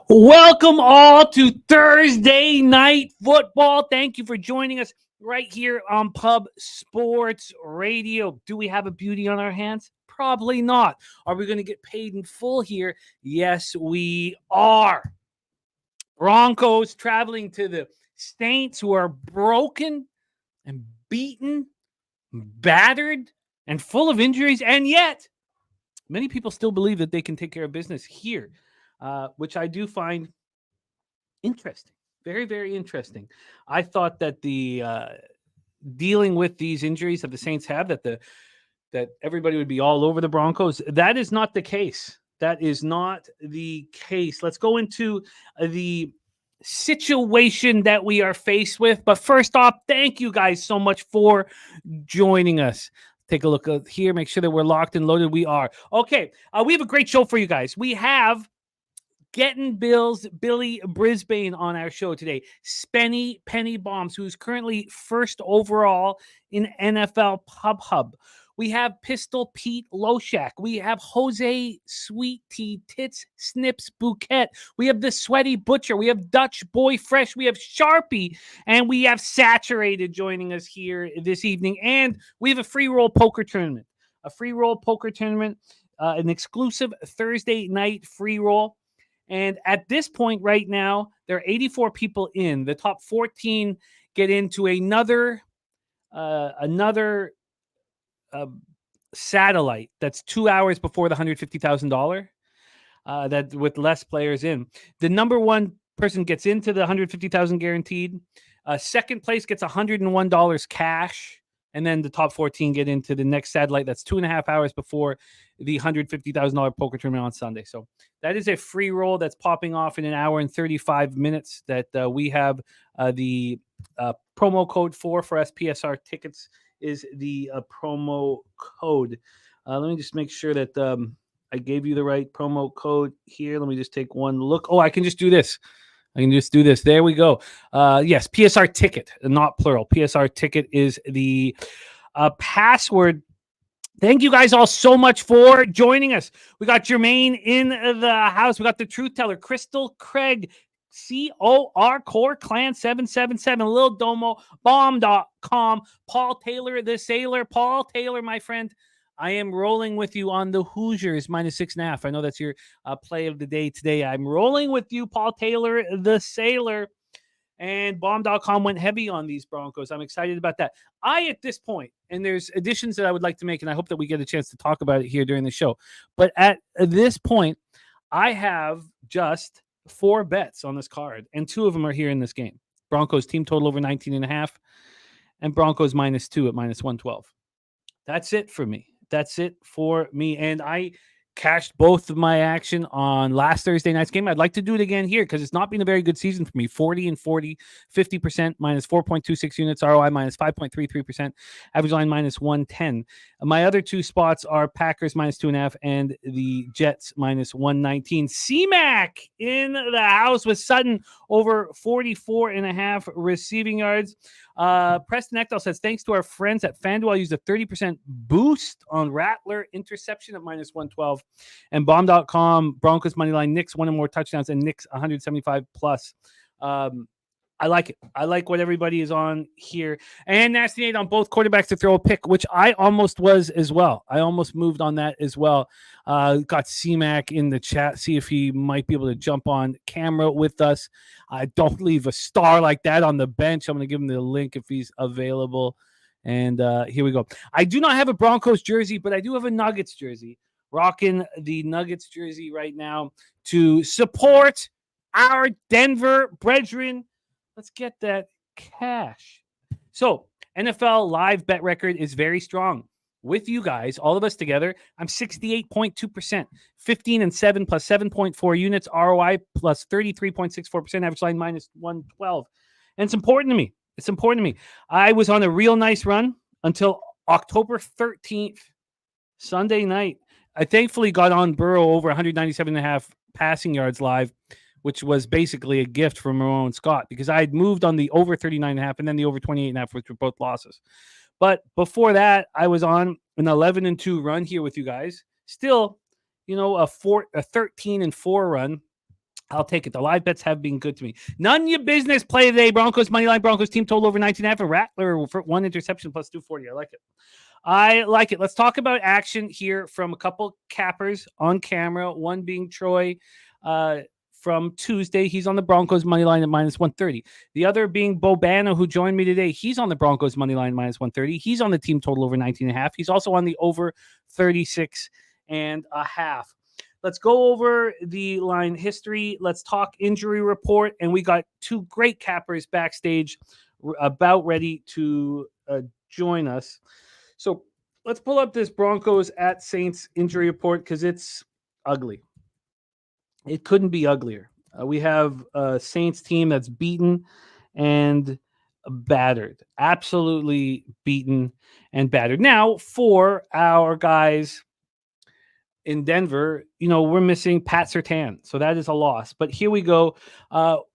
Welcome all to Thursday Night Football. Thank you for joining us right here on Pub Sports Radio. Do we have a beauty on our hands? Probably not. Are we going to get paid in full here? Yes, we are. Broncos traveling to the Saints, who are broken and beaten, battered, and full of injuries, and yet many people still believe that they can take care of business here. Which I do find interesting. Very, very interesting. I thought that the dealing with these injuries that the Saints have, that everybody would be all over the Broncos. That is not the case. That is not the case. Let's go into the situation that we are faced with. But first off, thank you guys so much for joining us. Take a look here. Make sure that we're locked and loaded. We are. Okay. We have a great show for you guys. We have Getting Bill's Billy Brisbane on our show today. Spenny Penny Bombs, who's currently first overall in NFL Pub Hub. We have Pistol Pete Loshak. We have Jose Sweet Tea Tits Snips Bouquet. We have the Sweaty Butcher. We have Dutch Boy Fresh. We have Sharpie. And we have Saturated joining us here this evening. And we have a free roll poker tournament. A free roll poker tournament. An exclusive Thursday night free roll. And at this point right now, there are 84 people in. The top 14 get into another satellite that's 2 hours before the $150,000 that with less players in. The number one person gets into the $150,000 guaranteed. Second place gets $101 cash. And then the top 14 get into the next satellite. That's 2.5 hours before the $150,000 poker tournament on Sunday. So that is a free roll that's popping off in an hour and 35 minutes that we have the promo code for SPSR tickets is the promo code. Let me just make sure that I gave you the right promo code here. Let me just take one look. Oh, I can just do this. I can just do this. There we go. Yes, PSR ticket, not plural. PSR ticket is the password. Thank you guys all so much for joining us. We got Jermaine in the house. We got the truth teller, Crystal Craig, COR Core Clan 777, Lil Domo, Bomb.com, Paul Taylor, the Sailor. Paul Taylor, my friend. I am rolling with you on the Hoosiers -6.5. I know that's your play of the day today. I'm rolling with you, Paul Taylor, the Sailor. And Bomb.com went heavy on these Broncos. I'm excited about that. At this point, and there's additions that I would like to make, and I hope that we get a chance to talk about it here during the show. But at this point, I have just 4 bets on this card, and 2 of them are here in this game. Broncos team total over 19.5, and Broncos -2 at -112. That's it for me. That's it for me. And I cashed both of my action on last Thursday night's game. I'd like to do it again here because it's not been a very good season for me. 40 and 40, 50%, -4.26 units, ROI -5.33%, average line -110. My other 2 spots are Packers -2.5 and the Jets -119. C-Mac in the house with Sutton over 44.5 receiving yards. Preston Echdal says, thanks to our friends at FanDuel, I used a 30% boost on Rattler interception at -112. And Bomb.com, Broncos money line, Knicks 1 or more touchdowns, and Knicks 175 plus. I like it. I like what everybody is on here. And Nasty Nate on both quarterbacks to throw a pick, which I almost was as well. I almost moved on that as well. Got C-Mac in the chat. See if he might be able to jump on camera with us. Don't leave a star like that on the bench. I'm going to give him the link if he's available. And here we go. I do not have a Broncos jersey, but I do have a Nuggets jersey. Rocking the Nuggets jersey right now to support our Denver brethren. Let's get that cash. So NFL live bet record is very strong. with you guys, all of us together, I'm 68.2%, 15-7 plus 7.4 units, ROI plus 33.64%, average line minus 112. And it's important to me. It's important to me. I was on a real nice run until October 13th, Sunday night. I thankfully got on Burrow over 197.5 passing yards live, which was basically a gift from Ramon Scott, because I had moved on the over 39.5 and then the over 28.5, which were both losses. But before that, I was on an 11-2 run here with you guys. Still, a 13-4 run. I'll take it. The live bets have been good to me. None of your business play today. Broncos, moneyline Broncos, team total over 19.5. And Rattler for 1 interception plus 240. I like it. Let's talk about action here from a couple cappers on camera. One being Troy from Tuesday. He's on the Broncos money line at minus 130. The other being Bobano, who joined me today. He's on the Broncos money line minus 130. He's on the team total over 19.5. He's also on the over 36.5. Let's go over the line history. Let's talk injury report. And we got two great cappers backstage about ready to join us. So let's pull up this Broncos at Saints injury report because it's ugly. It couldn't be uglier. We have a Saints team that's beaten and battered. Absolutely beaten and battered. Now, for our guys in Denver, we're missing Pat Surtain. So that is a loss. But here we go.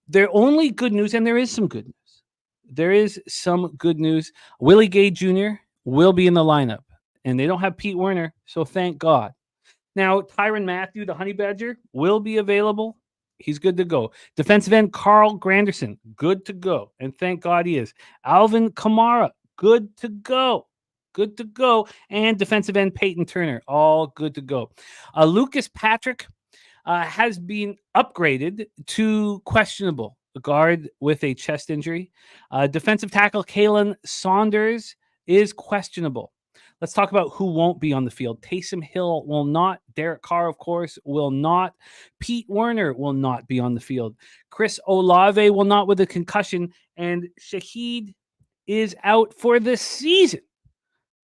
They're only good news, and there is some good news. There is some good news. Willie Gay Jr. will be in the lineup, and they don't have Pete Werner, so thank God. Now, Tyrann Mathieu, the Honey Badger, will be available. He's good to go. Defensive end Carl Granderson, good to go, and thank God he is. Alvin Kamara, good to go. Good to go. And defensive end Peyton Turner, all good to go. Lucas Patrick has been upgraded to questionable, a guard with a chest injury. Defensive tackle Kalen Saunders is questionable. Let's talk about who won't be on the field. Taysom Hill will not. Derek Carr, of course, will not. Pete Werner will not be on the field. Chris Olave will not with a concussion. And Shaheed is out for the season.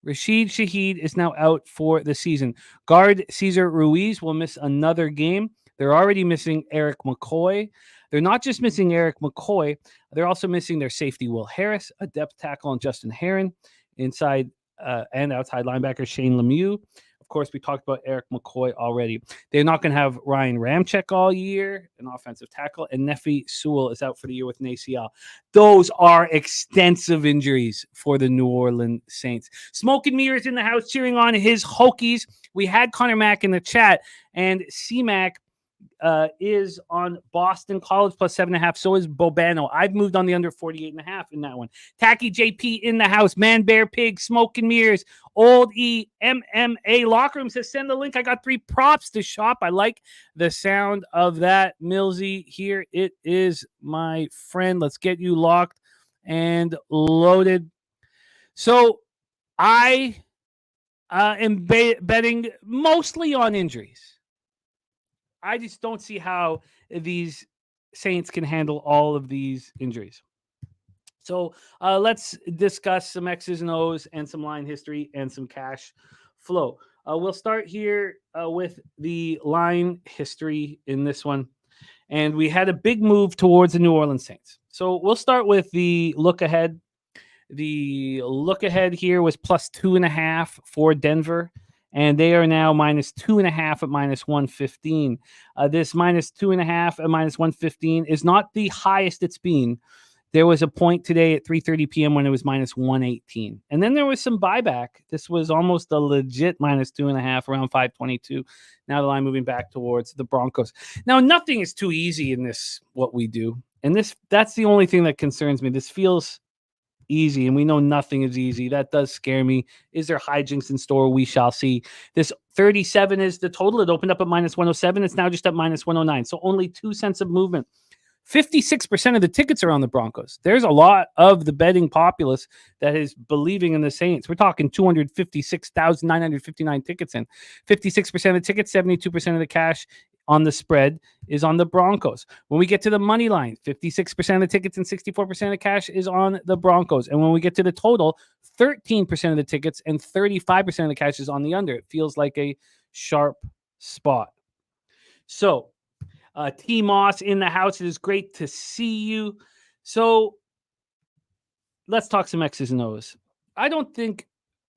Rashid Shaheed is now out for the season. Guard Cesar Ruiz will miss another game. They're already missing Eric McCoy. They're not just missing Eric McCoy. They're also missing their safety, Will Harris, a depth tackle, and Justin Herron, inside and outside linebacker Shane Lemieux. Of course, we talked about Eric McCoy already. They're not going to have Ryan Ramczyk all year, an offensive tackle, and Nefi Sewell is out for the year with an ACL. Those are extensive injuries for the New Orleans Saints. Smoke and Mirrors in the house cheering on his Hokies. We had Connor Mack in the chat, and C-Mac is on Boston College plus 7.5. So is Bobano. I've moved on the under 48.5 in that one. Tacky JP in the house. Man, Bear, Pig, Smoke and Mirrors. Old E MMA Locker Room says send the link. I got 3 props to shop. I like the sound of that. Millsy, here it is, my friend. Let's get you locked and loaded. So I am betting mostly on injuries. I just don't see how these Saints can handle all of these injuries. So let's discuss some X's and O's and some line history and some cash flow. We'll start here with the line history in this one. And we had a big move towards the New Orleans Saints. So we'll start with the look ahead. The look ahead here was plus 2.5 for Denver. And they are now minus 2.5 at minus 115. This minus 2.5 at minus 115 is not the highest it's been. There was a point today at 3:30 p.m. when it was minus 118. And then there was some buyback. This was almost a legit minus 2.5 around 522. Now the line moving back towards the Broncos. Now, nothing is too easy in this, what we do. And that's the only thing that concerns me. This feels easy, and we know nothing is easy. That does scare me. Is there hijinks in store? We shall see. This 37 is the total. It opened up at minus 107. It's now just at minus 109. So only 2 cents of movement. 56% of the tickets are on the Broncos. There's a lot of the betting populace that is believing in the Saints. We're talking 256,959 tickets in. 56% of the tickets, 72% of the cash on the spread is on the Broncos. When we get to the money line, 56% of the tickets and 64% of cash is on the Broncos. And when we get to the total, 13% of the tickets and 35% of the cash is on the under. It feels like a sharp spot. So, T. Moss in the house. It is great to see you. So, let's talk some X's and O's.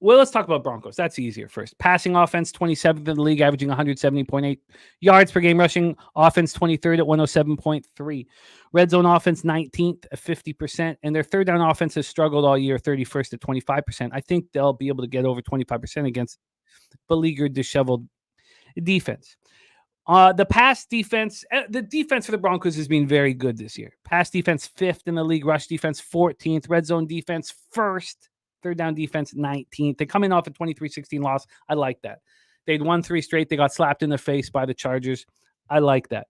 Let's talk about Broncos. That's easier first. Passing offense, 27th in the league, averaging 170.8 yards per game. Rushing offense, 23rd at 107.3. Red zone offense, 19th at 50%. And their third down offense has struggled all year, 31st at 25%. I think they'll be able to get over 25% against beleaguered, disheveled defense. The pass defense, the defense for the Broncos has been very good this year. Pass defense, 5th in the league. Rush defense, 14th. Red zone defense, 1st. Third down defense, 19th. They come in off a 23-16 loss. I like that. They'd won 3 straight. They got slapped in the face by the Chargers. I like that.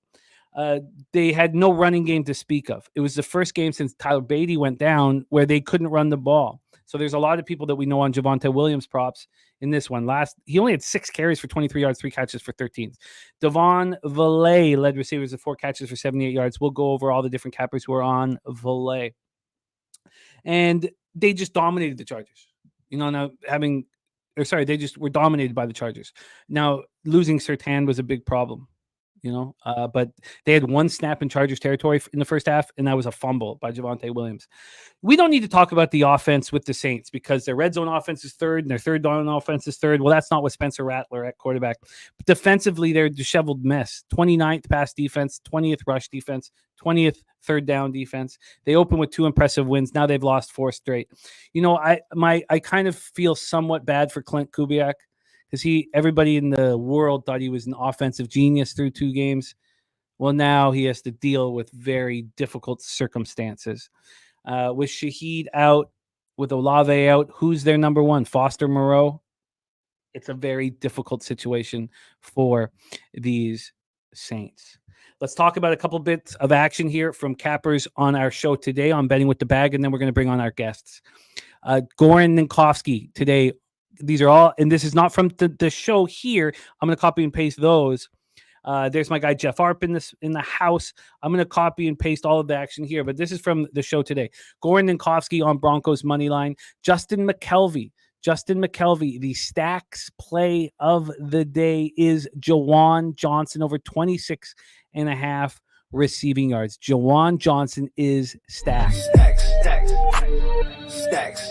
They had no running game to speak of. It was the first game since Tyler Beatty went down where they couldn't run the ball. So there's a lot of people that we know on Javonte Williams props in this one. He only had 6 carries for 23 yards, 3 catches for 13. Devon Valet led receivers with 4 catches for 78 yards. We'll go over all the different cappers who are on Valet. And they just dominated the Chargers. They just were dominated by the Chargers. Now, losing Surtain was a big problem, but they had 1 snap in Chargers territory in the first half, and that was a fumble by Javonte Williams. We don't need to talk about the offense with the Saints because their red zone offense is 3rd and their third down offense is 3rd. Well, that's not with Spencer Rattler at quarterback. But defensively, they're a disheveled mess. 29th pass defense, 20th rush defense, 20th third down defense. They opened with 2 impressive wins. Now they've lost 4 straight. I kind of feel somewhat bad for Clint Kubiak because everybody in the world thought he was an offensive genius through 2 games. Well, now he has to deal with very difficult circumstances. With Shaheed out, with Olave out, who's their number 1? Foster Moreau. It's a very difficult situation for these Saints. Let's talk about a couple bits of action here from cappers on our show today on Betting with the Bag, and then we're going to bring on our guests. Goran Ninkowski today. These are all, and this is not from the show here. I'm going to copy and paste those. There's my guy Jeff Arp in the house. I'm going to copy and paste all of the action here, but this is from the show today. Goran Ninkowski on Broncos money line. Justin McKelvey, the stacks play of the day is Jawan Johnson over 26.5 receiving yards. Jawan Johnson is stacked. Stacks.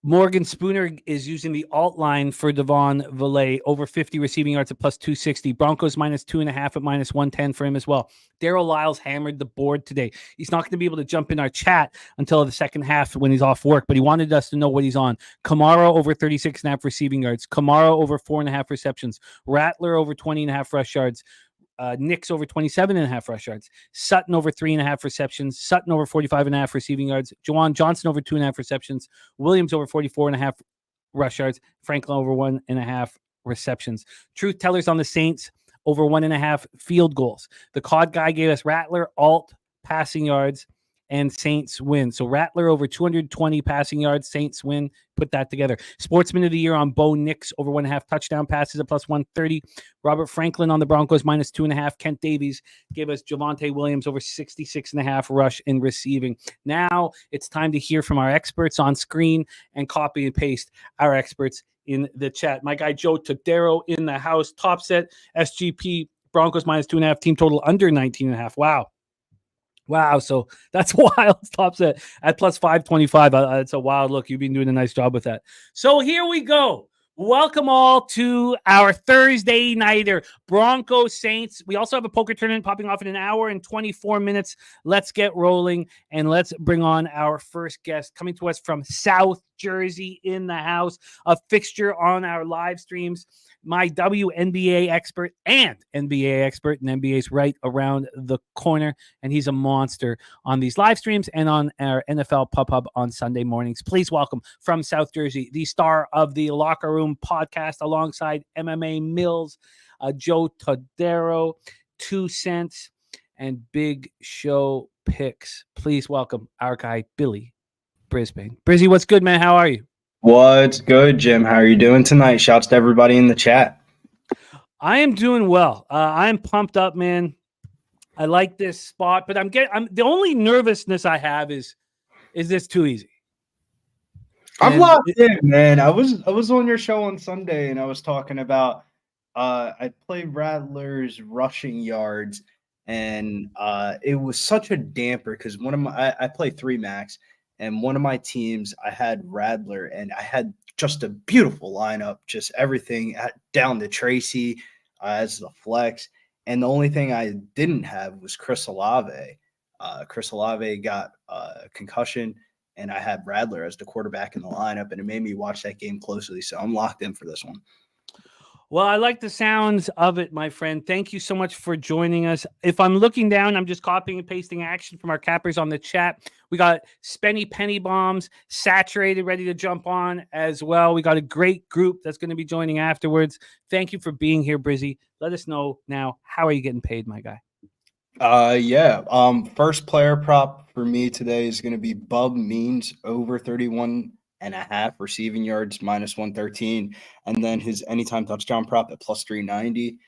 Morgan Spooner is using the alt line for Devon Valet, over 50 receiving yards at plus 260. Broncos minus 2.5 at minus 110 for him as well. Daryl Lyles hammered the board today. He's not going to be able to jump in our chat until the second half when he's off work, but he wanted us to know what he's on. Kamara over 36.5 receiving yards. Kamara over 4.5 receptions. Rattler over 20.5 rush yards. Nix over 27.5 rush yards. Sutton over 3.5 receptions. Sutton over 45.5 receiving yards. Jawan Johnson over 2.5 receptions. Williams over 44.5 rush yards. Franklin over 1.5 receptions. Truth tellers on the Saints over 1.5 field goals. The COD guy gave us Rattler, alt, passing yards, and Saints win. So Rattler over 220 passing yards, Saints win. Put that together. Sportsman of the year on Bo Nix over 1.5 touchdown passes at plus 130. Robert Franklin on the Broncos minus 2.5. Kent Davies gave us Javonte Williams over 66.5 rush in receiving. Now it's time to hear from our experts on screen and copy and paste our experts in the chat. My guy Joe Todero in the house. Top set SGP Broncos minus 2.5. Team total under 19.5. Wow, so that's wild. Top set at plus 525. It's a wild look. You've been doing a nice job with that. So here we go. Welcome all to our Thursday nighter, Broncos Saints. We also have a poker tournament popping off in 1 hour and 24 minutes. Let's get rolling and let's bring on our first guest coming to us from South Jersey in the house, a fixture on our live streams. My WNBA expert and NBA expert, and NBA's right around the corner, and he's a monster on these live streams and on our NFL Pub Hub on Sunday mornings. Please welcome from South Jersey, the star of the Locker Room podcast alongside MMA Mills, Joe Todero. 2 cents, and big show picks. Please welcome our guy, Billy Brisbane. Brizzy, what's good, man? How are you? What's good, Jim? How are you doing tonight? Shouts to everybody in the chat. I am doing well. I'm pumped up, man. I like this spot, but I'm the only nervousness I have is this too easy? I'm And locked in, man. I was on your show on Sunday and I was talking about I played Rattler's rushing yards and it was such a damper because one of my I play three max and one of my teams I had Rattler and I had just a beautiful lineup, just everything down to Tracy as the flex. And the only thing I didn't have was Chris Olave. Chris Olave got a concussion and I had Rattler as the quarterback in the lineup, and it made me watch that game closely. So I'm locked in for this one. well, I like the sounds of it, my friend. Thank you so much for joining us. If I'm looking down, I'm just copying and pasting action from our cappers on the chat. We got Spenny Penny Bombs, Saturated, ready to jump on as well. We got a great group that's going to be joining afterwards. Thank you for being here, Brizzy. Let us know now, how are you getting paid, my guy? Yeah. First player prop for me today is going to be Bub Means over 31.5 receiving yards minus 113, and then his anytime touchdown prop at plus 390.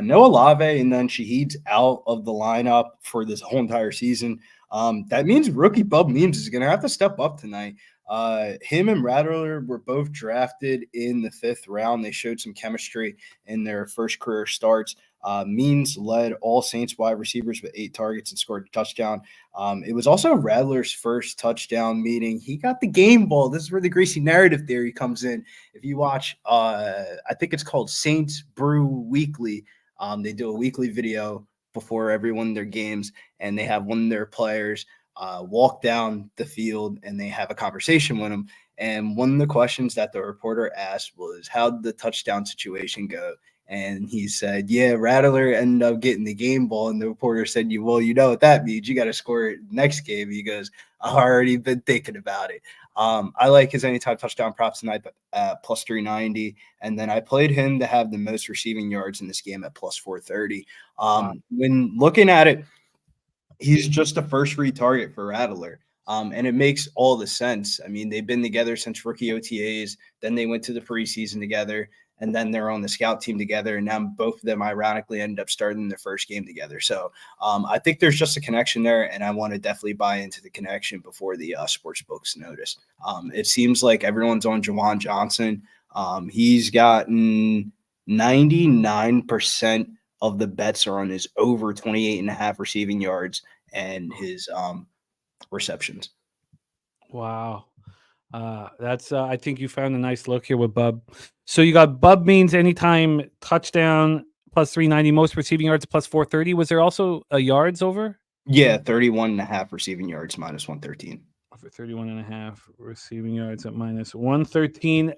Noah Olave and then Shaheed's out of the lineup for this whole entire season. That means rookie Bub Means is going to have to step up tonight. Him and Rattler were both drafted in the 5th round. They showed some chemistry in their first career starts. Means led all Saints wide receivers with 8 targets and scored a touchdown. It was also Rattler's first touchdown, meaning he got the game ball. This is where the greasy narrative theory comes in. If you watch, I think it's called Saints Brew Weekly. They do a weekly video before every one of their games, and they have one of their players walk down the field, and they have a conversation with him. And one of the questions that the reporter asked was, how did the touchdown situation go? And he said, yeah, Rattler ended up getting the game ball. And the reporter said, well, you know what that means. You got to score it next game. He goes, I've already been thinking about it. I like his anytime touchdown props tonight, but plus 390. And then I played him to have the most receiving yards in this game at plus 430. Wow. When looking at it, he's just a first read target for Rattler. And it makes all the sense. I mean, they've been together since rookie OTAs. Then they went to the preseason together, and then they're on the scout team together. And now both of them, ironically, end up starting their first game together. So I think there's just a connection there, and I want to definitely buy into the connection before the sports books notice. It seems like everyone's on Jawan Johnson. He's gotten 99% of the bets are on his over 28.5 receiving yards and his receptions. Wow. That's I think you found a nice look here with Bub. So you got Bub Means anytime touchdown plus 390, most receiving yards plus 430. Was there also a yards over? Yeah, 31.5 receiving yards minus 113. For 31.5 receiving yards at minus 113.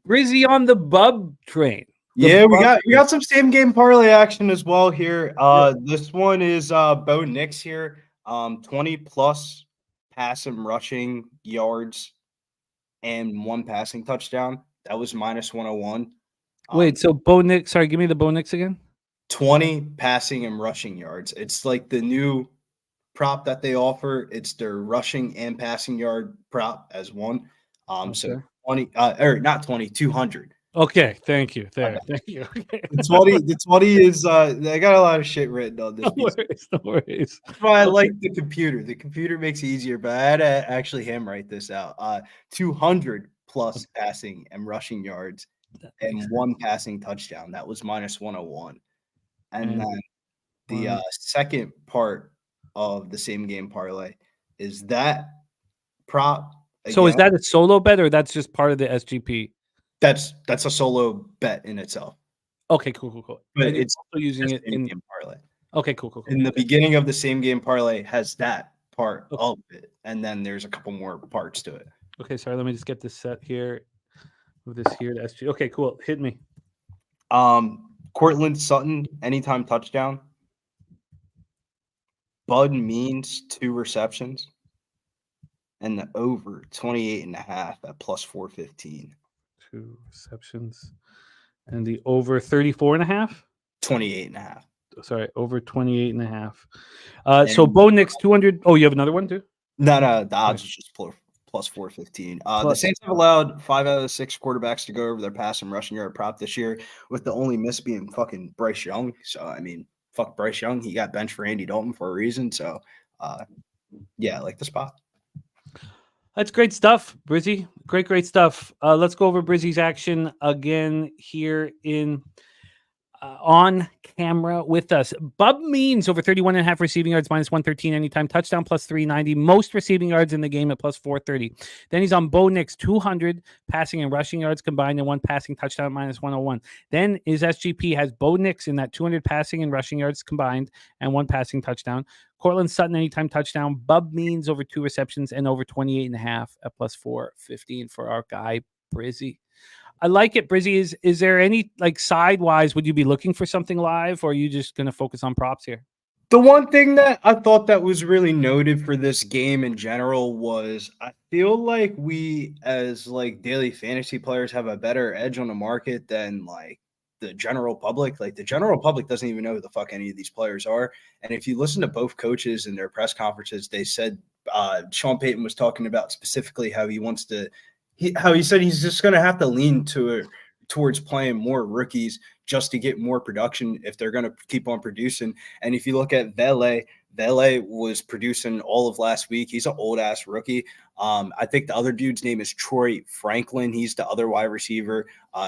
Brizzy on the Bub train. Yeah, we got some same game parlay action as well here. This one is Bo Nix here. 20 plus passing rushing yards and 1 passing touchdown. That was minus 101. Wait, so Bo Nix, sorry, give me the Bo Nix again. 20 passing and rushing yards. It's like the new prop that they offer. It's their rushing and passing yard prop as one. So 20 or not 20, 200. Okay, thank you. Thank you. Okay. The 20 is I got a lot of shit written on this piece. No worries. That's why I like the computer. The computer makes it easier, but I had to actually handwrite this out. 200 plus passing and rushing yards and 1 passing touchdown. That was minus 101. And then the second part of the same game parlay is that prop. So is that a solo bet or that's just part of the SGP? That's a solo bet in itself. Okay, cool. But it's also using it in game parlay. Okay, cool. In the beginning of the same game parlay has that part of it, and then there's a couple more parts to it. Okay, sorry. Let me just get this set here. Move this here to SG. Okay, cool. Hit me. Cortland Sutton anytime touchdown. Bud Means 2 receptions, and the over 28.5 at plus 415. 2 receptions, and the over 34.5. 28.5. Sorry, over 28.5. So And Bo Nix 200. Oh, you have another one too? no, the odds is just plus 415. The Saints have allowed 5 out of the 6 quarterbacks to go over their pass and rushing yard prop this year, with the only miss being fucking Bryce Young. So I mean, fuck Bryce Young. He got benched for Andy Dalton for a reason. So yeah, I like the spot. That's great stuff, Brizzy. Great stuff. Let's go over Brizzy's action again here in on camera with us. Bub Means over 31.5 receiving yards, minus 113 anytime touchdown, plus 390. Most receiving yards in the game at plus 430. Then he's on Bo Nix, 200 passing and rushing yards combined, and 1 passing touchdown, minus 101. Then his SGP has Bo Nix in that 200 passing and rushing yards combined, and 1 passing touchdown. Cortland Sutton anytime touchdown. Bub Means over 2 receptions and over 28.5 at plus 415 for our guy Brizzy. I like it, Brizzy. Is there any, like, sidewise, would you be looking for something live, or are you just going to focus on props here? The one thing that I thought that was really noted for this game in general was I feel like we as like daily fantasy players have a better edge on the market than like the general public. Like the general public doesn't even know who the fuck any of these players are. And if you listen to both coaches in their press conferences, they said Sean Payton was talking about specifically how he wants to how he said he's just going to have to lean towards playing more rookies just to get more production if they're going to keep on producing. And if you look at Vele was producing all of last week. He's an old ass rookie. I think the other dude's name is Troy Franklin. He's the other wide receiver.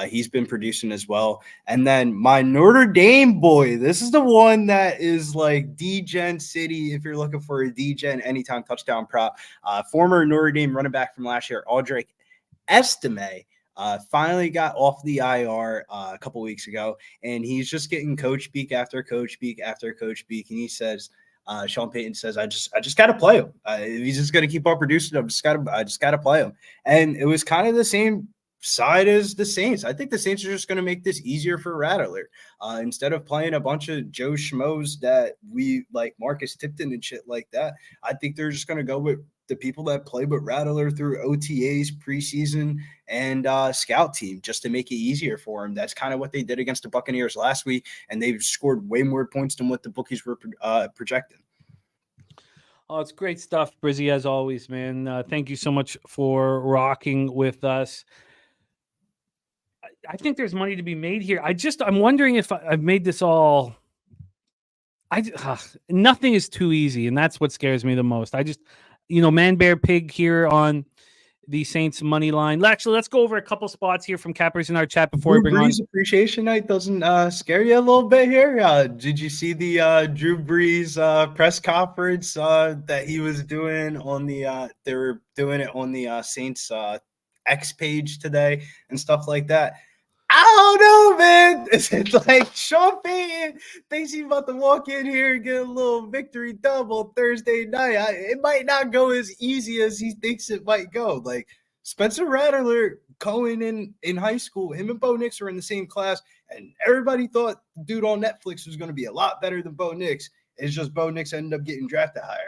He's been producing as well. And then my Notre Dame boy, this is the one that is like D-Gen City. If you're looking for a D-Gen anytime touchdown prop, former Notre Dame running back from last year, Audric Estime, finally got off the IR a couple weeks ago, and he's just getting coach speak after coach speak after coach speak, and he says, Sean Payton says, I just got to play him. If he's just going to keep on producing, I just got to play him. And it was kind of the same side as the Saints. I think the Saints are just going to make this easier for Rattler. Instead of playing a bunch of Joe Schmoes that we like Marcus Tipton and shit like that, I think they're just going to go with the people that play with Rattler through OTAs, preseason, and scout team just to make it easier for him. That's kind of what they did against the Buccaneers last week, and they've scored way more points than what the bookies were projecting. Oh, it's great stuff, Brizzy, as always, man. Thank you so much for rocking with us. I think there's money to be made here. I'm wondering if I've made this all. Nothing is too easy, and that's what scares me the most. Man, bear, pig here on the Saints money line. Actually, let's go over a couple spots here from cappers in our chat before we bring on. Appreciation Night doesn't scare you a little bit here. Did you see the Drew Brees press conference that he was doing on the? They were doing it on the Saints X page today and stuff like that. I don't know, man. It's like Sean Payton thinks he's about to walk in here and get a little victory double Thursday night. It might not go as easy as he thinks it might go. Like Spencer Rattler going in high school, him and Bo Nix are in the same class, and everybody thought the dude on Netflix was going to be a lot better than Bo Nix. It's just Bo Nix ended up getting drafted higher.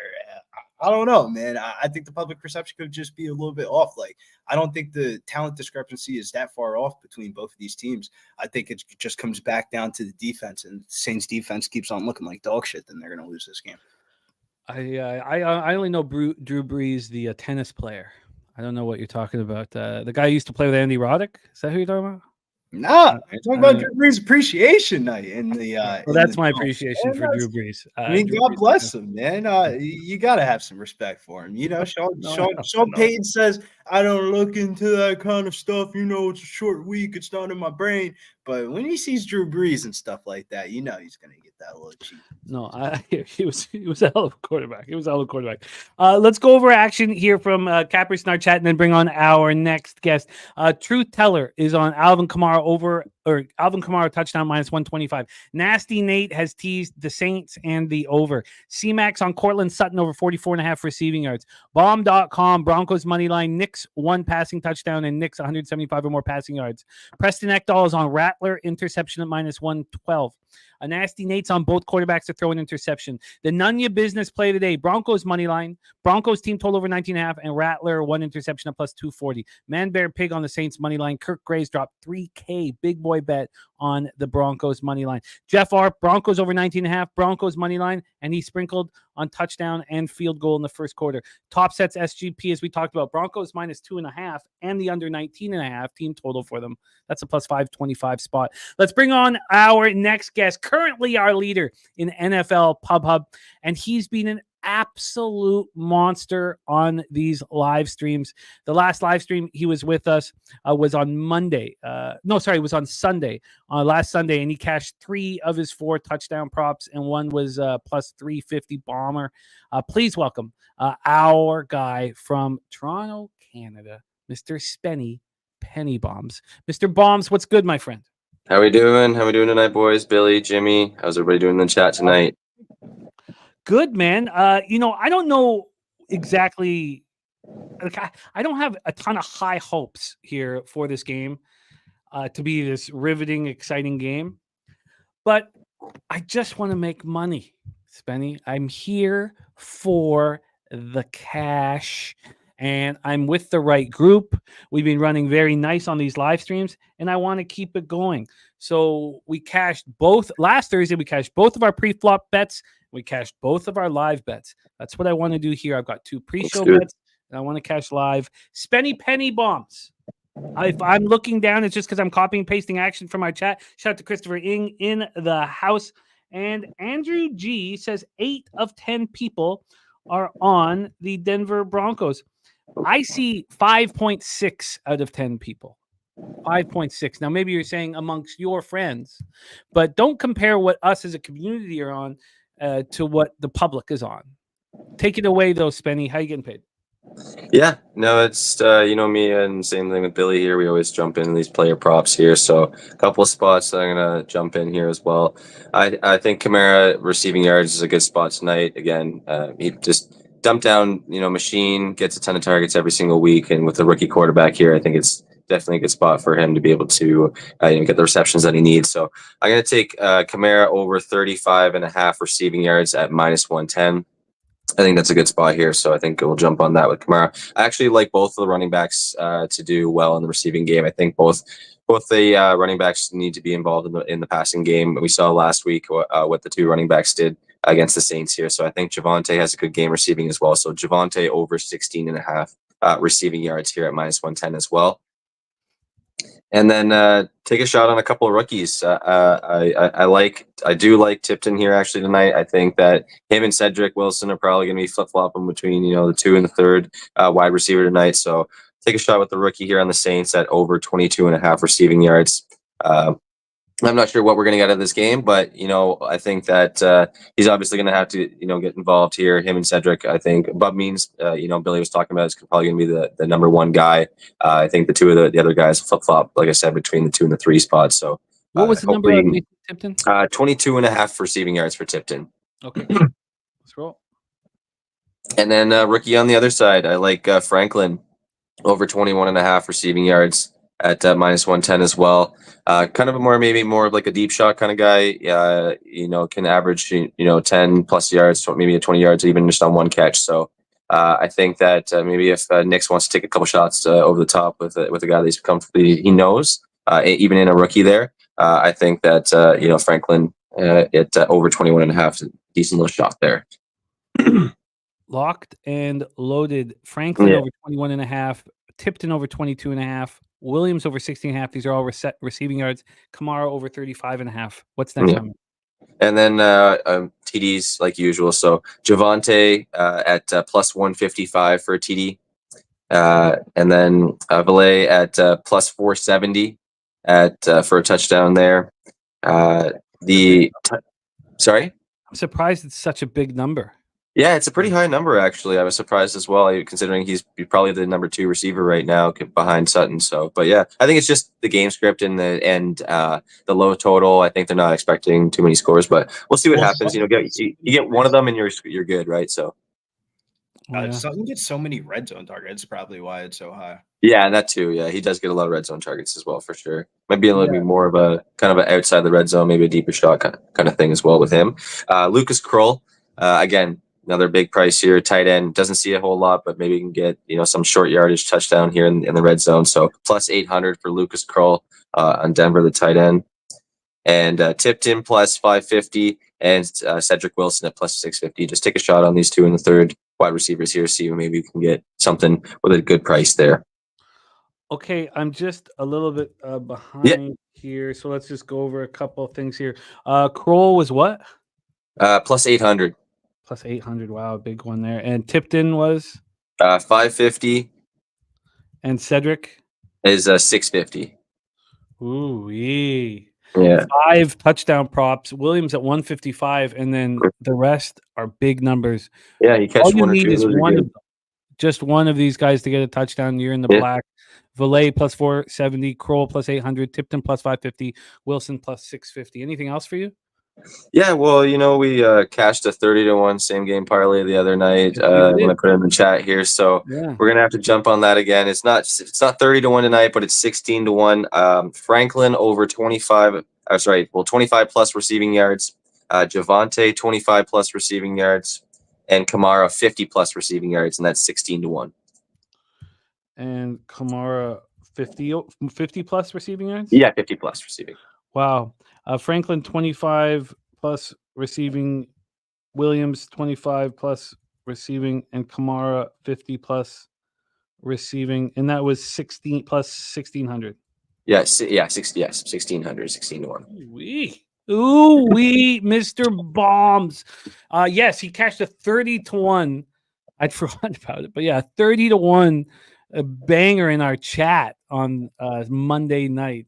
I don't know, man. I think the public perception could just be a little bit off. Like, I don't think the talent discrepancy is that far off between both of these teams. I think it just comes back down to the defense, and Saints defense keeps on looking like dog shit, then they're going to lose this game. I only know Drew Brees, the tennis player. I don't know what you're talking about. The guy who used to play with Andy Roddick. Is that who you're talking about? Nah, I'm talking about Drew Brees Appreciation Night in the. Well, that's my appreciation for Drew Brees. God bless him, man. You got to have some respect for him. Sean Payton says, I don't look into that kind of stuff. It's a short week. It's not in my brain. But when he sees Drew Brees and stuff like that, he's going to get that little cheap. No, he was a hell of a quarterback. Let's go over action here from Cappers in our chat and then bring on our next guest. Truth Teller is on Alvin Kamara touchdown minus 125. Nasty Nate has teased the Saints and the over. C-Max on Cortland Sutton over 44.5 receiving yards. Bomb.com, Broncos money line, Knicks 1 passing touchdown and Knicks 175 or more passing yards. Preston Ekdahl is on Rattler interception at minus 112. A Nasty Nate's on both quarterbacks to throw an interception. The Nunya business play today. Broncos money line. Broncos team total over 19.5 and Rattler 1 interception at plus 240. Man, bear, pig on the Saints money line. Kirk Gray's dropped $3K big boy bet on the Broncos money line. Jeff R, Broncos over 19.5, Broncos money line, and he sprinkled on touchdown and field goal in the first quarter. Top sets SGP, as we talked about, Broncos minus 2.5 and the under 19.5 team total for them. That's a plus 525 spot. Let's bring on our next guest, currently our leader in NFL Pub Hub, and he's been an absolute monster on these live streams. The last live stream he was with us was on Monday. It was on Sunday, last Sunday, and he cashed 3 of his 4 touchdown props, and one was plus 350 bomber. Please welcome our guy from Toronto, Canada, Mr. Spenny Penny Bombs. Mr. Bombs, what's good, my friend? How we doing? How we doing tonight, boys? Billy, Jimmy, how's everybody doing in the chat tonight? Good, man. I don't know exactly. Like, I don't have a ton of high hopes here for this game to be this riveting, exciting game. But I just want to make money, Spenny. I'm here for the cash, and I'm with the right group. We've been running very nice on these live streams, and I want to keep it going. So we cashed both last Thursday. We cashed both of our pre-flop bets. We cashed both of our live bets. That's what I want to do here. I've got 2 pre-show bets, and I want to cash live. Spenny Penny Bombs. If I'm looking down, it's just because I'm copying and pasting action from our chat. Shout out to Christopher Ing in the house. And Andrew G says 8 of 10 people are on the Denver Broncos. I see 5.6 out of 10 people. 5.6. Now, maybe you're saying amongst your friends, but don't compare what us as a community are on to what the public is on. Take it away, though, Spenny. How you getting paid? Yeah, no, it's me, and same thing with Billy here. We always jump in these player props here, so a couple of spots that I'm gonna jump in here as well. I think Kamara receiving yards is a good spot tonight. Again, he just dumped down, machine, gets a ton of targets every single week, and with the rookie quarterback here, I think it's definitely a good spot for him to be able to get the receptions that he needs. So I'm going to take Kamara over 35.5 receiving yards at minus 110. I think that's a good spot here. So I think we'll jump on that with Kamara. I actually like both of the running backs to do well in the receiving game. I think both the running backs need to be involved in the passing game. We saw last week what the 2 running backs did against the Saints here. So I think Javonte has a good game receiving as well. So Javonte over 16.5 receiving yards here at minus 110 as well. And then take a shot on a couple of rookies. I do like Tipton here actually tonight. I think that him and Cedric Wilson are probably going to be flip-flopping between the 2 and the 3rd wide receiver tonight. So take a shot with the rookie here on the Saints at over 22.5 receiving yards. I'm not sure what we're going to get out of this game, but I think that he's obviously going to have to get involved here. Him and Cedric, I think. Bub Means, Billy was talking about, is probably going to be the number 1 guy. I think the 2 of the other guys flip flop, like I said, between the 2 and the 3 spots. So what was the number of Tipton? 22.5 receiving yards for Tipton. Okay, let's roll. And then rookie on the other side, I like Franklin over 21.5 receiving yards at minus 110 as well. Kind of maybe more of like a deep shot kind of guy. Can average 10 plus yards, maybe 20 yards even just on one catch. So I think that maybe if Nix wants to take a couple shots over the top with a guy that he's comfortably he knows, even in a rookie there, I think that Franklin at over 21.5 is a decent little shot there. Locked and loaded. Franklin over 21.5. Tipton over 22.5. Williams over 16.5. These are all receiving yards. Kamara over 35.5. What's next time? And then TDs like usual. So Javonte at plus 155 for a TD. And then Valet at plus 470 for a touchdown there. Sorry? I'm surprised it's such a big number. Yeah, it's a pretty high number, actually. I was surprised as well, considering he's probably the number 2 receiver right now behind Sutton. So, but yeah, I think it's just the game script and the low total. I think they're not expecting too many scores, but we'll see what happens. You get one of them and you're good, right? So, Sutton gets so many red zone targets. Probably why it's so high. Yeah, and that too. Yeah, he does get a lot of red zone targets as well, for sure. Might be a little bit more of a kind of an outside the red zone, maybe a deeper shot kind of thing as well with him. Lucas Krull, again. Another big price here, tight end. Doesn't see a whole lot, but maybe you can get some short yardage touchdown here in the red zone. So plus 800 for Lucas Krull on Denver, the tight end. and Tipton plus 550, and Cedric Wilson at plus 650. Just take a shot on these two in the third wide receivers here. See if maybe we can get something with a good price there. Okay, I'm just a little bit behind here, so let's just go over a couple of things here. Kroll was what? Plus 800. Plus 800. Wow, big one there. And Tipton was? 550. And Cedric? Is 650. Ooh-wee. Yeah. 5 touchdown props. Williams at 155, and then the rest are big numbers. Yeah, you catch All you one or need two. is Those are one good. of just one of these guys to get a touchdown. You're in the black. Valet plus 470, Kroll plus 800, Tipton plus 550, Wilson plus 650. Anything else for you? Yeah, well, we cashed a 30-1 same game parlay the other night. You I'm did. gonna put it in the chat here, so Yeah. we're gonna have to jump on that again. It's not 30-1 tonight, but it's 16-1. Franklin over 25. 25 plus receiving yards. Javante 25 plus receiving yards, and Kamara 50 plus receiving yards, and that's 16-1. And Kamara 50 plus receiving yards? Yeah, 50 plus receiving. Wow. Franklin 25 plus receiving, Williams 25 plus receiving, and Kamara 50 plus receiving, and that was 16 plus 1600. Yeah, 1600, 16-1. Ooh-wee, Mr. Bombs. Yes, he cashed a 30-1. I'd forgotten about it, but yeah, 30-1, a banger in our chat on Monday night.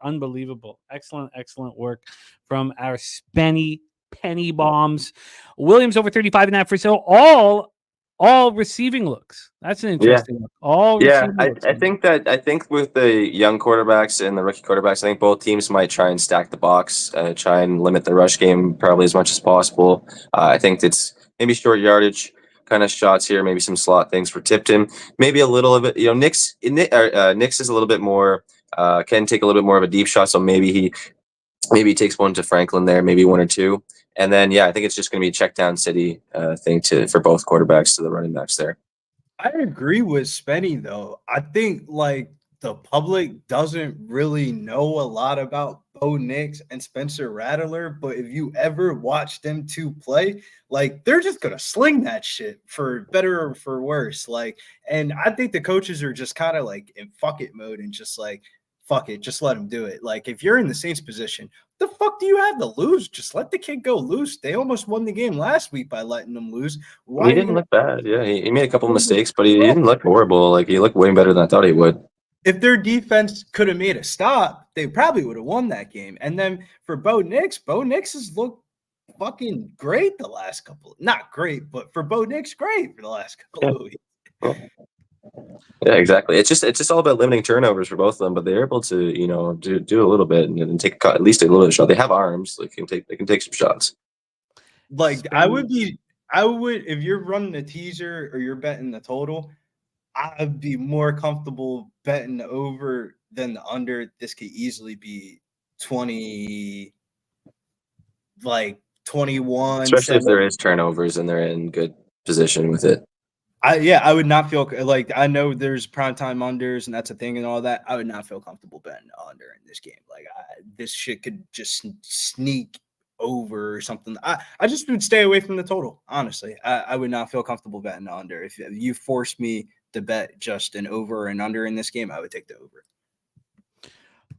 Unbelievable. Excellent work from our Spenny Penny Bombs. Williams over 35.5 for sale. All receiving looks. That's an interesting look. All receiving looks. I think with the young quarterbacks and the rookie quarterbacks, I think both teams might try and stack the box, try and limit the rush game probably as much as possible. I think it's maybe short yardage kind of shots here, maybe some slot things for Tipton, maybe a little of it. Nix is a little bit more, can take a little bit more of a deep shot, so maybe he takes one to Franklin there, maybe one or two. And then, I think it's just going to be a check down city thing for both quarterbacks to the running backs there. I agree with Spenny, though. I think, the public doesn't really know a lot about Bo Nix and Spencer Rattler, but if you ever watch them two play, they're just going to sling that shit for better or for worse. And I think the coaches are just kind of in fuck it mode and just fuck it, just let him do it. If you're in the Saints position, the fuck do you have to lose? Just let the kid go loose. They almost won the game last week by letting them lose. He didn't look bad. Yeah, he made a couple of mistakes, but he didn't look horrible. He looked way better than I thought he would. If their defense could have made a stop, they probably would have won that game. And then for Bo Nix has looked fucking great the last couple. Not great, but for Bo Nix, great for the last couple of weeks. Yeah, exactly. It's just all about limiting turnovers for both of them, but they're able to, do a little bit and take at least a little bit of shot. They have arms; they can take some shots. I would if you're running a teaser or you're betting the total, I'd be more comfortable betting the over than the under. This could easily be 20, 21. Especially if there is turnovers and they're in good position with it. I would not feel I know there's primetime unders and that's a thing and all that. I would not feel comfortable betting under in this game. This shit could just sneak over or something. I just would stay away from the total. Honestly, I would not feel comfortable betting under. If you force me to bet just an over and under in this game, I would take the over.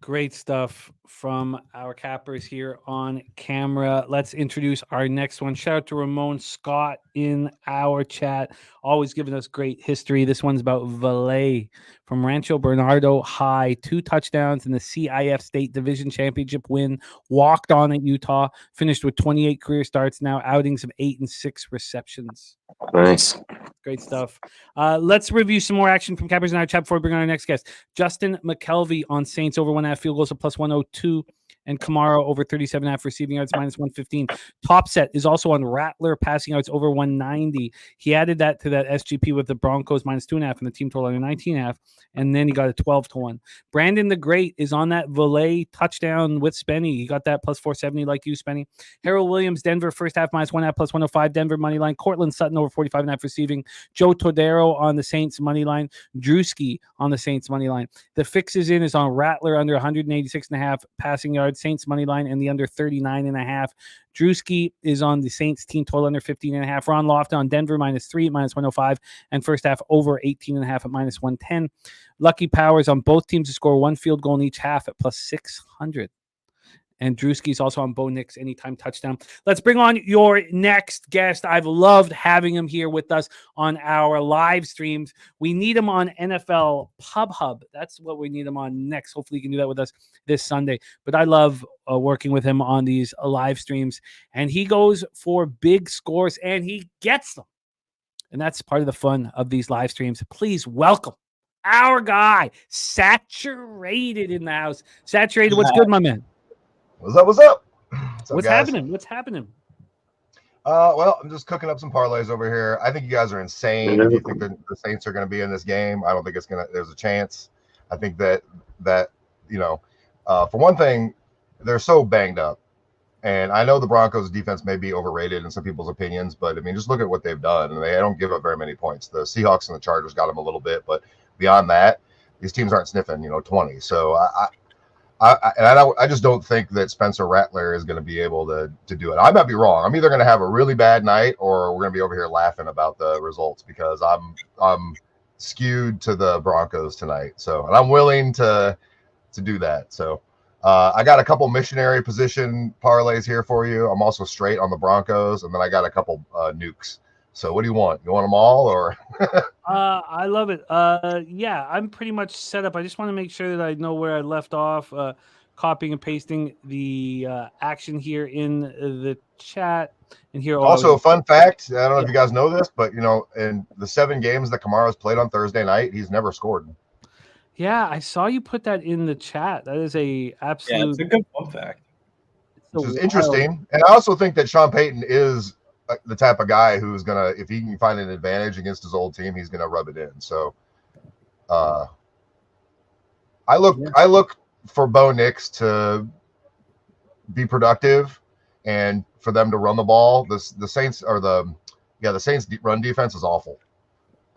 Great stuff from our cappers here on camera. Let's introduce our next one. Shout out to Ramon Scott in our chat, always giving us great history. This one's about Valet from Rancho Bernardo High. 2 touchdowns in the CIF State Division Championship win. Walked on at Utah. Finished with 28 career starts. Now outings of 8 and 6 receptions. Nice. Great stuff. Let's review some more action from cappers in our chat before we bring on our next guest. Justin McKelvey on Saints over 1.5 field goals of plus 102, and Kamara over 37.5 receiving yards minus 115. Top set is also on Rattler passing yards over 190. He added that to that SGP with the Broncos minus 2.5 and the team total under 19.5, and then he got a 12-1. Brandon the Great is on that Valet touchdown with Spenny. He got that plus 470 like you, Spenny. Harold Williams, Denver first half minus 1.5 plus 105. Denver money line. Cortland Sutton over 45.5 receiving. Joe Todero on the Saints money line. Drewski on the Saints money line. The fixes in is on Rattler under 186.5 passing yards yards, Saints money line, and the under 39.5. Drewski is on the Saints team total under 15.5. Ron Lofton on Denver -3 -105, and first half over 18.5 at -110. Lucky Powers on both teams to score one field goal in each half at +600. And Drewski's also on Bo Nix anytime touchdown. Let's bring on your next guest. I've loved having him here with us on our live streams. We need him on NFL Pub Hub. That's what we need him on next. Hopefully he can do that with us this Sunday. But I love working with him on these live streams. And he goes for big scores and he gets them. And that's part of the fun of these live streams. Please welcome our guy, Saturated in the house. Saturated, what's good, my man? What's up? What's up? What's guys? happening? What's happening? Well, I'm just cooking up some parlays over here. I think you guys are insane. If you think that the Saints are going to be in this game, I don't think it's going to. There's a chance. I think that for one thing, they're so banged up, and I know the Broncos' defense may be overrated in some people's opinions, but I mean, just look at what they've done, and they don't give up very many points. The Seahawks and the Chargers got them a little bit, but beyond that, these teams aren't sniffing 20. So I just don't think that Spencer Rattler is going to be able to do it. I might be wrong. I'm either going to have a really bad night or we're going to be over here laughing about the results because I'm skewed to the Broncos tonight. So, and I'm willing to do that. So, I got a couple missionary position parlays here for you. I'm also straight on the Broncos, and then I got a couple nukes. So, what do you want? You want them all, or? I love it. Yeah, I'm pretty much set up. I just want to make sure that I know where I left off. Copying and pasting the action here in the chat. And here also, a fun fact. I don't know if you guys know this, but in the 7 games that Kamara's played on Thursday night, he's never scored. Yeah, I saw you put that in the chat. That is a absolute. Yeah, it's a good fun fact. Which is interesting, and I also think that Sean Payton is the type of guy who's gonna, if he can find an advantage against his old team, he's gonna rub it in. So, I look for Bo Nix to be productive and for them to run the ball. The Saints are the Saints run defense is awful.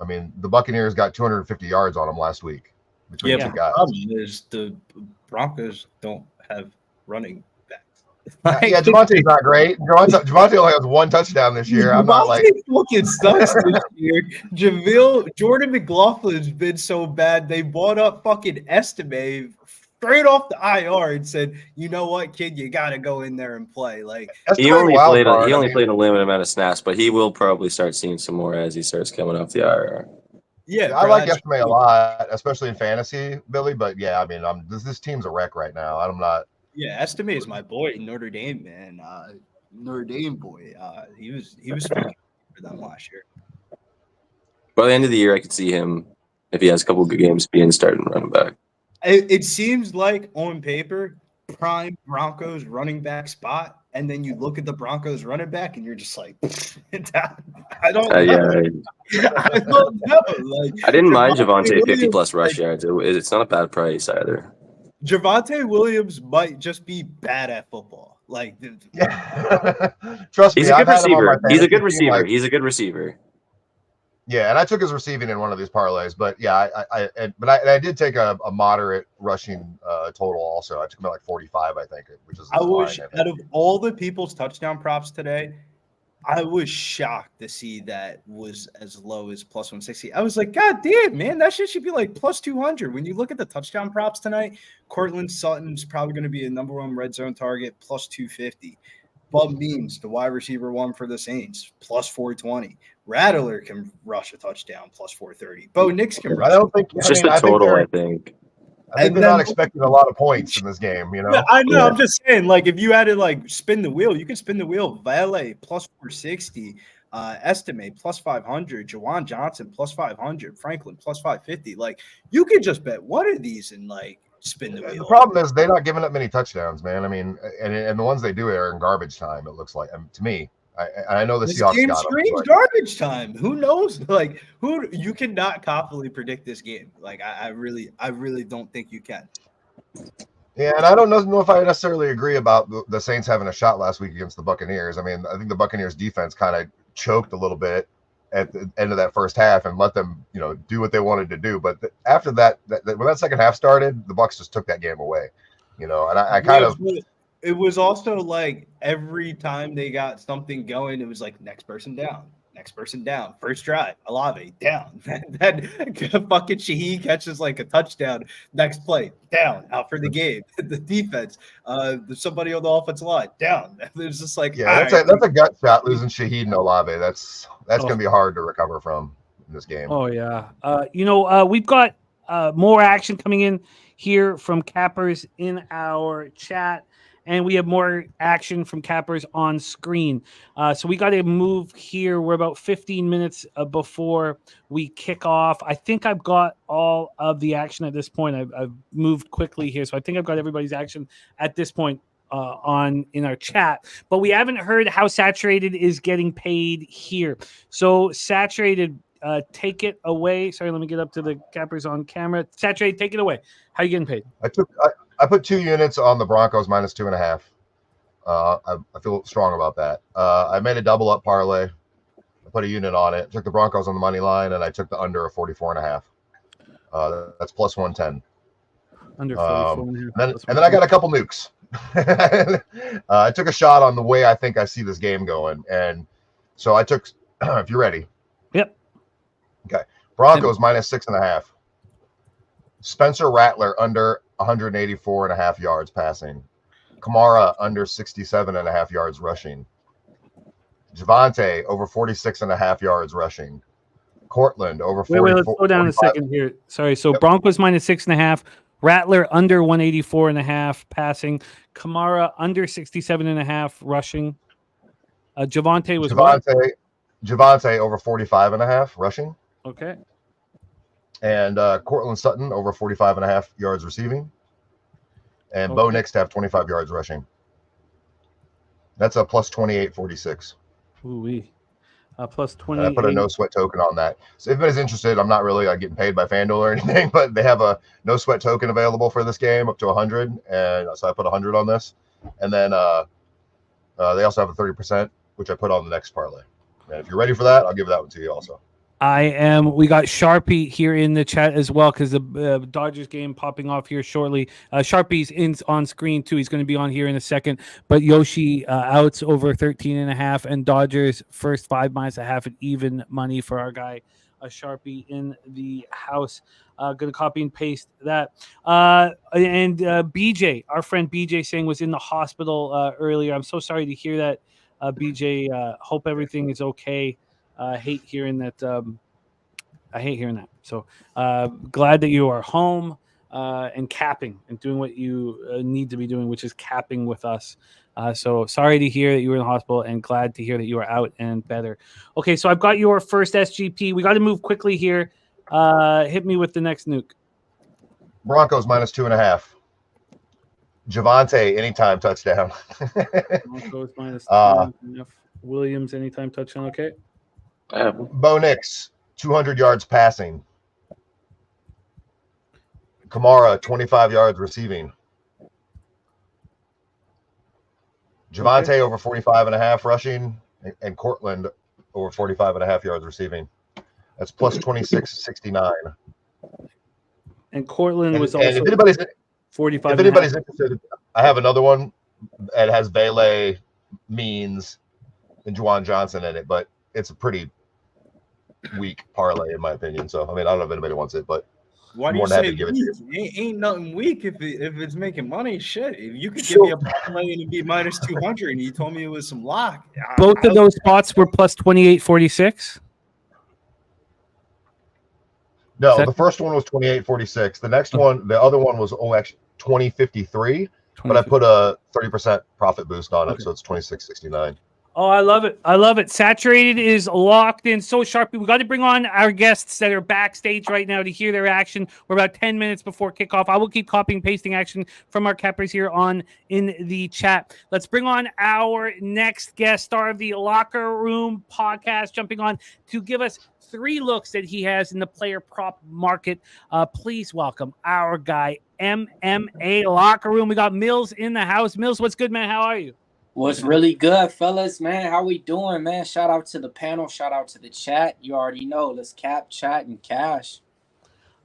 I mean, the Buccaneers got 250 yards on them last week between two guys. The problem is the Broncos don't have running. Yeah, Javante's not great. Javante only has 1 touchdown this year. I'm not like fucking sucks this year. Jordan McLaughlin's been so bad. They bought up fucking Estime straight off the IR and said, "You know what, kid, you got to go in there and play." Like he only played a limited amount of snaps, but he will probably start seeing some more as he starts coming off the IR. Yeah, I like Estime a lot, especially in fantasy, Billy. But yeah, I mean, this team's a wreck right now. I'm not. Yeah, Estime is my boy, Notre Dame, man. Notre Dame boy. He was for them last year. By the end of the year, I could see him, if he has a couple of good games, being starting running back. It seems like on paper, prime Broncos running back spot, and then you look at the Broncos running back, and you're just like, I don't know. Yeah. I don't know. Like, I didn't mind Javante 50+ rush yards. It's not a bad price either. Javante Williams might just be bad at football. Like, trust me, he's a good receiver. He's a good receiver. He's a good receiver. Yeah, and I took his receiving in one of these parlays, but yeah, I did take a moderate rushing total also. I took him at like 45, I think, which is. I wish out of all the people's touchdown props today, I was shocked to see that was as low as +160. I was like, God damn, man, that shit should be like +200. When you look at the touchdown props tonight, Cortland Sutton's probably going to be a #1 red zone target, +250. Bub Means, the wide receiver 1 for the Saints, +420. Rattler can rush a touchdown, +430. Bo Nix can rush. I don't think it's just the total, I think. I think they're not expecting a lot of points in this game, Yeah, I know. Yeah. I'm just saying, like, if you had to like spin the wheel, you can spin the wheel. Valet +460, Estime +500, Jawan Johnson +500, Franklin +550. Like, you could just bet one of these and like spin the wheel. The problem is they're not giving up many touchdowns, man. I mean, and the ones they do are in garbage time. It looks like to me. I know the Seahawks game got screams garbage time. Who knows? Like, who you cannot confidently predict this game. Like, I really don't think you can. Yeah, and I don't know if I necessarily agree about the Saints having a shot last week against the Buccaneers. I mean, I think the Buccaneers defense kind of choked a little bit at the end of that first half and let them, do what they wanted to do. But after that, when that second half started, the Bucs just took that game away. And I kind of. It was also like every time they got something going, it was like next person down, first drive, Olave down. Then fucking Shaheed catches like a touchdown, next play down, out for the game. The defense, somebody on the offensive line down. There's just like that's a gut shot losing Shaheed and Olave. That's gonna be hard to recover from in this game. Oh yeah, we've got more action coming in here from cappers in our chat. And we have more action from cappers on screen. So we got to move here. We're about 15 minutes before we kick off. I think I've got all of the action at this point. I've moved quickly here. So I think I've got everybody's action at this point in our chat. But we haven't heard how Saturated is getting paid here. So Saturated, take it away. Sorry, let me get up to the cappers on camera. Saturated, take it away. How are you getting paid? I put 2 units on the Broncos minus 2.5. I feel strong about that. I made a double up parlay. I put a unit on it. Took the Broncos on the money line, and I took the under of 44.5. That's plus 110. Under 44.5. And then I got a couple nukes. I took a shot on the way I think I see this game going, and so I took. If you're ready. Yep. Okay. Broncos minus 6.5. Spencer Rattler under 184.5 yards passing. Kamara under 67.5 yards rushing. Javonte over 46.5 yards rushing. Cortland over 44. Wait, let's slow down 45. A second here. Sorry. So Broncos minus 6.5. Rattler under 184.5 passing. Kamara under 67.5 rushing. Javonte was Javonte over 45.5 rushing. Okay. And Cortland Sutton over 45.5 yards receiving. And Bo Nix to have 25 yards rushing. That's a plus 28.46. Ooh-wee. Plus 20. I put a no sweat token on that. So if anybody's interested, I'm not really getting paid by FanDuel or anything, but they have a no sweat token available for this game up to 100. And so I put 100 on this. And then they also have a 30%, which I put on the next parlay. And if you're ready for that, I'll give that one to you also. I am. We got Sharpie here in the chat as well because the Dodgers game popping off here shortly. Sharpie's on screen too. He's going to be on here in a second. But Yoshi outs over 13.5 and Dodgers first 5 minus a half at even money for our guy Sharpie in the house. Going to copy and paste that. And BJ, our friend BJ saying was in the hospital earlier. I'm so sorry to hear that, BJ. Hope everything is okay. I hate hearing that. So glad that you are home and capping and doing what you need to be doing, which is capping with us. So sorry to hear that you were in the hospital and glad to hear that you are out and better. Okay, so I've got your first SGP. We got to move quickly here. Hit me with the next nuke. Broncos minus 2.5. Javonte anytime touchdown. Broncos minus 2.5. Williams anytime touchdown. Okay. Bo Nix, 200 yards passing. Kamara, 25 yards receiving. Javonte over 45.5 rushing, and Cortland over 45.5 yards receiving. That's plus 26.69. And Cortland was also 45. If anybody's interested, I have another one that has Vele, Means, and Juwan Johnson in it, but it's a pretty weak parlay in my opinion. So I mean, I don't know if anybody wants it, but why do you say it ain't nothing weak if it's making money? Shit, if you could give me a parlay and it'd be minus 200, and you told me it was some lock. Both of those spots were plus 28.46. No, the first one was 28.46. The next one, the other one was actually 20.53, but I put a 30% profit boost on it, so it's 26.69. Oh, I love it. I love it. Saturated is locked in. So Sharpie, we got to bring on our guests that are backstage right now to hear their action. We're about 10 minutes before kickoff. I will keep copying and pasting action from our cappers here in the chat. Let's bring on our next guest star of the Locker Room podcast, jumping on to give us 3 looks that he has in the player prop market. Please welcome our guy, MMA Locker Room. We got Mills in the house. Mills, what's good, man? How are you? What's really good, fellas, man? How we doing, man? Shout out to the panel. Shout out to the chat. You already know. Let's cap, chat, and cash.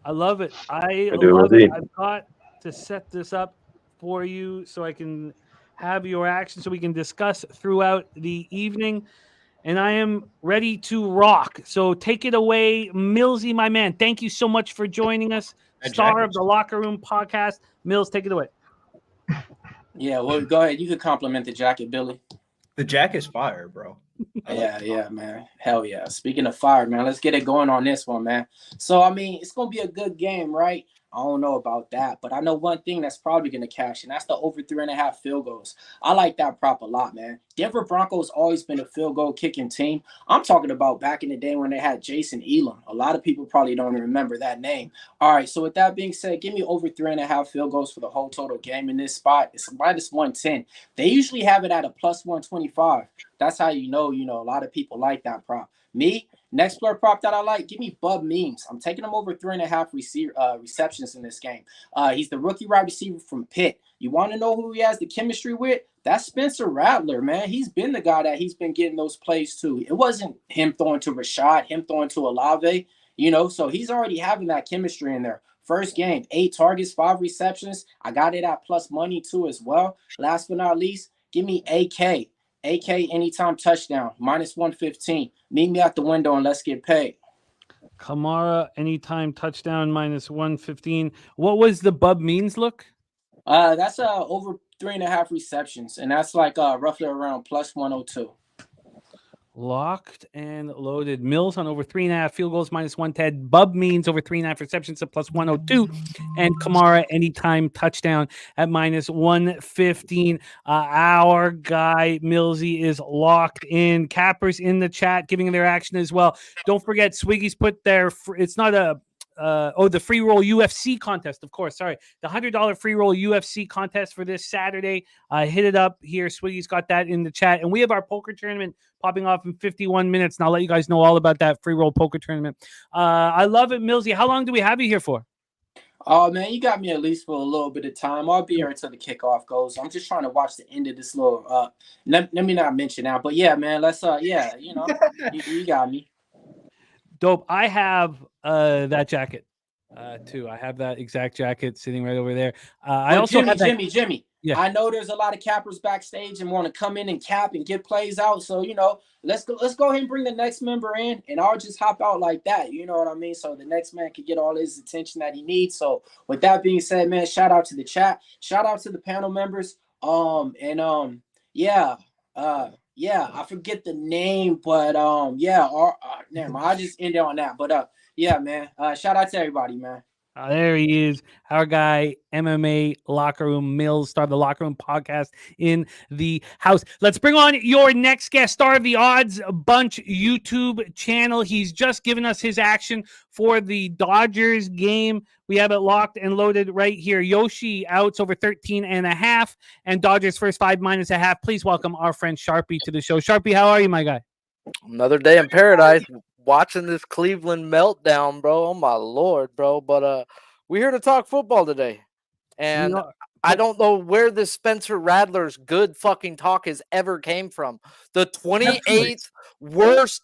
I love it. I love it. I've got to set this up for you so I can have your action so we can discuss throughout the evening. And I am ready to rock. So take it away, Millsy, my man. Thank you so much for joining us. That Star jacket- of the Locker Room podcast. Mills, take it away. Yeah, well, go ahead. You could compliment the jacket, Billy. The jacket's fire, bro. Yeah, man. Hell yeah. Speaking of fire, man, let's get it going on this one, man. So, I mean, it's going to be a good game, right? I don't know about that, but I know one thing that's probably going to cash, and that's the over 3.5 field goals. I like that prop a lot, man. Denver Broncos always been a field goal kicking team. I'm talking about back in the day when they had Jason Elam. A lot of people probably don't remember that name. All right, so with that being said, give me over 3.5 field goals for the whole total game in this spot. It's minus 110. They usually have it at a plus 125. That's how you know, a lot of people like that prop. Me, next player prop that I like, give me Bub Memes. I'm taking him over 3.5 receptions in this game. He's the rookie wide receiver from Pitt. You want to know who he has the chemistry with? That's Spencer Rattler, man. He's been the guy that he's been getting those plays to. It wasn't him throwing to Rashad, him throwing to Olave, so he's already having that chemistry in there. First game, 8 targets, 5 receptions. I got it at plus money too as well. Last but not least, give me AK. AK anytime touchdown, minus 115. Meet me at the window and let's get paid. Kamara, anytime touchdown, minus 115. What was the Bub Means look? That's over 3.5 receptions, and that's like roughly around plus 102. Locked and loaded. Mills on over 3.5 field goals, minus 110. Bub Means over 3.5 receptions at plus 102. And Kamara anytime touchdown at minus 115. Our guy Millsy is locked in. Cappers in the chat giving their action as well. Don't forget, Swiggy's put their. It's not a. The free roll UFC contest, of course. Sorry, the $100 free roll UFC contest for this Saturday. Hit it up here. Swiggy's got that in the chat, and we have our poker tournament popping off in 51 minutes. And I'll let you guys know all about that free roll poker tournament. I love it, Millsy. How long do we have you here for? Oh man, you got me at least for a little bit of time. I'll be here until the kickoff goes. I'm just trying to watch the end of this little. Let me not mention that, but yeah, man. Let's you got me. Dope. I have that jacket too. I have that exact jacket sitting right over there. I also have Jimmy. Yeah. I know there's a lot of cappers backstage and want to come in and cap and get plays out. So let's go ahead and bring the next member in, and I'll just hop out like that. You know what I mean? So the next man can get all his attention that he needs. So with that being said, man, shout out to the chat, shout out to the panel members. I forget the name, but never mind. I just ended on that. But yeah, man. Shout out to everybody, man. There he is, our guy, MMA Locker Room Mills, star of the Locker Room podcast in the house. Let's bring on your next guest, star of the Odds Bunch YouTube channel. He's just given us his action for the Dodgers game. We have it locked and loaded right here. Yoshi outs over 13.5 and Dodgers first 5 minus a half. Please welcome our friend Sharpie to the show. Sharpie, how are you, my guy? Another day in paradise. Watching this Cleveland meltdown, bro. Oh my Lord, bro. But we're here to talk football today. And I don't know where this Spencer Rattler's good fucking talk has ever came from. The 28th worst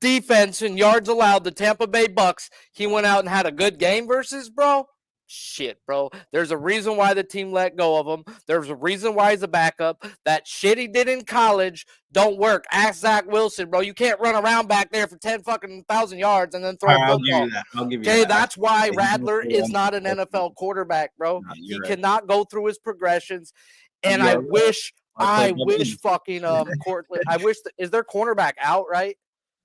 defense in yards allowed, the Tampa Bay Bucks. He went out and had a good game versus, bro. Shit, bro. There's a reason why the team let go of him. There's a reason why he's a backup. That shit he did in college don't work. Ask Zach Wilson, bro. You can't run around back there for 10 fucking thousand yards and then throw a football. I'll give you that. Okay, that's why Rattler is not an NFL quarterback, bro. He cannot go through his progressions. And I wish fucking Cortland. Is their cornerback out, right?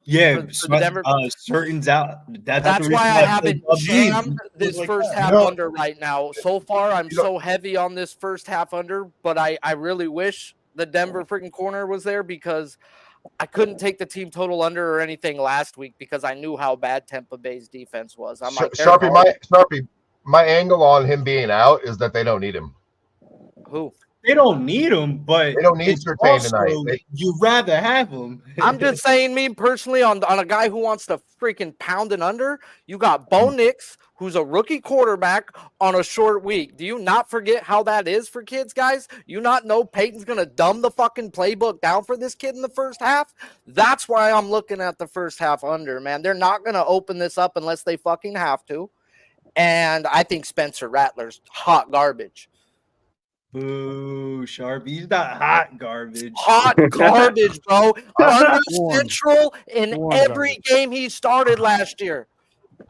Yeah, for Denver. Certain's out. That's why I haven't jammed this first half under right now. So far, I'm so heavy on this first half under, but I really wish the Denver freaking corner was there because I couldn't take the team total under or anything last week because I knew how bad Tampa Bay's defense was. I'm like, Sharpie, my angle on him being out is that they don't need him. Who? They don't need him, but they don't need Surtain tonight. You'd rather have him. I'm just saying, me personally, on a guy who wants to freaking pound and under, you got Bo Nix, who's a rookie quarterback on a short week. Do you not forget how that is for kids, guys? You not know Peyton's going to dumb the fucking playbook down for this kid in the first half? That's why I'm looking at the first half under, man. They're not going to open this up unless they fucking have to. And I think Spencer Rattler's hot garbage. Boo, Sharpie. He's not hot garbage. Hot garbage, bro. Under Warm. Central in Warm every garbage. game he started last year.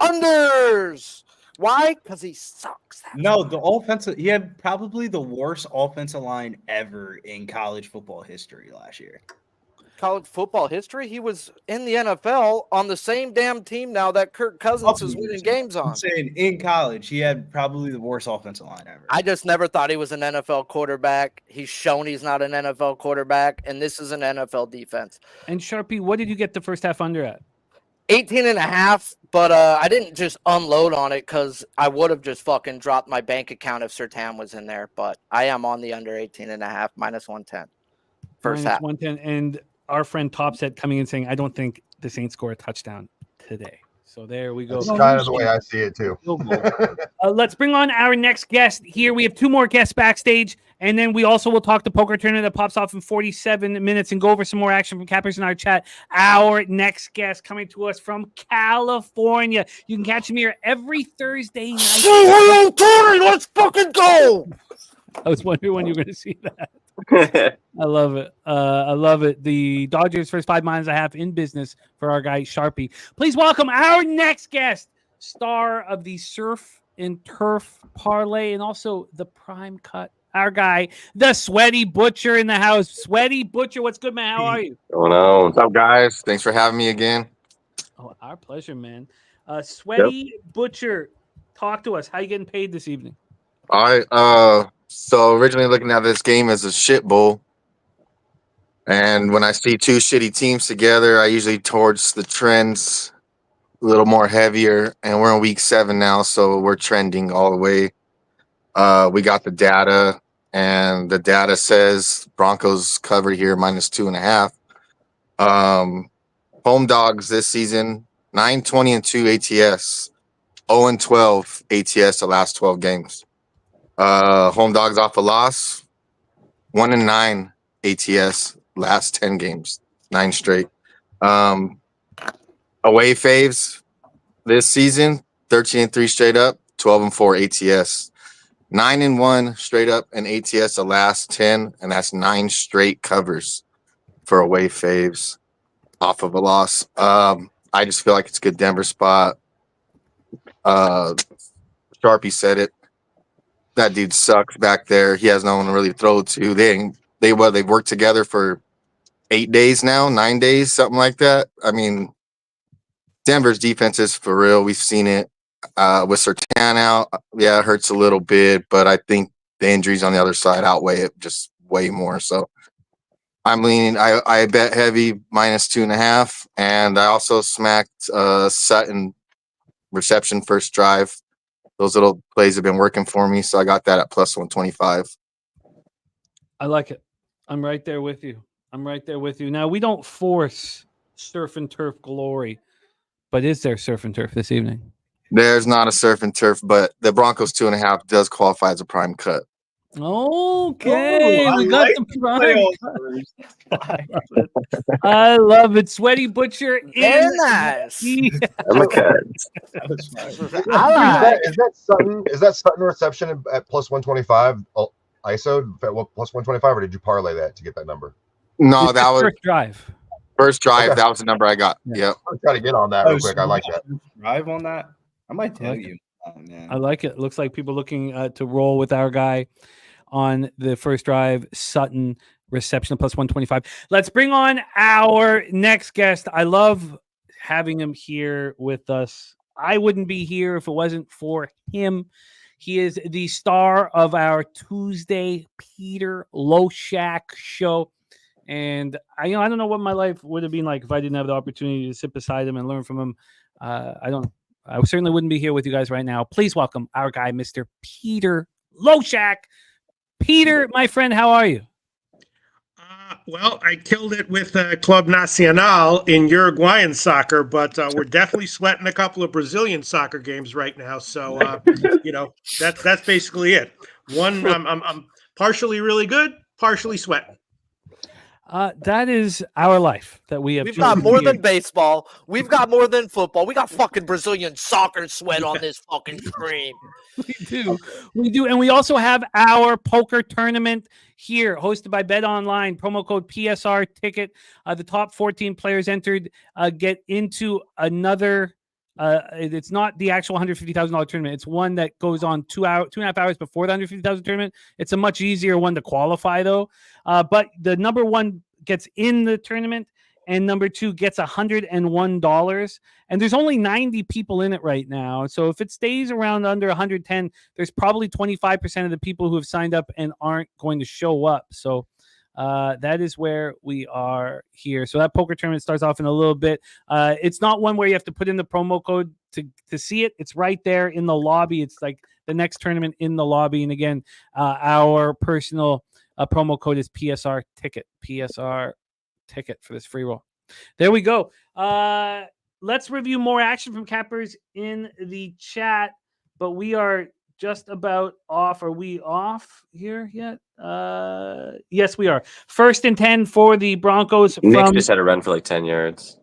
Unders. Why? Because he sucks. No, the offensive. He had probably the worst offensive line ever in college football history last year. College football history. He was in the NFL on the same damn team now that Kirk Cousins is winning games I'm on. saying in college, he had probably the worst offensive line ever. I just never thought he was an NFL quarterback. He's shown he's not an NFL quarterback, and this is an NFL defense. And Sharpie, what did you get the first half under at? 18.5, but I didn't just unload on it because I would have just fucking dropped my bank account if Surtain was in there. But I am on the under 18.5, minus 110. First half. 110. And our friend Topset coming in saying, I don't think the Saints score a touchdown today. So there we go. That's kind of the way I see it too. Let's bring on our next guest here. We have two more guests backstage, and then we also will talk the poker tournament that pops off in 47 minutes and go over some more action from Cappers in our chat. Our next guest coming to us from California. You can catch him here every Thursday night. Let's fucking go! I was wondering when you were going to see that. I love it. I love it. The Dodgers first 5 minus a half in business for our guy Sharpie. Please welcome our next guest, star of the Surf and Turf Parlay and also the Prime Cut. Our guy, the Sweaty Butcher in the house. Sweaty Butcher, what's good, man? How are you? Oh no. What's up, guys? Thanks for having me again. Oh, our pleasure, man. Sweaty Butcher, talk to us. How you getting paid this evening? All right. So originally looking at this game as a shit bowl. And when I see two shitty teams together, I usually towards the trends a little more heavier. And we're in week 7 now, so we're trending all the way. We got the data, and the data says Broncos cover here minus 2.5. Home dogs this season, 9-20-2 ATS, 0-12 ATS the last 12 games. Home dogs off a loss, 1-9 ATS last 10 games, 9 straight. Away faves this season, 13-3 straight up, 12-4 ATS, 9-1 straight up and ATS the last 10, and that's 9 straight covers for away faves off of a loss. I just feel like it's a good Denver spot. Sharpie said it. That dude sucks back there. He has no one to really throw to. They've worked together for 8 days now, 9 days, something like that. I mean, Denver's defense is for real. We've seen it with Surtain out. Yeah, it hurts a little bit, but I think the injuries on the other side outweigh it just way more. So I'm leaning. I bet heavy minus 2.5, and I also smacked Sutton reception first drive. Those little plays have been working for me, so I got that at plus 125. I like it. I'm right there with you. Now, we don't force surf and turf glory, but is there surf and turf this evening? There's not a surf and turf, but the Broncos 2.5 does qualify as a prime cut. Okay, we got the prime. I love it. Sweaty Butcher Very in nice. I'm a cut. Is that Sutton reception at plus 125 ISO at plus 125, or did you parlay that to get that number? No, that was first drive. Okay. That was the number I got. Yeah. Yep. I'm trying to get on that real quick. I like that. Drive on that. I might tell you. Oh, man. I like it. Looks like people looking to roll with our guy on the first drive. Sutton reception plus 125. Let's bring on our next guest. I love having him here with us. I wouldn't be here if it wasn't for him. He is the star of our Tuesday Peter Loshak show. And I don't know what my life would have been like if I didn't have the opportunity to sit beside him and learn from him. I certainly wouldn't be here with you guys right now. Please welcome our guy, Mr. Peter Loshak. Peter, my friend, how are you? Well, I killed it with Club Nacional in Uruguayan soccer, but we're definitely sweating a couple of Brazilian soccer games right now. So, that's basically it. I'm partially really good, partially sweating. That is our life that we have. We've got more than baseball. We've got more than football. We got fucking Brazilian soccer sweat on this fucking screen. We do. And we also have our poker tournament here, hosted by Bet Online. Promo code PSR ticket. The top 14 players entered get into another. It's not the actual $150,000 tournament. It's one that goes on 2.5 hours before the $150,000 tournament. It's a much easier one to qualify, though. But the number one gets in the tournament, and number two gets $101. And there's only 90 people in it right now. So if it stays around under 110, there's probably 25% of the people who have signed up and aren't going to show up. So that is where we are here. So that poker tournament starts off in a little bit. It's not one where you have to put in the promo code to see it. It's right there in the lobby. It's like the next tournament in the lobby. And again, our personal promo code is PSR ticket. PSR ticket for this free roll. There we go. Let's review more action from cappers in the chat, but we are just about off. Are we off here yet? Yes, we are. 1st and 10 for the Broncos. Nick just had a run for like 10 yards.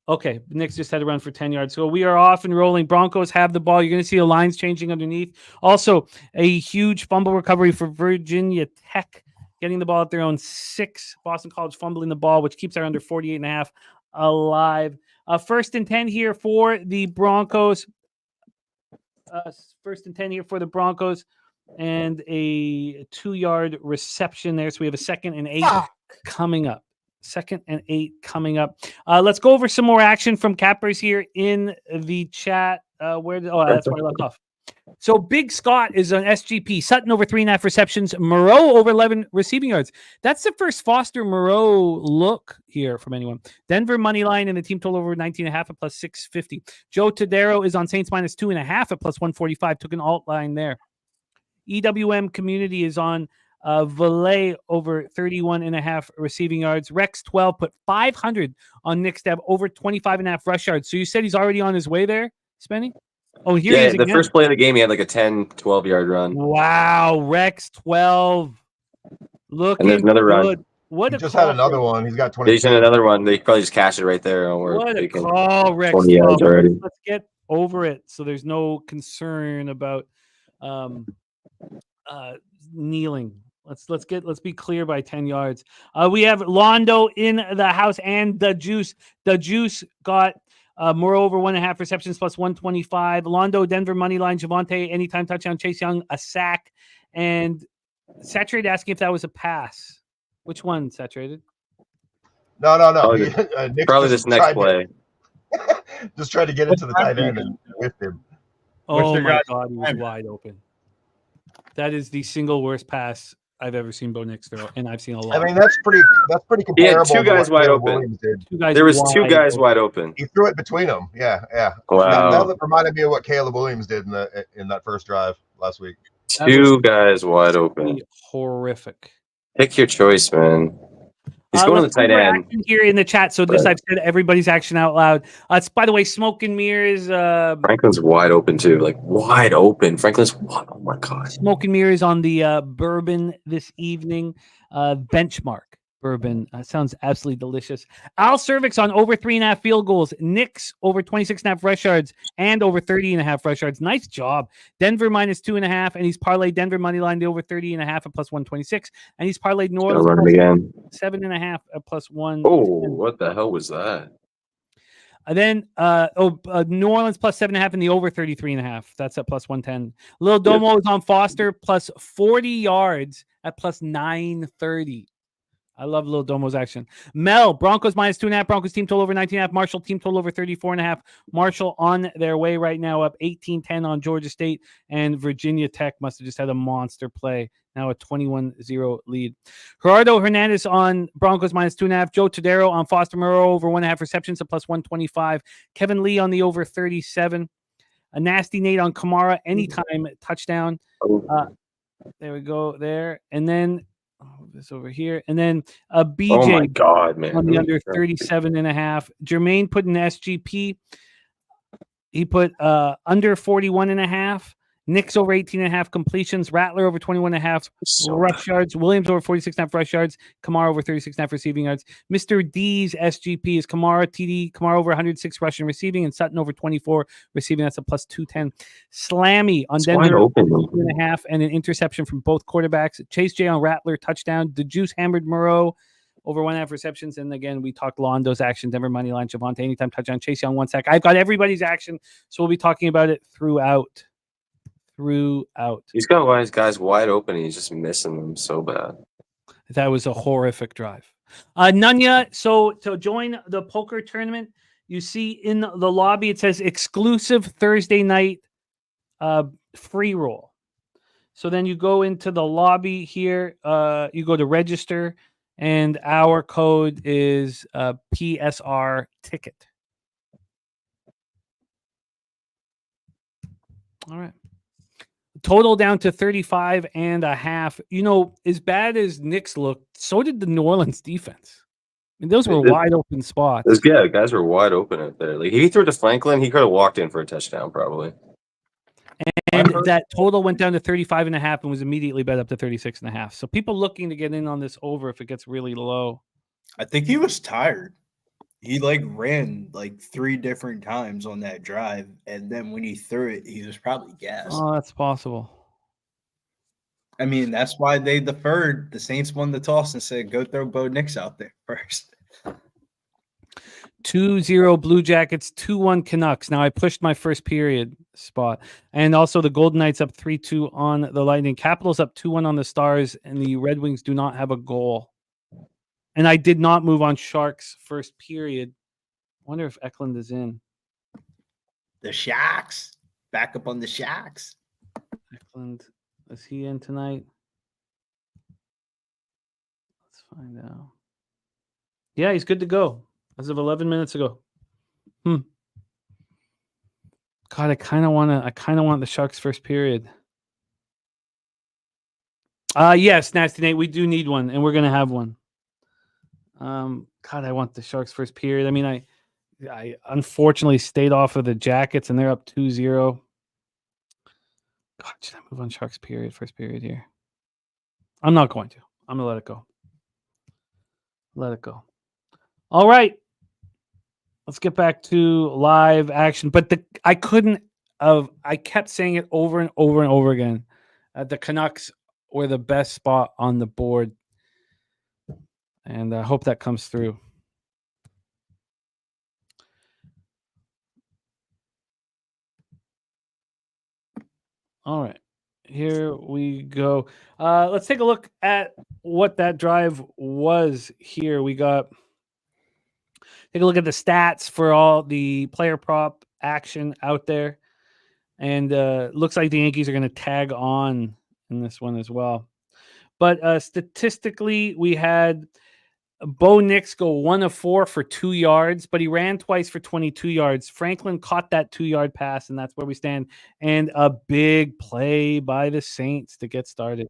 Okay, Nick's just had a run for 10 yards. So we are off and rolling. Broncos have the ball. You're going to see the lines changing underneath. Also, a huge fumble recovery for Virginia Tech, getting the ball at their own 6. Boston College fumbling the ball, which keeps our under 48.5 alive. 1st and 10 here for the Broncos. 1st and 10 here for the Broncos, and a 2-yard reception there. So we have a 2nd and 8 coming up. 2nd and 8 coming up. Let's go over some more action from cappers here in the chat. That's where I left off. So Big Scott is on SGP. Sutton over 3.5 receptions. Moreau over 11 receiving yards. That's the first Foster Moreau look here from anyone. Denver money line and the team total over 19.5 at plus 650. Joe Tadero is on Saints minus 2.5 at plus 145. Took an alt line there. EWM community is on Valet over 31.5 receiving yards. Rex 12 put 500 on Nick Steb over 25.5 rush yards. So you said he's already on his way there, Spenny? Oh, here he is the again. first play of the game, he had like a 10, 12-yard run. Wow, Rex 12. Looking and there's another good. Run. What he just had another one. He's got 20. He's in another one. They probably just cashed it right there. What a call, Rex 20 yards already. Let's get over it so there's no concern about kneeling. Let's be clear by 10 yards. We have Londo in the house and the Juice. The Juice got moreover 1.5 receptions plus 125. Londo, Denver money line, Javonte, anytime touchdown, Chase Young, a sack, and Saturated asking if that was a pass. Which one, Saturated? No. Probably this next play. Just tried to get into the tight end and whiffed him. Oh my God, he was wide open. That is the single worst pass I've ever seen Bo Nix throw, and I've seen a lot. I mean, that's pretty comparable. He had 2 guys wide open. There was 2 guys wide open. He threw it between them. Yeah. Wow. That reminded me of what Caleb Williams did in that first drive last week. 2 guys wide open. Horrific. Pick your choice, man. He's going to the tight end. Here in the chat, so just I've said everybody's action out loud. It's by the way, Smoke and Mirrors. Franklin's wide open too, like wide open. Franklin's oh my God. Smoke and Mirrors on the bourbon this evening. Benchmark bourbon sounds absolutely delicious. Al Cervix on over 3.5 field goals. Knicks over 26.5 rush yards and over 30.5 rush yards. Nice job. Denver minus 2.5, and he's parlayed Denver money line to over 30.5 at plus 126, and he's parlayed New Orleans run it again. 7.5 at plus 1. Oh, what the hell was that? And then New Orleans plus 7.5 and the over 33.5. That's at plus 110. Lil Domo is on Foster plus 40 yards at plus 930. I love Lil Domo's action. Mel, Broncos minus 2.5. Broncos team total over 19.5. Marshall team total over 34.5. Marshall on their way right now, up 18-10 on Georgia State. And Virginia Tech must have just had a monster play. Now a 21-0 lead. Gerardo Hernandez on Broncos minus 2.5. Joe Tadero on Foster Moreau over 1.5 receptions at plus 125. Kevin Lee on the over 37. A Nasty Nate on Kamara anytime touchdown. There we go there. And then this over here. And then BJ oh my God, man. on the under 37.5. Jermaine put an SGP. He put under 41.5. Knicks over 18.5 completions. Rattler over 21.5 rush yards. Williams over 46.5 rush yards. Kamara over 36.5 receiving yards. Mr. D's SGP is Kamara TD. Kamara over 106 rushing receiving, and Sutton over 24 receiving. That's a plus 210. Slammy on Denver 2.5 and an interception from both quarterbacks. Chase J on Rattler touchdown. The Juice hammered Moreau over 1.5 receptions. And again, we talked Londo's action. Denver money line. Javonte anytime touchdown. Chase Young 1 sack. I've got everybody's action, so we'll be talking about it throughout. He's got his guys wide open. And he's just missing them so bad. That was a horrific drive. Nunya, so to join the poker tournament, you see in the lobby, it says exclusive Thursday night free roll. So then you go into the lobby here, you go to register, and our code is PSR ticket. All right. Total down to 35.5. You know, as bad as Knicks looked, so did the New Orleans defense. I mean, those were wide open spots. Yeah, guys were wide open out there. Like, he threw to Franklin, he could have walked in for a touchdown probably. And that total went down to 35.5 and was immediately bet up to 36.5. So people looking to get in on this over if it gets really low. I think he was tired. He ran 3 different times on that drive, and then when he threw it, he was probably gassed. Oh, that's possible. I mean, that's why they deferred. The Saints won the toss and said, "Go throw Bo Nix out there first." 2-0 Blue Jackets, 2-1 Canucks. Now I pushed my first period spot, and also the Golden Knights up 3-2 on the Lightning. Capitals up 2-1 on the Stars, and the Red Wings do not have a goal. And I did not move on Sharks first period. Wonder if Eklund is in. The Sharks. Back up on the Sharks. Eklund, is he in tonight? Let's find out. Yeah, he's good to go as of 11 minutes ago. God, I kind of want the Sharks first period. Yes, Nasty Nate, we do need one, and we're gonna have one. God, I want the Sharks first period. I mean, I unfortunately stayed off of the Jackets, and they're up 2-0. God, should I move on Sharks first period here? I'm not going to. I'm gonna let it go. Let it go. All right. Let's get back to live action. But I kept saying it over and over and over again. The Canucks were the best spot on the board. And I hope that comes through. All right. Here we go. Let's take a look at what that drive was here. Take a look at the stats for all the player prop action out there. And looks like the Yankees are going to tag on in this one as well. But statistically, we had Bo Nix go 1 of 4 for 2 yards, but he ran twice for 22 yards. Franklin caught that 2-yard pass, and that's where we stand. And a big play by the Saints to get started.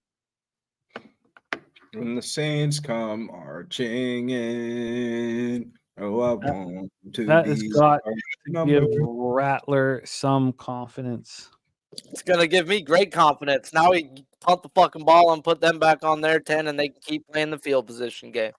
When the Saints come marching in, oh, I want to that be has got to give number. Rattler some confidence. It's going to give me great confidence. Now we punt the fucking ball and put them back on their 10, and they can keep playing the field position game.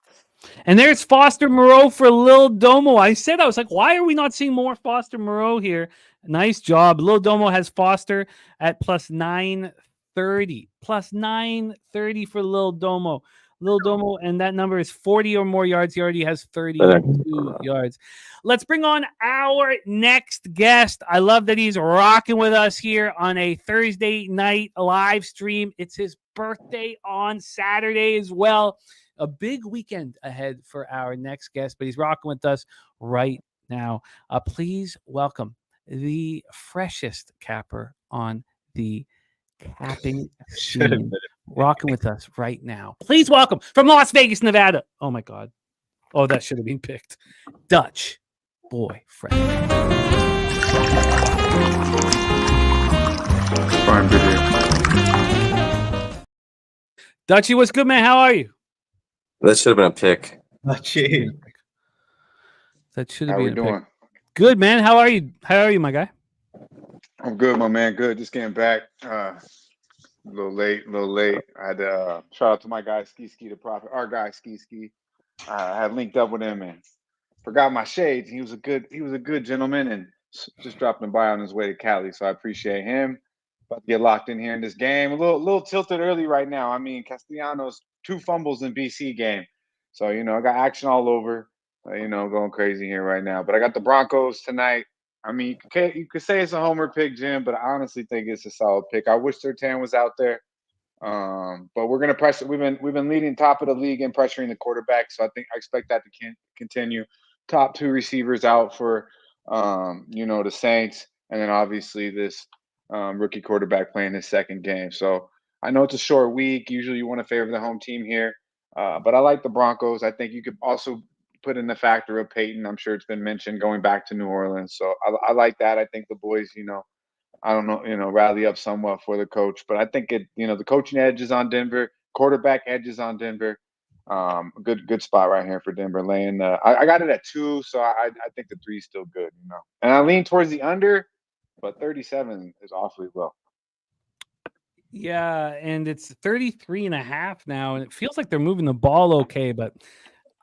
And there's Foster Moreau for Lil Domo. I was like, why are we not seeing more Foster Moreau here? Nice job. Lil Domo has Foster at plus 930. Plus 930 for Lil Domo. Lil Domo, and that number is 40 or more yards. He already has 32 yards. Let's bring on our next guest. I love that he's rocking with us here on a Thursday night live stream. It's his birthday on Saturday as well. A big weekend ahead for our next guest, but he's rocking with us right now. Please welcome the freshest capper on the capping scene, rocking with us right now. Please welcome from Las Vegas, Nevada. Oh my God. Oh, that should have been picked. Dutch Boy Fresh. Fine, good. Dutchy, what's good, man? How are you? That should have been a pick. That should have How we been a doing? pick. Good, man. How are you? How are you, my guy? I'm good, my man. Good. Just getting back. A little late. I had to shout out to my guy Ski the Prophet. Our guy Ski. I had linked up with him and forgot my shades. He was a good gentleman and just dropping by on his way to Cali. So I appreciate him. About to get locked in here in this game. A little tilted early right now. I mean, Castellanos 2 fumbles in BC game. So, I got action all over. Going crazy here right now. But I got the Broncos tonight. I mean, you could say it's a homer pick, Jim, but I honestly think it's a solid pick. I wish Sertan was out there. But we're gonna pressure. We've been leading top of the league in pressuring the quarterback, so I expect that to continue. Top 2 receivers out for the Saints, and then obviously this rookie quarterback playing his second game. So I know it's a short week. Usually you want to favor the home team here, but I like the Broncos. I think you could also put in the factor of Peyton. I'm sure it's been mentioned going back to New Orleans. So I like that. I think the boys, I don't know, rally up somewhat for the coach. But I think the coaching edge is on Denver, quarterback edge is on Denver. Good spot right here for Denver laying. I got it at 2, so I think the 3 is still good, And I lean towards the under, but 37 is awfully low. Yeah, and it's 33.5 now, and it feels like they're moving the ball okay, but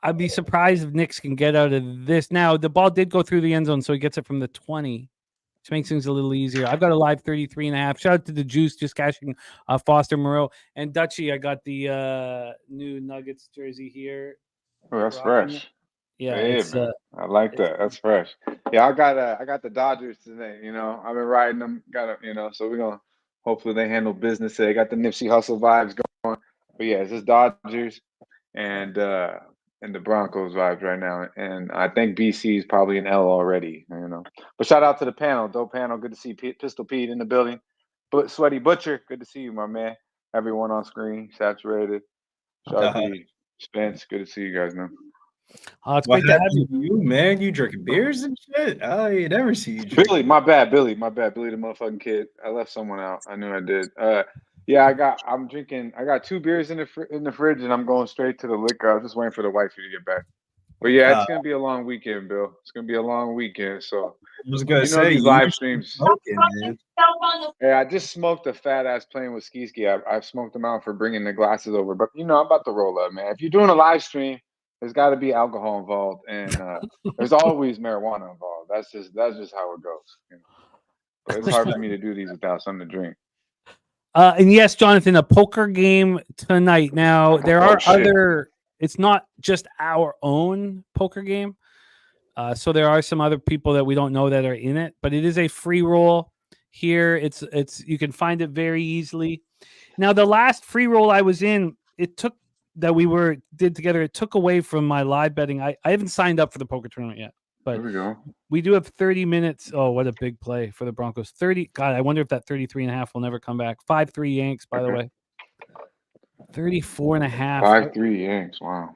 I'd be surprised if Knicks can get out of this. Now, the ball did go through the end zone, so he gets it from the 20, which makes things a little easier. I've got a live 33.5. Shout out to the Juice just cashing Foster Moreau. And Dutchy, I got the new Nuggets jersey here. Oh, that's fresh. Yeah, it's I like that. That's fresh. Yeah, I got the Dodgers today. I've been riding them. So we're gonna hopefully they handle business today. Got the Nipsey Hussle vibes going. But yeah, it's just Dodgers and the Broncos vibes right now. And I think BC is probably an L already. But shout out to the panel, dope panel. Good to see Pistol Pete in the building. But Sweaty Butcher, good to see you, my man. Everyone on screen, saturated. Sharpie, Spence, good to see you guys, man. It's great to have you, man. You drinking beers and shit? I never see you drinking. Billy, my bad, Billy, the motherfucking kid. I left someone out. I knew I did. Yeah, I'm drinking. I got 2 beers in the fridge, and I'm going straight to the liquor. I was just waiting for the wifey to get back. But yeah, it's gonna be a long weekend, Bill. It's gonna be a long weekend. So I was gonna say these live streams. Smoking, man. Yeah, I just smoked a fat ass playing with Ski. I've smoked them out for bringing the glasses over. But I'm about to roll up, man. If you're doing a live stream, there's got to be alcohol involved, and there's always marijuana involved. That's just how it goes. But it's hard for me to do these without something to drink. And yes, Jonathan, a poker game tonight. Now there are other. It's not just our own poker game. So there are some other people that we don't know that are in it, but it is a free roll here. It's you can find it very easily. Now the last free roll I was in, it took away from my live betting. I haven't signed up for the poker tournament yet, but we do have 30 minutes. Oh, what a big play for the Broncos. 30. God, I wonder if that 33.5 will never come back. 5-3 Yanks, by the way. 34.5. 5-3 Yanks. Wow.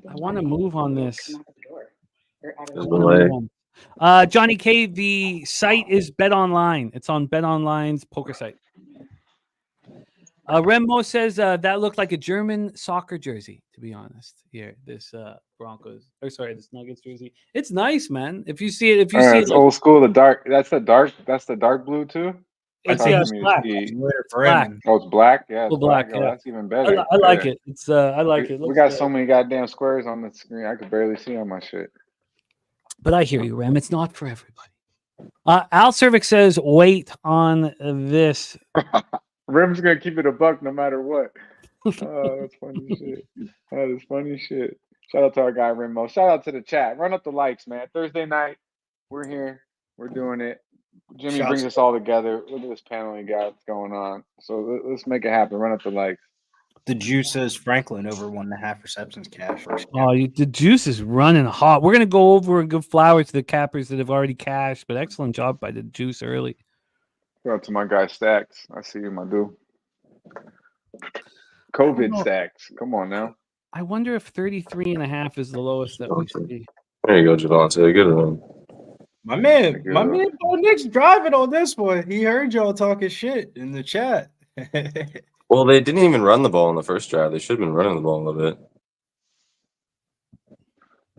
I want to move on this. Johnny K, the site is Bet Online. It's on Bet Online's poker site. Remmo says that looked like a German soccer jersey, to be honest. Here, this this Nuggets jersey. It's nice, man. If you see it, it's old school. That's the dark blue too. It's black. Black. Oh, it's black. Yeah, it's black. Oh, that's even better. I like it. It's I like it. We got so many goddamn squares on the screen. I could barely see on my shit. But I hear you, Rem. It's not for everybody. Al Cervic says, wait on this. Rem's gonna keep it a buck no matter what. Oh, that's funny shit. That is funny shit. Shout out to our guy Remo. Shout out to the chat. Run up the likes, man. Thursday night, we're here. We're doing it. Jimmy brings us all together. Look at this panel he got going on. So let's make it happen. Run up the likes. The Juice says Franklin over 1.5 receptions cash. Oh, the Juice is running hot. We're gonna go over and give flowers to the cappers that have already cashed, but excellent job by the Juice early. Shout out to my guy Stacks. I see you, my dude. COVID Stacks. Come on now. I wonder if 33.5 is the lowest that we see. There you go, Javante. Good one. My man, Bo Nick's driving on this one. He heard y'all talking shit in the chat. Well, they didn't even run the ball in the first drive. They should have been running the ball a little bit.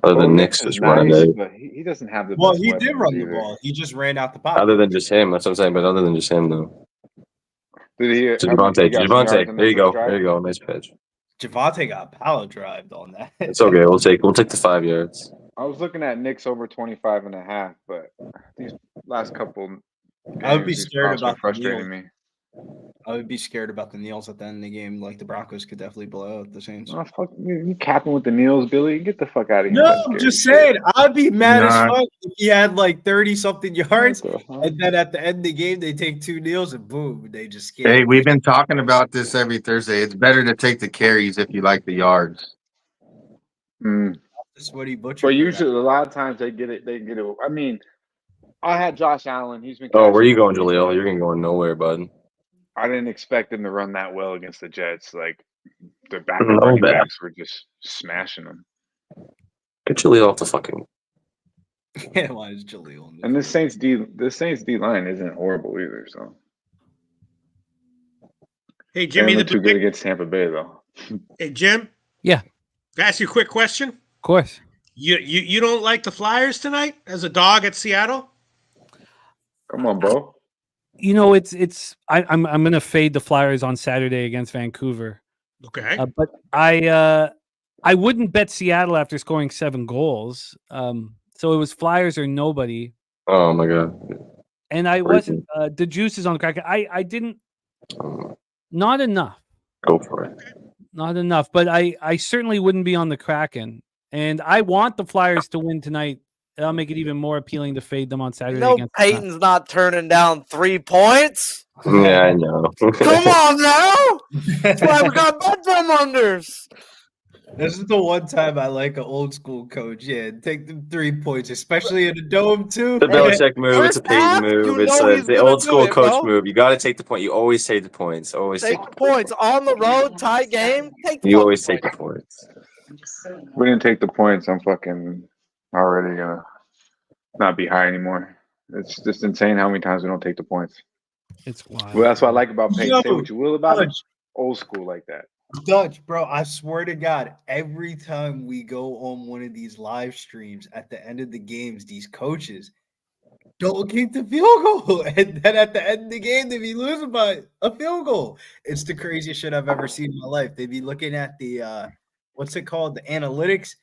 Other Bo than Nix Nick's is just running nice, it. but he doesn't have the Well, best he did weapons run the either. ball. He just ran out the pocket. Other than just him, that's what I'm saying. But other than just him, though. Did he? To How many? He Javante. got some yards in There the you first go. drive. There you go. Nice pitch. Javante got power drived on that. It's okay. We'll take the 5 yards. I was looking at Knicks over 25.5, but these last couple I would be games, these scared props are about the frustrating Neals. me. I would be scared about the Neals at the end of the game. Like the Broncos could definitely blow out the Saints. Oh, fuck, you capping with the Neals, Billy? Get the fuck out of here. No, with that I'm scary just shit. saying. I'd be mad as Nah. fuck if he had like 30-something yards, What the fuck? and then at the end of the game they take 2 Neals and boom, they just can't. Hey, we've been talking about this every Thursday. It's better to take the carries if you like the yards. Sweaty Butcher. But for that. usually, a lot of times they get it. They get it. I mean, I had Josh Allen. He's been. Oh, where are you catching going, the Jaleel? ball. You're going nowhere, bud. I didn't expect him to run that well against the Jets. Like the No backup running bad. backs were just smashing them. Get Jaleel off the fucking. Yeah, why is Jaleel on And the Saints D line isn't horrible either. So Hey, they Jimmy, haven't the been too good against Tampa Bay though. Hey, Jim. Yeah. Can I ask you a quick question? Of course. You don't like the Flyers tonight as a dog at Seattle? Come on, Bo. You know, I'm gonna fade the Flyers on Saturday against Vancouver. Okay. But I wouldn't bet Seattle after scoring 7 goals. So it was Flyers or nobody. Oh my god. And I wasn't. The juice is on the crack. I didn't. Not enough. Go for it. Not enough. But I certainly wouldn't be on the Kraken. And I want the Flyers to win tonight. That'll make it even more appealing to fade them on Saturday. No, Against Peyton's not turning down 3 points. Yeah, I know. Come on now. That's why we got bedtime unders. This is the one time I like an old school coach. Yeah, take them 3 points, especially in the dome too. The Belichick move. It's a First half, Peyton move. you It's know he's the gonna old do school it, coach bro. move. You got to take the point. You always take the points. Always Take the points on the road, tie game. Take the You fucking always take the points. points. We didn't take the points. I'm fucking already gonna not be high anymore. It's just insane how many times we don't take the points. It's wild. Well, that's what I like about Peyton. Say Yo, what you will about it. Dutch. Old school like that. Dutch, bro, I swear to God, every time we go on one of these live streams at the end of the games, these coaches don't kick the field goal. And then at the end of the game, they be losing by a field goal. It's the craziest shit I've ever seen in my life. They be looking at the what's it called? The analytics.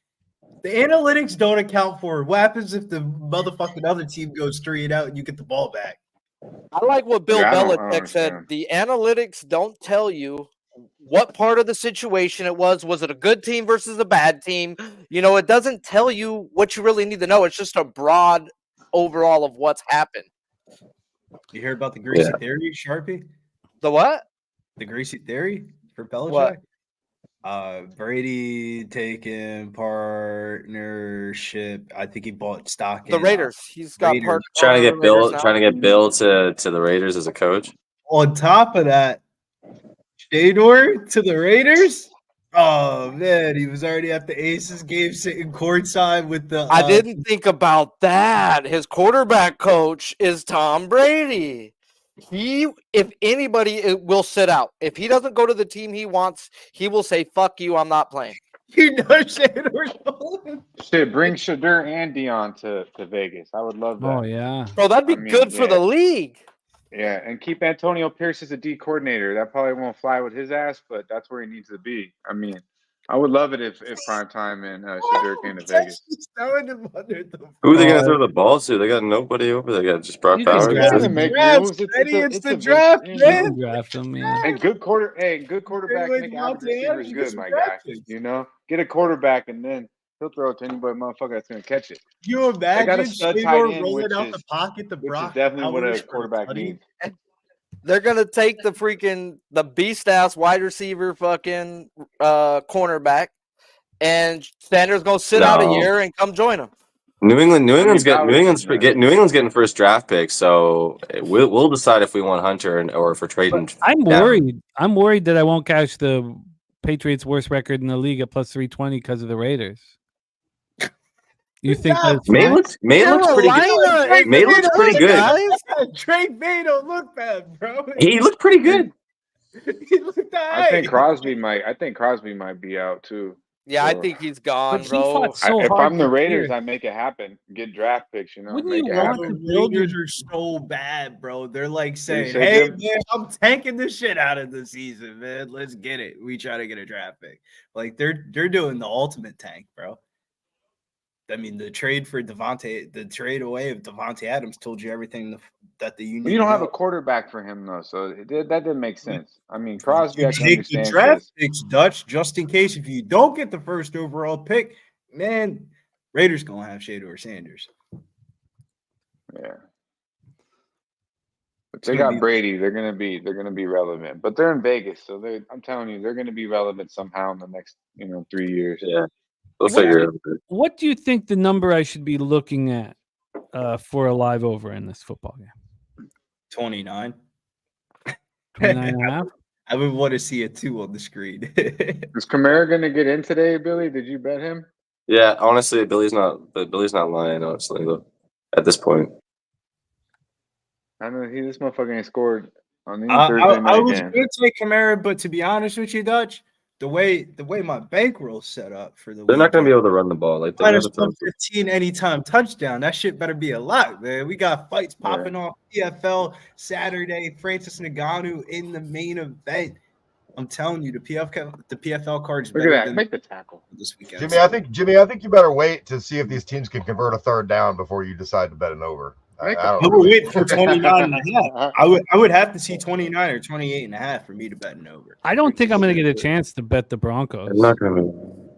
The analytics don't account for what happens if the motherfucking other team goes 3 and out and you get the ball back. I like what Bill Yeah, I don't Belichick said. understand. The analytics don't tell you what part of the situation it was. Was it a good team versus a bad team? You know, it doesn't tell you what you really need to know. It's just a broad overall of what's happened. You hear about the greasy theory, Sharpie? The what? The greasy theory for Belichick? What? Brady taking partnership. I think he bought stock in The Raiders. He's got Raiders. part Trying to owner get of the Bill. Raiders now. Trying to get Bill to the Raiders as a coach. On top of that, Shador to the Raiders. Oh man, he was already at the Aces game sitting courtside with the. I didn't think about that. His quarterback coach is Tom Brady. If anybody will sit out. If he doesn't go to the team he wants, he will say, "Fuck you, I'm not playing." You know, Shador's Shit, bring Shadur and Dion to Vegas. I would love that. Oh yeah. Bro, that'd be good for the league. Yeah, and keep Antonio Pierce as a D coordinator. That probably won't fly with his ass, but that's where he needs to be. I mean, I would love it if Primetime and Shadur came to Vegas. Who are they going to throw the ball to? They got nobody over there. They got just Brock You can Bowers. draft They're him. gonna make Draft, moves. it's the a draft, big- You man. can draft him, yeah. And good quarterback Wait, make Monte average receivers Adams, good, some my draft guy. picks. You know, get a quarterback and then he'll throw it to anybody, motherfucker that's gonna catch it. You got a imagine stud tight Shador end, rolling which out is- the pocket to Which Brock is definitely what Bowers a for quarterback tutty? needs. They're gonna take the beast ass wide receiver fucking cornerback, and Sanders gonna sit out a No. year and come join him. New England's Bowers getting first draft pick, so we'll decide if we want Hunter or if we're trading. I'm down. worried. I'm worried that I won't catch the Patriots' worst record in the league at plus 320 because of the Raiders. You think that's May facts? looks pretty good. May looks pretty good. Drake May don't look bad, bro. He looked pretty good. He looked I think Crosby might be out too. Yeah, I So, think he's gone, But he bro. fought so if hard I'm the this Raiders, year. I make it happen. Get draft picks, Wouldn't make you it want happen. to The build your Raiders are so bad, bro. They're like you saying, say, "Hey, Jim? man, I'm tanking the shit out of the season, man. Let's get it. We try to get a draft pick." Like they're doing the ultimate tank, bro. I mean, the trade for the trade away of Devontae Adams told you everything that the Well, union. you don't have a quarterback for him though, so that didn't make sense. I mean, Crosby, You I can take the understand draft because picks, Dutch, just in case if you don't get the first overall pick, man, Raiders gonna have Shador Sanders. yeah. But It's they gonna got be Brady. They're gonna be relevant. But they're in Vegas, so I'm telling you, they're gonna be relevant somehow in the next 3 years. Yeah, we'll What figure do, it out. what do you think the number I should be looking at for a live over in this football game? 29. 29 and a half? I would want to see a 2 on the screen. Is Kamara gonna get in today, Billy? Did you bet him? Yeah, honestly, Billy's not lying. Honestly, though, at this point, I know this motherfucker ain't scored on any I Thursday night was game. going to take Kamara, but to be honest with you, Dutch, the way my bankroll's set up for the they're not going to be weekend, able to run the ball. Like they're minus going to throw. 115 anytime touchdown. That shit better be a lot, man. We got fights popping off PFL Saturday. Francis Ngannou in the main event. I'm telling you, the PFL card's Look better at that. than Make the tackle. this weekend. Jimmy, I think you better wait to see if these teams can convert a third down before you decide to bet an over. I I don't would really. wait for 29 and a half. I would have to see 29 or 28 and a half for me to bet an over. I don't think I'm going to get a chance to bet the Broncos. I'm not going to.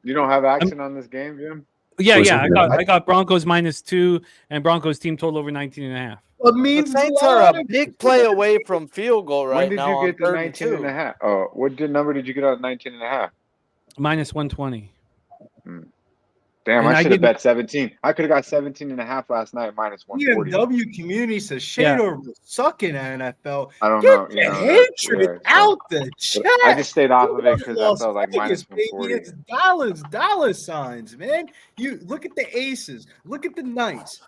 You don't have action on this game, Jim? Yeah, Who's yeah. in I got Broncos -2 and Broncos team total over 19 and a half. It The means Saints are a big play away from field goal When right did now you on get the 3rd 19 and and a 2. half? Oh, what number did you get on 19 and a half? -120. Damn, And I I should have didn't- bet 17. I could have got 17 and a half last night minus 140. BMW community says Yeah. Shador was sucking at NFL. I don't Get know. the hatred out the chat. I just stayed off of it because I Las felt like minus Vegas, baby, 140. it's dollar signs, man. You look at the aces, look at the Knights.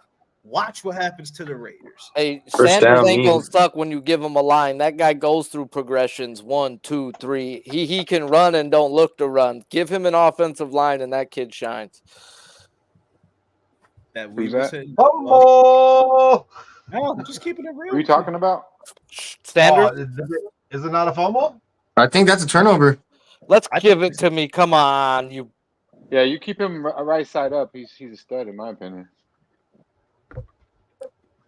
Watch what happens to the Raiders. Hey, First Sanders down ain't gonna means- suck when you give him a line. That guy goes through progressions 1, 2, 3. He can run and don't look to run. Give him an offensive line and that kid shines. That we Who's were that? saying. Fumble! No, I'm just keeping it real. Who are you talking about? Sanders, Is it not a fumble? I think that's a turnover. let's give it to me. Come on, you. Yeah, you keep him right side up. He's a stud in my opinion.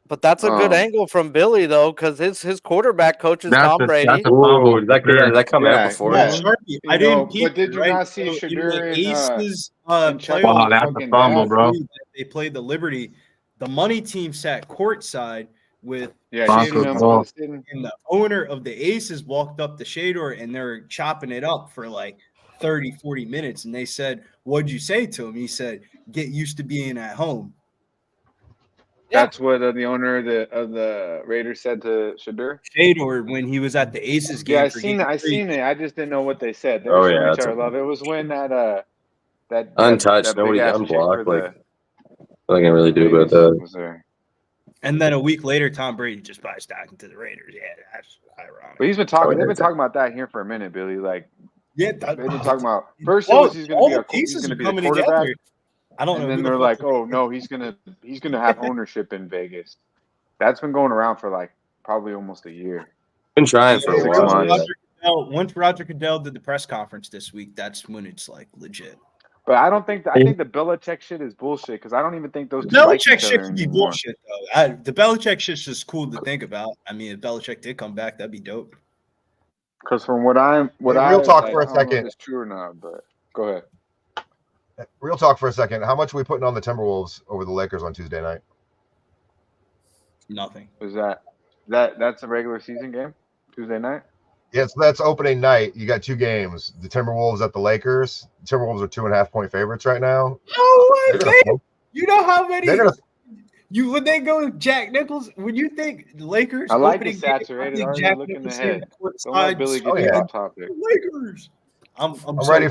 But that's a good angle from Billy though, because his quarterback coach is Tom Brady. Ooh, did that come out before? Yeah, Yeah. Sharpie, I didn't peep but did it, you right? not see So in Shedeur the and, Aces and Chuck playoff was that's a fucking fumble, bad? bro. they played the Liberty. The money team sat courtside with Yeah, Broncos you see them ball. sitting. and the owner of the Aces walked up to Shador and they're chopping it up for like 30, 40 minutes. And they said, "What'd you say to him?" He said, "Get used to being at home." Yeah. That's what the owner of the Raiders said to Shedeur. Shador, when he was at the Aces game, Yeah, I for seen game it. I 3, seen it. I just didn't know what they said. They Oh, were yeah, showing each that's other a- love. It was when that Untouched, that nobody big-ass chick unblocked, for like, Nothing I can really do about that. was there. And then a week later, Tom Brady just buys stock into the Raiders. Yeah, that's ironic. But he's been talking. Oh, They've yeah, been talking about that here for a minute, Billy. Like Yeah, they've been talking about. First, it was he's going to be he's going to be the quarterback. I don't know. And then who the they're fuck like, they- "Oh no, he's gonna have ownership in Vegas." That's been going around for like probably almost a year. Been trying for a 6 while. months. Yeah. Once Roger Goodell did the press conference this week, that's when it's like legit. But I don't think I think the Belichick shit is bullshit because I don't even think those two like Belichick each shit other can be anymore. bullshit though. The Belichick shit's just cool to think about. I mean, if Belichick did come back, that'd be dope. Because from what I Real talk for a I don't know if second. it's true or not, but go ahead. Real talk for a second. How much are we putting on the Timberwolves over the Lakers on Tuesday night? Nothing. Is that's a regular season game Tuesday night? Yes, that's opening night. You got 2 games. The Timberwolves at the Lakers. The Timberwolves are 2.5-point favorites right now. Oh They're my gonna- man! You know how many They're gonna when they go with Jack Nichols? When you think the Lakers, I like opening it game, I saturated. think Already Jack looking Nicholls ahead. saying Don't let courtside, Billy get Oh, yeah. off topic. Lakers. I'm ready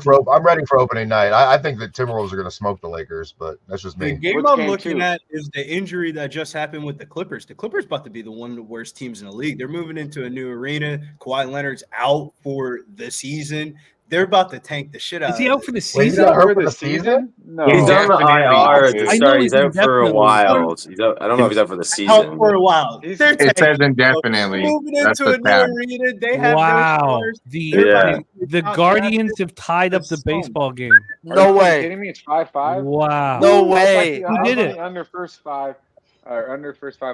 for opening night. I think the Timberwolves are going to smoke the Lakers, but that's just The me. game What's I'm game looking 2? at is the injury that just happened with the Clippers. The Clippers about to be one of the worst teams in the league. They're moving into a new arena. Kawhi Leonard's out for the season. they're about to tank the shit out Is he of out for the Wait, season? he's got hurt For for the the season? No, He's on the definitely IR at is. the I know start. he's He's out for a indefinitely. while. He's out, I don't know if he's out for the out season. for a but- while. He's- They're It says tanking. indefinitely. Moving That's into a the new tab. arena. They have Wow. no stars. The They're about Yeah. to get the outdrafted. Guardians have tied up the Son. baseball game. Are No you fucking way. kidding me? It's 5-5. Wow. No I was way. actually- Who I was did on it? the under first five,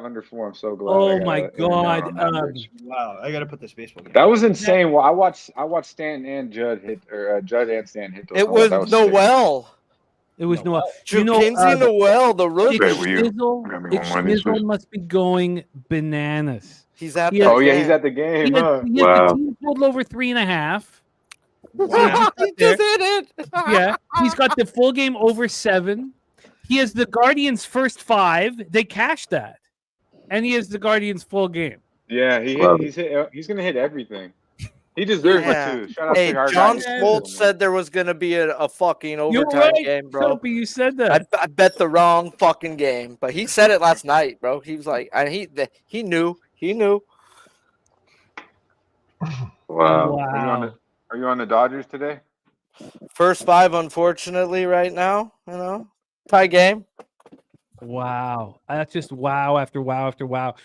under 4. I'm so glad. Oh I got my in and out God. on that bitch. Wow, I gotta put this baseball game. That was insane. Well, I watched Stan and Judd hit, or Judd and Stan hit those. It was that sick. Noel. It was Noel. Kinsey Noel, the rookie. Were you? Schnizzle, Got me one more of these, Schnizzle please. must be going bananas. He's at He the has- Oh yeah, he's game. at the game. He has, Huh? he has Wow. the team total over 3.5. Wow. He just hit it. Yeah, he's got the full game over 7. He has the Guardians first 5. They cashed that, and he has the Guardians full game. Yeah, Love he's gonna hit everything. He deserves Yeah. it too. Shout out Hey, to our John guy. Smoltz said there was gonna be a fucking You're overtime right, game, bro. Soapy, you said that. I bet the wrong fucking game, but he said it last night, bro. He was like, he knew. Wow. Wow. Are you on the Dodgers today? First 5, unfortunately, right now. Tie game. Wow. That's just wow after wow after wow.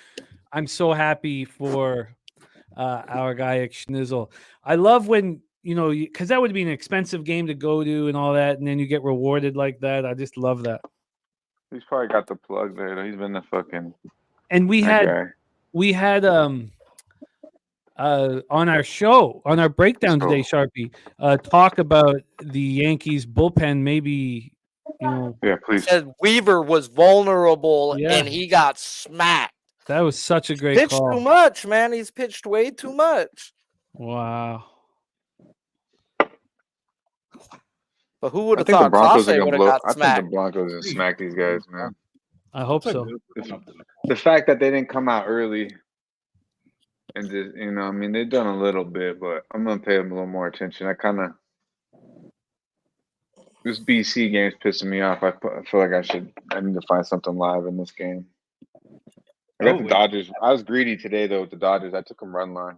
I'm so happy for our guy Schnizzle. I love when, because that would be an expensive game to go to and all that, and then you get rewarded like that. I just love that. He's probably got the plug there. Though. He's been the fucking. And we that had guy. on our show, on our breakdown today, Sharpie, talk about the Yankees bullpen maybe, Yeah, please. Said Weaver was vulnerable Yeah. and he got smacked. that was such a great Pitched call. too much, man. He's pitched way too much. Wow. But who would I have think the thought Broncos Clase are would gonna have blow. got I think smacked? the Broncos are gonna smack these guys, man. I hope so. The fact that they didn't come out early and just, I mean, they've done a little bit, but I'm gonna pay them a little more attention. This BC game's pissing me off. I feel like I need to find something live in this game. I got the Dodgers. I was greedy today though with the Dodgers. I took them run line.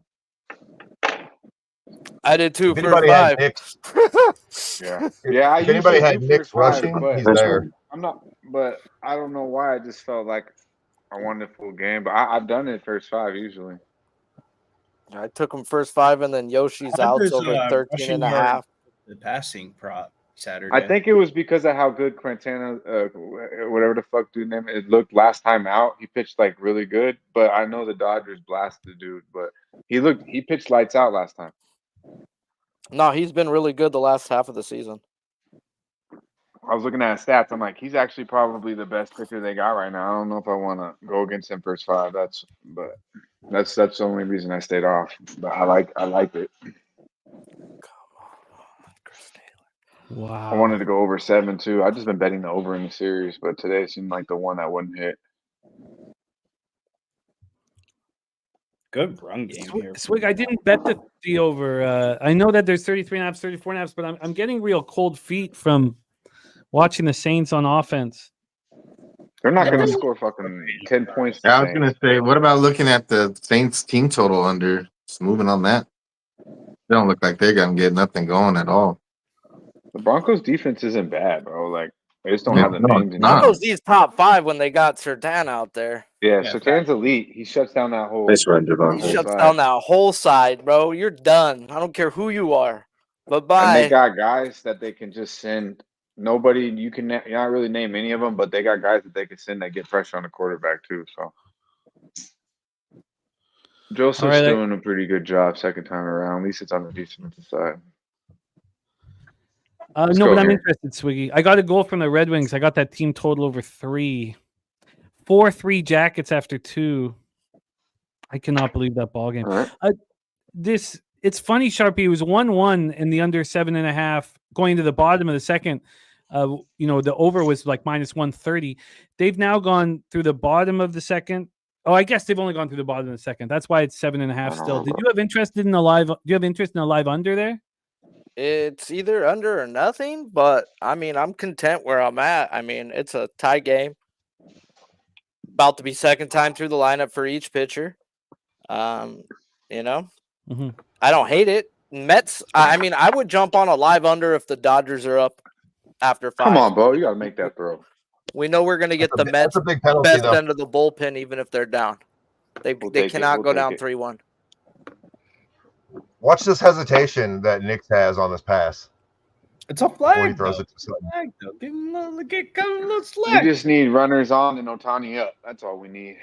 I did too. If First anybody had 5. Knicks, Yeah, if anybody had Knicks rushing, he's there. I'm not, but I don't know why. I just felt like I wanted a full game, but I've done it first 5 usually. I took him first 5, and then Yoshi's outs over 13 and a half. The passing prop Saturday. I think it was because of how good Quintana, whatever the fuck dude name it looked last time out. He pitched like really good, but I know the Dodgers blasted dude, but he pitched lights out last time. No, he's been really good the last half of the season. I was looking at his stats. I'm like, he's actually probably the best pitcher they got right now. I don't know if I want to go against him first 5. That's the only reason I stayed off. But I like it. Wow. I wanted to go over 7 too. I've just been betting the over in the series, but today seemed like the one that wouldn't hit. Good run game here. Swig, I didn't bet the over. I know that there's 33.5, 34.5, but I'm getting real cold feet from watching the Saints on offense. They're not going to score fucking 10 points. Yeah, I was gonna say, what about looking at the Saints team total under? Just moving on that. They don't look like they're gonna get nothing going at all. The Broncos defense isn't bad, bro. Like they just don't have the No, names. it's not. Broncos, he's top 5 when they got Sertan out there. Yeah, Sertan's elite. He shuts down that whole. Nice run, He Javon. shuts down that whole side, bro. You're done. I don't care who you are. And Bye-bye. they got guys that they can just send. Nobody you can you're not really name any of them, but they got guys that they can send that get pressure on the quarterback too. So Joseph's All right, doing a pretty good job second time around. At least it's on the defensive side. Let's No, go but I'm here. interested, Swiggy. I got a goal from the Red Wings. I got that team total over 3. 4-3 Jackets after 2. I cannot believe that ball game. All right. It's funny, Sharpie. It was 1-1 in the under 7.5 going to the bottom of the second. The over was like minus 130. They've now gone through the bottom of the second. Oh, I guess they've only gone through the bottom of the second. That's why it's 7.5 still. Did you have interest in the live? Do you have interest in a live under there? It's either under or nothing, but I mean, I'm content where I'm at. I mean, it's a tie game. About to be second time through the lineup for each pitcher. Mhm. I don't hate it. Mets. I mean, I would jump on a live under if the Dodgers are up after 5. Come on, Bo. You gotta make that throw. We know we're going to get the Mets That's a big penalty, best though. end of the bullpen, even if they're down. They We'll take it. cannot We'll go down take it. 3-1. Watch this hesitation that Nix has on this pass It's a before he flag. throws Though. it to Sutton. Flag, though. Give him a little We slack. just need runners on and Otani up. That's all we need.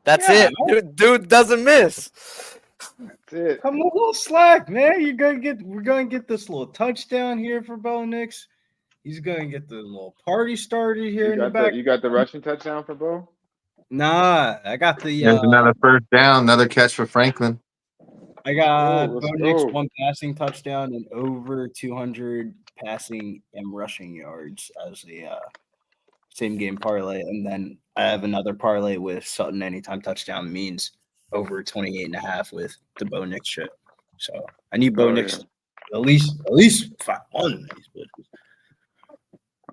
That's Yeah, it. Dude doesn't miss. That's it. Come a little slack, man. We're gonna get this little touchdown here for Bo Nix. He's gonna get the little party started here in the back. You got the rushing touchdown for Bo? Nah, I got the There's another first down, another catch for Franklin. I got Let's Bo Nix go. 1 passing touchdown and over 200 passing and rushing yards as the same game parlay. And then I have another parlay with Sutton anytime touchdown means over 28.5 with the Bo Nix shit. So I need Bo Oh, Nix yeah. at least 5-1.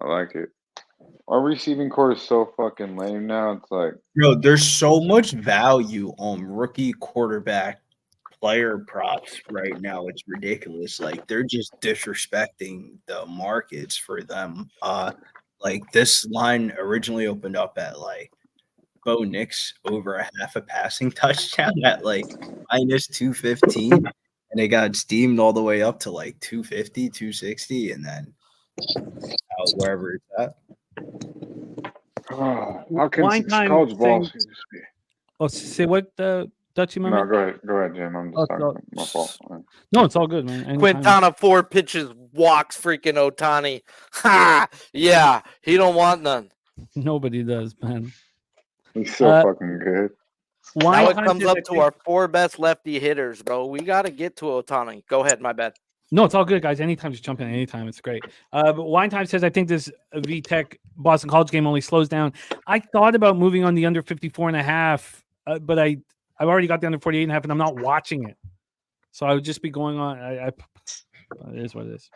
I like it. Our receiving core is so fucking lame now. It's like, Bro, there's so much value on rookie quarterback player props right now. It's ridiculous. Like they're just disrespecting the markets for them. Like this line originally opened up at like Bo Nix over a half a passing touchdown at like minus 215, and it got steamed all the way up to like 250, 260, and then out wherever it's at. how can Wine time college ball thing- just be? Oh, say what, Dutchy, my No, man? go ahead, Jim. I'm just talking. My fault. No, it's all good, man. Anytime. Quintana 4 pitches, walks freaking Otani. Ha! Yeah, he don't want none. Nobody does, man. He's so fucking good. Now Wine it time comes says, up I to think- our 4 best lefty hitters, bro. We got to get to Otani. Go ahead, my bad. No, it's all good, guys. Anytime, just jump in. Anytime, it's great. But Wine Time says, I think this VTech Boston College game only slows down. I thought about moving on the under 54.5, but I've already got the under 48.5, and I'm not watching it. So I would just be going on. It is what it is.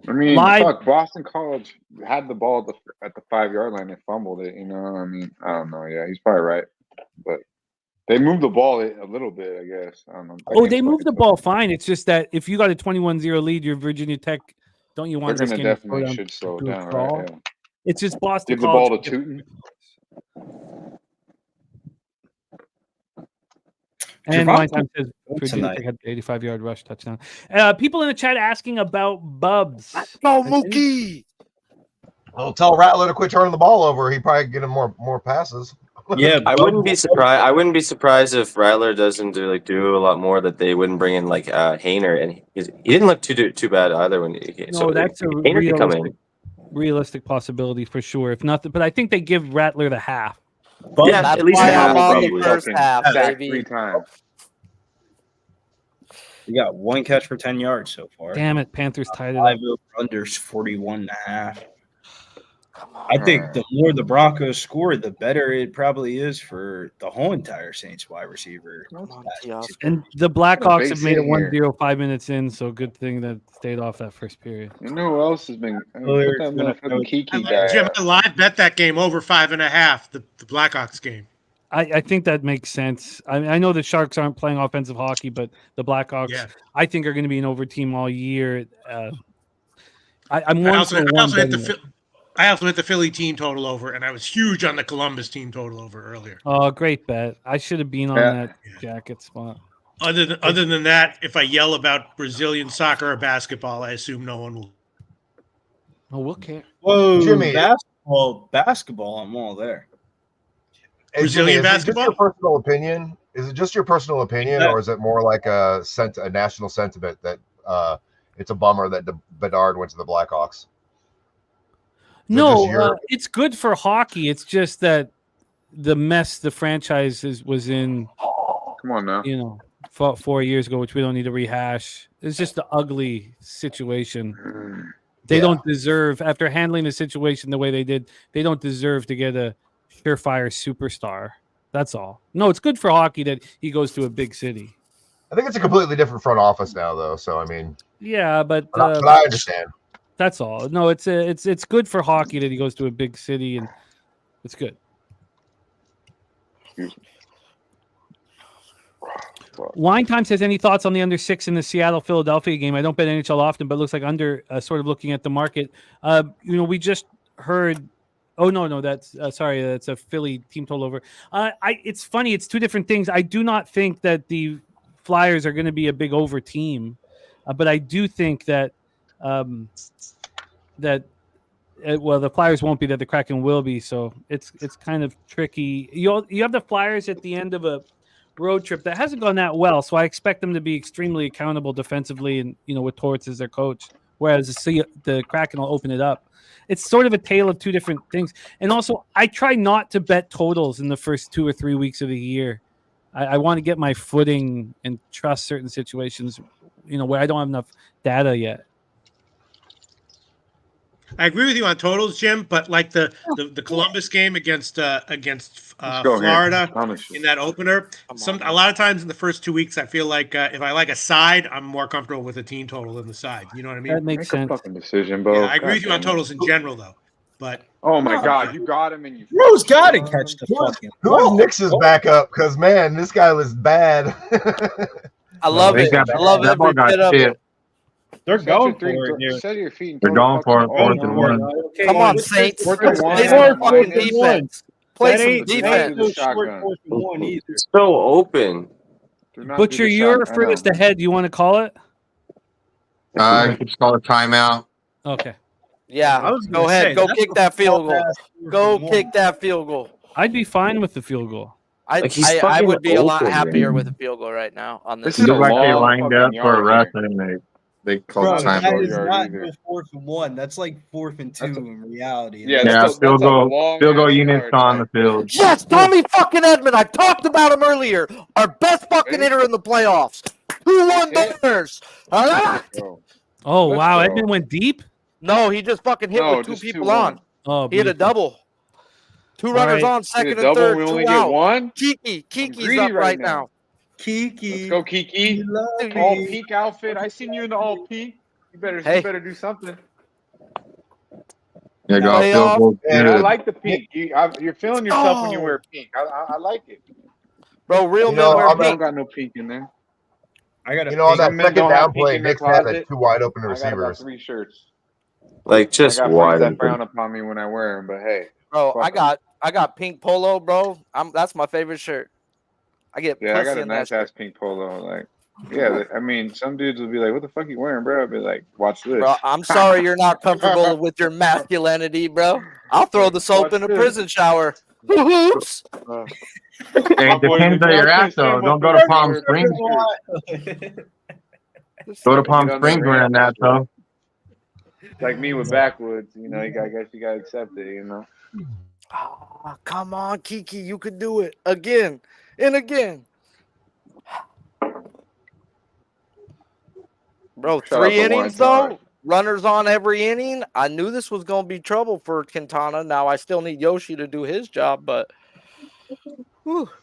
I mean, Live- fuck, Boston College had the ball at the 5-yard line and fumbled it. You know, I mean, I don't know. Yeah, he's probably right, but they moved the ball a little bit, I guess. I don't know. Oh, they moved the ball fine. It's just that if you got a 21-0 lead, you're Virginia Tech. Don't you They're want this gonna game definitely to slow should slow do a down, crawl? right? Yeah. It's just Boston Give the College. ball to Tootin. And Javon Wine Time says Virginia tonight. Tech had the 85-yard rush touchdown. People in the chat asking about Bubs. Go, Mookie! Well, tell Rattler to quit turning the ball over. He probably get him more passes. Yeah, I wouldn't be surprised. I wouldn't be surprised if Rattler doesn't do a lot more. That they wouldn't bring in like Hayner, and he didn't look too bad either when he came. No, So that's a Hayner could come in. realistic possibility for sure. If nothing, but I think they give Rattler the half. Yeah, That's at least why half I'm on the probably. first half, Sacked baby. 3 times. You got 1 catch for 10 yards so far. Damn it, Panthers tied it 5 up. unders 41.5. I think the more the Broncos score, the better it probably is for the whole entire Saints wide receiver. Come on, Teoscar. And the Blackhawks have made it base hit 1-0 5 minutes in, so good thing that stayed off that first period. You know who else has been? Put Hilliard's that gonna motherfucking throw- Kiki guy. Jim, I live bet that game over 5.5. The Blackhawks game. I think that makes sense. I know the Sharks aren't playing offensive hockey, but the Blackhawks, Yeah. I think, are going to be an over team all year. I'm I one also, for I one also hit the betting it. I also hit the Philly team total over, and I was huge on the Columbus team total over earlier. Oh, great bet. I should have been on Yeah. that jacket spot. Other than that, if I yell about Brazilian soccer or basketball, I assume no one will. Oh, we'll care. Whoa, Jimmy. basketball, I'm all there. Hey, Brazilian Jimmy, is it just basketball? your personal opinion? Is it just your personal opinion, Yeah. or is it more like a national sentiment that it's a bummer that Bedard went to the Blackhawks? No, just your- it's good for hockey. It's just that the mess the franchise was in, Come on now. 4 years ago, which we don't need to rehash. It's just an ugly situation. Mm. They Yeah. don't deserve, after handling the situation the way they did, they don't deserve to get a surefire superstar. That's all. No, it's good for hockey that he goes to a big city. I think it's a completely different front office now, though. So I mean, Yeah, but but I understand. that's all. No, it's good for hockey that he goes to a big city, and it's good. Wine Time says, any thoughts on the under 6 in the Seattle-Philadelphia game? I don't bet NHL often, but it looks like under, sort of looking at the market. We just heard – oh, no, that's sorry, that's a Philly team total over. It's funny. It's two different things. I do not think that the Flyers are going to be a big over team, but I do think that the Flyers won't be, that the Kraken will be. So it's kind of tricky. You have the Flyers at the end of a road trip that hasn't gone that well, so I expect them to be extremely accountable defensively, and with Torts as their coach. Whereas the Kraken will open it up. It's sort of a tale of two different things. And also, I try not to bet totals in the first 2 or 3 weeks of the year. I want to get my footing and trust certain situations, where I don't have enough data yet. I agree with you on totals, Jim, but like the Columbus game against Florida in that opener, a lot of times in the first 2 weeks, I feel like if I like a side, I'm more comfortable with a team total than the side. You know what I mean? That makes sense. A fucking decision, bro. Yeah, I agree with you on totals in general, though. But oh my God, you got him, and you. Bro's got to catch the fucking. Who's Nix's backup? Because man, this guy was bad. I love it. I love every bit of it. They're going for it, dude. Set your feet. They're going for it. 4th and 1. Come on, Saints. Fourth and one. Play some fucking defense. Play some defense. It's so open. Butcher, you're furthest ahead. You want to call it? I could just call a timeout. Okay. Yeah, go ahead. Go kick that field goal. Go kick that field goal. I'd be fine with the field goal. I would be a lot happier with a field goal right now on this. It looked like they lined up for a rush and they called time. That is not no 4th and 1. That's like 4th and 2 in reality. Yeah, field goal units on the field. Yes, Tommy fucking Edmond. I talked about him earlier. Our best fucking hitter in the playoffs. 2-1 Bears. All right. Oh, wow. Edmond went deep? No, he just fucking hit with 2 people on. Oh, he hit a double. 2 runners on, second and third. We 2 only out. get 1. Kiki's up right now. Kiki. Let's go, Kiki. All peak outfit. I seen you in the all peak. You better do something. Yeah, go. Man, I like the pink. You're feeling yourself when you wear pink. I like it. Bro, real men wear I pink. don't got no pink in there. I got on that second down play, Nick had like 2 wide open I got about receivers. 3 shirts. Like just I got wide. that frown upon me when I wear them, but hey. Bro, I got pink polo, bro. That's my favorite shirt. I get I got a nice ass pink polo. Like, yeah, I mean, some dudes will be like, "What the fuck you wearing, bro?" I'll be like, "Watch this." Bro, I'm sorry you're not comfortable with your masculinity, bro. I'll throw the soap in a prison shower. Oops. It depends on your ass, though. Don't go to Palm Springs. Go to Palm Springs wearing that, though. Like me with backwoods, I guess you gotta accept it, Oh, come on, Kiki, you could do it again and again. Bro, 3 innings though, runners on every inning. I knew this was gonna be trouble for Quintana. Now I still need Yoshi to do his job, but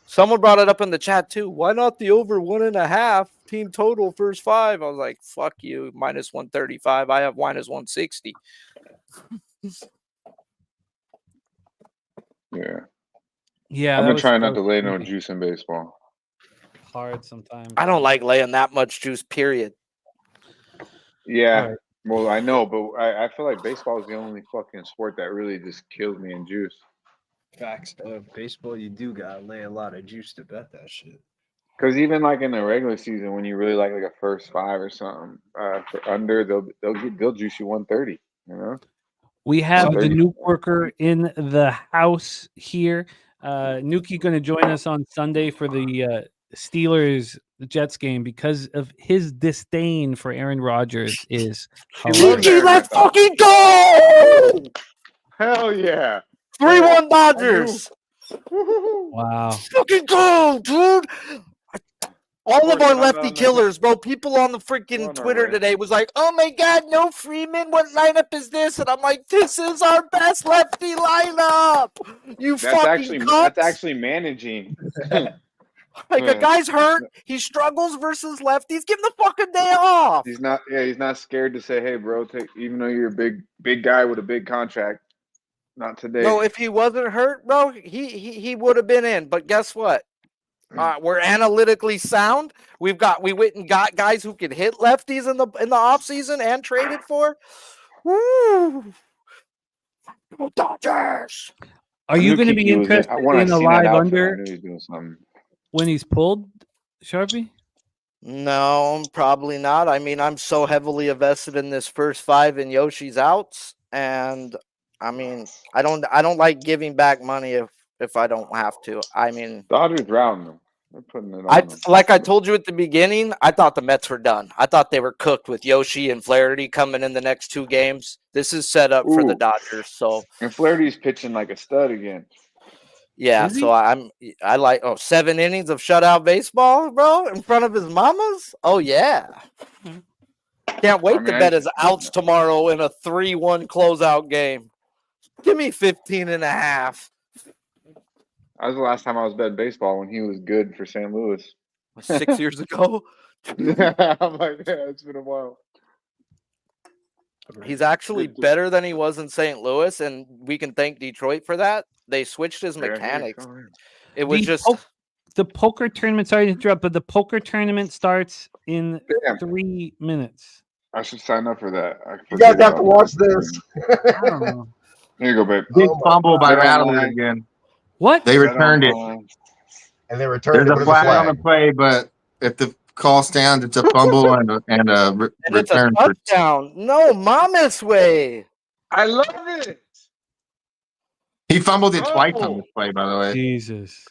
someone brought it up in the chat too. Why not the over 1.5 team total first 5? I was like, fuck you, minus 135. I have minus 160. Yeah, I've been trying not to lay no juice in baseball. Hard sometimes. I don't like laying that much juice, period. Yeah, well, I know, but I feel like baseball is the only fucking sport that really just kills me in juice. Facts. Baseball, you do gotta lay a lot of juice to bet that shit. Because even like in the regular season, when you really like a first 5 or something for under, they'll juice you 130. We have the new worker in the house here. Nuki going to join us on Sunday for the Steelers-Jets game because of his disdain for Aaron Rodgers. Nuki, let's fucking go! Hell yeah! 3-1 Dodgers. Wow! Fucking go, dude! All of our lefty killers, bro. People on the freaking Twitter today was like, "Oh my God, no Freeman. What lineup is this?" And I'm like, "This is our best lefty lineup." That's actually managing. Like a guy's hurt, he struggles versus lefties. Give him the fucking day off. He's not scared to say, "Hey, bro, even though you're a big guy with a big contract, not today." No, if he wasn't hurt, bro, he would have been in. But guess what? We're analytically sound. We went and got guys who can hit lefties in the offseason and traded for. Woo! Dodgers. Are you going to be interested in a live under I knew he was doing something. when he's pulled, Sharpie? No, probably not. I mean, I'm so heavily invested in this first 5 and Yoshi's outs, and I mean, I don't like giving back money if I don't have to. I mean, Dodgers round them. They're putting it on them. Like I told you at the beginning, I thought the Mets were done. I thought they were cooked with Yoshi and Flaherty coming in the next 2 games. This is set up for the Dodgers. So and Flaherty's pitching like a stud again. Yeah, so I like 7 innings of shutout baseball, bro, in front of his mamas. Oh yeah, can't wait to bet his outs tomorrow in a 3-1 closeout game. Give me 15.5. That was the last time I was betting baseball when he was good for St. Louis. 6 years ago. I'm like, yeah, it's been a while. He's actually better than he was in St. Louis, and we can thank Detroit for that. They switched his mechanics. It was the poker tournament. Sorry to interrupt, but the poker tournament starts in 3 minutes. I should sign up for that. You guys have to watch this. I don't know. Here you go, babe. Big fumble by Rattler again. What? They returned it. And they returned There's it. a flag on the play, but if the call stands, it's a fumble and a return. It's a touchdown. No, Mama's way. I love it. He fumbled it twice on this play, by the way. Jesus.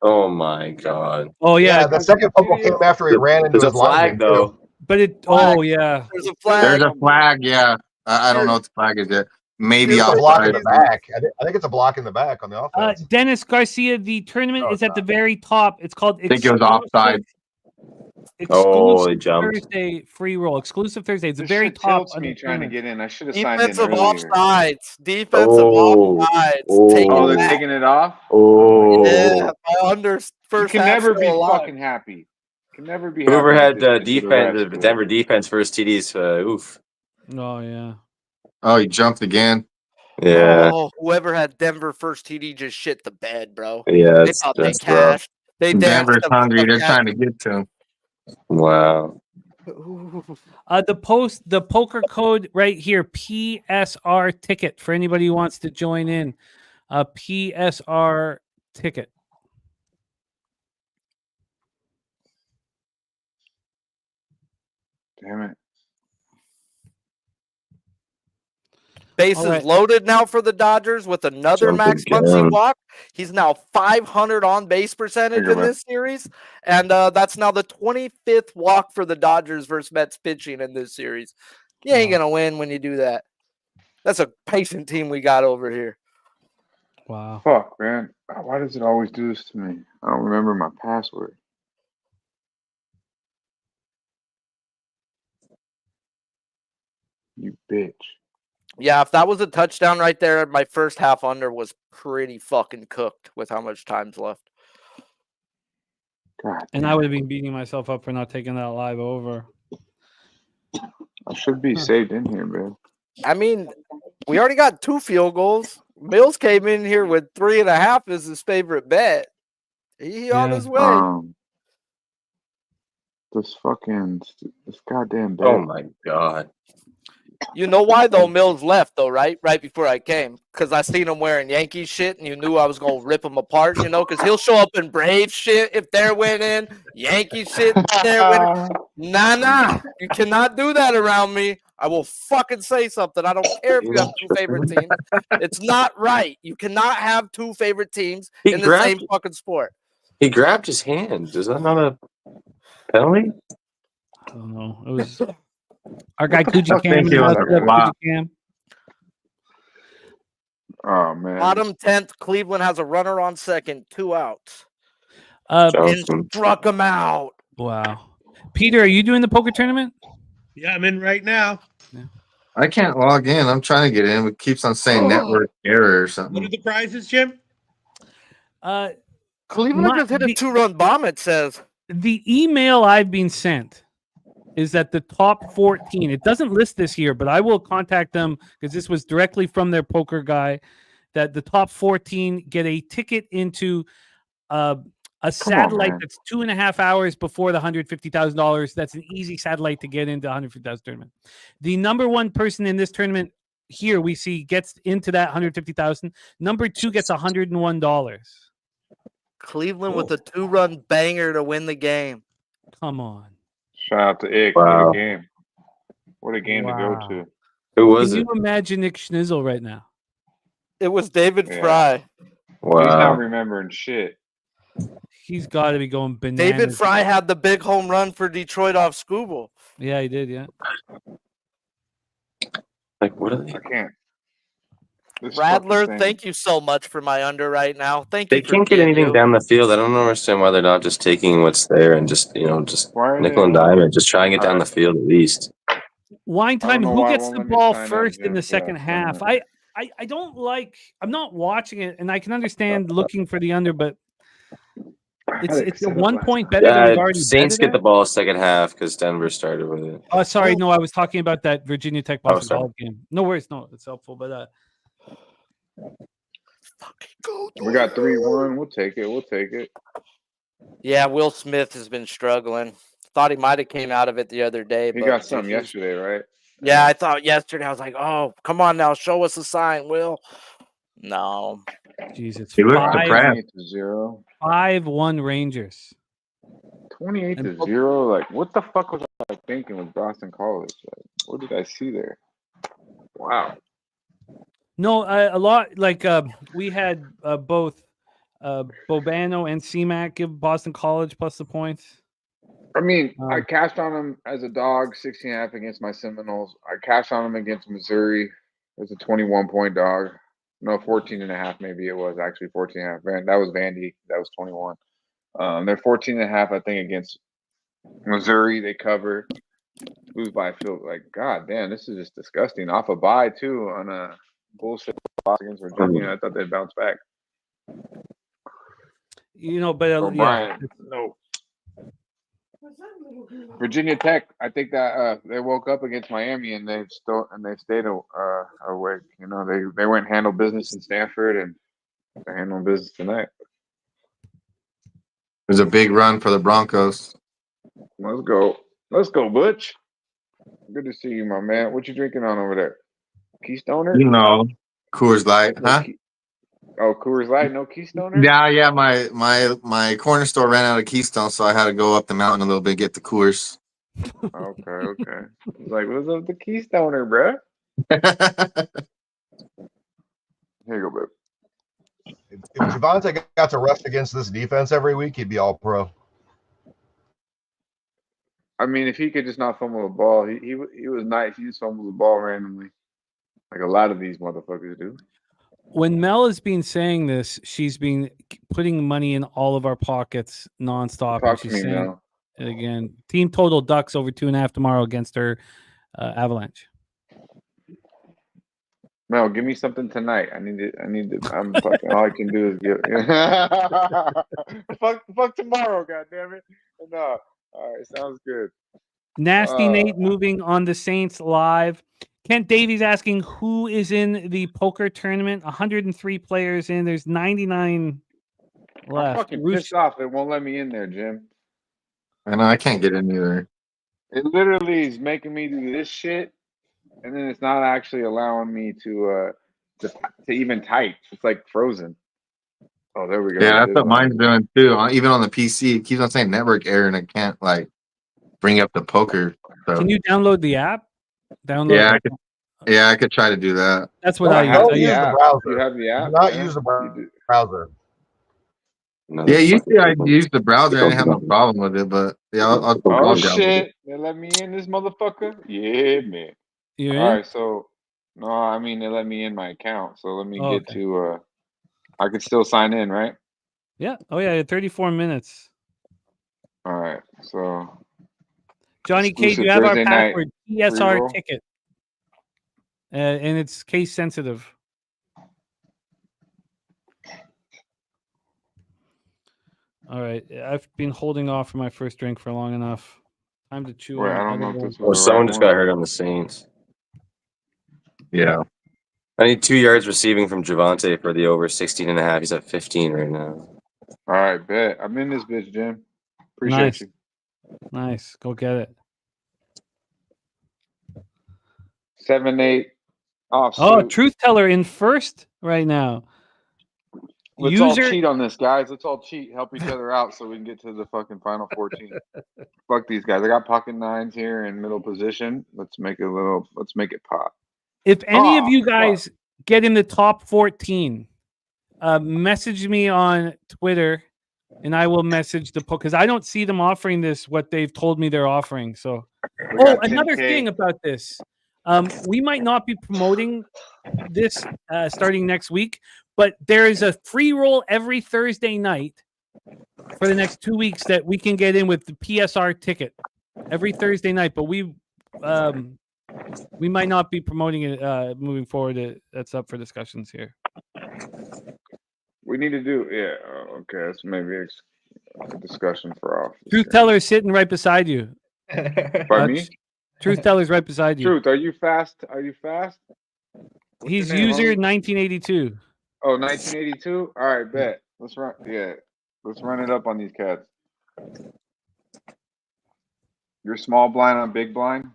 Oh my God. Oh yeah, the second fumble came after he ran into his flag though. But it. Oh yeah. There's a flag. There's a flag. Yeah, I don't know what the flag is yet. Maybe it's a block in the back. I think it's a block in the back on the offense. Dennis Garcia, the tournament is at the very top. It's called. I think it was offside. He jumped. Thursday free roll. Exclusive Thursday. It's the This very shit top. tilts me trying to get in. I should have signed in Defensive earlier. offsides. Defensive offsides. Oh, they're taking it off? Oh. Yeah, under first You can half never be still alive. fucking happy. Can never be Whoever happy. had defense, the Denver defense first TDs. Oof. Oh yeah. Oh, he jumped again. Yeah. Oh, whoever had Denver first TD just shit the bed, bro. Yeah, They thought they cashed. They Denver's danced hungry. They're trying to get to him. Wow. The poker code right here, PSR ticket for anybody who wants to join in. PSR ticket. Damn it. Bases loaded now for the Dodgers with another Max Muncy walk. He's now 500 on base percentage in this series, and that's now the 25th walk for the Dodgers versus Mets pitching in this series. You ain't gonna win when you do that. That's a patient team we got over here. Wow. Fuck, man. Why does it always do this to me? I don't remember my password. You bitch. Yeah, if that was a touchdown right there, my first half under was pretty fucking cooked with how much time's left. God, and I would have been beating myself up for not taking that live over. I should be saved in here, man. I mean, we already got 2 field goals. Mills came in here with 3.5 as his favorite bet. He on his way. This goddamn bet. Oh my God. You know why though Mills left though, right? Right before I came, because I seen him wearing Yankee shit, and you knew I was gonna rip him apart. You know, because he'll show up in Brave shit if they're winning, Yankee shit if they're winning. Nah, you cannot do that around me. I will fucking say something. I don't care if you have 2 favorite teams. It's not right. You cannot have 2 favorite teams in the same fucking sport. He grabbed his hand. Is that not a penalty? I don't know. It was. Our guy Kuji Cam. Oh man. Bottom 10th, Cleveland has a runner on second, 2 outs. And struck him out. Wow. Peter, are you doing the poker tournament? Yeah, I'm in right now. Yeah. I can't log in. I'm trying to get in. It keeps on saying network error or What something. are the prizes, Jim? Cleveland just hit a 2-run bomb, it says. The email I've been sent is that the top 14, it doesn't list this here, but I will contact them because this was directly from their poker guy, that the top 14 get a ticket into a satellite that's 2.5 hours before the $150,000. That's an easy satellite to get into $150,000 tournament. The number one person in this tournament here we see gets into that $150,000. Number two gets $101. Cleveland with a 2-run banger to win the game. Come on. Shout out to Ick. Wow. What a game. What a game to go to. Who was Can it? you imagine Nick Schnizzle right now? It was David Fry. Wow. He's not remembering shit. He's got to be going bananas. David Fry had the big home run for Detroit off Scooble. Yeah, he did. Yeah. Like, what are they? I can't. This Radler, fucking thing. thank you so much for my under right now. Thank They you. can't get anything down the field. I don't understand why they're not just taking what's there and just Why are nickel and they not? diamond. Just try and get down the field at least. Wine I don't time. know Who why it gets won't the let me ball sign up, first in Jim, the for second that half? tournament. I don't like. I'm not watching it, and I can understand looking for the under, but it's a 1 point better than we've already Saints betted get the at. ball second half because Denver started with it. Oh, sorry, no, I was talking about that Virginia Tech Boston sorry. College game. No worries, no, it's helpful, but We got 3-1. We'll take it. We'll take it. Yeah, Will Smith has been struggling. Thought he might have came out of it the other day. He but got something he's- yesterday, right? Yeah, I thought yesterday. I was like, oh, come on now. Show us a sign, Will. No. geez, it's He looked 28-0. 5-1 Rangers. 28-0. Like, what the fuck was I thinking with Boston College? Like, what did I see there? Wow. No, a lot like we had both Bobano and CMAC give Boston College plus the points. I mean, I cashed on him as a dog, 16.5 against my Seminoles. I cashed on him against Missouri. It was a 21-point dog. No, 14.5 maybe it was actually 14.5. That was Vandy. That was 21. They're 14.5, I think, against Missouri. They cover. Lose by a field. Like, god damn, this is just disgusting. Off a bye too on a bullshit loss against Virginia. I thought they'd bounce back. You know, but O'Brien, no. Virginia Tech, I think that they woke up against Miami and they stayed awake. You know, they went and handled business in Stanford and they're handling business tonight. It was a big run for the Broncos. Let's go, Butch. Good to see you, my man. What you drinking on over there? Keystoner? You know, Coors Light, huh? Coors Light, no Keystoner? Yeah. My corner store ran out of Keystone, so I had to go up the mountain a little bit, get the Coors. Okay. Like, what's up with the Keystoner, bruh? Here you go, babe. If Javonte got to rush against this defense every week, he'd be all pro. I mean, if he could just not fumble the ball, he was nice. He just fumbles the ball randomly, like a lot of these motherfuckers do. When Mel has been saying this, she's been putting money in all of our pockets nonstop. Talk And to she's me, saying Mel. it again. Team total Ducks over 2.5 tomorrow against her Avalanche. Mel, give me something tonight. I need to. I'm fucking. All I can do is give. fuck tomorrow, goddammit. No. All right, sounds good. Nasty Nate moving on the Saints live. Kent Davies asking who is in the poker tournament. 103 players in. There's 99 left. I'm fucking pissed off. They won't let me in there, Jim. I know I can't get in either. It literally is making me do this shit, and then it's not actually allowing me to even type. It's like frozen. Oh, there we go. Yeah, that's what mine's doing too. Even on the PC, it keeps on saying network error, and it can't like bring up the poker. So. Can you download the app? Download. Yeah, I could try to do that. That's what I use. Don't use the browser. You have the app. Do not use the browser. No, Yeah, usually I use the browser. I didn't have no problem with it, but yeah, I'll shit! They let me in, this motherfucker. Yeah, man. You're All in? right, so no, I mean they let me in my account, so let me get okay. to. I could still sign in, right? Yeah. Oh yeah. 34 minutes. All right, so. Johnny K, do you have our password? TSR ticket. And it's case sensitive. All right. I've been holding off for my first drink for long enough. Time to chew. Wait, I don't know if this Or someone just got hurt on the Saints. Yeah. I need 2 yards receiving from Javonte for the over 16.5. He's at 15 right now. All right, bet. I'm in this bitch, Jim. Appreciate Nice. you. Nice. Go get it. 7-8 Oh, offsuit. Truth Teller in first right now. Let's all User cheat on this, guys. Let's all cheat, help each other out so we can get to the fucking final 14. Fuck these guys. I got pocket nines here in middle position. Let's make it pop. If any of Oh, you guys get in the top 14, message me on Twitter and I will message the because I don't see them offering this what they've told me they're offering. So We got another 10K. thing about this. We might not be promoting this starting next week, but there is a free roll every Thursday night for the next 2 weeks that we can get in with the PSR ticket every Thursday night. But we might not be promoting it moving forward. That's up for discussions here. We need to do, okay. That's maybe a discussion for off. Truth Teller is sitting right beside you. By me? Truth Teller's right beside you. Truth, are you fast? Are you fast? What's He's your name, user homie? 1982. Oh, 1982? All right, bet. Let's run. Yeah, let's run it up on these cats. You're small blind on big blind.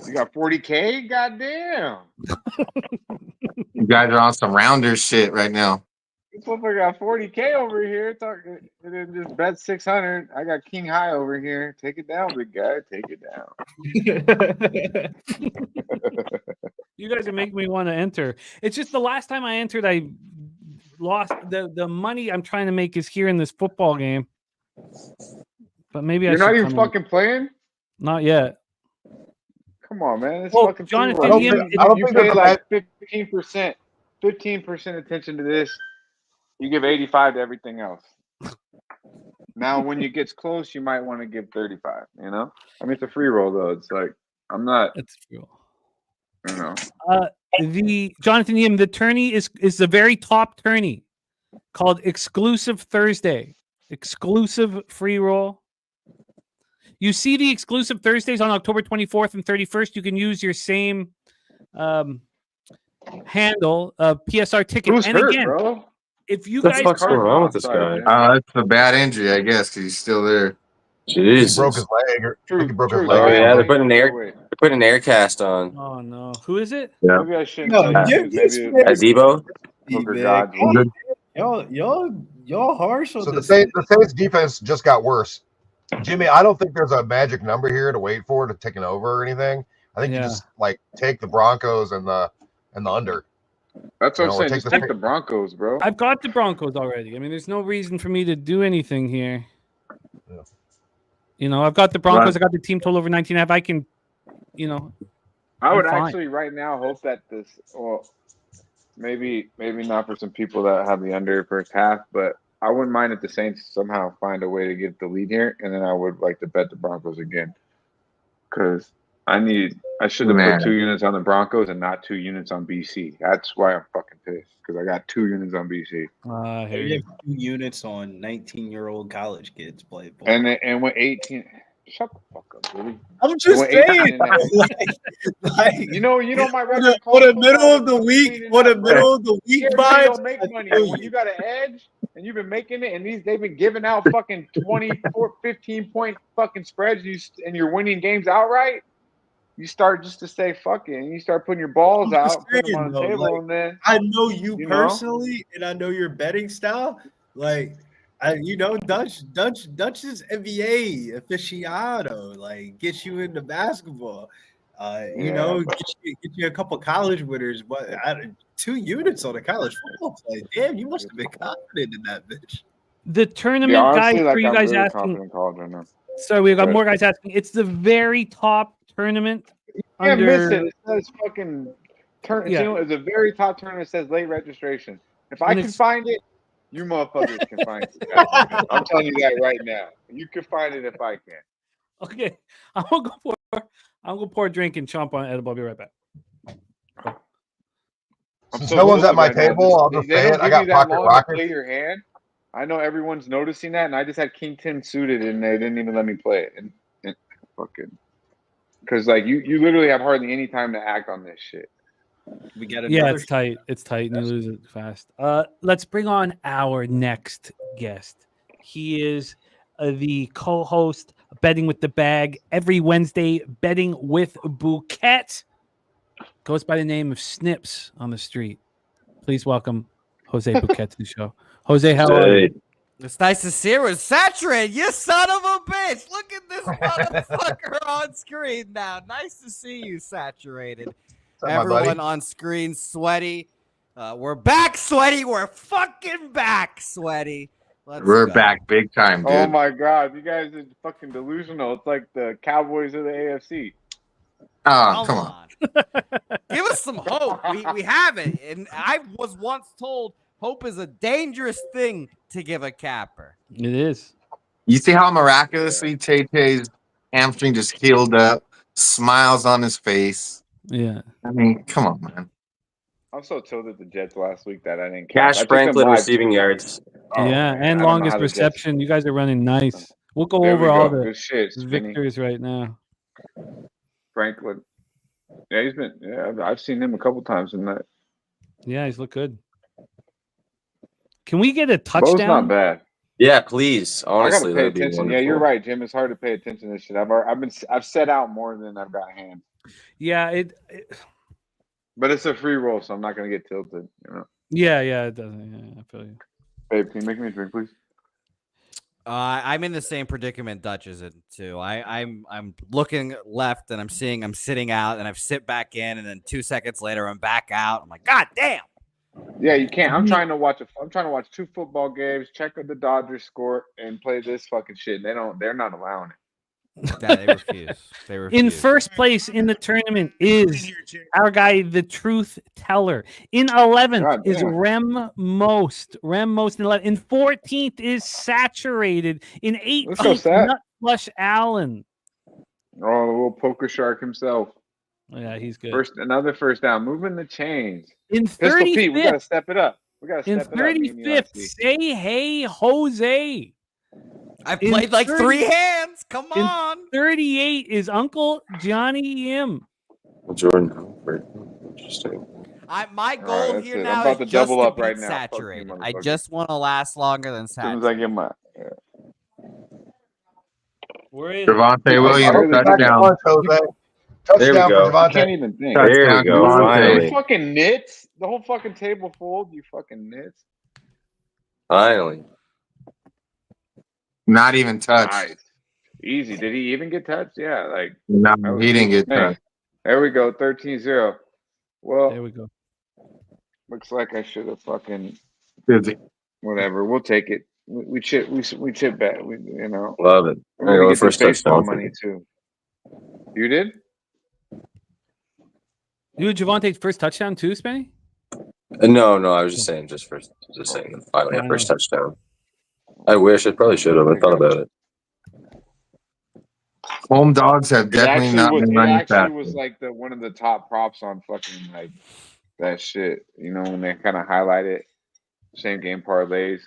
You got 40K? Goddamn. You guys are on some rounders shit right now. This motherfucker got 40K over here. Talking, and then just bet 600. I got king high over here. Take it down, big guy. Take it down. You guys are making me want to enter. It's just the last time I entered, I lost the money I'm trying to make is here in this football game. But maybe You're I should not even come fucking playing? Not yet. Come on, man. It's Oh, fucking Jonathan, free roll. I don't You think pay there's a like 15% attention to this. You give 85 to everything else. Now, when it gets close, you might want to give 35. You know, I mean, it's a free roll though. It's like I'm not. It's free roll. You know. The Jonathan Yim, the tourney is the very top tourney called Exclusive Thursday. Exclusive free roll. You see the exclusive Thursdays on October 24th and 31st. You can use your same handle, PSR ticket. Who's and hurt, again, bro? if you What guys the fuck's going on with this guy? It's a bad injury, I guess, because he's still there. Jesus. He broke his leg. I think he broke his leg. Oh or yeah, they're something. putting an air cast on. Oh no, who is it? Yeah. Maybe I shouldn't No, tell you. give this Maybe man Debo. Hooker man. God. Y'all harsh on So the this. Saints defense just got worse. Jimmy, I don't think there's a magic number here to wait for to taking over or anything. I think you just like take the Broncos and the under. That's what I'm saying. Take Just take the Broncos, bro. I've got the Broncos already. I mean, there's no reason for me to do anything here. Yeah. You know, I've got the Broncos. I got the team total over 19.5. I can, I would fine. actually right now hope that this. Well, maybe not for some people that have the under first half, but I wouldn't mind if the Saints somehow find a way to get the lead here, and then I would like to bet the Broncos again, because I should have put 2 units on the Broncos and not 2 units on BC. That's why I'm fucking pissed, because I got 2 units on BC. You have 2 units on 19-year-old college kids play. And with 18. Shut the fuck up, Billy. I'm just saying. You know my record. On the middle of the week, Everybody don't make money. And when you got an edge and you've been making it, and they've been giving out fucking 24, 15-point fucking spreads, and you're winning games outright. You start just to say fuck it, and you start putting your balls out, putting them on the table, and then I know you personally, and I know your betting style. Like, Dutch's NBA aficionado, like gets you into basketball. Get you a couple college winners, but 2 units on a college football play. Damn, you must have been confident in that bitch. The tournament honestly, guys for you I'm guys really asking. confident college right now. So we've got more guys asking. It's the very top tournament. You can't miss it. It says fucking turn. Yeah. It's a very top tournament. It says late registration. If I can find it, you motherfuckers can find it. I'm telling you that right now. You can find it if I can. Okay, I'm gonna pour a drink and chomp on edible. I'll be right back. Since no one's at my table, I'll just say it. I got pocket rockets. Play your hand. I know everyone's noticing that, and I just had King 10 suited, and they didn't even let me play it. And fucking, because like you literally have hardly any time to act on this shit. We get Yeah, another. it's tight. It's tight, and you lose it fast. Let's bring on our next guest. He is the co-host of Betting with the Bag every Wednesday. Betting with Bouquet goes by the name of Snips on the street. Please welcome Jose Bouquet to the show. Jose, how are you? It's nice to see her. It's saturated. You son of a bitch. Look at this motherfucker on screen now. Nice to see you, saturated. What's up, my buddy? Everyone on screen, sweaty. We're back, sweaty. We're fucking back, sweaty. We're back big time, dude. Oh my god, you guys are fucking delusional. It's like the Cowboys of the AFC. Oh, come on. Give us some hope. We have it. And I was once told hope is a dangerous thing to give a capper. It is. You see how miraculously Tay-Tay's hamstring just healed up, smiles on his face. Yeah. I mean, come on, man. I'm so tilted at the Jets last week that I didn't care. Cash Franklin receiving yards. Yeah, man, and I don't know longest how the Jets- reception. You guys are running nice. We'll go There over we all go. the Good shit, Spinny. victors right now. Franklin. Yeah, he's been. Yeah, I've seen him a couple times in that. Yeah, he's looked good. Can we get a Bo's touchdown? not bad. Yeah, please. Honestly, I gotta pay that'd be attention. wonderful. Yeah, you're right, Jim. It's hard to pay attention to this shit. I've set out more than I've got hands. Yeah, But it's a free roll, so I'm not gonna get tilted. You know. yeah, it doesn't. Yeah, I feel you. Babe, can you make me a drink, please? I'm in the same predicament Dutch is in too. I'm looking left and I'm seeing I'm sitting out and I sit back in and then 2 seconds later I'm back out. I'm like, God damn. Yeah, you can't. I'm trying to watch 2 football games, check the Dodgers score, and play this fucking shit. They're not allowing it. Yeah, they refuse. They refuse. In first place in the tournament is our guy, the truth teller. In 11th God is damn. Rem Most. Rem Most in 11th. In 14th is Saturated. In Let's go, 18th, Sat. Nut Flush Allen. Oh, the little poker shark himself. Yeah, he's good. Another first down. Moving the chains. In Pistol Pete, we 35th, gotta step it up. in 35th, say hey, Jose. I've in played like 30 3 hands. Come in on. 38 is Uncle Johnny Im. Jordan. Interesting. My goal that's here it. I'm now about is to just double to up beat right now. Fuck you, saturated. I motherfucker. just want to last longer than As soon as I saturated. get my Where is Javonte Williams, really touchdown. Punch, Jose. There we Touchdown go. for I can't Javonte. even think. There we go. Javonte. Finally. You fucking nits. The whole fucking table fold, you fucking nits. Finally. Not even touched. Nice. Easy. Did he even get touched? Yeah, like No, that was he didn't easy. get touched. There we go. 13-0. Well, There we go. looks like I should have fucking Busy. whatever. We'll take it. We chip back. You know. Love it. We're There you gonna go. get First this baseball touchdown. money too. You did? You had Javonte's first touchdown too, Spenny? No, I was just saying, just saying that finally a first touchdown. I wish I probably should have. I thought about it. Home dogs have definitely not been running It actually fast. was like one of the top props on fucking like that shit. You know, when they kind of highlight it, same game parlays.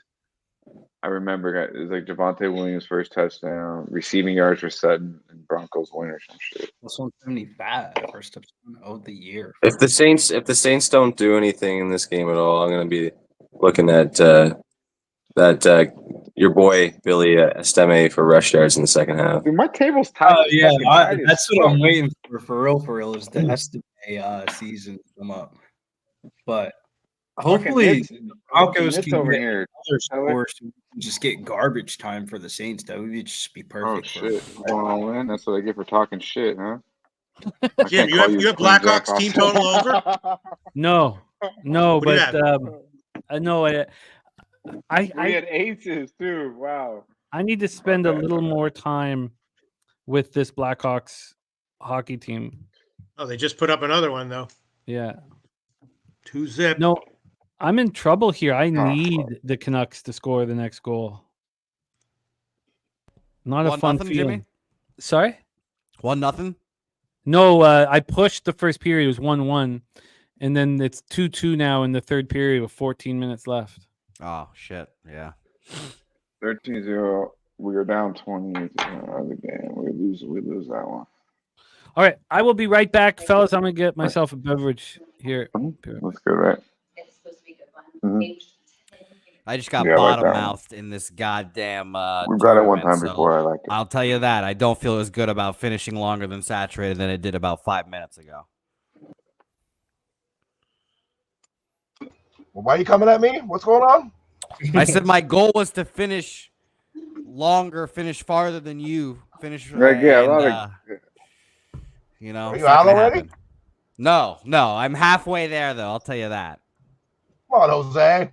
I remember it was like Javonte Williams' first touchdown, receiving yards for Sutton, and Broncos win or some shit. That's 175 first touchdown of the year. If the Saints don't do anything in this game at all, I'm going to be looking at that your boy Billy Esteme for rush yards in the second half. Dude, my table's tight. Oh yeah, Fucking tight as that's what I'm fuck. waiting for real. For real, is the estimate season to come up. But hopefully, Fucking the Broncos Nits can over get here. other scores. So we can just get garbage time for the Saints. That would just be Oh perfect. shit, going all in. That's what I get for talking shit, huh? Jim, you have Blackhawks team total over? No, What do you but no, We I had aces too. Wow. I need to spend a little more time with this Blackhawks hockey team. Oh, they just put up another one though. Yeah. 2-0. No, I'm in trouble here. I Oh, need the Canucks to score the next goal. Not a 1-0, fun feeling. Jimmy? Sorry? 1-0. No, I pushed the first period. It was 1-1. And then it's 2-2 now in the third period with 14 minutes left. Oh shit. Yeah. 13-0. We are down 20 of the game. We lose that one. All right, I will be right back, fellas. I'm gonna get myself a beverage here. That's good, right? Mhm. I just got Yeah, I like bottom that one. mouthed in this goddamn We've got it one tournament. time So before. I like it. I'll tell you that I don't feel as good about finishing longer than saturated than it did about 5 minutes ago. Well, why are you coming at me? What's going on? I said my goal was to finish longer, finish farther than you, finish, Right, yeah, a and lot of. you know, Are it's you not out gonna already? happen. No, I'm halfway there though. I'll tell you that. Come on, Jose.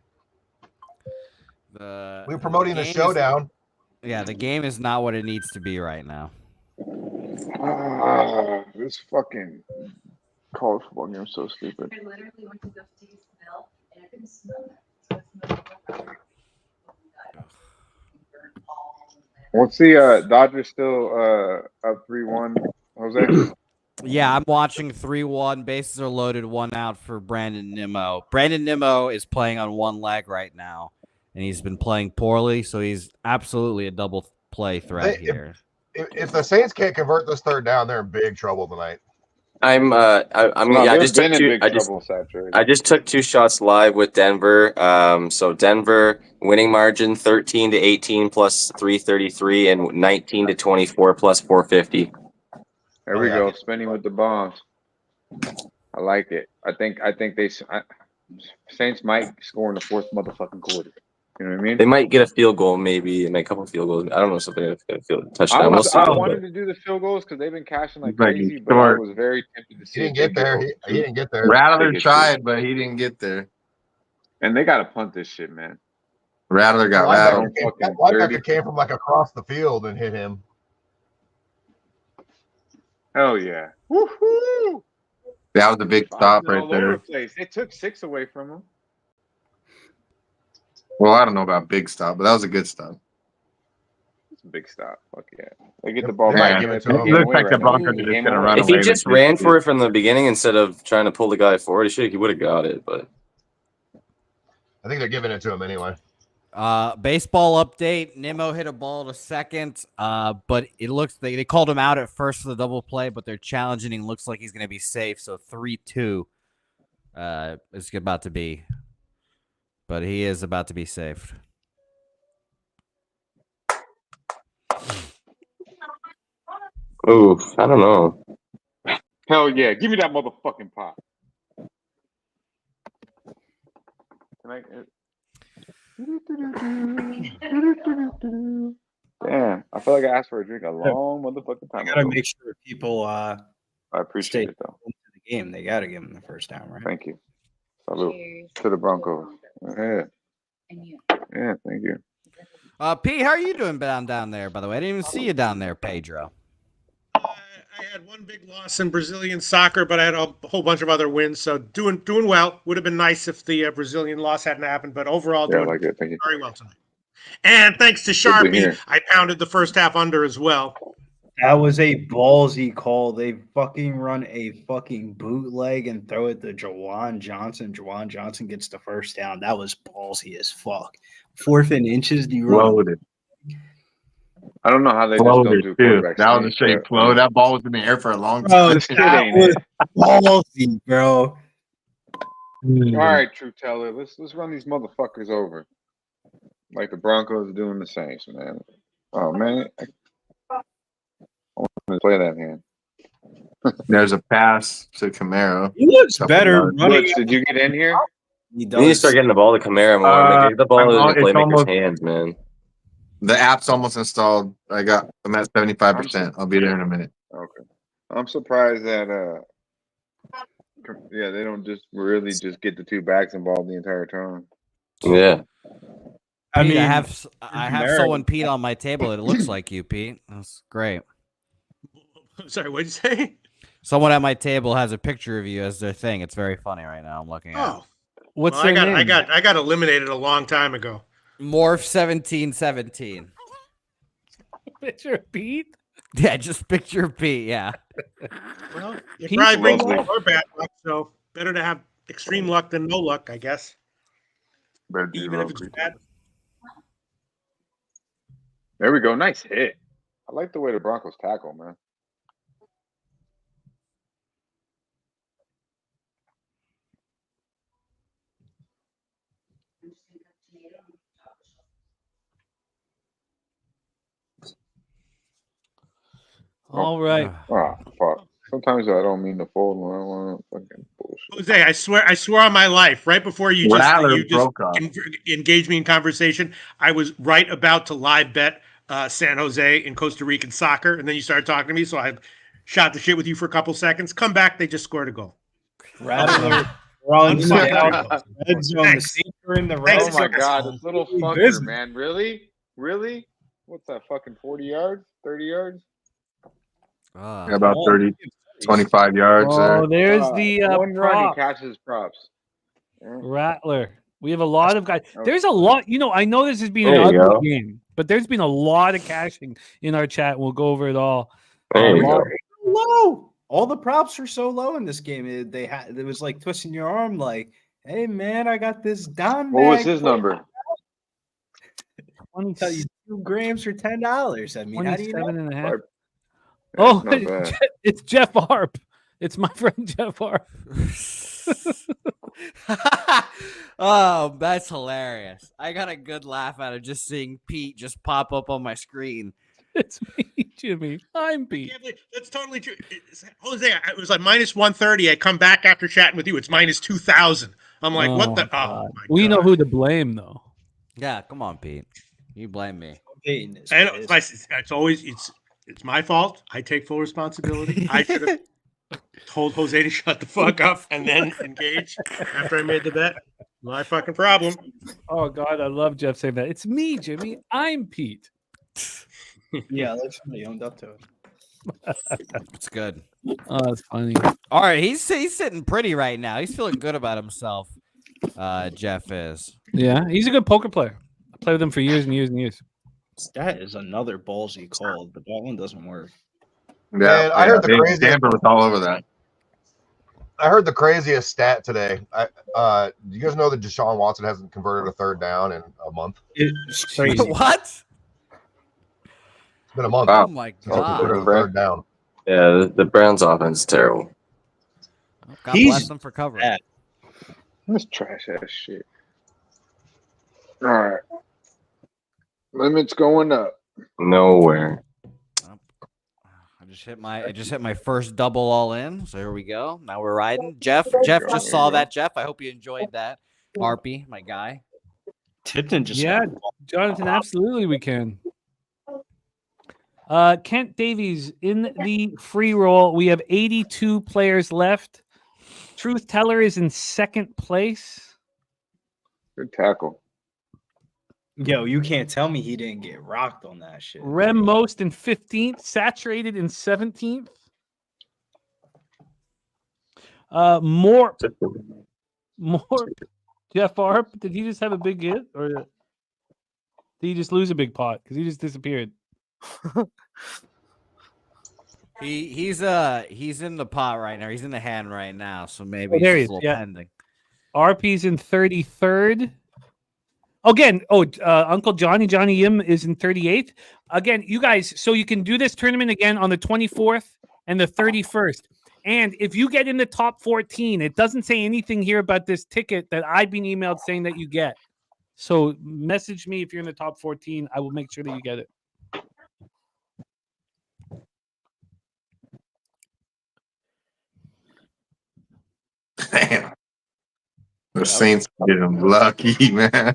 The We're promoting the game is, showdown. yeah, the game is not what it needs to be right now. This fucking college football game is so stupid. I literally went to go taste milk and I couldn't smell it. So I smelled What's the Dodgers still up 3-1, Jose? Yeah, I'm watching 3-1. Bases are loaded, 1 out for Brandon Nimmo. Brandon Nimmo is playing on one leg right now, and he's been playing poorly, so he's absolutely a double play threat here. If the Saints can't convert this third down, they're in big trouble tonight. I mean, yeah, I just took two. I just took 2 shots live with Denver. So Denver winning margin 13-18 plus 333 and 19-24 plus 450. There we go, spinning with the bombs. I like it. I think Saints might score in the 4th motherfucking quarter. You know what I mean? They might get a field goal, maybe, and make a couple field goals. I don't know, something like a field touchdown. We'll see. I wanted to do the field goals because they've been cashing like crazy, but I was very tempted to see. He didn't get there. He didn't get there. Rattler tried, but he didn't get there. And they got to punt this shit, man. Rattler got rattled. That linebacker came from like across the field and hit him. Hell yeah! Woohoo! That was a big stop right All over there. the place. They took 6 away from him. Well, I don't know about big stop, but that was a good stop. It's a big stop. Fuck yeah! They get the ball Yeah, back. it looks like the Broncos are just gonna run If away. he just ran for it from the beginning instead of trying to pull the guy forward, he would have got it. But I think they're giving it to him anyway. Baseball update. Nimmo hit a ball to second, but it looks they called him out at first for the double play, but they're challenging him. Looks like he's going to be safe. So 3-2 is about to be, but he is about to be saved. ooh, I don't know. Hell yeah! Give me that motherfucking pop. Can I? Damn, I feel like I asked for a drink a long motherfucking time. I gotta make sure people I appreciate it though. into the game. They gotta give them the first down, right? Thank you. Salute to the Broncos. Yeah. Yeah, thank you. P, how are you doing down there? By the way, I didn't even see you down there, Pedro. I had one big loss in Brazilian soccer, but I had a whole bunch of other wins. So doing well. Would have been nice if the Brazilian loss hadn't happened, but overall Yeah, I doing like it. Thank you. very well tonight. And thanks to Good to Sharpie, hear. I pounded the first half under as well. That was a ballsy call. They fucking run a fucking bootleg and throw it to Jawan Johnson. Jawan Johnson gets the first down. That was ballsy as fuck. 4th and inches. Do you run? Loaded. I don't know how they just don't do Too. quarterback That was a sneak, straight but, flow. That ball was in the air for a long Bro, time. that was ballsy, bro. All right, True Teller. Let's run these motherfuckers over. Like the Broncos are doing the Saints, man. Oh man. I want to play that hand. There's a pass to Camaro. He looks better running. Butch, did you get in here? He You need to start getting the ball to Camara more. Get the ball in the playmaker's hands, man. The app's almost installed. I'm at 75%. I'll be there in a minute. Okay. I'm surprised that they don't just really just get the 2 backs involved the entire time. Yeah. I mean, I have someone Pete on my table. It looks like you, Pete. That's great. Sorry, what'd you say? Someone at my table has a picture of you as their thing. It's very funny right now. I'm looking at. Oh, what's their name? I got eliminated a long time ago. Morph 1717. Picture of Pete. Yeah, just picture of Pete. Yeah. Well, it probably brings good or bad luck, so better to have extreme luck than no luck, I guess. Even if it's bad. There we go. Nice hit. I like the way the Broncos tackle, man. All right. Oh, fuck. Sometimes I don't mean to fold when I want to fucking bullshit. Jose, I swear on my life, right before you Rattler just broke up. engaged me in conversation, I was right about to live bet San Jose in Costa Rican soccer, and then you started talking to me, so I shot the shit with you for a couple seconds. Come back, they just scored a goal. Rattler runs Unfucking down great. red zone. The Thanks. Saints are in the Thanks, Oh red my zone. god, this little fucker, business. man. Really? Really? What's that, fucking 40 yards? 30 yards? About 30, 25 yards there. Oh, there's the one run, he prop. catches props. Yeah. Rattler. We have a lot of guys. There's a lot. You know, I know this has been an There you ugly go. game, but there's been a lot of cashing in our chat. We'll go over it all. There you go. Low. All the props are so low in this game. It was like twisting your arm, like, "Hey man, I got this down." What was his number? I'll tell you 2 grams for $10. I mean, how do you know? 27 and a half. Yeah, Oh, it's not bad. it's Jeff Harp. It's my friend Jeff Harp. Oh, that's hilarious. I got a good laugh out of just seeing Pete just pop up on my screen. It's me, Jimmy. I'm Pete. That's totally true. Jose, it was like minus 130. I come back after chatting with you. It's minus 2,000. I'm like, what the? Oh, my we God. know who to blame, though. Yeah, come on, Pete. You blame me. And it's my fault. I take full responsibility. I should have told Jose to shut the fuck up and then engage after I made the bet. My fucking problem. Oh God, I love Jeff saying that. It's me, Jimmy. I'm Pete. Yeah, that's somebody owned up to it. It's good. Oh, that's funny. All right, he's sitting pretty right now. He's feeling good about himself. Jeff is. Yeah, he's a good poker player. I played with him for years and years and years. That is another ballsy call, but that one doesn't work. Man, I heard the craziest. Denver was all over that. I heard the craziest stat today. Do you guys know that Deshaun Watson hasn't converted a third down in a month? It's crazy. What? It's been a month. Wow. Oh my since he converted God. a third down. Yeah, the Browns' offense is terrible. God bless them for covering. bad. This trash ass shit. All right. Limits going up. Nowhere. I just hit my first double all in. So here we go. Now we're riding. Jeff just saw that. Jeff, I hope you enjoyed that. Arpy, my guy. Tipton just Jonathan, absolutely we can. Kent Davies in the free roll. We have 82 players left. Truth Teller is in second place. Good tackle. Yo, you can't tell me he didn't get rocked on that shit. Rem Most in 15th. Saturated in 17th. More Jeff Arp. Did he just have a big hit, or did he just lose a big pot because he just disappeared? He's in the pot right now. He's in the hand right now. So maybe there he's he a is. little Yeah. pending. RP's in 33rd. Again, Uncle Johnny Yim is in 38th. Again, you guys, so you can do this tournament again on the 24th and the 31st. And if you get in the top 14, it doesn't say anything here about this ticket that I've been emailed saying that you get. So message me if you're in the top 14. I will make sure that you get it. Damn. The Saints get him lucky, man.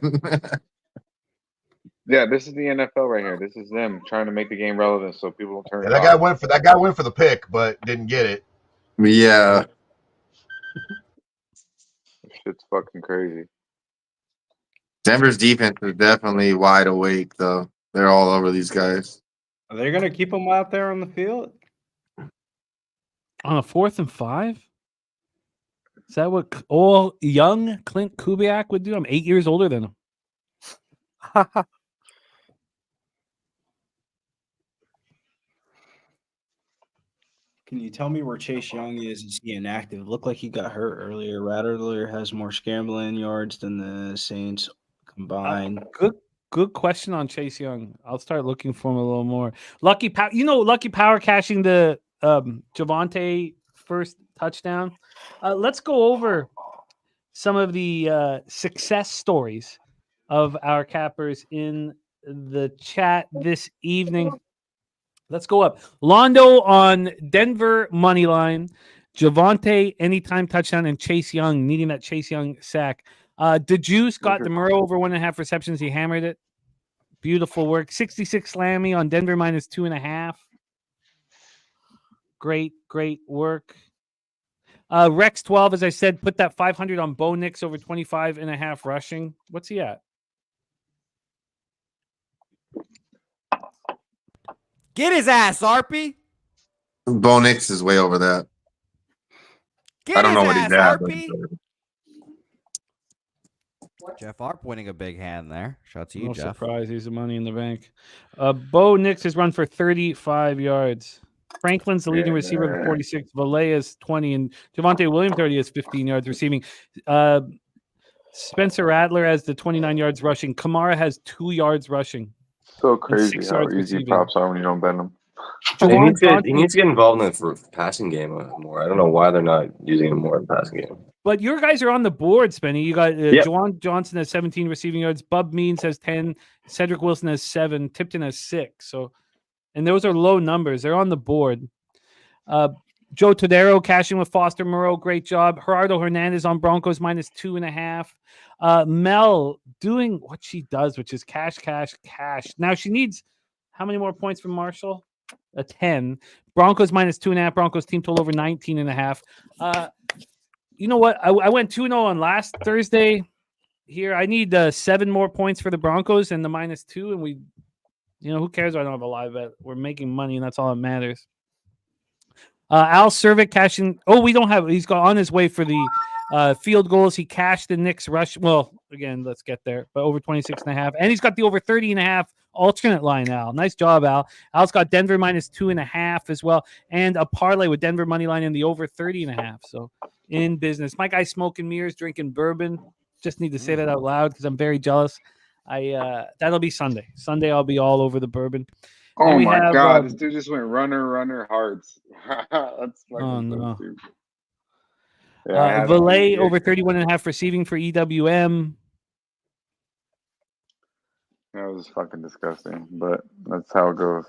Yeah, this is the NFL right here. This is them trying to make the game relevant so people don't turn Yeah, it that guy off. went for the pick, but didn't get it. Yeah. This shit's fucking crazy. Denver's defense is definitely wide awake, though. They're all over these guys. Are they gonna keep him out there on the field? On a 4th and 5? Is that what all young Clint Kubiak would do? I'm 8 years older than him. Can you tell me where Chase Young is? Is he inactive? Looked like he got hurt earlier. Rattler has more scrambling yards than the Saints combined. Good question on Chase Young. I'll start looking for him a little more. Lucky Power cashing the Javonte first touchdown. Let's go over some of the success stories of our cappers in the chat this evening. Let's go up. Londo on Denver money line. Javonte anytime touchdown, and Chase Young needing that Chase Young sack. DeJuice got DeMuro over 1.5 receptions. He hammered it. Beautiful work. 66 Slammy on Denver minus 2.5. Great work. Rex 12, as I said, put that 500 on Bo Nix over 25.5 rushing. What's he at? Get his ass, Arpy. Bo Nix is way over that. Get I don't his know what ass, he's at. Arpy. Jeff Arp winning a big hand there. Shout out to you, No Jeff. surprise. He's the money in the bank. Bo Nix has run for 35 yards. Franklin's the leading receiver with 46. Valea's 20. And Javonte Williams already has 15 yards receiving. Spencer Rattler has the 29 yards rushing. Kamara has 2 yards rushing. So crazy 6 how yards easy receiving. props are when you don't bet them. He Jawan needs, to, he Johnson, needs to get involved in the passing game more. I don't know why they're not using him more in the passing game. but your guys are on the board, Spenny. You got Yep. Jawan Johnson has 17 receiving yards. Bub Means has 10. Cedric Wilson has 7. Tipton has 6. So, and those are low numbers. They're on the board. Joe Todero cashing with Foster Moreau. Great job. Gerardo Hernandez on Broncos minus 2.5. Mel doing what she does, which is cash. Now she needs how many more points from Marshall? A 10. Broncos minus 2.5. Broncos team total over 19.5. You know what? I went 2-0 on last Thursday here. I need 7 more points for the Broncos and the minus 2. And we, who cares? I don't have a live bet. We're making money, and that's all that matters. Al Cervic cashing. Oh, we don't have. He's got on his way for the field goals. He cashed the Knicks rush. Well, again, let's get there. But over 26.5. And he's got the over 30.5 alternate line, Al. Nice job, Al. Al's got Denver minus 2.5 as well. And a parlay with Denver money line in the over 30.5. So in business. My guy's smoking mirrors, drinking bourbon. Just need to say that out loud because I'm very jealous. That'll be Sunday. Sunday, I'll be all over the bourbon. Oh my God! This dude just went runner hearts. That's fucking Oh no. stupid. Yeah, Valet over 31.5 receiving for EWM. That was fucking disgusting, but that's how it goes.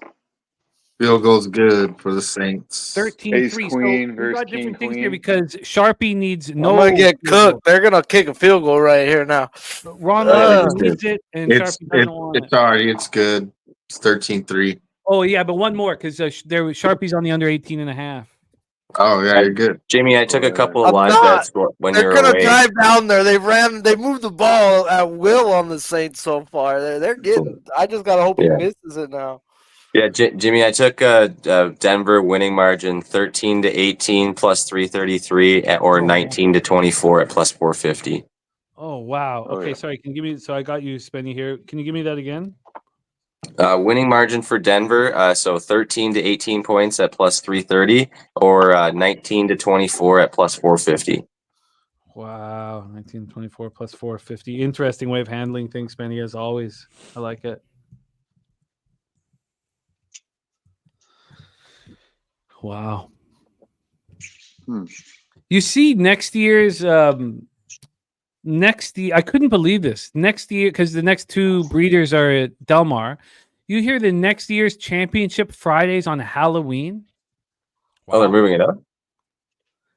Field goal's good for the Saints. 13-3. Ace Queen So versus got different King things here Queen. because Sharpie needs I'm gonna get cooked. They're gonna kick a field goal right here now. Ron Levin needs it, and Sharpie doesn't want it. It's already. It's good. It's 13-3. Oh yeah, but one more because there was Sharpie's on the under 18.5. Oh yeah, you're good, Jamie. I took a couple of live bets when you were They're gonna away. drive down there. They moved the ball at will on the Saints so far. They're getting. I just gotta hope he misses it now. Yeah, Jimmy, I took Denver winning margin 13-18 plus 333 or 19-24 at plus 450. Oh wow. Okay, sorry. Can you give me? So I got you, Spenny here. Can you give me that again? Winning margin for Denver, so 13-18 points at plus 330 or 19-24 at plus 450. Wow, 1924 plus 450. Interesting way of handling things, Spenny, as always. I like it. Wow. You see, next year's I couldn't believe this. Next year, because the next 2 breeders are at Del Mar. You hear the next year's championship Fridays on Halloween? Oh, they're moving it up?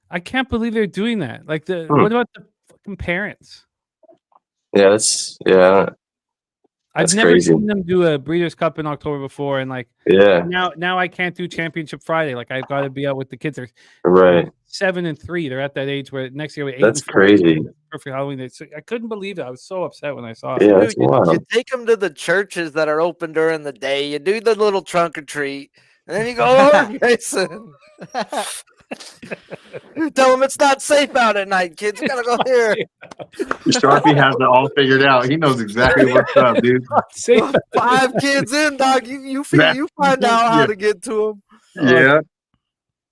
I can't believe they're doing that. Like what about the fucking parents? Yeah, that's I've never seen them do a Breeders' Cup in October before, and now I can't do Championship Friday. Like I've got to be out with the kids. They're right 7 and 3. They're at that age where next year we're 8 That's and 4. crazy. Perfect Halloween. So I couldn't believe it. I was so upset when I saw it. Yeah, that's wild. You take them to the churches that are open during the day. You do the little trunk or treat, and then you go over Jason. You tell them it's not safe out at night, kids. You gotta go here. Sharpie has it all figured out. He knows exactly what's up, dude. 5 kids in, dog. You find out how to get to them. Yeah.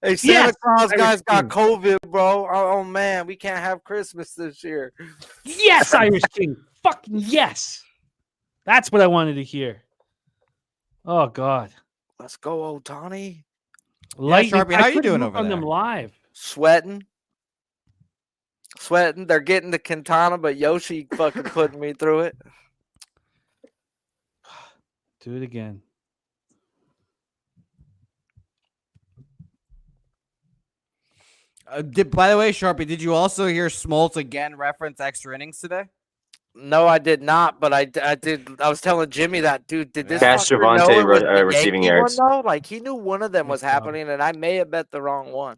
Hey, Santa Claus guys got COVID, bro. Oh man, we can't have Christmas this year. Yes, Irish King. Fucking yes. That's what I wanted to hear. Oh God. Let's go, Otani. Sharpie, how you doing over on there? them live? Sweating. They're getting to Quintana, but Yoshi fucking putting me through it. Do it again. By the way, Sharpie, did you also hear Smoltz again reference extra innings today? No, I did not, but I did. I was telling Jimmy that, dude. Did this Cash fucker know it was the receiving Yankee one yards. though? Like he knew one of them was Think so. happening, and I may have bet the wrong one.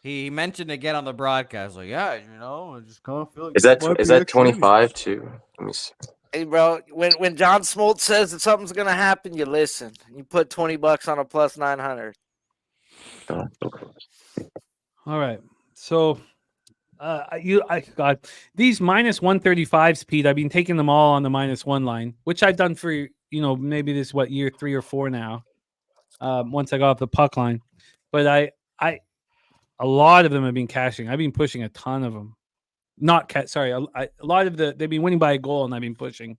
He mentioned again on the broadcast, like, yeah, I just kind of feel like Is that 25 too? Let me see. Hey, bro, when John Smoltz says that something's gonna happen, you listen. You put $20 on a plus 900. All right. So I got these minus 135s, Pete. I've been taking them all on the -1 line, which I've done for maybe this year 3 or 4 now. Once I got off the puck line, but a lot of them have been cashing. I've been pushing a ton of them. Not sorry, a lot of they've been winning by a goal, and I've been pushing.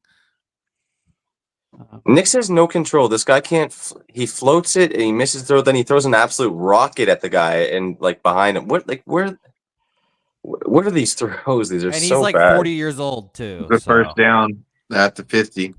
Nix has no control. This guy can't. He floats it and he misses throw. Then he throws an absolute rocket at the guy and behind him. What are these throws? These are and he's so like bad. 40 years old too. The first down at the 50.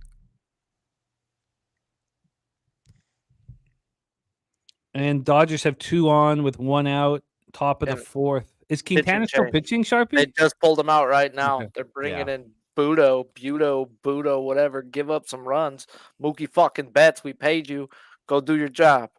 And Dodgers have 2 on with 1 out, top of the 4th. Is Quintana still pitching, Sharpie? They just pulled him out right now. Okay. They're bringing in Budo, whatever. Give up some runs. Mookie fucking Betts, we paid you. Go do your job.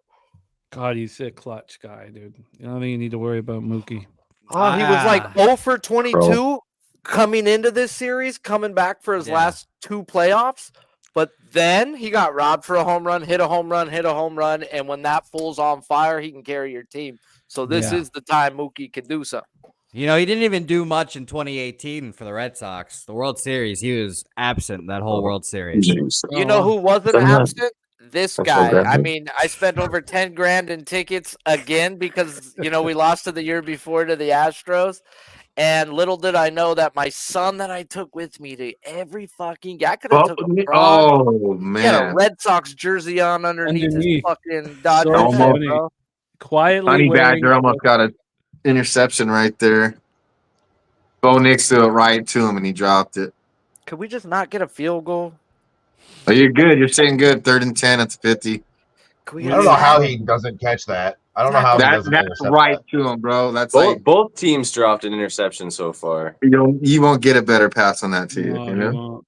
God, he's a clutch guy, dude. I don't think you need to worry about Mookie. Oh, he was like 0 for 22 coming into this series, coming back for his last 2 playoffs. But then he got robbed for a home run, hit a home run, and when that fool's on fire, he can carry your team. So this is the time Mookie can do something. He didn't even do much in 2018 for the Red Sox. The World Series, he was absent that whole World Series. You know who wasn't absent? This guy. I mean, I spent over 10 grand in tickets again because, we lost to the year before to the Astros. And little did I know that my son that I took with me to every fucking game, I could have took a Oh, man. He had a Red Sox jersey on underneath. His fucking Dodgers Almost. shit, bro. Quietly Honey wearing Badger almost got an interception right there. Bo Nix threw it right to him and he dropped it. Could we just not get a field goal? Oh, you're good. You're saying good. 3rd and 10 at the 50. I don't know how he doesn't catch that. I don't know how he doesn't That's intercept right that. to him, bro. That's Both teams dropped an interception so far. You won't get a better pass on that to you. No, You he know? won't.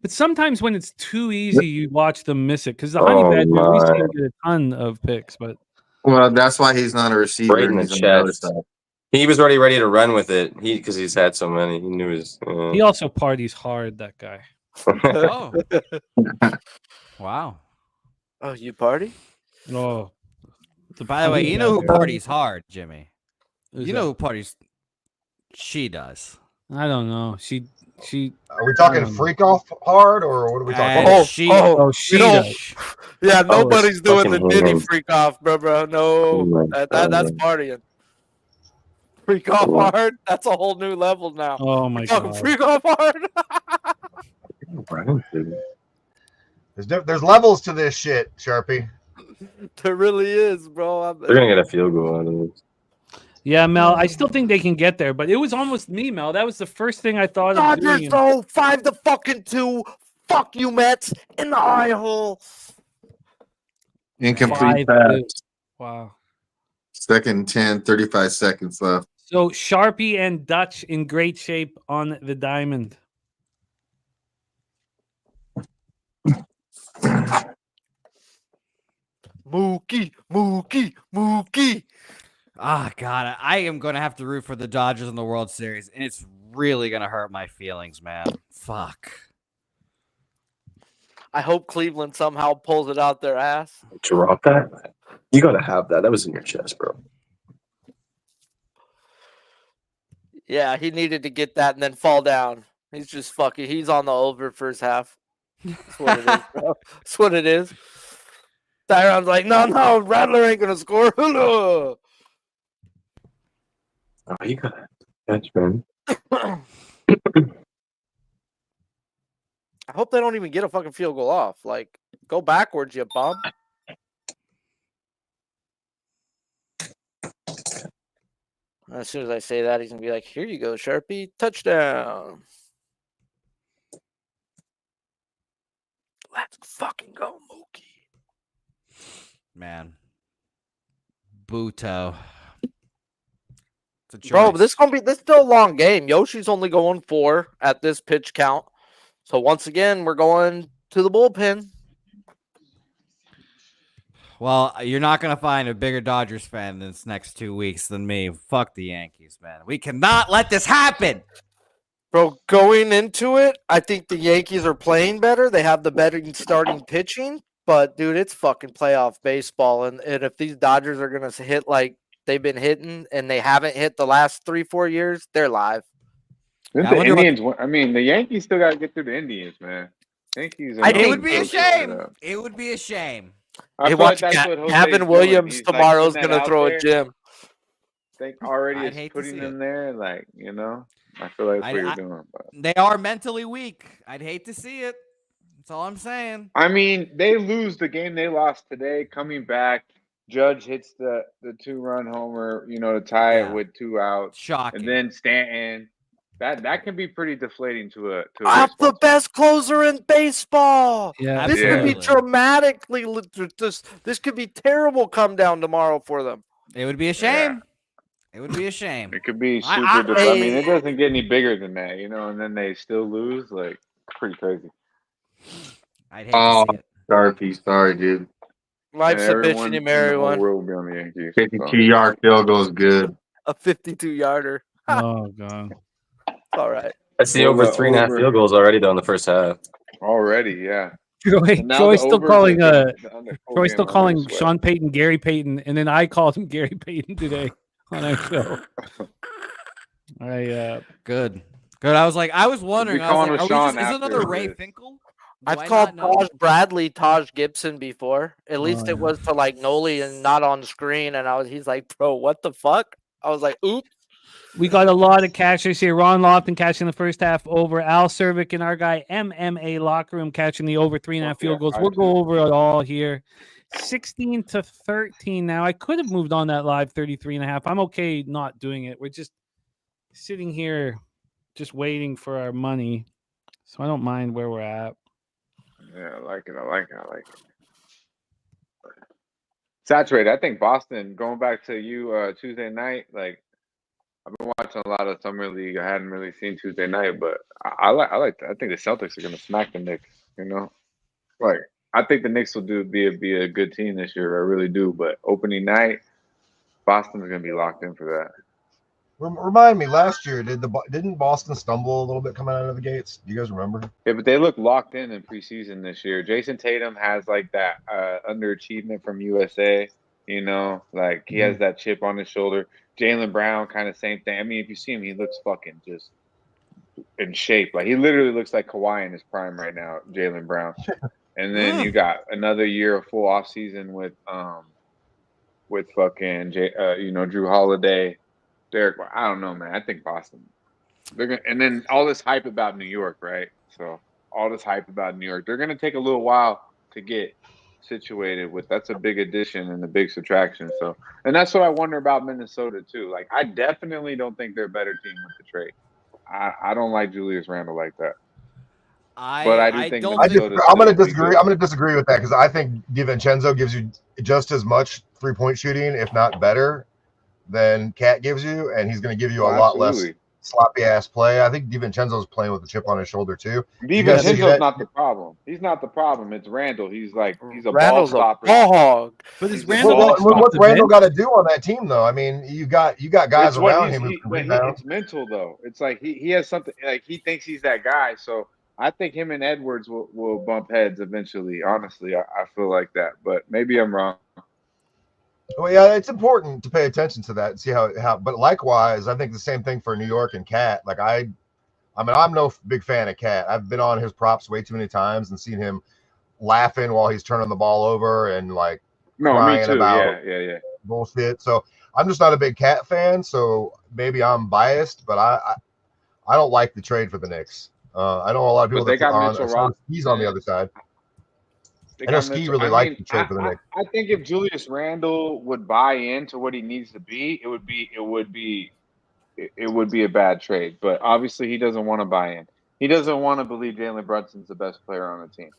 But sometimes when it's too easy, you watch them miss it. Because the Honey Oh, Badger, we see my. him get a ton of picks, but Well, that's why he's not a receiver. Right in the He's on the other chest. side. He was already ready to run with it. Because he's had so many. He knew his. he also parties hard, that guy. Oh. Wow. Oh, you party? Oh. By the way, you know who parties hard, Jimmy? Who's You know that? who parties? She does. I don't know. She. Are we talking freak off hard or what are we talking about? she does. Yeah, nobody's doing the fucking Diddy hands. freak off, bro. No, Oh my that's God. partying. Freak off hard? That's a whole new level now. Oh my Fucking god. freak off hard? There's levels to this shit, Sharpie. There really is, bro. They're going to get a field goal out of this. Yeah, Mel. I still think they can get there, but it was almost me, Mel. That was the first thing I thought of Dodgers, doing. though, 5-2. Fuck you, Mets, in the eye hole. Incomplete 5-2. pass. Wow. 2nd and 10, 35 seconds left. So Sharpie and Dutch in great shape on the diamond. Mookie. Ah, God, I am going to have to root for the Dodgers in the World Series, and it's really going to hurt my feelings, man. Fuck. I hope Cleveland somehow pulls it out their ass. Drop that? You got to have that. That was in your chest, bro. Yeah, he needed to get that and then fall down. He's just fucking. He's on the over first half. That's what it is, bro. That's what it is. Tyron's like, no, Rattler ain't gonna score. Oh, you got to catch, man. I hope they don't even get a fucking field goal off. Like, go backwards, you bum. As soon as I say that, he's gonna be like, "Here you go, Sharpie, touchdown." Let's fucking go, Mookie. Man. Buto. It's a choice. Bro, this still a long game. Yoshi's only going 4 at this pitch count. So once again, we're going to the bullpen. Well, you're not going to find a bigger Dodgers fan this next 2 weeks than me. Fuck the Yankees, man. We cannot let this happen. Bro, going into it, I think the Yankees are playing better. They have the better starting pitching. But, dude, it's fucking playoff baseball. And if these Dodgers are going to hit like they've been hitting and they haven't hit the last 3-4 years, they're live. Didn't the Indians I mean, the Yankees still got to get through the Indians, man. Yankees it would be a shame. It would be a shame. I feel like that's what Jose's Gavin Williams doing. tomorrow is like, going to throw a gym. Think already I'd is hate to putting see them it. there, like, you know. I feel like that's what you're doing. But. They are mentally weak. I'd hate to see it. That's all I'm saying. I mean, they lose the game they lost today. Coming back, Judge hits the 2-run homer, you know, to tie it with 2 outs. Shocking. And then Stanton. That can be pretty deflating to a I'm baseball the best closer in baseball. Yeah, this could be dramatically. This could be terrible. Come down tomorrow for them. It would be a shame. It would be a shame. It could be super. I mean, it doesn't get any bigger than that, you know. And then they still lose, like pretty crazy. I'd hate to see it. Sorry, dude. Life's a bitch and you marry one. World will be on the Yankees. 52-yard field goal is good. A 52-yarder. Oh god. All right. That's the over 3.5 field goals already though in the first half. Already, yeah. Troy's still calling Troy's still calling Sean Payton Gary Payton, and then I called him Gary Payton today on our show. Good. I was wondering. Is another Ray Finkel? I've called Taj Bradley Taj Gibson before. At least it was to like Noli and not on screen. And he's like, bro, what the fuck? I was like, oops. We got a lot of cashers here. Ron Lofton catching the first half over. Al Cervic and our guy MMA Locker Room catching the over 3.5 field goals. We'll go over it all here. 16-13 now. I could have moved on that live 33.5. I'm okay not doing it. We're just sitting here just waiting for our money. So I don't mind where we're at. Yeah, I like it. Saturated. I think Boston, going back to you Tuesday night, like I've been watching a lot of Summer League. I hadn't really seen Tuesday night, but I like that. I think the Celtics are gonna smack the Knicks, you know? Like I think the Knicks will be a good team this year. I really do. But opening night, Boston's gonna be locked in for that. Remind me, last year didn't Boston stumble a little bit coming out of the gates? Do you guys remember? Yeah, but they look locked in preseason this year. Jason Tatum has like that underachievement from USA. You know, like he has that chip on his shoulder. Jaylen Brown, kind of same thing. I mean, if you see him, he looks fucking just in shape. Like he literally looks like Kawhi in his prime right now, Jaylen Brown. And then you got another year of full off season with fucking Drew Holiday, Derek. I don't know, man. I think Boston. They're gonna, and then all this hype about New York, right? So all this hype about New York, they're gonna take a little while to get situated with. That's a big addition and a big subtraction. So, and that's what I wonder about Minnesota too. Like, I definitely don't think they're a better team with the trade. I don't like Julius Randle like that. But I do think I'm going to disagree. I'm going to disagree with that because I think DiVincenzo gives you just as much 3-point shooting, if not better, than Cat gives you, and he's going to give you a lot less sloppy ass play. I think DiVincenzo's playing with a chip on his shoulder too. DiVincenzo's not the problem. He's not the problem. It's Randall. He's a Randall's ball stopper. Ball hog. But is Randall? What's Randall got to do on that team though? I mean, you got guys around him who can rebound. It's mental though. It's like he has something. Like he thinks he's that guy. So I think him and Edwards will bump heads eventually. Honestly, I feel like that. But maybe I'm wrong. Well, yeah, it's important to pay attention to that and see how. But likewise, I think the same thing for New York and Cat. Like I mean, I'm no big fan of Cat. I've been on his props way too many times and seen him laughing while he's turning the ball over and like crying about bullshit. So I'm just not a big Cat fan. So maybe I'm biased, but I don't like the trade for the Knicks. I know a lot of people that are on. He's on the other side. I know Ski really liked the trade for the Knicks. I think if Julius Randle would buy into what he needs to be, it would be a bad trade. But obviously, he doesn't want to buy in. He doesn't want to believe Jalen Brunson's the best player on the team.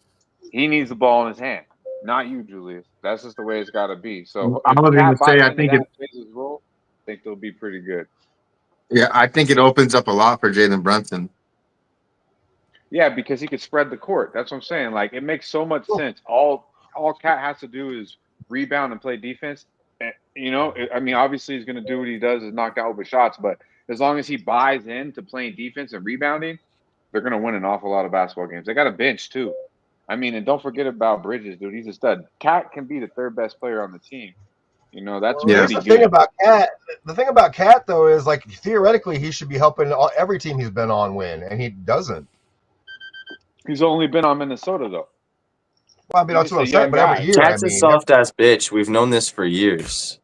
He needs the ball in his hand, not you, Julius. That's just the way it's got to be. So I was going to say, I think I think they'll be pretty good. Yeah, I think it opens up a lot for Jalen Brunson. Yeah, because he could spread the court. That's what I'm saying. Like it makes so much sense. All Cat has to do is rebound and play defense. I mean, obviously he's going to do what he does is knock down open shots, but as long as he buys into playing defense and rebounding, they're going to win an awful lot of basketball games. They got a bench too. I mean, and don't forget about Bridges, dude. He's a stud. Cat can be the third best player on the team. That's Here's pretty the good. thing about Cat. The thing about Cat though is like theoretically he should be helping every team he's been on win, and he doesn't. He's only been on Minnesota though. Well, I mean, that's what I'm saying. But every year, Cat's a soft ass bitch. We've known this for years.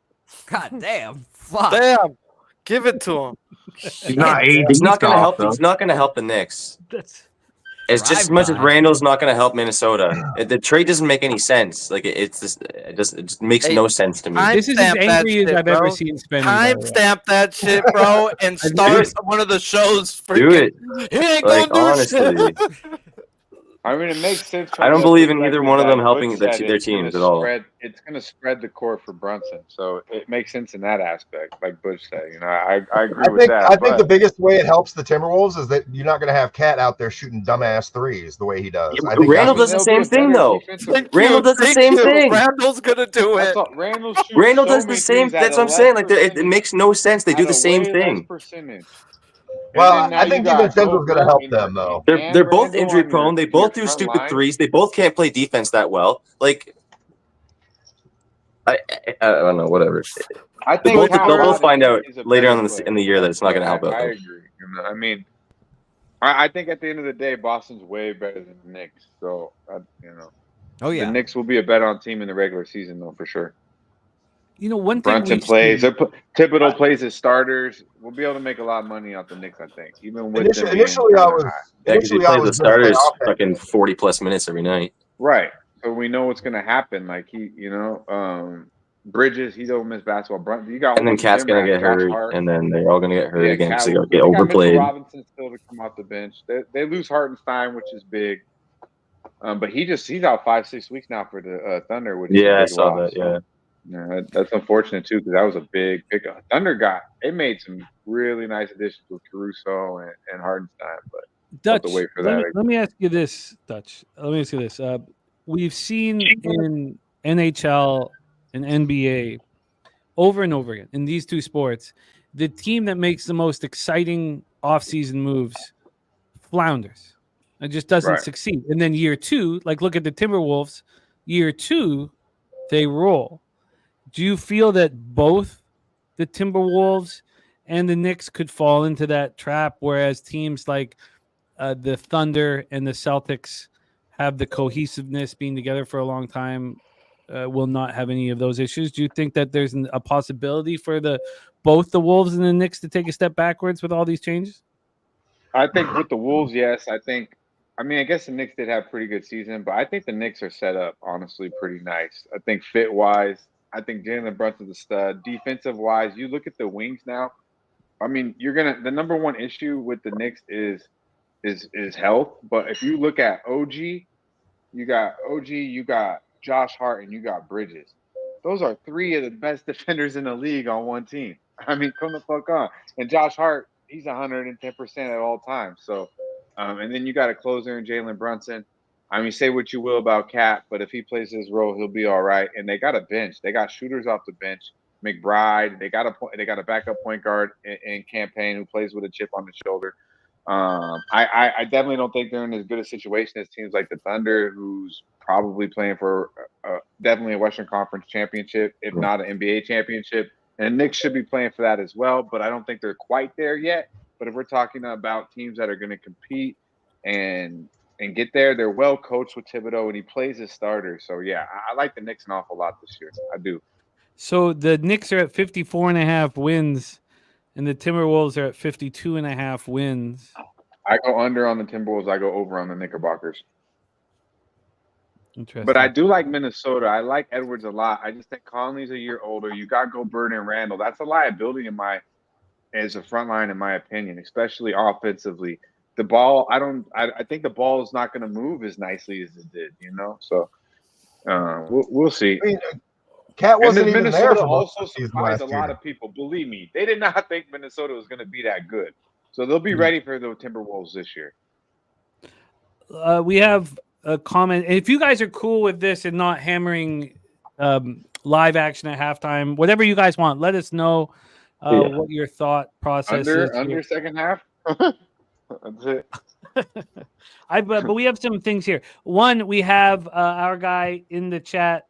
God damn. Fuck. Damn. Give it to him. He's not He's not going to help. He's not going to help the Knicks. It's just as much as Randall's not going to help Minnesota. The trade doesn't make any sense. Like it just makes no sense to me. This is as angry as I've ever seen Spenny. Timestamp that shit, bro, and start one of the shows. Do it. He ain't Like gonna do honestly. shit. I mean, it makes sense. I don't believe in either one of them helping their teams at all. It's going to spread the court for Brunson, so it makes sense in that aspect. Like Bush said, I agree with that. I think the biggest way it helps the Timberwolves is that you're not going to have Cat out there shooting dumbass threes the way he does. Yeah, Randall does the same thing, though. Randall does the same thing. Randall's gonna do it. Randall does the same. That's what I'm saying. Like it makes no sense. They do the same thing. Well, I think DiVincenzo's going to help them, though. They're both injury prone. They both do stupid threes. They both can't play defense that well. Like, I don't know. Whatever. I think they'll both find out later on in the year that it's not going to help out. I agree. I mean, I think at the end of the day, Boston's way better than the Knicks. So, oh yeah, the Knicks will be a bet on team in the regular season, though, for sure. One thing Brunson plays. Thibodeau plays as starters. We'll be able to make a lot of money off the Knicks, I think. Even with initially, I was because he plays the starters fucking 40+ minutes every night. Right. So we know what's going to happen. Like Bridges, he don't miss basketball. Brunson, you got. And then Cat's going to get hurt, and then they're all going to get hurt again because they get overplayed. Robinson still to come off the bench. They lose Hartenstein, which is big. But he's out 5-6 weeks now for the Thunder, which is I saw that. Yeah. Yeah, that's unfortunate too because that was a big pickup. Thunder they made some really nice additions with Caruso and Hardenstein, but Dutch, to wait for that. Let me ask you this, Dutch. Let me ask you this. We've seen in NHL and NBA over and over again in these two sports, the team that makes the most exciting offseason moves flounders. It just doesn't succeed. And then year two, like look at the Timberwolves, year two, they roll. Do you feel that both the Timberwolves and the Knicks could fall into that trap, whereas teams like the Thunder and the Celtics have the cohesiveness being together for a long time, will not have any of those issues? Do you think that there's a possibility for both the Wolves and the Knicks to take a step backwards with all these changes? I think with the Wolves, yes. I guess the Knicks did have a pretty good season, but I think the Knicks are set up, honestly, pretty nice. I think fit-wise, I think Jalen Brunson's a stud. Defensive-wise, you look at the wings now. I mean, the number one issue with the Knicks is health. But if you look at OG, you got Josh Hart, and you got Bridges. Those are three of the best defenders in the league on one team. I mean, come the fuck on. And Josh Hart, he's 110% at all times. So, and then you got a closer in Jalen Brunson. I mean, say what you will about Cat, but if he plays his role, he'll be all right. And they got a bench. They got shooters off the bench. McBride. They got a backup point guard in Campaign who plays with a chip on his shoulder. I definitely don't think they're in as good a situation as teams like the Thunder, who's probably playing for definitely a Western Conference championship, if not an NBA championship. And Knicks should be playing for that as well, but I don't think they're quite there yet. But if we're talking about teams that are going to compete and get there, they're well coached with Thibodeau, and he plays his starters. So, yeah, I like the Knicks an awful lot this year. I do. So the Knicks are at 54.5 wins, and the Timberwolves are at 52.5 wins. I go under on the Timberwolves. I go over on the Knickerbockers. Interesting. But I do like Minnesota. I like Edwards a lot. I just think Conley's a year older. You got Gobert and Randall. That's a liability as a front line, in my opinion, especially offensively. The ball, I think the ball is not going to move as nicely as it did, So we'll see. Cat And wasn't then even there Minnesota for most also of the season surprised last a lot year. of people. Believe me, they did not think Minnesota was going to be that good. So they'll be ready for the Timberwolves this year. We have a comment. If you guys are cool with this and not hammering live action at halftime, whatever you guys want, let us know what your thought process is. Under second half. That's it. But we have some things here. One, we have our guy in the chat.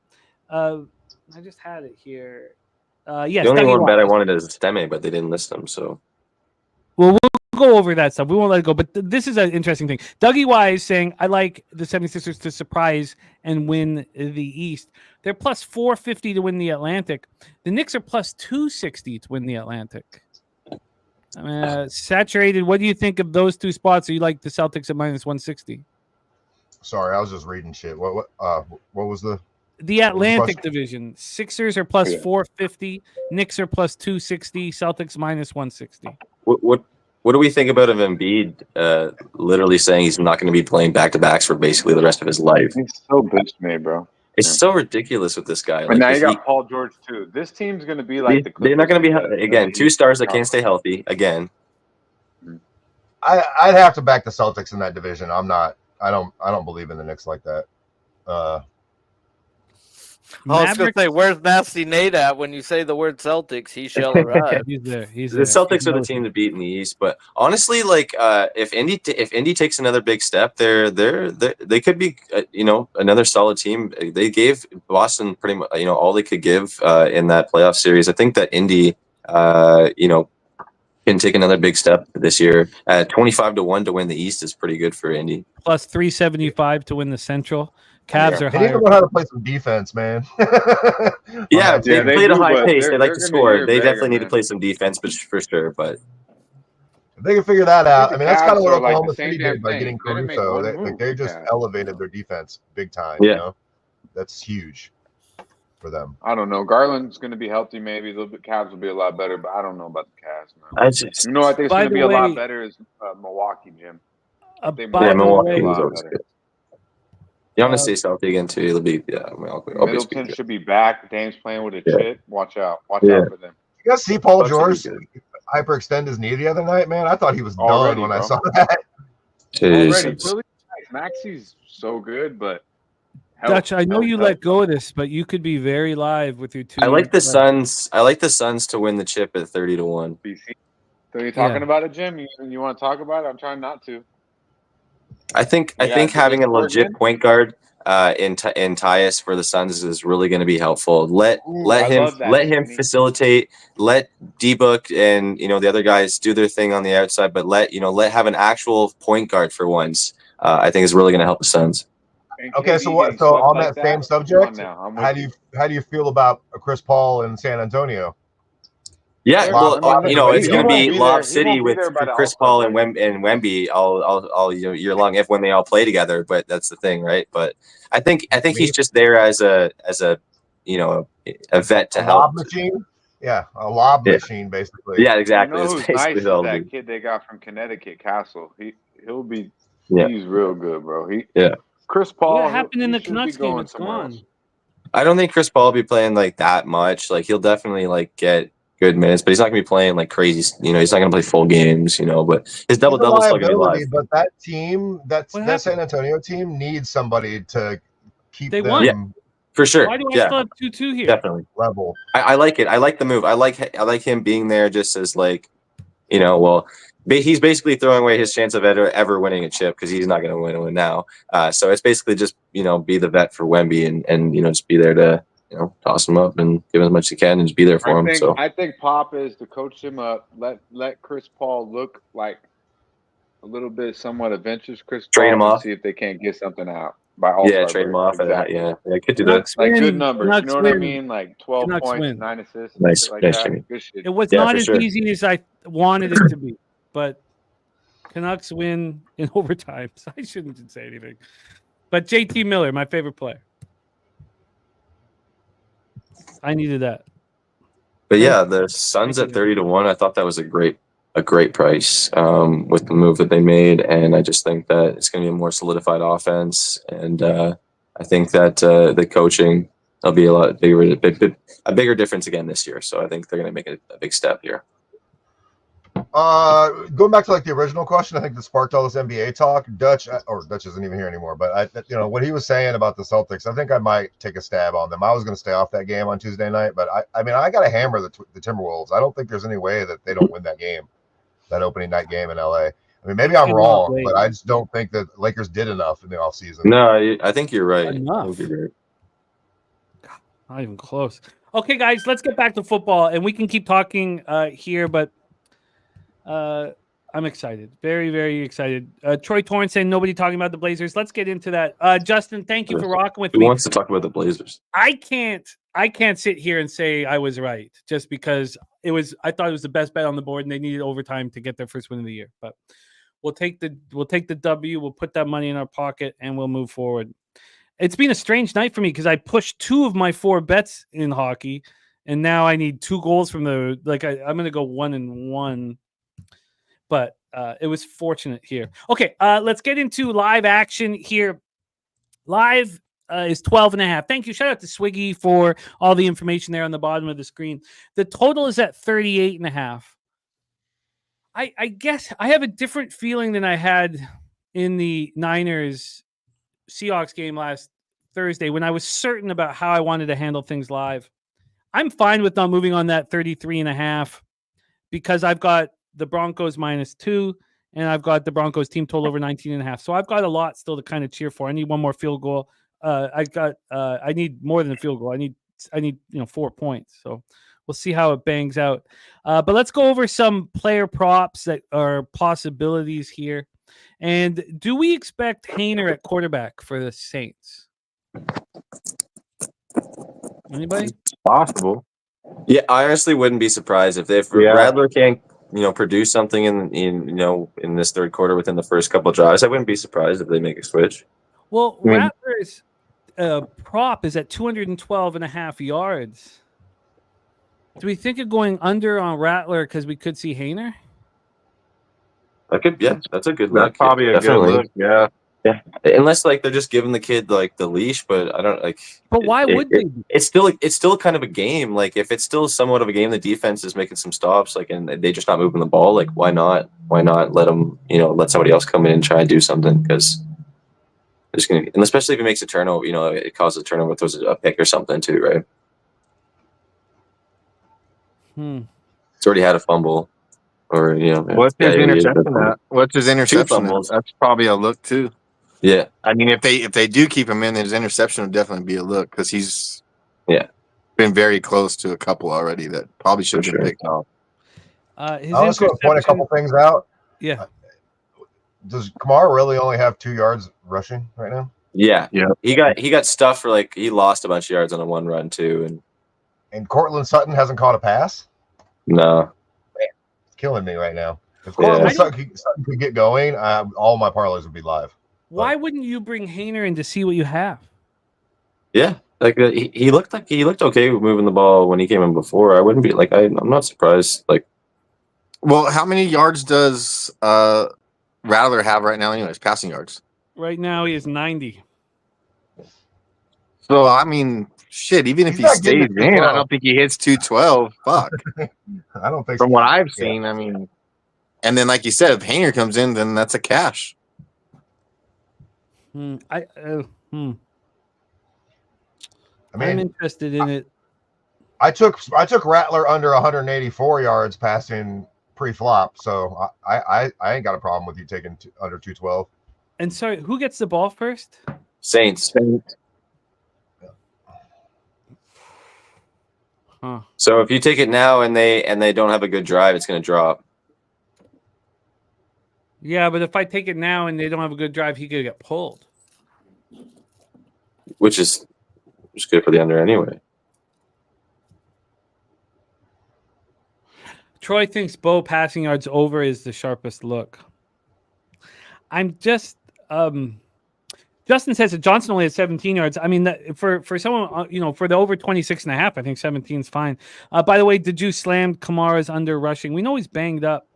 I just had it here. Yes, The only Dougie one bet I Wise. wanted is Stemme, but they didn't list them. So Well, we'll go over that stuff. We won't let it go. But this is an interesting thing. Dougie Wise saying, I like the 76ers to surprise and win the East. They're plus 450 to win the Atlantic. The Knicks are plus 260 to win the Atlantic. Saturated, what do you think of those two spots? Or you like the Celtics at minus 160? Sorry, I was just reading shit. What was the Atlantic division? Sixers are plus 450. Knicks are plus 260. Celtics minus 160. What do we think about Embiid literally saying he's not going to be playing back-to-backs for basically the rest of his life? He's so bitch made, bro. It's so ridiculous with this guy. And now you got Paul George too. This team's going to be like the they're not going to be again 2 stars that Chicago. can't stay healthy again. I'd have to back the Celtics in that division. I don't believe in the Knicks like that. I was going to say, where's Nasty Nate at when you say the word Celtics? He shall arrive. He's there. The Celtics are the team to beat in the East, but honestly, like if Indy takes another big step, they could be another solid team. They gave Boston pretty much all they could give in that playoff series. I think that Indy can take another big step this year. 25-1 to win the East is pretty good for Indy. Plus 375 to win the Central. Cavs are They need higher. to know how to play some defense, man. Yeah, they played a high pace. They like they're to gonna score. hear They better, definitely need to man. play some defense, but for sure. But if they can figure that out, I mean, that's kind of what Cavs are like Oklahoma the same City damn did by thing. getting They didn't make Caruso. one They move, just Cavs. elevated their defense big time. Yeah. That's huge for them. I don't know. Garland's going to be healthy, maybe. Cavs will be a lot better, but I don't know about the Cavs, man. I just I think it's By going to the be a lot way- better is Milwaukee, Jim. by the Milwaukee way- was lot always better. good. You want to stay healthy again too? It'll be Middleton should be back. Dame's playing with a Yeah. chip. Watch out. Watch Yeah. out for them. You guys see Paul Bucks will be George good. hyperextend his knee the other night, man? I thought he was Already, done when I bro. saw that. Already. Jesus. Philly, Maxi's so good, but Dutch, I know you let go of this, but you could be very live with your two. I like the Suns. I like the Suns to win the chip at 30-1. BC. So you talking Yeah. about it, Jim? You want to talk about it? I'm trying not to. I think having a legit point guard in Tyus for the Suns is really going to be helpful. Let I him love that, Jimmy. facilitate. Let D-Book and the other guys do their thing on the outside, but let have an actual point guard for once. I think is really going to help the Suns. And Okay, KD so what? getting So swept on like that same Come subject, on now. I'm how with do you feel about Chris Paul in San Antonio? Yeah, Lob- well, lob- it's he going to won't be be Lob there. He City won't be with there by the Chris All-Star Paul and break. Wemby all year long when they all play together. But that's the thing, right? But I think he's just there as a vet to A help. lob machine? Yeah, a lob machine, basically. Yeah, exactly. You know That's who's nice basically is all that it kid they got from Connecticut, Castle. He'll be. Yeah. He's real good, bro. Yeah. Chris Paul. What happened in he the should be Canucks game? going It's somewhere gone. else. I don't think Chris Paul will be playing like that much. Like he'll definitely like get good minutes, but he's not gonna be playing like crazy. He's not gonna play full games. But his He's a double still gonna be liability, live. but that team, that happened? San Antonio team needs somebody to keep They them won. Yeah. For sure. Why do I Yeah, still have 2-2 here? definitely. level. I like it. I like the move. I like him being there just as like, he's basically throwing away his chance of ever winning a chip because he's not going to win one now. So it's basically just be the vet for Wemby and just be there to toss him up and give as much as you can and just be there for him. So I think Pop is to coach him up. Let Chris Paul look like a little bit somewhat adventurous. Chris Trade Paul him and off. see if they can't get something out by All-Star trade him break. off. Exactly. Yeah, could do that. Canucks Like win. good numbers. Canucks You know what win. I mean? Like 12 Canucks points, win. 9 assists, Nice, shit like nice, that. Jimmy. Good shit. It was Yeah, not for as sure. easy as I wanted it to be, but Canucks win in overtime. So I shouldn't say anything. But JT Miller, my favorite player. I needed that. But yeah, the Suns at 30-1. I thought that was a great price with the move that they made, and I just think that it's going to be a more solidified offense. And I think that the coaching That'll be a lot bigger, a bigger difference again this year. So I think they're going to make a big step here. Going back to like the original question, I think that sparked all this NBA talk. Dutch isn't even here anymore, but what he was saying about the Celtics, I think I might take a stab on them. I was going to stay off that game on Tuesday night, but I got to hammer the Timberwolves. I don't think there's any way that they don't win that game, that opening night game in LA. I mean, maybe I'm wrong, but I just don't think that Lakers did enough in the offseason. No, I think you're right. Enough. Not even close. Okay, guys, let's get back to football, and we can keep talking here, but I'm excited. Very, very excited. Troy Torrance saying nobody talking about the Blazers. Let's get into that. Justin, thank you for rocking with me. Who wants to talk about the Blazers? I can't sit here and say I was right just because I thought it was the best bet on the board and they needed overtime to get their first win of the year. But we'll take the W, we'll put that money in our pocket, and we'll move forward. It's been a strange night for me because I pushed 2 of my 4 bets in hockey, and now I need 2 goals from I'm going to go 1-1. But it was fortunate here. Okay, let's get into live action here. Live is 12.5. Thank you. Shout out to Swiggy for all the information there on the bottom of the screen. The total is at 38.5. I guess I have a different feeling than I had in the Niners Seahawks game last Thursday when I was certain about how I wanted to handle things live. I'm fine with not moving on that 33.5 because I've got the Broncos -2 and I've got the Broncos team total over 19.5. So I've got a lot still to kind of cheer for. I need one more field goal. I need more than a field goal. I need 4 points. So we'll see how it bangs out. But let's go over some player props that are possibilities here. And do we expect Hayner at quarterback for the Saints? Anybody? Possible. Yeah, I honestly wouldn't be surprised if Radler can't, produce something in this third quarter within the first couple of drives. I wouldn't be surprised if they make a switch. Well, Rattler's prop is at 212.5 yards. Do we think of going under on Rattler because we could see Hayner? That's a good look. That's probably a good look. Yeah. Yeah, unless they're just giving the kid the leash, but I don't like. But why would they? It's still kind of a game. Like if it's still somewhat of a game, the defense is making some stops. And they just not moving the ball. Like why not? Why not let them? Let somebody else come in and try and do something because it's gonna. And especially if it makes a turnover, it causes a turnover, throws a pick or something too, right? It's already had a fumble, or What's his interception at? What's his interception? That's probably a look too. Yeah, I mean, if they do keep him in, his interception would definitely be a look because he's been very close to a couple already that probably should have been picked off. I was going to point a couple things out. Yeah. Does Kamara really only have 2 yards rushing right now? Yeah. He got stuffed for he lost a bunch of yards on a one run too, and Cortland Sutton hasn't caught a pass. No, man, it's killing me right now. If Cortland Sutton could get going, all my parlays would be live. Why wouldn't you bring Hayner in to see what you have? Yeah, he looked okay with moving the ball when he came in before. I wouldn't be I'm not surprised. Well, how many yards does Rattler have right now? Anyways, passing yards. Right now he is 90. So I mean, shit. Even if he stays in, I don't think he hits 212. Fuck. I don't think. From what I've seen, I mean, and then like you said, if Hayner comes in, then that's a cash. I'm interested in it. I took Rattler under 184 yards passing pre-flop, so I ain't got a problem with you taking under 212. And sorry, who gets the ball first? Saints. Huh. So if you take it now and they don't have a good drive, it's going to drop. Yeah, but if I take it now and they don't have a good drive, he could get pulled. Which is good for the under anyway. Troy thinks Bo passing yards over is the sharpest look. I'm just Justin says that Johnson only has 17 yards. I mean, for someone, for the over 26.5, I think 17 is fine. By the way, did you slam Kamara's under rushing? We know he's banged up.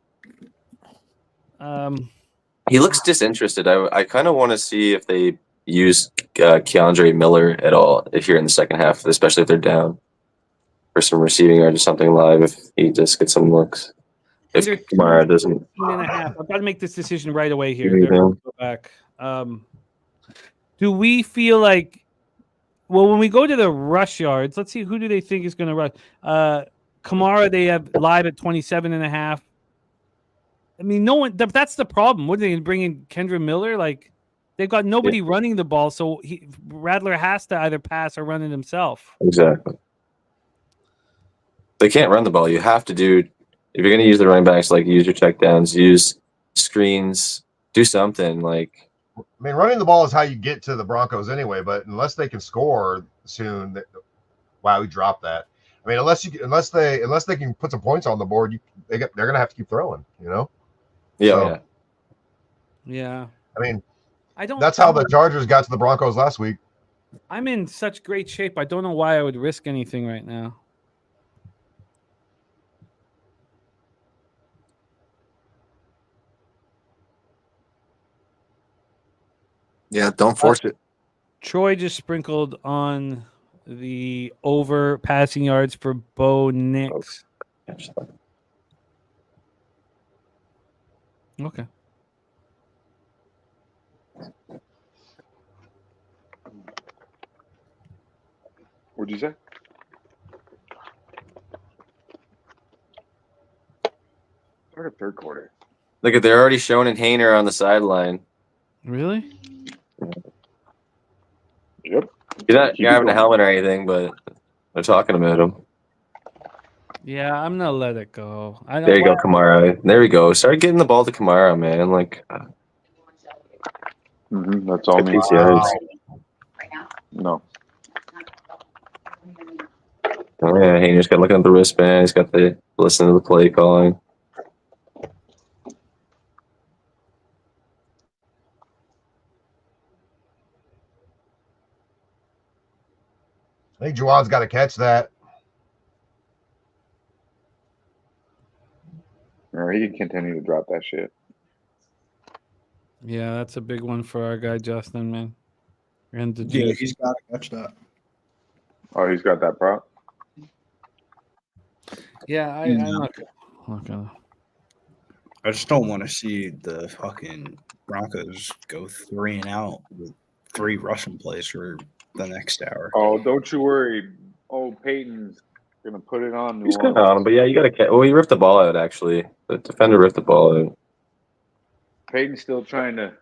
He looks disinterested. I kind of want to see if they use Keandre Miller at all if you're in the second half, especially if they're down for some receiving yards or something live. If he just gets some looks, if Kamara doesn't. 13.5. I've got to make this decision right away here. Give me They're them. go back. Do we feel like? Well, when we go to the rush yards, let's see who do they think is going to rush. Kamara, they have live at 27.5. I mean, no one. That's the problem. What are they going to bring in? Kendra Miller? Like, they've got nobody running the ball, so Rattler has to either pass or run it himself. Exactly. They can't run the ball. You have to do. If you're going to use the running backs, like use your checkdowns, use screens, do something like. I mean, running the ball is how you get to the Broncos anyway. But unless they can score soon, wow, we dropped that. I mean, unless they can put some points on the board, they're gonna have to keep throwing. You know. Yeah. Yeah. I mean, I don't. That's how the Chargers got to the Broncos last week. I'm in such great shape. I don't know why I would risk anything right now. Yeah, don't force it. Troy just sprinkled on the over passing yards for Bo Nix. Okay. What'd you say? Start a third quarter. Look at they're already showing it Hayner on the sideline. Really? Yep. He's not having a helmet or anything, but they're talking about him. Yeah, I'm gonna let it go. There you go, Kamara. There we go. Start getting the ball to Kamara, man. Like, that's all me. No. Oh yeah, Hayner's got looking at the wristband. He's got the listening to the play calling. I think Juwan's got to catch that. Or he can continue to drop that shit. Yeah, that's a big one for our guy Justin, man. And the Yeah, juice. he's got to catch that. Oh, he's got that prop? Yeah, I'm not gonna. I just don't want to see the fucking Broncos go 3 and out with 3 rushing plays for the next hour. Oh, don't you worry. Oh, Peyton's gonna put it on. He's kind of on him, but yeah, you got to catch. Oh, he ripped the ball out. Actually, the defender ripped the ball out. Peyton's still trying to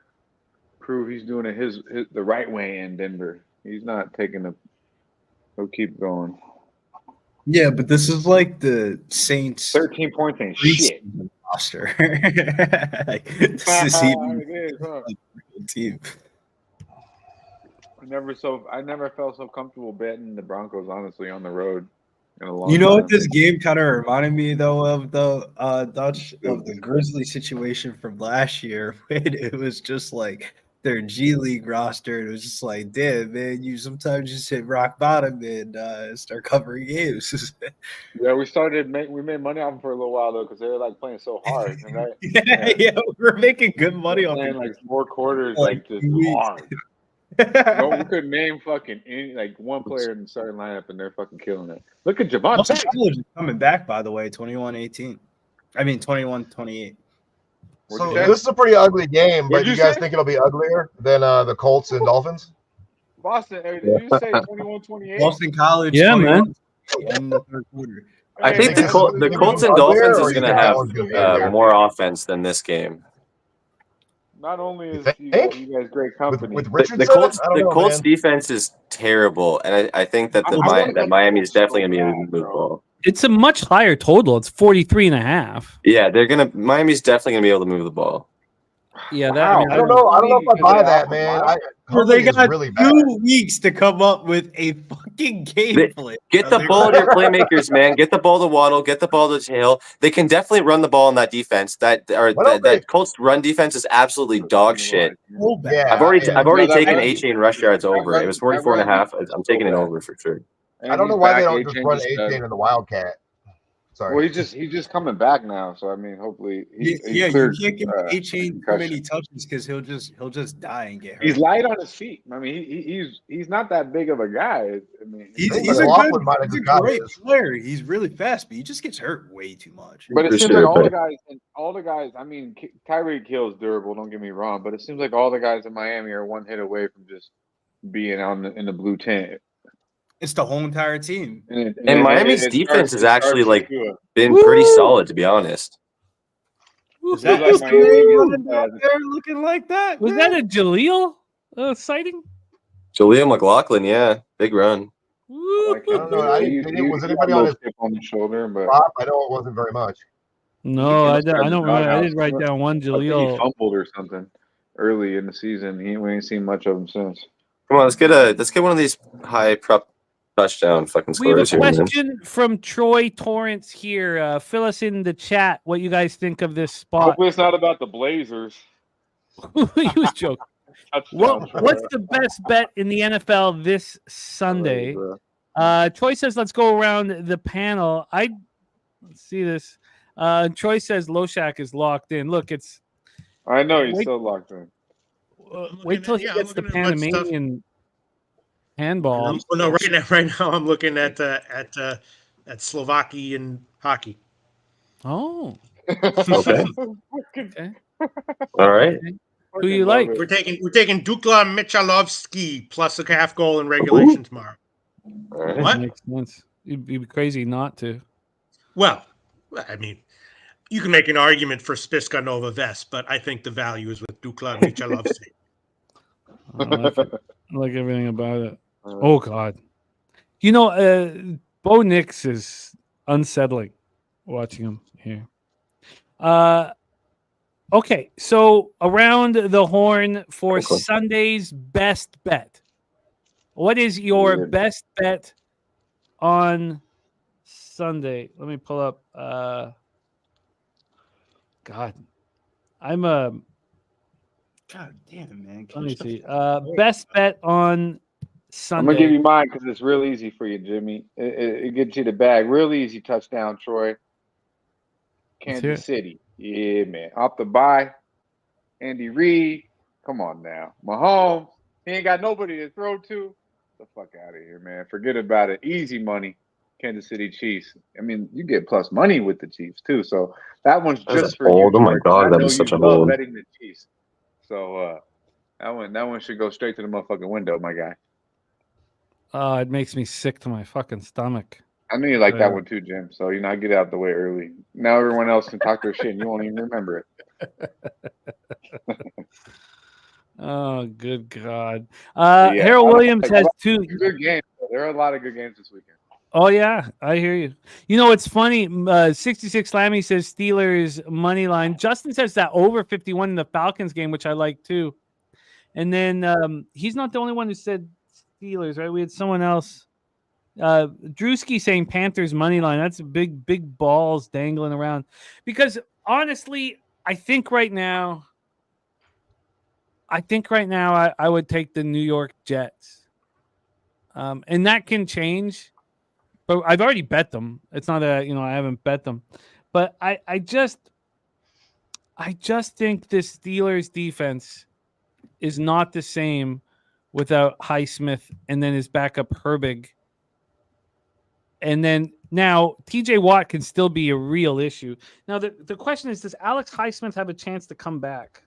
prove he's doing it the right way in Denver. He's not taking the. He'll keep going. Yeah, but this is like the Saints 13 points ain't shit. roster. Like, this is even It is, huh? like a team. I never felt so comfortable betting the Broncos, honestly, on the road in a long You know time. what this game kind of reminded me though of the Grizzly situation from last year when it was just like their G League roster. It was just like, damn man, you sometimes just hit rock bottom and start covering games. Yeah, we made money off them for a little while though because they were like playing so hard, right? yeah, we're making good money on playing it. like 4 quarters, Like like just 2 weeks. hard. No, we couldn't name fucking any one player in the starting lineup, and they're fucking killing it. Look at Javante. College is coming back, by the way, 21-18. I mean 21-28. So this is a pretty ugly game, but What'd you you guys say? think it'll be uglier than the Colts and Dolphins? Boston, did you say 21-28? Boston College. Yeah, man. In the third quarter. I think the Colts and Dolphins is going to have more offense than this game. Not only is you guys great company. With Richardson, the Colts defense is terrible, and I think that that Miami is definitely going to be able to move the ball. It's a much higher total. It's 43.5. Yeah, Miami's definitely going to be able to move the ball. Yeah, I don't know if I buy that, man. They got really 2 weeks to come up with a fucking game plan. Get the ball to your playmakers, man. Get the ball to Waddle. Get the ball to Hill. They can definitely run the ball in that defense. That Colts run defense is absolutely dog shit. Yeah, I've already taken A-Chain rush yards over. It was 44.5. I'm taking it over for sure. I don't know why they don't just run A-Chain in the Wildcat. Sorry. Well, he's just coming back now, so I mean, hopefully he Yeah, cleared. you can't give A-Chain too concussion. many touches because he'll just die and get hurt. He's light on his feet. I mean, he's not that big of a guy. I mean, He's nobody- a McLaughlin might have he's a got great his. player. He's really fast, but he just gets hurt way too much. But it seems Appreciate like it, all the guys. I mean, Tyreek Hill's durable. Don't get me wrong, but it seems like all the guys in Miami are one hit away from just being in the blue tent. It's the whole entire team. And Miami's defense has actually like Tua. been pretty solid, to be honest. Is Feels that like Miami Miami out there looking like that? Was that a Jaleel sighting? Jaleel McLaughlin, yeah, big run. Like I don't know. Was anybody on his chip on the shoulder? But prop? I know it wasn't very much. No, I don't remember. I doghouse. did write down one I think he Jaleel. fumbled or something early in the season. We ain't seen much of him since. Come on, let's get one of these high prop touchdown fucking We have a scorers here, man. question from Troy Torrance here. Fill us in the chat what you guys think of this spot. Hopefully, it's not about the Blazers. He was joking. What's the best bet in the NFL this Sunday? Troy says, let's go around the panel. Let's see this. Troy says Loshak is locked in. Look, it's. I know he's so locked in. Wait till he gets the Panamanian handball. Well, no, right now I'm looking at Slovakian hockey. Oh. Okay. Okay. All right. Who you like? We're taking Dukla Michalovsky plus a half goal in regulation tomorrow. All right. What? Makes sense. You'd be crazy not to. Well, I mean, you can make an argument for Spiska Nova Vest, but I think the value is with Dukla Michalovsky. I like everything about it. Oh God, you know, Bo Nix is unsettling watching him here. Okay, so around the horn for Sunday's best bet. What is your best bet on Sunday? Let me pull up. God, I'm a. God damn it, man. Let me see. Best bet on Sunday. I'm gonna give you mine because it's real easy for you, Jimmy. It gets you the bag. Real easy touchdown, Troy. Kansas City. Yeah, man. Off the bye. Andy Reid. Come on now. Mahomes. He ain't got nobody to throw to. Get the fuck out of here, man. Forget about it. Easy money. Kansas City Chiefs. I mean, you get plus money with the Chiefs too. So that one's just for you. Oh my God, I that know is such you a love hold. betting the Chiefs. So that one should go straight to the motherfucking window, my guy. It makes me sick to my fucking stomach. I knew you like that one too, Jim. So I get out the way early. Now everyone else can talk their shit and you won't even remember it. Oh, good God. Harold Williams has two good games. There are a lot of good games this weekend. Oh, yeah. I hear you. You know, it's funny. 66 Lammy says Steelers money line. Justin says that over 51 in the Falcons game, which I like too. And then he's not the only one who said Steelers, right? We had someone else. Drewski saying Panthers money line. That's big balls dangling around. Because honestly, I think right now I would take the New York Jets. And that can change. But I've already bet them. It's not I haven't bet them. But I just think this Steelers defense is not the same without Highsmith and then his backup Herbig. And then now TJ Watt can still be a real issue. Now the question is, does Alex Highsmith have a chance to come back?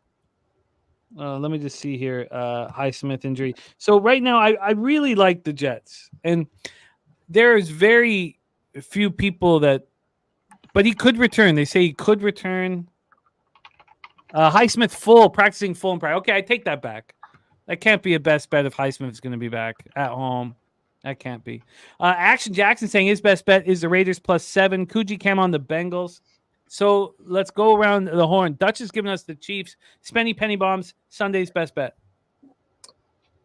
Let me just see here. Highsmith injury. So right now I really like the Jets. And there's very few people but he could return. They say he could return. Highsmith practicing full and practice. Okay, I take that back. That can't be a best bet if Highsmith is going to be back at home. That can't be. Action Jackson saying his best bet is the Raiders +7. Kuji Cam on the Bengals. So let's go around the horn. Dutch is giving us the Chiefs. Spenny Penny Bombs, Sunday's best bet.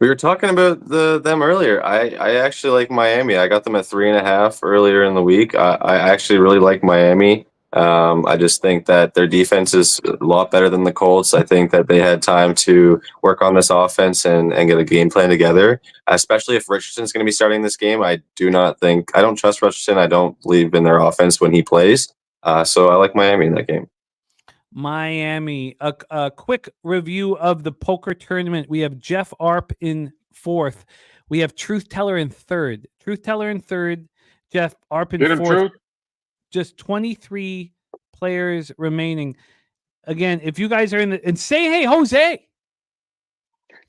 We were talking about them earlier. I actually like Miami. I got them at 3.5 earlier in the week. I actually really like Miami. I just think that their defense is a lot better than the Colts. I think that they had time to work on this offense and get a game plan together, especially if Richardson's going to be starting this game. I don't trust Richardson. I don't believe in their offense when he plays. So I like Miami in that game. Miami. A quick review of the poker tournament. We have Jeff Arp in 4th. We have Truth Teller in 3rd. Truth Teller in 3rd. Jeff Arp in 4th. Just 23 players remaining. Again, if you guys are in the and say hey Jose.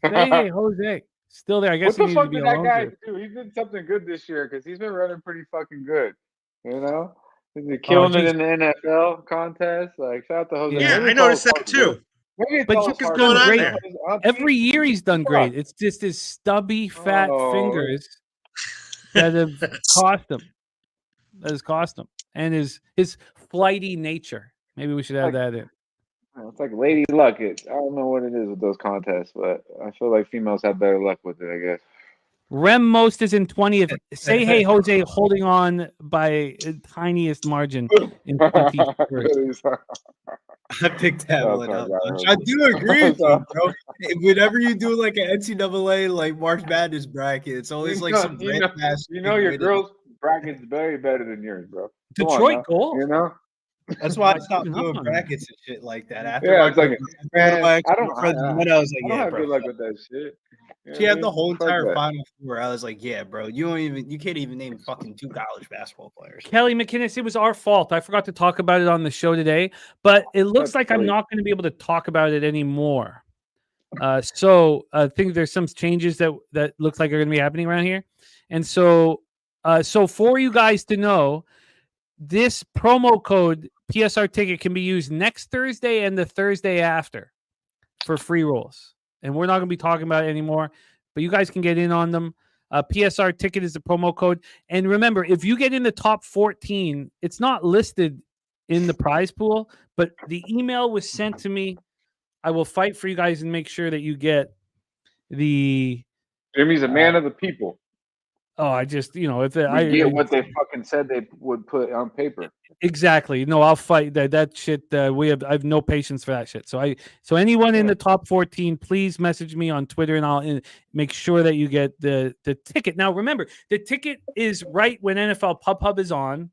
Say hey Jose. Still there. I guess What he the needed to fuck be did that alone. guy do? He did something good this year because he's been running pretty fucking good. You know, he's killing it in the NFL contest. Like, shout out to Jose. Yeah, Maybe I it's all noticed his that hard too. work. Maybe it's But all he's his hard going done on work. great. there? Every year he's done Fuck. great. It's just his stubby, fat Oh. fingers that have cost him. That has cost him. And his flighty nature. Maybe we should add that in. It's like lady luck. I don't know what it is with those contests, but I feel like females have better luck with it, I guess. Rem Most is in 20th. Say hey Jose holding on by tiniest margin in 21st. I picked that Oh, one sorry, up. guys. I do agree with you, bro. Whenever you do like an NCAA like March Madness bracket, it's always like some red ass. your girls' bracket's very better than yours, bro. Come on Detroit now. goal. You know? That's why I Like, stopped keeping up doing on brackets and shit like that. After Yeah, my it's like, girl- man, one of my I don't ex-girlfriends went, I was like, I don't yeah, have bro. good luck with that shit. You know She what I had the mean? whole Fuck entire that. Final Four. I was like, yeah, bro. You can't even name fucking 2 college basketball players. Kelly McInnes, it was our fault. I forgot to talk about it on the show today, but it looks That's like I'm Kelly. not going to be able to talk about it anymore. So I think there's some changes that looks like are going to be happening around here. And so for you guys to know, this promo code PSR ticket can be used next Thursday and the Thursday after for free rolls. And we're not going to be talking about it anymore, but you guys can get in on them. PSR ticket is the promo code. And remember, if you get in the top 14, it's not listed in the prize pool, but the email was sent to me. I will fight for you guys and make sure that you get the. Jimmy's a man of the people. Oh, I just, if We get what they fucking said they would put on paper. Exactly. No, I'll fight that shit. I have no patience for that shit. So anyone in the top 14, please message me on Twitter and I'll make sure that you get the ticket. Now, remember, the ticket is right when NFL Pub is on.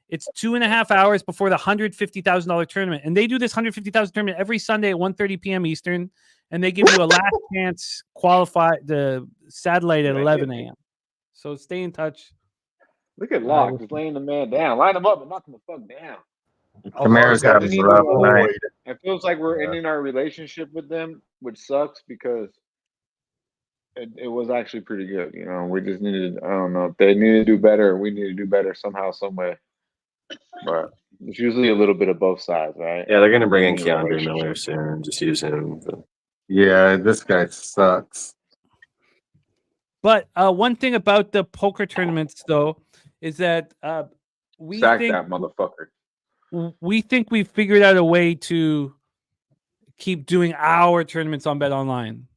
It's 2.5 hours before the $150,000 tournament. And they do this $150,000 tournament every Sunday at 1:30 p.m. Eastern. And they give you a last chance the satellite at 11 a.m. So stay in touch. Look at Locke just laying the man down. Line him up and knock him the fuck down. Kamara's having a rough night. It feels like we're ending our relationship with them, which sucks because it was actually pretty good. We just needed, I don't know, they need to do better. We need to do better somehow, some way. But it's usually a little bit of both sides, right? Yeah, they're going to bring in Keandre Miller soon and just use him. Yeah, this guy sucks. But one thing about the poker tournaments, though, is that we Sack think that motherfucker. We think we've figured out a way to keep doing our tournaments on Bet Online.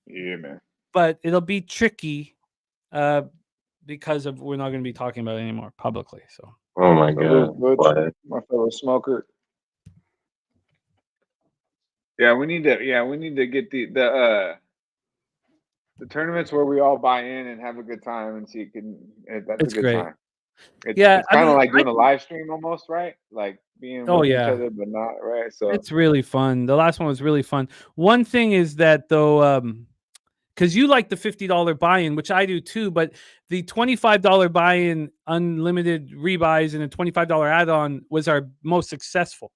Yeah, man. But it'll be tricky because we're not going to be talking about it anymore publicly. So. Oh my god! My fellow smoker. Yeah, we need to get the tournaments where we all buy in and have a good time and see that's it's a good great. time. It's I kind of mean, like doing a live stream almost, right? Like being with each other, but not right. So it's really fun. The last one was really fun. One thing is that though, because you like the $50 buy-in, which I do too, but the $25 buy-in, unlimited rebuys, and a $25 add-on was our most successful.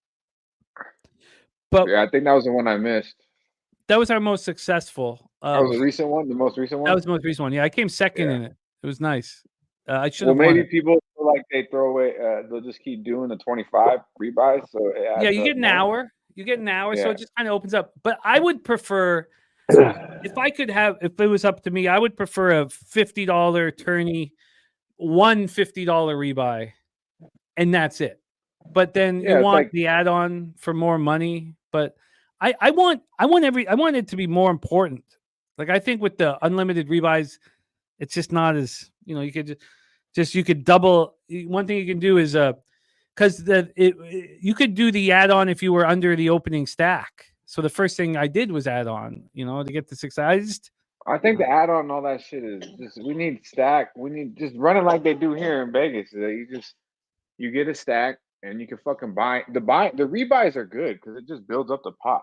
But yeah, I think that was the one I missed. That was our most successful. That was the recent one, the most recent one. That was the most recent one. Yeah, I came second in it. It was nice. I should Well, have won maybe it. people feel like they throw away. They'll just keep doing the 25 rebuys. So yeah, you get an hour. You get an hour, so Yeah. it just kind of opens up. But I would prefer, if it was up to me, I would prefer a $50 tourney, one $50 rebuy, and that's it. But then Yeah, you it's want like- the add-on for more money. But I want it to be more important. Like I think with the unlimited rebuys, it's just not as you could just you could double. One thing you can do is because you could do the add-on if you were under the opening stack. So the first thing I did was add on, to get the 6. I think the add-on and all that shit is just we need stack. We need just run it like they do here in Vegas. You get a stack and you can fucking buy the rebuys are good because it just builds up the pot,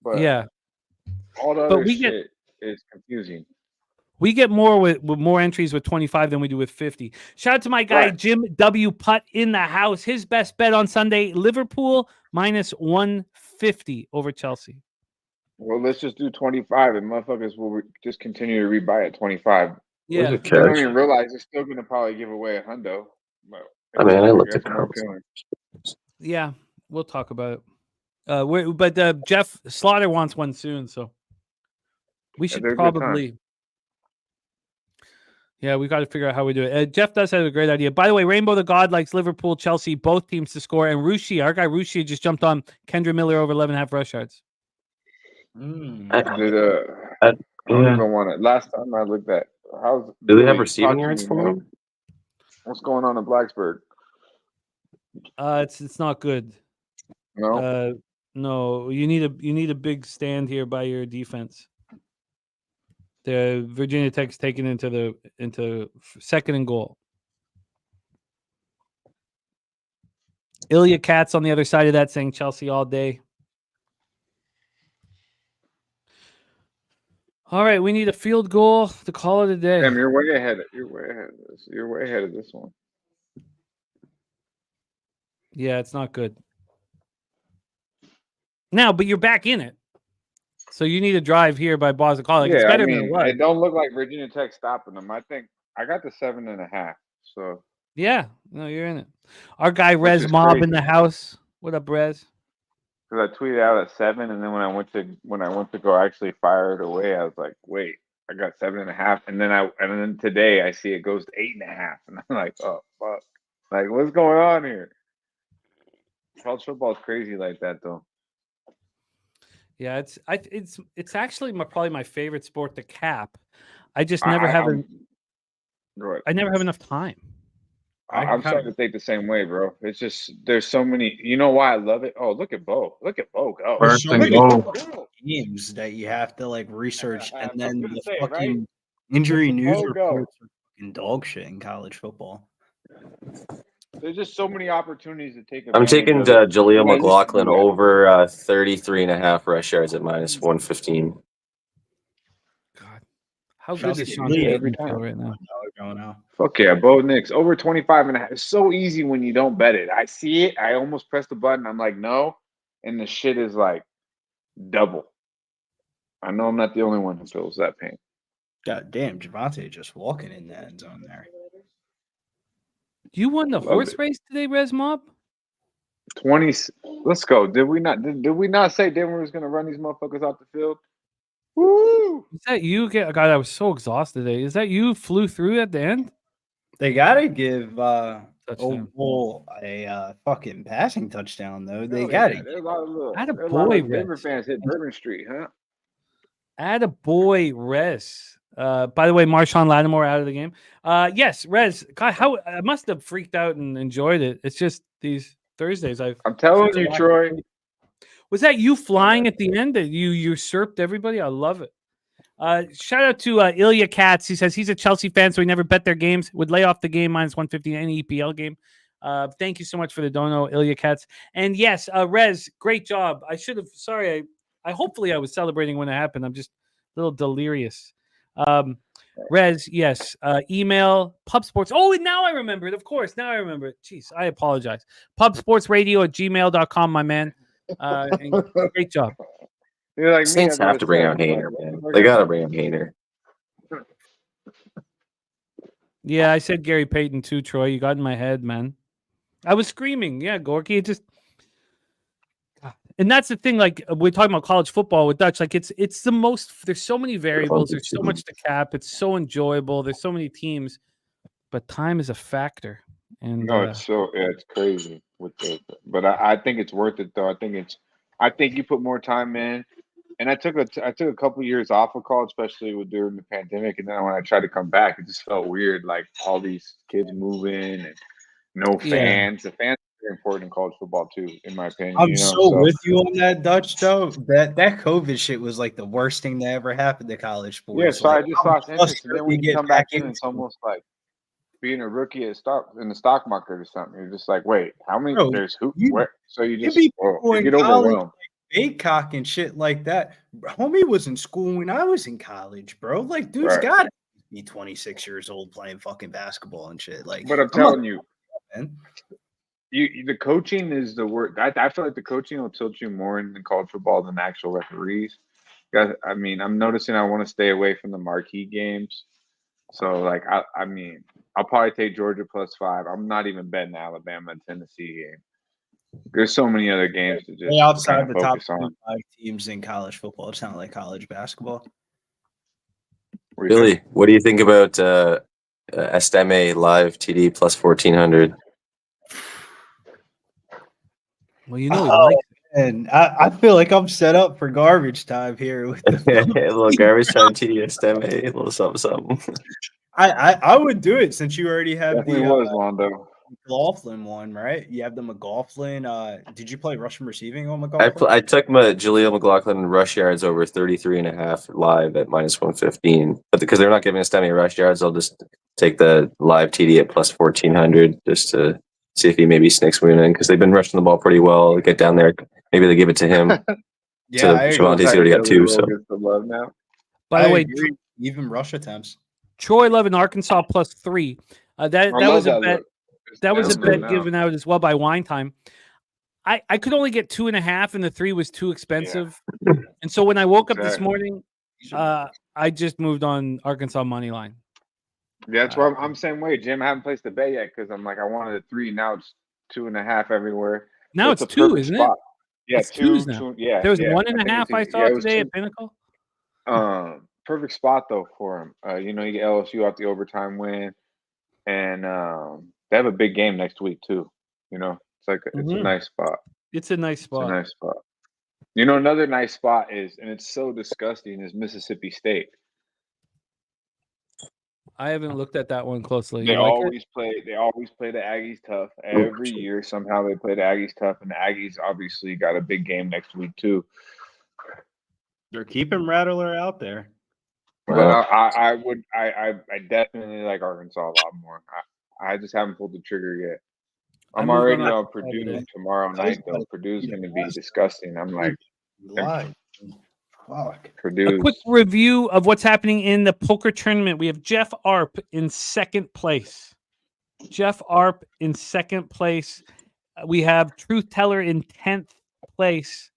But yeah, all the but other shit is confusing. we get more with more entries with 25 than we do with 50. Shout out to my guy Right. Jim W. Putt in the house. His best bet on Sunday: Liverpool -150 over Chelsea. Well, let's just do 25, and motherfuckers will just continue to rebuy at 25. Yeah, There's a They don't catch. even realize they're still going to probably give away a hundo. But I mean, I looked that's at more those. appealing. yeah, we'll talk about it. But Jeff Slaughter wants one soon, so we should they're a good time. probably. Yeah, we got to figure out how we do it. Jeff does have a great idea. By the way, Rainbow the God likes Liverpool, Chelsea, both teams to score. And Rushi, our guy Rushi, just jumped on Kendra Miller over 11.5 rush yards. I don't even want it. Last time I looked at Do they have receiving yards for him? What's going on in Blacksburg? It's not good. No. No, you need a big stand here by your defense. The Virginia Tech's taken into 2nd and goal. Ilya Katz on the other side of that saying Chelsea all day. All right, we need a field goal to call it a day. Damn, you're way ahead. You're way ahead of this one. Yeah, it's not good. Now, but you're back in it. So you need a drive here by Boston College. It's better than it was. It don't look like Virginia Tech stopping them. I think I got the 7.5. So yeah, no, you're in it. Our guy Which Rez is Mob crazy. in the house. What up, Rez? because I tweeted out at 7, and then when I went to go actually fire it away, I was like, wait, I got 7.5, and then today I see it goes to 8.5, and I'm like, oh fuck, like what's going on here? College football is crazy like that though. Yeah, it's actually probably my favorite sport to cap. I just never have I never have enough time. I'm starting to think the same way, bro. It's just there's so many. You know why I love it? Oh, look at Bo. Look at Bo go. There's so many Go. games that you have to research, and then gonna the say, fucking right? injury news Bo go. reports are fucking dog shit in college football. There's just so many opportunities to take I'm advantage taking of it. Jaleel And I just- McLaughlin over 33.5 rush yards at -115. God, how good Chelsea does Sean lead Payton every feel time. right now? Going now. Fuck yeah, Bo Nix over 25.5. It's so easy when you don't bet it. I see it. I almost press the button. I'm like, no, and the shit is like double. I know I'm not the only one who feels that pain. God damn, Javante just walking in the end zone there. You won the Love horse it. race today, Rez Mob? 20. Let's go. Did we not say Denver was gonna run these motherfuckers off the field? Woo! Is that you? God, I was so exhausted today. Is that you flew through at the end? They gotta give Touchdown. Bull a fucking passing touchdown though. They Hell gotta. yeah. There's a lot of Attaboy, Denver Rez. fans hit Bourbon Street, huh? Attaboy, Rez. By the way, Marshawn Lattimore out of the game. Yes, Rez. God, how I must have freaked out and enjoyed it. It's just these Thursdays. I'm telling you, Troy. Was that you flying at the end that you usurped everybody? I love it. Shout out to Ilya Katz. He says he's a Chelsea fan, so he never bet their games. Would lay off the game -150 any EPL game. Thank you so much for the dono, Ilya Katz. And yes, Rez, great job. I should have. Sorry, I hopefully I was celebrating when it happened. I'm just a little delirious. Rez, yes. Email Pub Sports. Oh, and now I remember it. Of course, now I remember it. Jeez, I apologize. pubsportsradio@gmail.com, my man. And great job. You're like me. Saints I have to bring out Hayner, man. They gotta bring out Hayner. Yeah, I said Gary Payton too, Troy. You got in my head, man. I was screaming. Yeah, Gorky. It just, and that's the thing. Like we're talking about college football with Dutch. Like it's the most. There's so many variables. There's so much to cap. It's so enjoyable. There's so many teams, but time is a factor. And no, it's crazy with it. But I think it's worth it though. I think you put more time in. And I took a couple years off of college, especially during the pandemic. And then when I tried to come back, it just felt weird. Like all these kids moving, and No Yeah. fans. The fans are very important in college football too, in my opinion. I'm you know? so with you on that, Dutch. Though that COVID shit was like the worst thing that ever happened to college sports. Yeah, so like, I just lost interest. And then when we you get come back back in, it's into almost like being a rookie in the stock market or something. You're just like, wait, how many? Bro, There's who? you- Where? So you you just be people you in get college overwhelmed. Baycock and shit like that. Homie was in school when I was in college, bro. Like, dude's Right. got to be 26 years old playing fucking basketball and shit. Like, But I'm not- telling you, man. the coaching is the word. I feel like the coaching will tilt you more in college football than the actual referees. I mean, I'm noticing I want to stay away from the marquee games. So, like, I mean, I'll probably take Georgia +5. I'm not even betting the Alabama and Tennessee game. There's so many other games to just Way outside kind the of top focus on. 5 teams in college football. It's not like college basketball. What do you Billy, think? what do you think about Esteme live TD +1400? Well, you know he likes And I feel like I'm set up for garbage time here with A the little garbage time TD Esteme, a little something, something. I would do it since you already have Definitely the was Londo. McLaughlin one, right? You have the McLaughlin. Did you play rushing receiving on McLaughlin? I took my Jaleel McLaughlin rush yards over 33.5 live at -115. But because they're not giving Esteme rush yards, I'll just take the live TD at +1400 just to see if he maybe sneaks one in because they've been rushing the ball pretty well. Get down there, maybe they give it to him. Yeah, I agree. Javonte's already got 2. So Gets the love now. By the way, agree. Even rush attempts. Troy Love in Arkansas +3. That I was love a bet. look. It's That was a down bet now. given out as well by Wine Time. I could only get 2.5, and the 3 was too expensive. And so when I woke up this Exactly. morning, I just moved on Arkansas money line. Yeah, that's why I'm same way, Jim. I haven't placed a bet yet because I'm like I wanted a 3. Now it's 2.5 everywhere. Now So it's a 2, perfect isn't spot. it? Yeah, It's 2s now. 2. Yeah, There was yeah. 1.5 I saw it was today 2. at Pinnacle. Perfect spot though for him. You get LSU out the overtime win, and they have a big game next week too. It's like it's a Mhm. nice spot. It's a nice It's a spot. nice spot. Another nice spot is, and it's so disgusting, is Mississippi State. I haven't looked at that one closely. They You like it? always play. They always play the Aggies tough every year. Somehow they play the Aggies tough, and the Aggies obviously got a big game next week too. They're keeping Rattler out there. But Wow. I definitely like Arkansas a lot more. I just haven't pulled the trigger yet. I'm moved already on on Arkansas Purdue today. tomorrow night though. Purdue's going to be disgusting. I'm like Live. Fuck. A Purdue's. quick review of what's happening in the poker tournament. We have Jeff Arp in second place. Jeff Arp in second place. We have Truth Teller in 10th place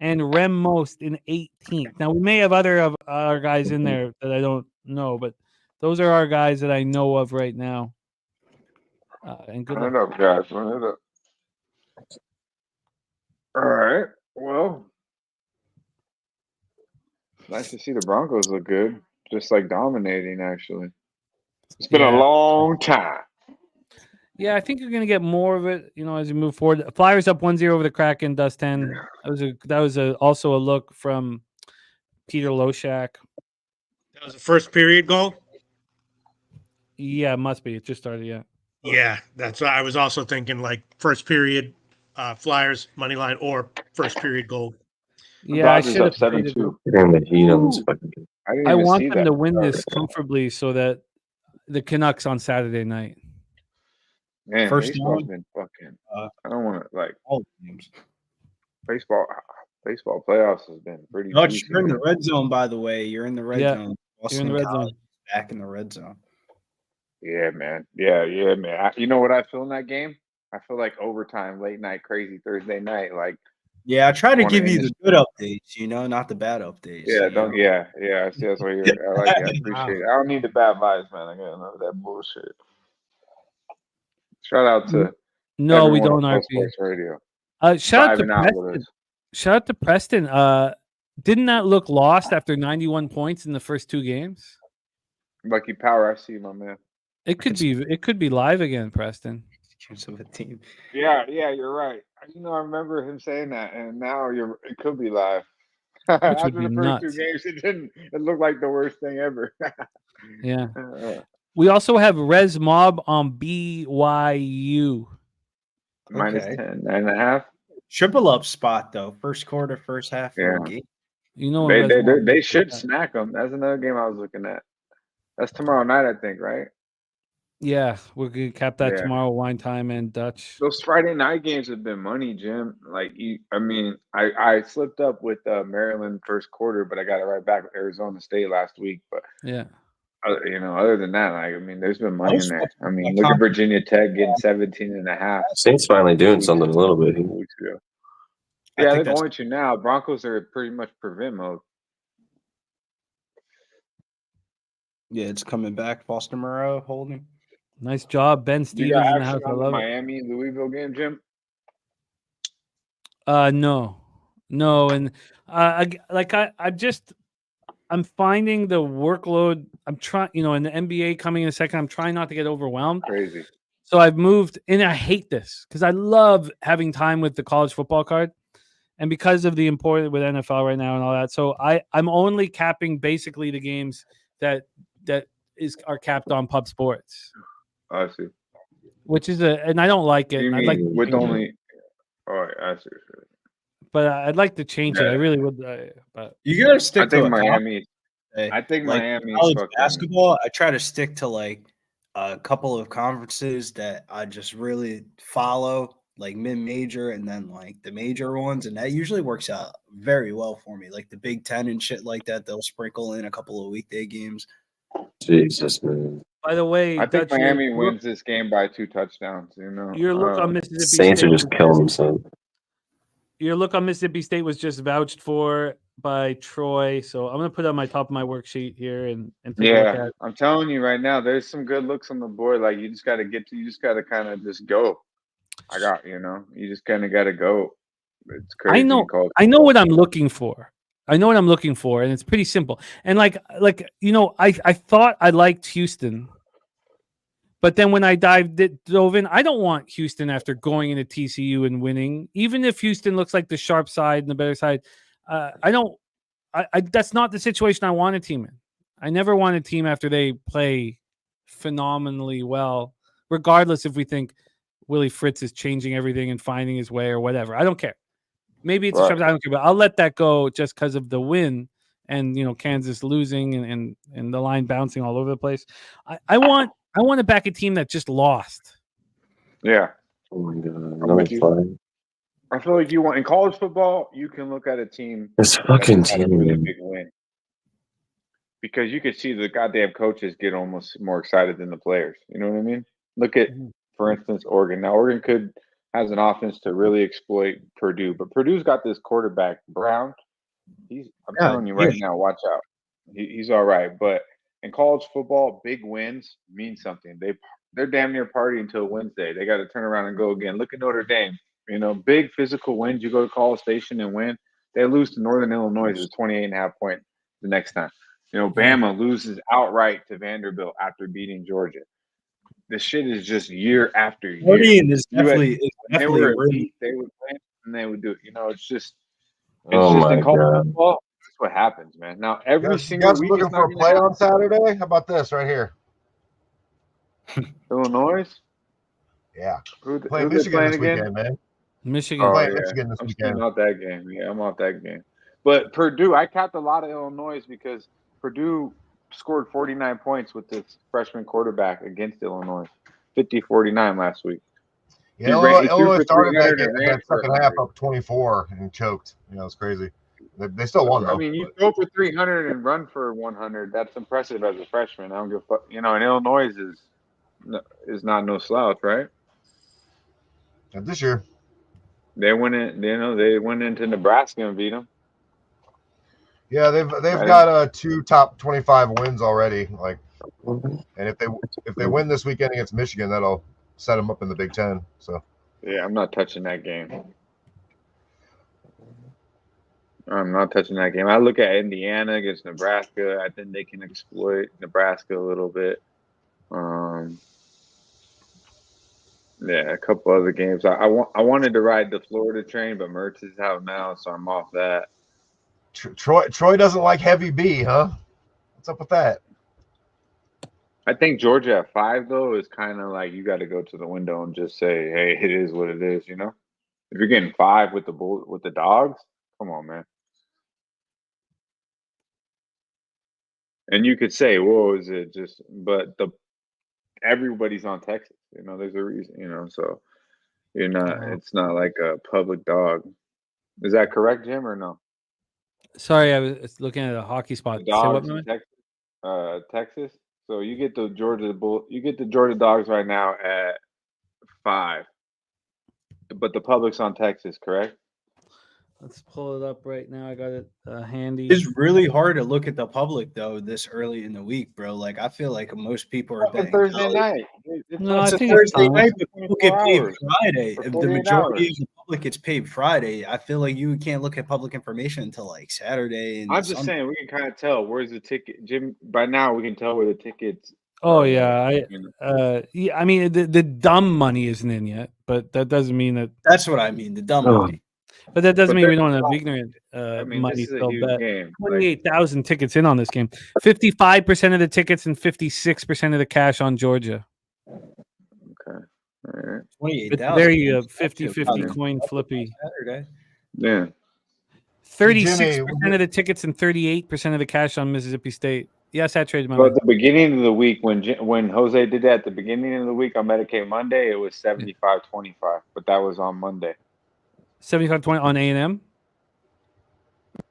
and Rem Most in 18th. Now, we may have other of our guys in there that I don't know, but those are our guys that I know of right now. And good Run luck. it up, guys. Run it up. All right. Well, nice to see the Broncos look good. Just like dominating, actually. It's been a long time. Yeah, I think you're going to get more of it, as you move forward. Flyers up 1-0 over the Kraken, does 10. That was also a look from Peter Loshak. That was a first period goal. Yeah, it must be. It just started, yeah. Yeah, that's what I was also thinking. Like first period, Flyers money line or first period goal. Yeah, I Dodgers should have up played it. 7-2. Damn the heat on this fucking game. I didn't I even want see them that. to win this comfortably so that the Canucks on Saturday night. Man, First baseball's down. been fucking. I don't want to All games. baseball playoffs has been pretty. Dutch, juicy, you're in the man. red zone, by the way. You're in the red Yeah, zone. you're in the red College zone. is back in the red zone. Yeah, man. Yeah, man. You know what I feel in that game? I feel like overtime, late night, crazy Thursday night. Like, Yeah, I try to wanna give you end the this- good updates, not the bad updates. yeah, you know? I see that's what you're. I like it. I appreciate it. I don't need the bad vibes, man. I got enough of that bullshit. Shout out to No, we everyone don't, on Pro RP. Sports Radio. Shout out to Vibing out with Preston. us. Shout out to Preston. Didn't that look lost after 91 points in the first 2 games? Lucky Power, I see you, my man. It could be live again, Preston. Of a team. Yeah, you're right. I remember him saying that, and now it could be live. After be the first 2 nuts. games, it looked like the worst thing ever. Yeah. We also have Res Mob on BYU. Minus Okay. 10.5. Triple up spot though. First quarter, first half for a Yeah. game. You know, Res Mob They looks should like that. smack them. That's another game I was looking at. That's tomorrow night, I think, right? Yeah, we're gonna cap that Yeah. tomorrow. Wine time and Dutch. Those Friday night games have been money, Jim. Like, I slipped up with Maryland first quarter, but I got it right back with Arizona State last week. But Yeah. other than that, there's been money in was there. watching I mean, that look at conference. Virginia Tech getting 17.5 Saints finally doing weeks something a little bit. couple weeks ago. I Yeah, think they're that's going to now. Broncos are pretty much prevent mode. it's coming back. Foster Moreau holding. Nice job, Ben You Stevens got in the action house. I on the love it. Miami Louisville game, Jim? No, and I'm finding the workload. I'm trying, in the NBA coming in a second. I'm trying not to get overwhelmed. Crazy. So I've moved, and I hate this because I love having time with the college football card, and because of the importance with NFL right now and all that. So I'm only capping basically the games that are capped on Pub Sports, I see. which is and I don't like it. You I'd like mean to with change it, only? Oh, I see. but I'd like to change it. I Yeah. really would. But You gotta I stick to think a Miami. conference. I think Like Miami's college fucking. basketball, I try to stick to like a couple of conferences that I just really follow, like mid-major and then like the major ones, and that usually works out very well for me. Like the Big Ten and shit like that, they'll sprinkle in a couple of weekday games. Jesus, man. by the way, I think Dutch, Miami wins this game by 2 touchdowns. your look on Mississippi Saints State. are just killing themselves. Your look on Mississippi State was just vouched for by Troy, so I'm gonna put it on my top of my worksheet here and take a look Yeah, at. I'm telling you right now, there's some good looks on the board. Like you just got to kind of just go. You just kind of got to go. It's crazy. I know what I'm looking for. And it's pretty simple. And I thought I liked Houston, but then when I dove in, I don't want Houston after going into TCU and winning. Even if Houston looks like the sharp side and the better side, I don't. That's not the situation I want a team in. I never want a team after they play phenomenally well, regardless if we think Willie Fritz is changing everything and finding his way or whatever. I don't care. Maybe it's a sharp side, I don't care, but I'll let that go just because of the win and Kansas losing and the line bouncing all over the place. I want to back a team that just lost. Yeah. Oh my god, I'm with you. I feel like in college football, you can look at a team this fucking that's had a really team. big win because you could see the goddamn coaches get almost more excited than the players. You know what I mean? Look at, for instance, Oregon. Now, Oregon has an offense to really exploit Purdue, but Purdue's got this quarterback, Brown. I'm telling you right now, watch out. He's all right. But in college football, big wins mean something. They're damn near party until Wednesday. They got to turn around and go again. Look at Notre Dame. Big physical wins. You go to College Station and win. They lose to Northern Illinois as a 28.5 point the next time. Bama loses outright to Vanderbilt after beating Georgia. This shit is just year after year. Oregon is definitely they were really. they would win and they would do it. It's just Oh my in college god. football. That's what happens, man. Now every You single guys week looking it's for not a play gonna on Saturday? How about this right here? Illinois. Yeah. Who Playing they Michigan playing this again? weekend, man. Michigan. Oh Playing yeah, Michigan this I'm weekend. still off that game. Yeah, I'm off that game. But Purdue, I capped a lot of Illinois because Purdue scored 49 points with this freshman quarterback against Illinois, 50-49 last week. Yeah, Illinois started 300 and ran that for second half 100. up 24 and choked. It's crazy. They still won though. I mean, you go for 300 and run for 100. That's impressive as a freshman. I don't give a fuck. And Illinois is not no slouch, right? And this year, they went into Nebraska and beat them. Yeah, they've got 2 top 25 wins already. And if they win this weekend against Michigan, that'll set them up in the Big Ten. So yeah, I'm not touching that game. I'm not touching that game. I look at Indiana against Nebraska. I think they can exploit Nebraska a little bit. Yeah, a couple other games. I wanted to ride the Florida train, but Mertz is out now, so I'm off that. Troy doesn't like heavy B, huh? What's up with that? I think Georgia at 5 though is kind of like you got to go to the window and just say, "Hey, it is what it is." You know, if you're getting 5 with the dogs, come on, man. And you could say, "Whoa, is it just?" But everybody's on Texas. You know, there's a reason. You know, so you're not. It's not like a public dog. Is that correct, Jim, or no? Sorry, I was looking at a hockey spot. The Say what, dogs in man? Texas. So you get the Georgia Dogs right now at 5, but the public's on Texas, correct? Let's pull it up right now. I got it handy. It's really hard to look at the public though this early in the week, bro. Like I feel like most people are betting Thursday college. night. No, I It's a think it's Thursday fine. night, but people get paid 24 Friday. or If the 48 majority hours. of the public gets paid Friday, I feel like you can't look at public information until like Saturday and I'm just Sunday. saying we can kind of tell where's the ticket, Jim. By now we can tell where the tickets. Oh are, yeah, you know. yeah. I mean, the dumb money isn't in yet, but that doesn't mean that. That's what I mean. The dumb Oh. money. But that doesn't But mean we there's don't have a lot. ignorant I mean, money this is a still huge bet. game. Like, 28,000 tickets in on this game. 55% of the tickets and 56% of the cash on Georgia. okay, all right, 28,000. It's very That's 50-50 actually coin flippy. Saturday. yeah. 36% of the tickets and 38% of the cash on Mississippi State. Yeah, saturated my So man. at the beginning of the week, when Jose did that at the beginning of the week on Medicaid Monday, it was 75-25, but that was on Monday. 75-20 on A&M.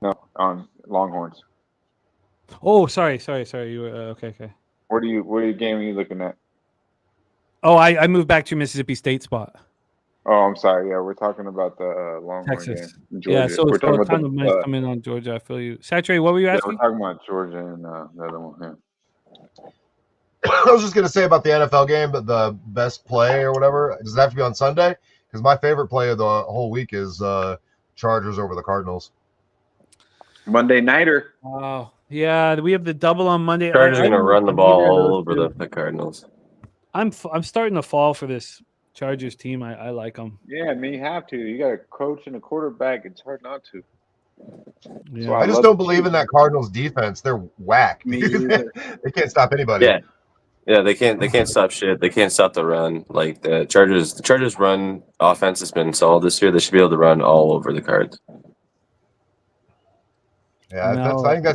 No, on Longhorns. Oh, sorry. You were okay. What game are you looking at? Oh, I moved back to Mississippi State spot. Oh, I'm sorry. Yeah, we're talking about the Longhorn Texas. game in Georgia. Yeah, so we're a talking ton about of money's coming on Georgia. I feel you. Saturate, what were you we're asking? talking about Georgia and the other one. Yeah. I was just gonna say about the NFL game, but the best play or whatever, does it have to be on Sunday? Because my favorite play of the whole week is Chargers over the Cardinals. Monday nighter. Oh, yeah, we have the double on Monday. Chargers are going to run the ball neither of all those over two. the Cardinals. I'm starting to fall for this Chargers team. I like them. Yeah, I mean, you have to. You got a coach and a quarterback. It's hard not to. Yeah. I just don't believe in that Cardinals defense. They're whack. Me either. They can't stop anybody. Yeah, they can't stop shit. They can't stop the run. Like the Chargers run offense has been solid this year. They should be able to run all over the Cards. Yeah, No. I think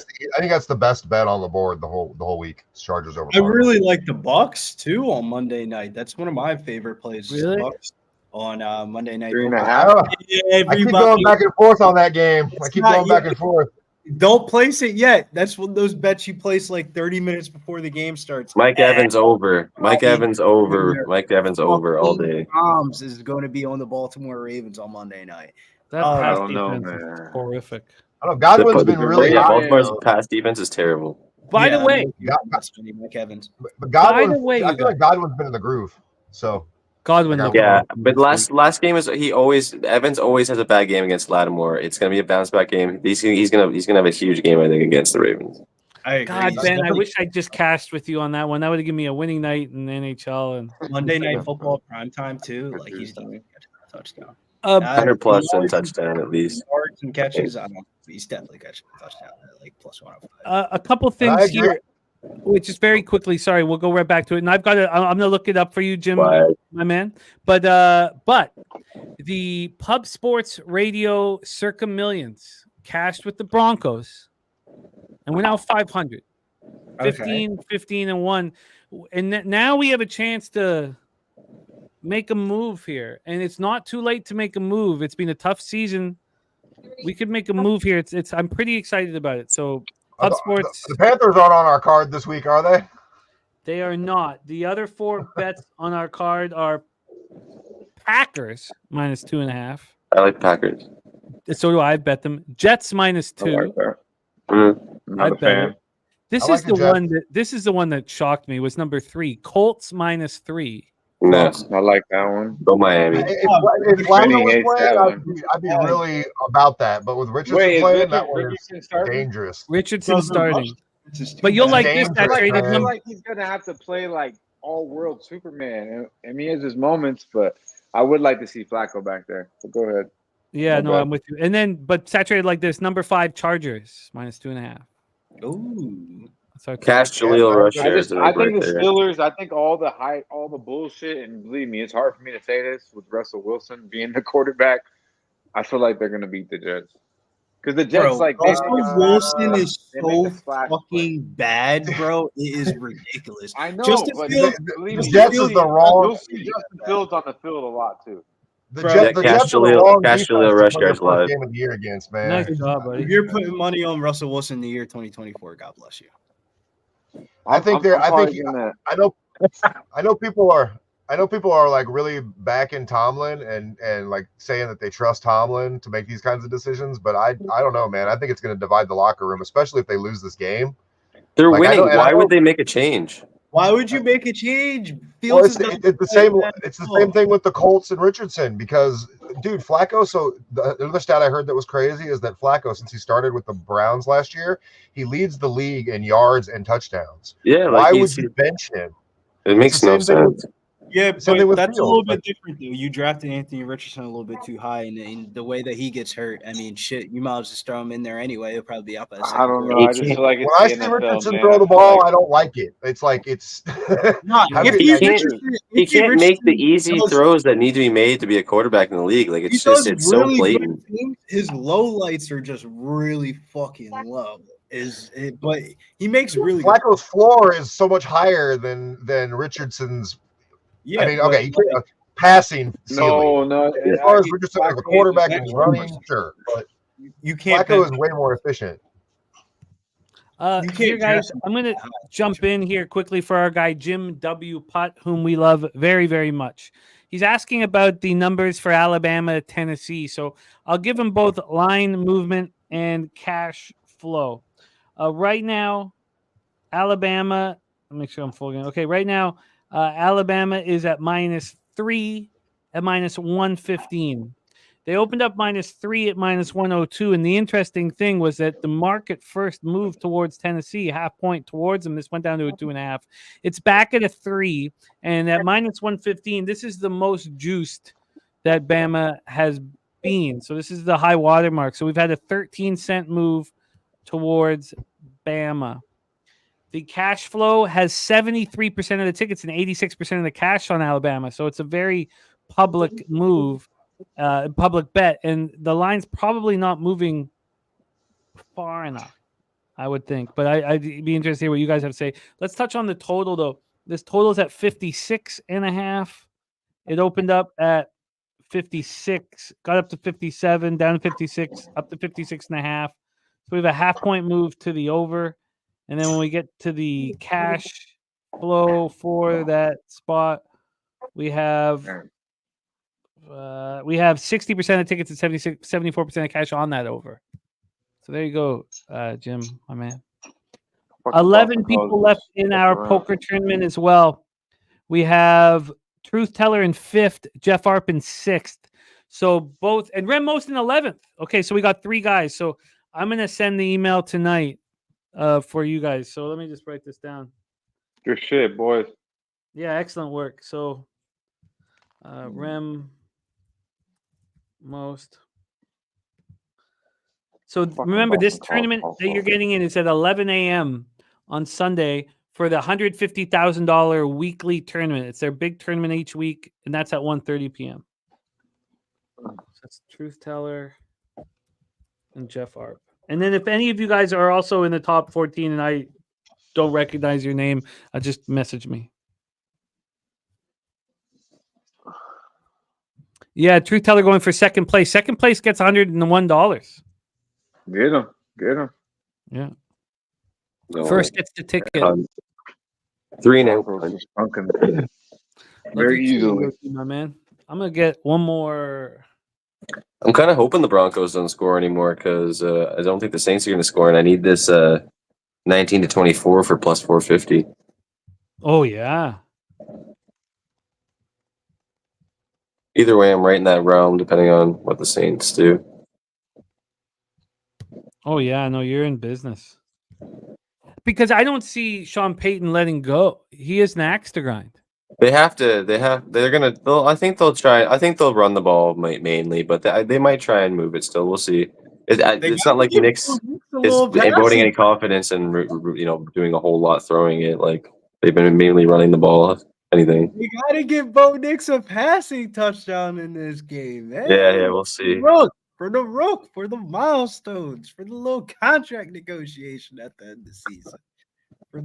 that's the best bet on the board the whole week. It's Chargers over. I Cardinals. really like the Bucks too on Monday night. That's one of my favorite plays. Really? Bucks on Monday night. 3.5. Yeah, I keep going back and forth on that game. I keep going back and forth. Don't place it yet. That's one of those bets you place like 30 minutes before the game starts. Mike Evans over. Mike Evans over. Mike Evans over all day. Toms is going to be on the Baltimore Ravens on Monday night. That I pass don't know, defense is man. horrific. I don't know. Godwin's been really hot. Baltimore's pass defense is terrible. By the way, Mike Evans. But Godwin, by the way, I feel like Godwin's been in the groove. So Godwin. Yeah, but last game is Evans always has a bad game against Lattimore. It's gonna be a bounce back game. He's gonna have a huge game I think against the Ravens. God, Ben, I wish I just cashed with you on that one. That would have given me a winning night in the NHL and Monday Night Football primetime too. Like he's done a touchdown. 100 plus and touchdown at least. Yards and catches. I don't. He's definitely catching a touchdown. Like plus 105. a couple things here, which is very quickly. Sorry, we'll go right back to it. And I've got it. I'm gonna look it up for you, Jim, my man. But the Pub Sports Radio Circa Millions cashed with the Broncos, and we're now 500, 15 and 1, and now we have a chance to make a move here, and it's not too late to make a move. It's been a tough season. We could make a move here. It's I'm pretty excited about it. So Pub Sports. The Panthers aren't on our card this week, are they? They are not. The other 4 bets on our card are Packers minus 2.5. I like Packers. So do I. Bet them. Jets minus 2. I like that. I Not a bet fan. it. This I is like the the one that shocked me. Was number 3. Colts minus 3. No, I like that one. go Miami. If Lamar was playing, I'd be really about that. But with Richardson playing, that one is dangerous. Richardson starting. But you'll like this. dangerous, Saturated man. I feel like he's gonna have to play like all-world Superman. I mean, he has his moments, but I would like to see Flacco back there. So go ahead. Yeah, No no, bet. I'm with you. And then, but saturated like this. Number 5 Chargers minus 2.5. Ooh. Cash Jaleel Rush I shares, think right the there. Steelers. I think all the hype, all the bullshit, and believe me, it's hard for me to say this with Russell Wilson being the quarterback. I feel like they're gonna beat the Jets because the Jets Bro, they Russell make a Wilson splash. is They make a so splash play. fucking bad, bro. It is ridiculous. I know, Justin but Fields, believe The me, Jets is the wrong. you'll see Justin Fields on the field a lot too. The Bro, Jets, the Cash Jets are the Jaleel, wrong Cash defense Jaleel to Rush play their shares first live. game of the year against, man. Nice job, if buddy. you're putting money on Russell Wilson the year 2024, God bless you. I think they're. I'm I probably think gonna. I know people are. I know people are like really backing Tomlin and like saying that they trust Tomlin to make these kinds of decisions, but I don't know, man. I think it's going to divide the locker room, especially if they lose this game. They're Like, I know- winning. and I Why know- would they make a change? Why would you make a change? Well, Fields it's, is it's the same. It's the same thing with the Colts and Richardson because, dude, Flacco. So the other stat I heard that was crazy is that Flacco, since he started with the Browns last year, he leads the league in yards and touchdowns. Yeah, Why like would you bench him? it makes no sense. Yeah, Same thing but with that's a Fields. little bit Like, different, though. You drafted Anthony Richardson a little bit too high, and in the way that he gets hurt, I mean, shit, you might as well just throw him in there anyway. He'll probably be out by the second I don't know. quarter. I just feel like it's when I the see NFL, Richardson man. throw the I feel ball, like I don't like it. It's like it's. No, How if could- he I- He can't make the easy throws that need to be made to be a quarterback in the league. Like He it's does just it's so really blatant. good things. His low lights are just really fucking low. But he makes really good. Flacco's floor is so much higher than Richardson's. Yeah, I mean, but okay, he can't, passing ceiling. no. As far as Richardson as a quarterback and running, sure, but you can't. Flacco is way more efficient. You can't Here, guys, draft him I'm going to that high. jump in here quickly for our guy, Jim W. Putt, whom we love very, very much. He's asking about the numbers for Alabama, Tennessee. So I'll give him both line movement and cash flow. Right now, Alabama, let me make sure I'm full again. Okay, right now, Alabama is at -3 at -115. They opened up -3 at -102. And the interesting thing was that the market first moved towards Tennessee, half point towards them. This went down to a 2.5. It's back at a 3. And at -115, this is the most juiced that Bama has been. So this is the high water mark. So we've had a 13-cent move towards Bama. The cash flow has 73% of the tickets and 86% of the cash on Alabama. So it's a very public move, public bet. And the line's probably not moving far enough, I would think. But I'd be interested to hear what you guys have to say. Let's touch on the total, though. This total is at 56.5. It opened up at 56, got up to 57, down to 56, up to 56.5. So we have a half-point move to the over. And then when we get to the cash flow for that spot, we have 60% of tickets and 74% of cash on that over. So there you go, Jim, my man. 11 people left in our poker tournament as well. We have Truth Teller in 5th, Jeff Arp in 6th. So both, and Rem Most in 11th. Okay, so we got 3 guys. So I'm going to send the email tonight for you guys. So let me just write this down. Good shit, boys. Yeah, excellent work. So Rem Most. So remember, this tournament that you're getting in is at 11 a.m. on Sunday for the $150,000 weekly tournament. It's their big tournament each week, and that's at 1:30 p.m. So that's Truth Teller and Jeff Arp. And then if any of you guys are also in the top 14 and I don't recognize your name, just message me. Yeah, Truth Teller going for second place. Second place gets $101. Get him. Yeah. No, First gets the ticket. 3 now. Very easily. My man. I'm gonna get one more. I'm kind of hoping the Broncos don't score anymore because I don't think the Saints are going to score, and I need this 19-24 for plus 450. Oh yeah. Either way, I'm right in that realm, depending on what the Saints do. Oh yeah. No, you're in business. Because I don't see Sean Payton letting go. He is an axe to grind. They're gonna. I think they'll try. I think they'll run the ball mainly, but they might try and move it still. We'll see. It's not like Knicks is voting any confidence and doing a whole lot throwing it. Like they've been mainly running the ball. If anything. You gotta give Bo Nix a passing touchdown in this game, man. Yeah, we'll see. For the milestones, for the little contract negotiation at the end of the season.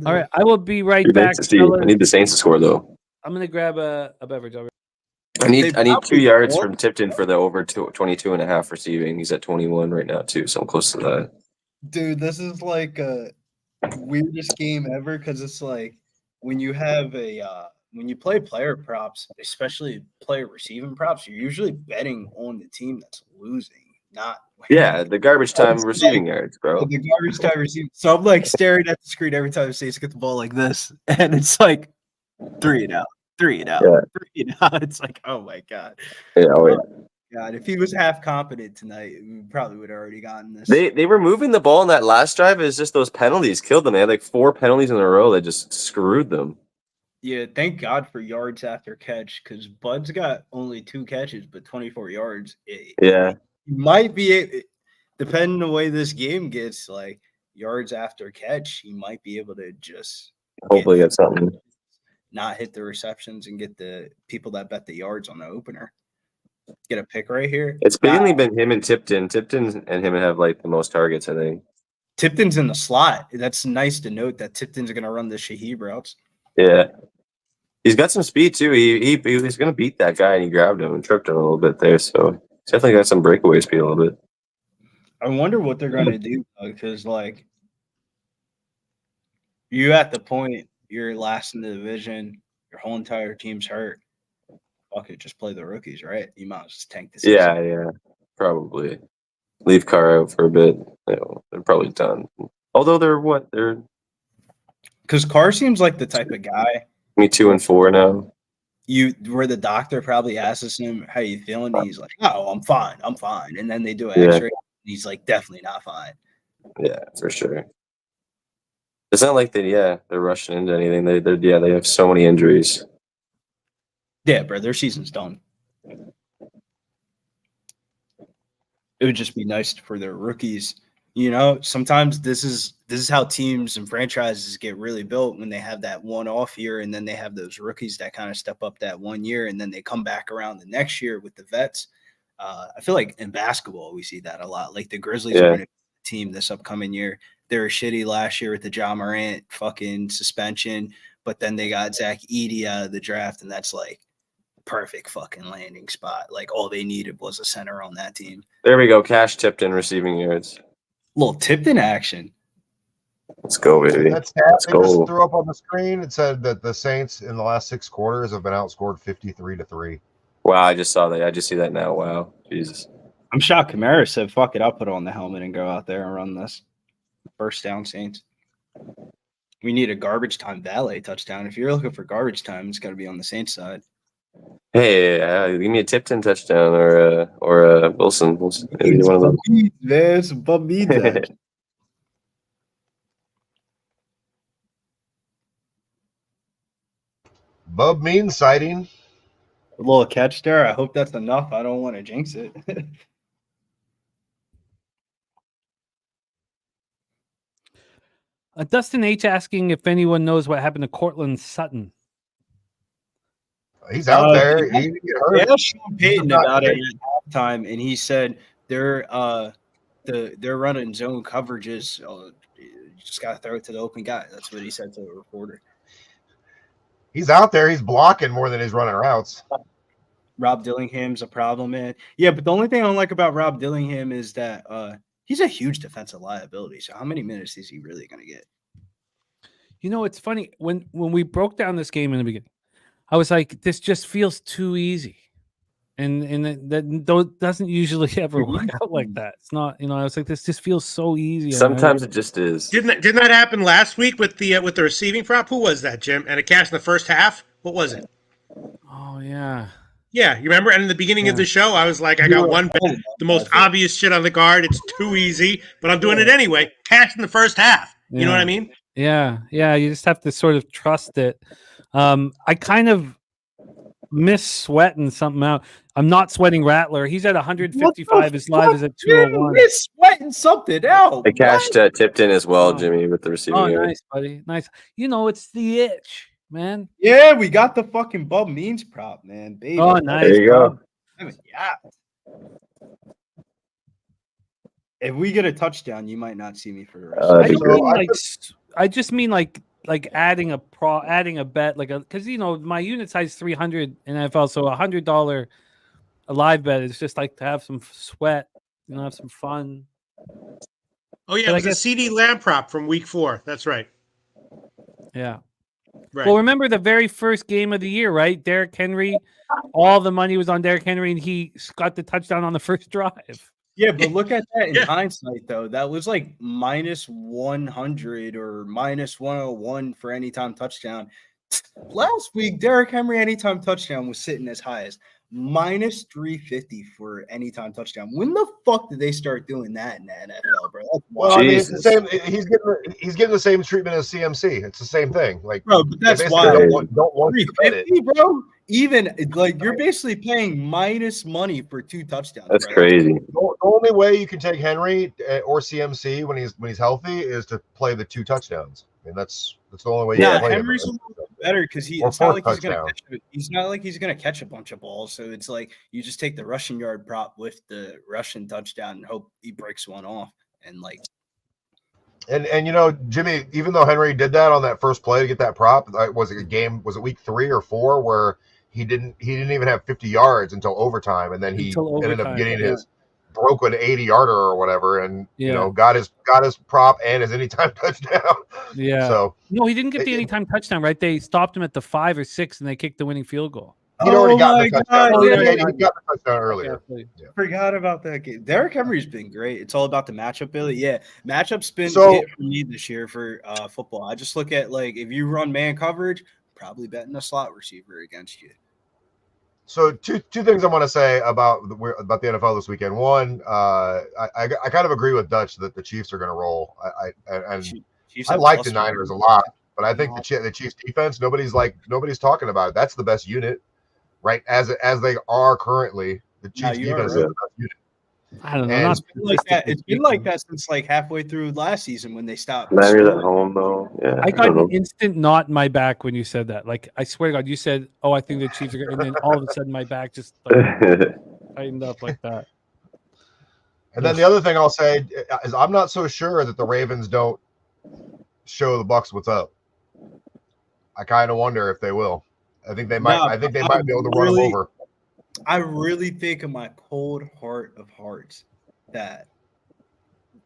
All right, I will be right back. I need the Saints to score though. I'm gonna grab a beverage. I need 2 yards from Tipton for the over 22.5 receiving. He's at 21 right now too, so I'm close to that. Dude, this is like a weirdest game ever because it's like when you have when you play player props, especially player receiving props, you're usually betting on the team that's losing, not the garbage time receiving yards, bro. The garbage time receiving. So I'm like staring at the screen every time the Saints get the ball like this, and it's like 3 and out. 3 and out. Yeah. 3 and out. It's like, oh my god. Yeah, God, if he was half competent tonight, we probably would have already gotten this. They were moving the ball in that last drive. It's just those penalties killed them. They had like 4 penalties in a row that just screwed them. Yeah, thank God for yards after catch because Bud's got only 2 catches but 24 yards. Yeah, he might be, depending on the way this game gets, like yards after catch, he might be able to just hopefully get something. Not hit the receptions and get the people that bet the yards on the opener. Get a pick right here. It's mainly been him and Tipton. Tipton and him have like the most targets, I think. Tipton's in the slot. That's nice to note that Tipton's going to run the Shaheed routes. Yeah. He's got some speed too. He was going to beat that guy and he grabbed him and tripped him a little bit there. So he's definitely got some breakaway speed a little bit. I wonder what they're going to do because, like, you at the point you're last in the division, your whole entire team's hurt. Fuck it, just play the rookies, right? You might as well just tank the season. Yeah, probably. Leave Carr out for a bit. They're probably done. Although they're because Carr seems like the type of guy. 2-4 now. Where the doctor probably asks him, "How you feeling?" And he's like, "Oh, I'm fine. And then they do an X-ray, and he's like, "Definitely not fine." Yeah, for sure. It's not like they're rushing into anything. They have so many injuries. Yeah, bro, their season's done. It would just be nice for their rookies. You know, sometimes this is how teams and franchises get really built when they have that one-off year, and then they have those rookies that kind of step up that 1 year, and then they come back around the next year with the vets. I feel like in basketball we see that a lot. Like the Grizzlies are going to team this upcoming year. They were shitty last year with the Ja Morant fucking suspension, but then they got Zach Edey out of the draft, and that's like perfect fucking landing spot. Like all they needed was a center on that team. There we go. Cash Tipton receiving yards. Little Tipton action. Let's go, baby. That stat they just threw up on the screen. It said that the Saints in the last 6 quarters have been outscored 53-3. Wow, I just saw that. I just see that now. Wow, Jesus. I'm shocked Kamara said, "Fuck it, I'll put on the helmet and go out there and run this." First down, Saints. We need a garbage time valet touchdown. If you're looking for garbage time, it's got to be on the Saints side. Hey, give me a Tipton touchdown or a Wilson. Maybe one of them. Man, some bum beans action. Bub Mean sighting. A little catch there. I hope that's enough. I don't want to jinx it. Dustin H asking if anyone knows what happened to Cortland Sutton. He's out there. He didn't get hurt. Yeah, Sean Payton about it at halftime, and he said they're running zone coverages. You just gotta throw it to the open guy. That's what he said to the reporter. He's out there. He's blocking more than he's running routes. Rob Dillingham's a problem, man. Yeah, but the only thing I don't like about Rob Dillingham is that he's a huge defensive liability. So how many minutes is he really going to get? You know, it's funny. When we broke down this game in the beginning, I was like, this just feels too easy. And that doesn't usually ever work out like that. It's not, I was like, this just feels so easy. Sometimes it just is. Didn't that happen last week with the receiving prop? Who was that, Jim? And a cash in the first half? What was it? Oh, yeah. Yeah, you remember? And in the beginning of the show, I was like, I got one bet, the most obvious shit on the guard. It's too easy, but I'm doing it anyway. Cash in the first half. You know what I mean? Yeah. You just have to sort of trust it. I kind of miss sweating something out. I'm not sweating Rattler. He's at 155. His live is at 201. Miss sweating getting something out. I cashed Tipton as well, Jimmy, with the receiving. Oh, yard. nice, buddy. Nice. It's the itch, man. Yeah, we got the fucking Bub Means prop, man. Baby. Oh, nice. There you go. I mean, yeah. If we get a touchdown, you might not see me for the rest. that'd be great. I just mean like adding a bet because my unit size is 300 in NFL, so $100 a live bet is just like to have some sweat, have some fun. Oh yeah, But it I was a guess- CD Lamb prop from week 4. That's right. Yeah. Right. Well, remember the very first game of the year, right? Derrick Henry, all the money was on Derrick Henry, and he got the touchdown on the first drive. Yeah, but look at that in hindsight, though. That was like minus 100 or minus 101 for anytime touchdown. Last week, Derrick Henry anytime touchdown was sitting as high as minus 350 for anytime touchdown. When the fuck did they start doing that in the NFL, bro? That's Well, wild. I mean, it's the same. He's getting the same treatment as CMC. It's the same thing. Like, bro, but that's they why basically don't want you to bet it. 350, bro. Even like you're basically paying minus money for 2 touchdowns. That's bro. crazy. The only way you can take Henry or CMC when he's healthy is to play the 2 touchdowns. I mean, that's the only way you Yeah, can play Henry's a him. little bit better because Or it's not fourth like he's gonna touchdown. he's not like he's gonna catch a bunch of balls. So it's like you just take the rushing yard prop with the rushing touchdown and hope he breaks one off. And like And Jimmy, even though Henry did that on that first play to get that prop, was it week 3 or 4 where he didn't even have 50 yards until overtime, and then he ended up getting his broken 80-yarder or whatever, and got his prop and his anytime touchdown. Yeah. So no, he didn't get the anytime touchdown, right? They stopped him at the 5 or 6, and they kicked the winning field goal. he'd already got the touchdown. God, earlier. yeah. He got the touchdown earlier. forgot about that game. Derrick Henry's been great. It's all about the matchup, Billy. Yeah, matchup's been So- it for me this year for football. I just look at like if you run man coverage, probably betting a slot receiver against you. So two things I want to say about the NFL this weekend. One, I kind of agree with Dutch that the Chiefs are going to roll. Chiefs I have like plus the Niners a money. lot, but I think the Chiefs defense, nobody's talking about it. That's the best unit, right? As they are currently, the Chiefs you are defense is right. the best unit. I don't know. And Not It's been like that. statistically It's been speaking. like that since like halfway through last season when they stopped. Niners at scoring. home though. Yeah. I got don't an know. instant knot in my back when you said that. Like, I swear to God, you said, "Oh, I think the Chiefs are," and then all of a sudden, my back just tightened up like that. And then the other thing I'll say is I'm not so sure that the Ravens don't show the Bucks what's up. I kind of wonder if they will. I think they might. Nah, I think they I might be able to run them really- over. I really think in my cold heart of hearts that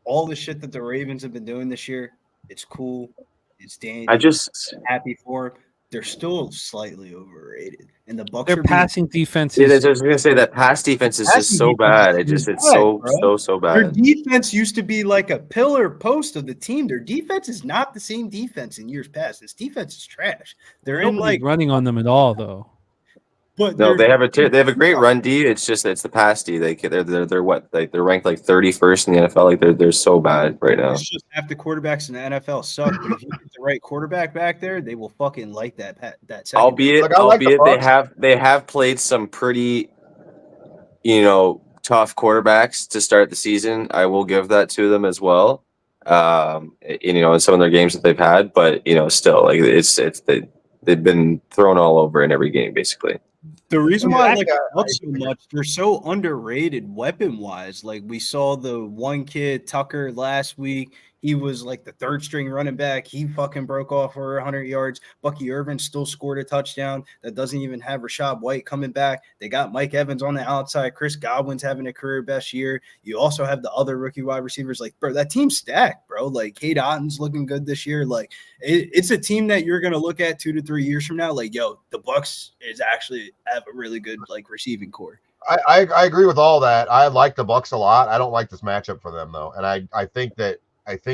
all the shit that the Ravens have been doing this year, it's cool. It's dangerous. I just happy for them. They're still slightly overrated. And the Bucks Their are being passing defense yeah, I is. was gonna say that pass defense is Passing just so defense bad. is It just it's bad, so bro. so Their bad. defense used to be like a pillar post of the team. Their defense is not the same defense in years past. This defense is trash. They're in Nobody's like, running on them at all, though. but No, they're- they have a great run D. It's just it's the pass D. They're what, like they're ranked like 31st in the NFL. Like they're so bad right now. It's just half the quarterbacks in the NFL suck. But if you get the right quarterback back there, they will fucking like that second. Albeit Like, I like the they have played some pretty tough quarterbacks to start the season. I will give that to them as well. In some of their games that they've had, but still like they've been thrown all over in every game basically. The reason Yeah, why I I like think the Bucks so much, they're so underrated weapon wise. Like we saw the one kid Tucker last week. He was like the third string running back. He fucking broke off for 100 yards. Bucky Irvin still scored a touchdown. That doesn't even have Rashad White coming back. They got Mike Evans on the outside. Chris Godwin's having a career best year. You also have the other rookie wide receivers. Like, bro, that team's stacked, bro. Like, Cade Otton's looking good this year. Like, it's a team that you're gonna look at 2 to 3 years from now. Like, yo, the Bucks is actually have a really good like receiving core. I agree with all that. I like the Bucks a lot. I don't like this matchup for them though, and I think that let's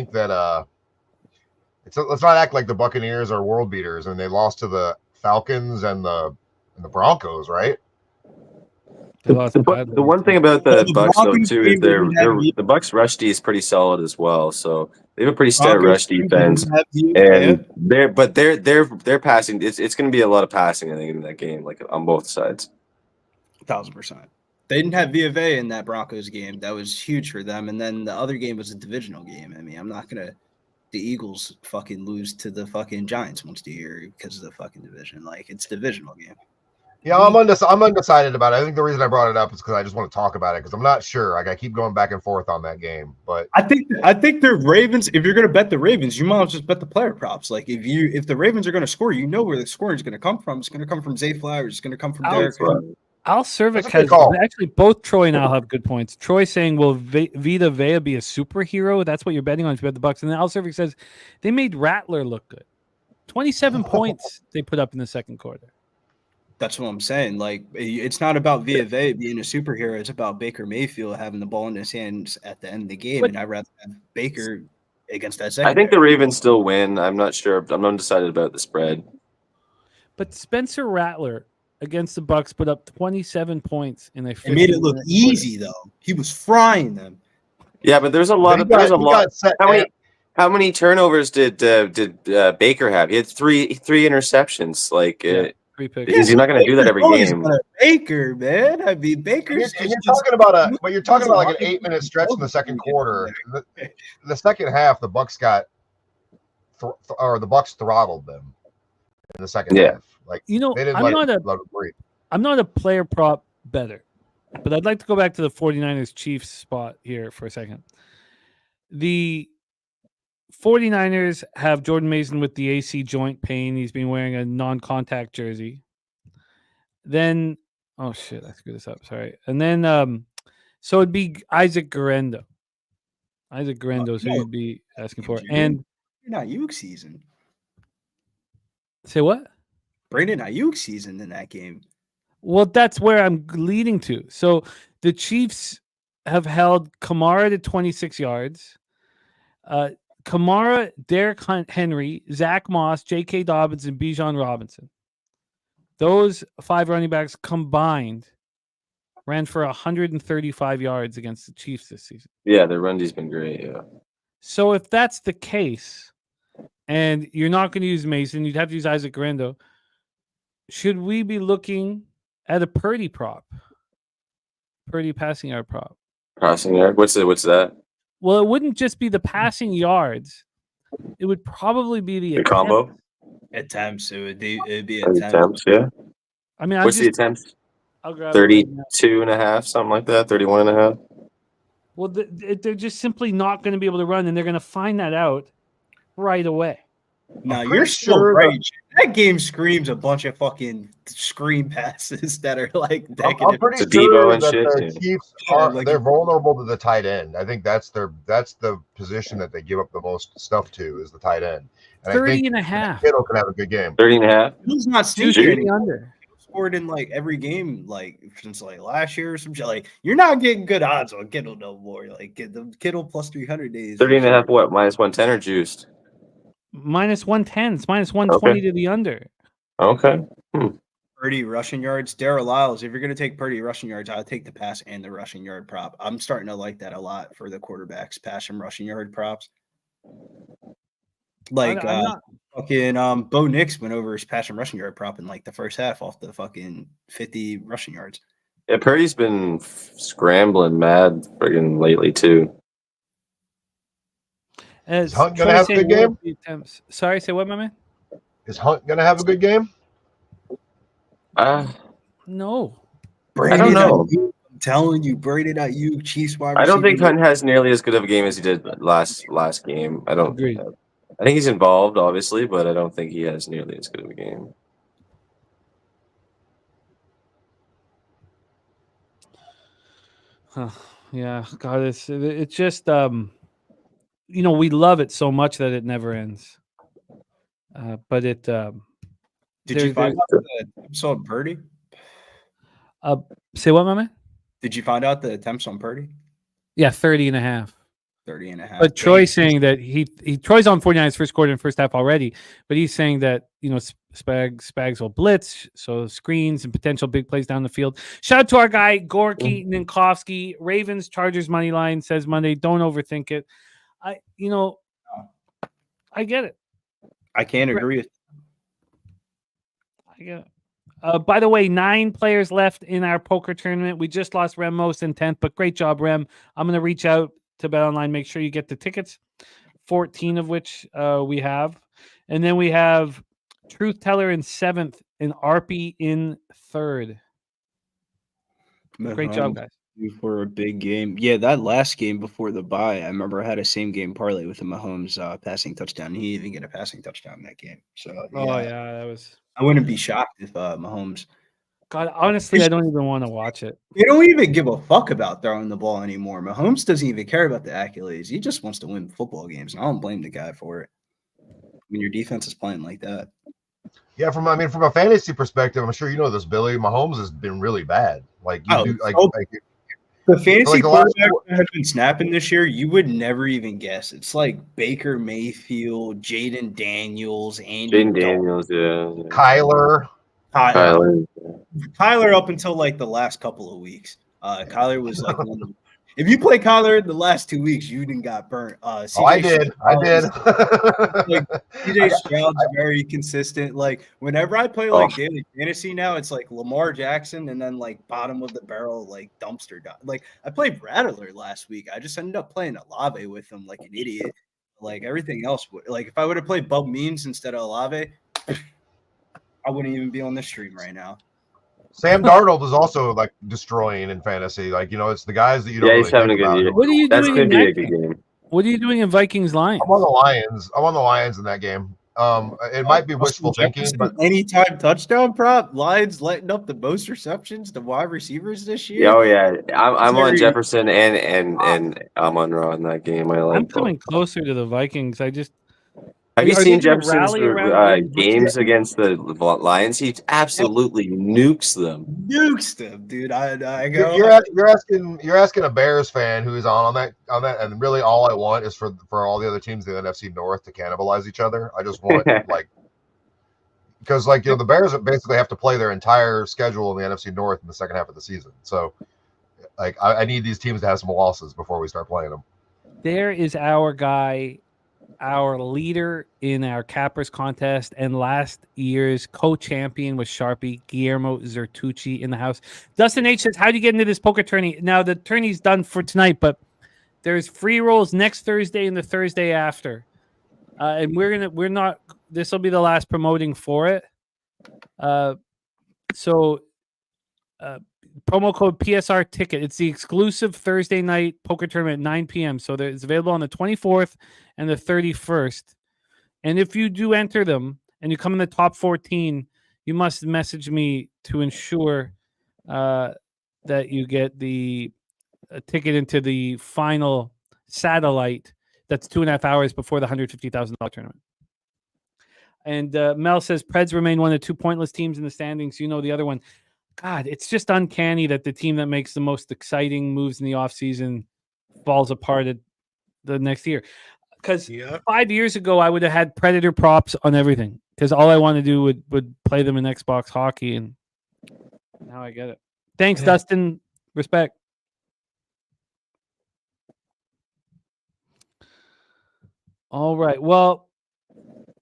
not act like the Buccaneers are world beaters and they lost to the Falcons and the Broncos, right? They lost The badly. one thing about the Well, the Bucks though Broncos too game, is they didn't have the Bucks rush D is pretty solid as well. So they have a pretty stout Broncos rush game, defense, they didn't have and they're passing. It's going to be a lot of passing I think in that game, like on both sides. 1,000%. They didn't have V of A in that Broncos game. That was huge for them. And then the other game was a divisional game. I mean, I'm not gonna. The Eagles fucking lose to the fucking Giants once a year because of the fucking division. Like, it's a divisional game. Yeah, I'm undecided about it. I think the reason I brought it up is because I just want to talk about it because I'm not sure. Like I keep going back and forth on that game, but I think the Ravens. If you're gonna bet the Ravens, you might as well just bet the player props. Like if the Ravens are gonna score, you know where the scoring is gonna come from. It's gonna come from Zay Flowers. It's gonna come from Derek. Al Cervic That's a good has call. actually both Troy and Al have good points. Troy saying, "Will Vita Vea be a superhero?" That's what you're betting on if you bet the Bucks. And then Al Cervic says they made Rattler look good. 27 points they put up in the second quarter. That's what I'm saying. Like, it's not about V of A being a superhero. It's about Baker Mayfield having the ball in his hands at the end of the game. But- and I'd rather have Baker against that I secondary. think the Ravens still win. I'm not sure. I'm undecided about the spread. But Spencer Rattler against the Bucks put up 27 points in a It made it 15-minute look quarter. easy though. He was frying them. Yeah, but there's a lot of How many turnovers did Baker have? He had three interceptions. Like, Three picks. he's not going to do that every Always game. been a Baker, man. I mean, and Baker's you're talking about like an 8-minute stretch in the second quarter. The second half, the Bucks got the Bucks throttled them in the second half. Like, You know, they didn't I'm let not them breathe. I'm not a player prop better, but I'd like to go back to the 49ers Chiefs spot here for a second. The 49ers have Jordan Mason with the AC joint pain. He's been wearing a non-contact jersey. Then, oh shit, I screwed this up. Sorry. And then, so it'd be Isaac Garendo. Isaac Garendo is who you'd be asking for. And Brandon Ayuk season. say what? Brandon Ayuk season in that game. Well, that's where I'm leading to. So the Chiefs have held Kamara to 26 yards. Kamara, Derrick Henry, Zach Moss, J.K. Dobbins, and Bijan Robinson. Those 5 running backs combined ran for 135 yards against the Chiefs this season. Yeah, their run D's been great. Yeah. So if that's the case, and you're not going to use Mason, you'd have to use Isaac Garendo. Should we be looking at a Purdy prop? Purdy passing yard prop. Passing yard. What's that? Well, it wouldn't just be the passing yards. It would probably be the combo. Attempts. It'd be Attempts. Yeah. I mean, what's the attempts? I'll grab it right now. 32 and a half, something like that. 31 and a half. Well, they're just simply not going to be able to run, and they're going to find that out right away. No, you're still right. That game screams a bunch of fucking screen passes that are like I'm pretty sure that the Chiefs they're vulnerable to the tight end. I think that's the position that they give up the most stuff to is the tight end. And 30 I think and a half. Kittle can have a good game. 30 and a half. He's not Dude, sneaking under. Scored in like every game, like since like last year or some shit. Like, you're not getting good odds on Kittle no more. Like, get the Kittle plus 300 days. 30 and a half. What? Minus 110 or juiced? Minus 110. It's minus 120 to the under. Okay. Purdy rushing yards. Darryl Lyles, if you're going to take Purdy rushing yards, I'll take the pass and the rushing yard prop. I'm starting to like that a lot for the quarterbacks, pass and rushing yard props. Like, fucking Bo Nix went over his pass and rushing yard prop in like the first half off the fucking 50 rushing yards. Yeah, Purdy's been scrambling mad friggin' lately too. Is Hunt gonna have a good game? Sorry, say what, my man? Is Hunt gonna have a good game? No. I don't know. I'm telling you, Brandon Ayuk, Chiefs wide I don't think receiver. Hunt has nearly as good of a game as he did last game. I don't. Agreed. I think he's involved, obviously, but I don't think he has nearly as good of a game. Yeah, God, it's just you know, we love it so much that it never ends. But it Did you find out the attempts on Purdy? Say what, my man? Did you find out the attempts on Purdy? Yeah, 30 and a half. 30 and a half. But Troy's saying that Troy's on 49's first quarter and first half already, but he's saying that, you know, Spags will blitz, so screens and potential big plays down the field. Shout out to our guy Gorky Ninkowski. Ravens Chargers money line says Monday. Don't overthink it. I get it. I can't agree with. I get it. By the way, 9 players left in our poker tournament. We just lost Rem most in 10th, but great job, Rem. I'm going to reach out to BetOnline, make sure you get the tickets, 14 of which we have. And then we have Truth Teller in 7th and Arpy in 3rd. Great job, guys. For a big game. Yeah, that last game before the bye, I remember I had a same game parlay with the Mahomes passing touchdown. He didn't even get a passing touchdown in that game. So, Oh, yeah, that was. I wouldn't be shocked if Mahomes. God, honestly, I don't even want to watch it. They don't even give a fuck about throwing the ball anymore. Mahomes doesn't even care about the accolades. He just wants to win football games, and I don't blame the guy for it. When your defense is playing like that. Yeah, from a fantasy perspective, I'm sure you know this, Billy. Mahomes has been really bad. Like the fantasy the last quarterbacks that have been snapping this year, you would never even guess. It's like Baker Mayfield, Jaden Daniels, Andy Daniels, yeah. Kyler. Kyler up until like the last couple of weeks. Kyler was like one. If you play Kyler the last 2 weeks, you didn't got burnt. I did. Like CJ Stroud's very consistent. Like whenever I play like daily fantasy now, it's like Lamar Jackson and then like bottom of the barrel like dumpster dive. Like I played Rattler last week. I just ended up playing Olave with him like an idiot. Like everything else, like if I would have played Bub Means instead of Olave, I wouldn't even be on this stream right now. Sam Darnold is also like destroying in fantasy. Like, you know, it's the guys that you don't he's really having think a good about. year. What are you doing in that game? What are you doing in Vikings Lions? I'm on the Lions in that game. It might be wishful thinking, but anytime touchdown prop, Lions letting up the most receptions to wide receivers this year. Oh yeah, I'm on Jefferson and Amon-Ra in that game. I'm coming closer to the Vikings. Have you seen Jefferson's around games against the Lions? He absolutely nukes them. Dude. I go. You're asking a Bears fan who is on that, and really all I want is for all the other teams in the NFC North to cannibalize each other. I just want because the Bears basically have to play their entire schedule in the NFC North in the second half of the season. So I need these teams to have some losses before we start playing them. There is our guy, our leader in our cappers contest and last year's co-champion with Sharpie, Guillermo Zertucci in the house. Dustin H says, how do you get into this poker tourney? Now the tourney's done for tonight, but there's free rolls next Thursday and the Thursday after. And this will be the last promoting for it. So promo code PSR ticket. It's the exclusive Thursday night poker tournament at 9 p.m. So it's available on the 24th and the 31st. And if you do enter them and you come in the top 14, you must message me to ensure that you get the ticket into the final satellite that's 2.5 hours before the $150,000 tournament. And Mel says Preds remain one of the 2 pointless teams in the standings. You know the other one. God, it's just uncanny that the team that makes the most exciting moves in the offseason falls apart at the next year. Because 5 years ago, I would have had Predator props on everything because all I want to do would play them in Xbox hockey, and now I get it. Thanks, Dustin. Respect. All right. Well,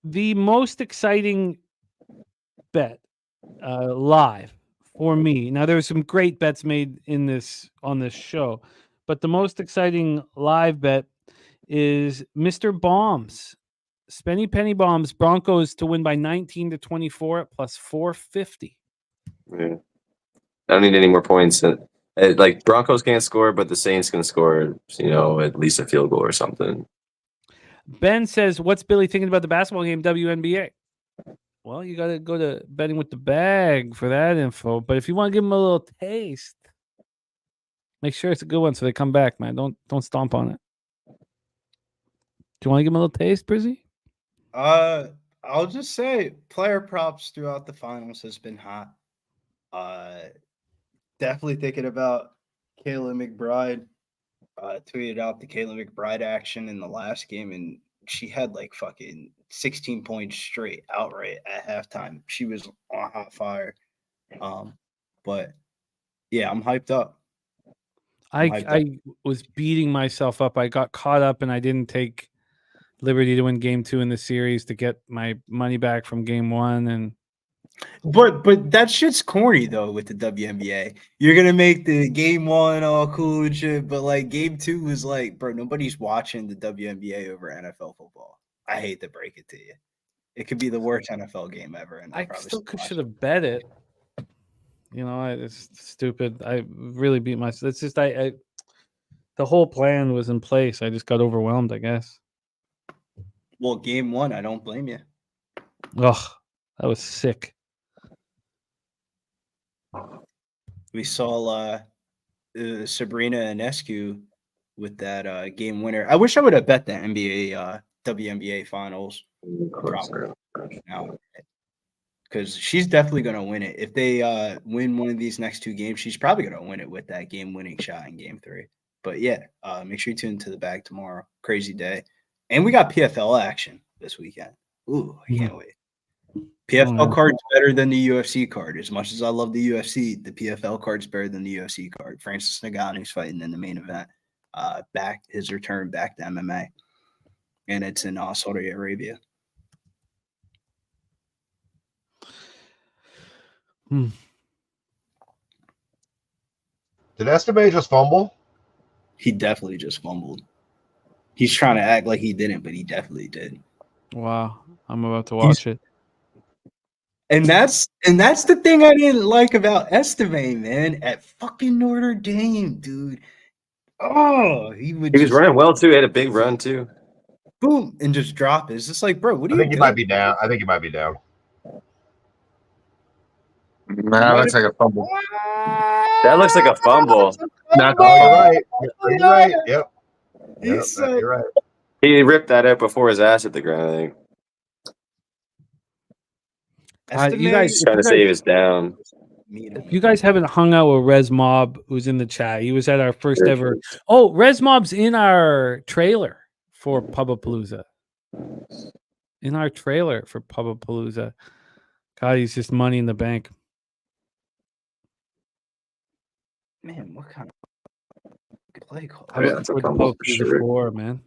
the most exciting bet live for me. Now there's some great bets made on this show, but the most exciting live bet is Mr. Bombs. Spenny Penny Bombs, Broncos to win by 19-24 at plus 450. Yeah. I don't need any more points. Like Broncos can't score, but the Saints can score, at least a field goal or something. Ben says, what's Billy thinking about the basketball game WNBA? Well, you got to go to Betting with the Bag for that info. But if you want to give them a little taste, make sure it's a good one so they come back, man. Don't stomp on it. Do you want to give them a little taste, Brizzy? I'll just say player props throughout the finals has been hot. Definitely thinking about Kayla McBride. Tweeted out the Kayla McBride action in the last game, and she had like fucking 16 points straight outright at halftime. She was on hot fire. But yeah, I'm hyped up. I was beating myself up. I got caught up and I didn't take liberty to win game 2 in the series to get my money back from game 1. And But that shit's corny though with the WNBA. You're gonna make the game 1 all cool and shit, but like game 2 was like, bro, nobody's watching the WNBA over NFL football. I hate to break it to you. It could be the worst NFL game ever, and I still should have bet it. It's stupid. I really beat myself. It's just I the whole plan was in place. I just got overwhelmed, I guess. Well, game 1, I don't blame you. Ugh, that was sick. We saw Sabrina Ionescu with that game winner. I wish I would have bet the NBA WNBA finals now, because she's definitely going to win it. If they win one of these next 2 games, she's probably going to win it with that game-winning shot in game 3. But yeah, make sure you tune into the bag tomorrow. Crazy day. And we got PFL action this weekend. Ooh, I can't wait. PFL card's better than the UFC card. As much as I love the UFC, the PFL card's better than the UFC card. Francis Ngannou's fighting in the main event. His return back to MMA. And it's in Saudi Arabia. Did Estime just fumble? He definitely just fumbled. He's trying to act like he didn't, but he definitely did. Wow. I'm about to watch it. And that's the thing I didn't like about Estime, man, at fucking Notre Dame, dude. Oh, he was running well too. He had a big run too. Boom, and just drop it. It's just like, bro, what are I you think doing? he might be down. I think he might be down. That looks like a fumble. That looks like a fumble. Not Oh, you're right. You're right. Yep. You're right. He ripped that out before his ass hit the ground, I think. You guys trying to say he was down. If you guys haven't hung out with Res Mob, who's in the chat, he was at our first ever. Oh, Res Mob's in our trailer for Pubapalooza. In our trailer for Pubapalooza. God, he's just money in the bank. Man, what kind of play call? I'm looking forward to Pubapalooza 4, man.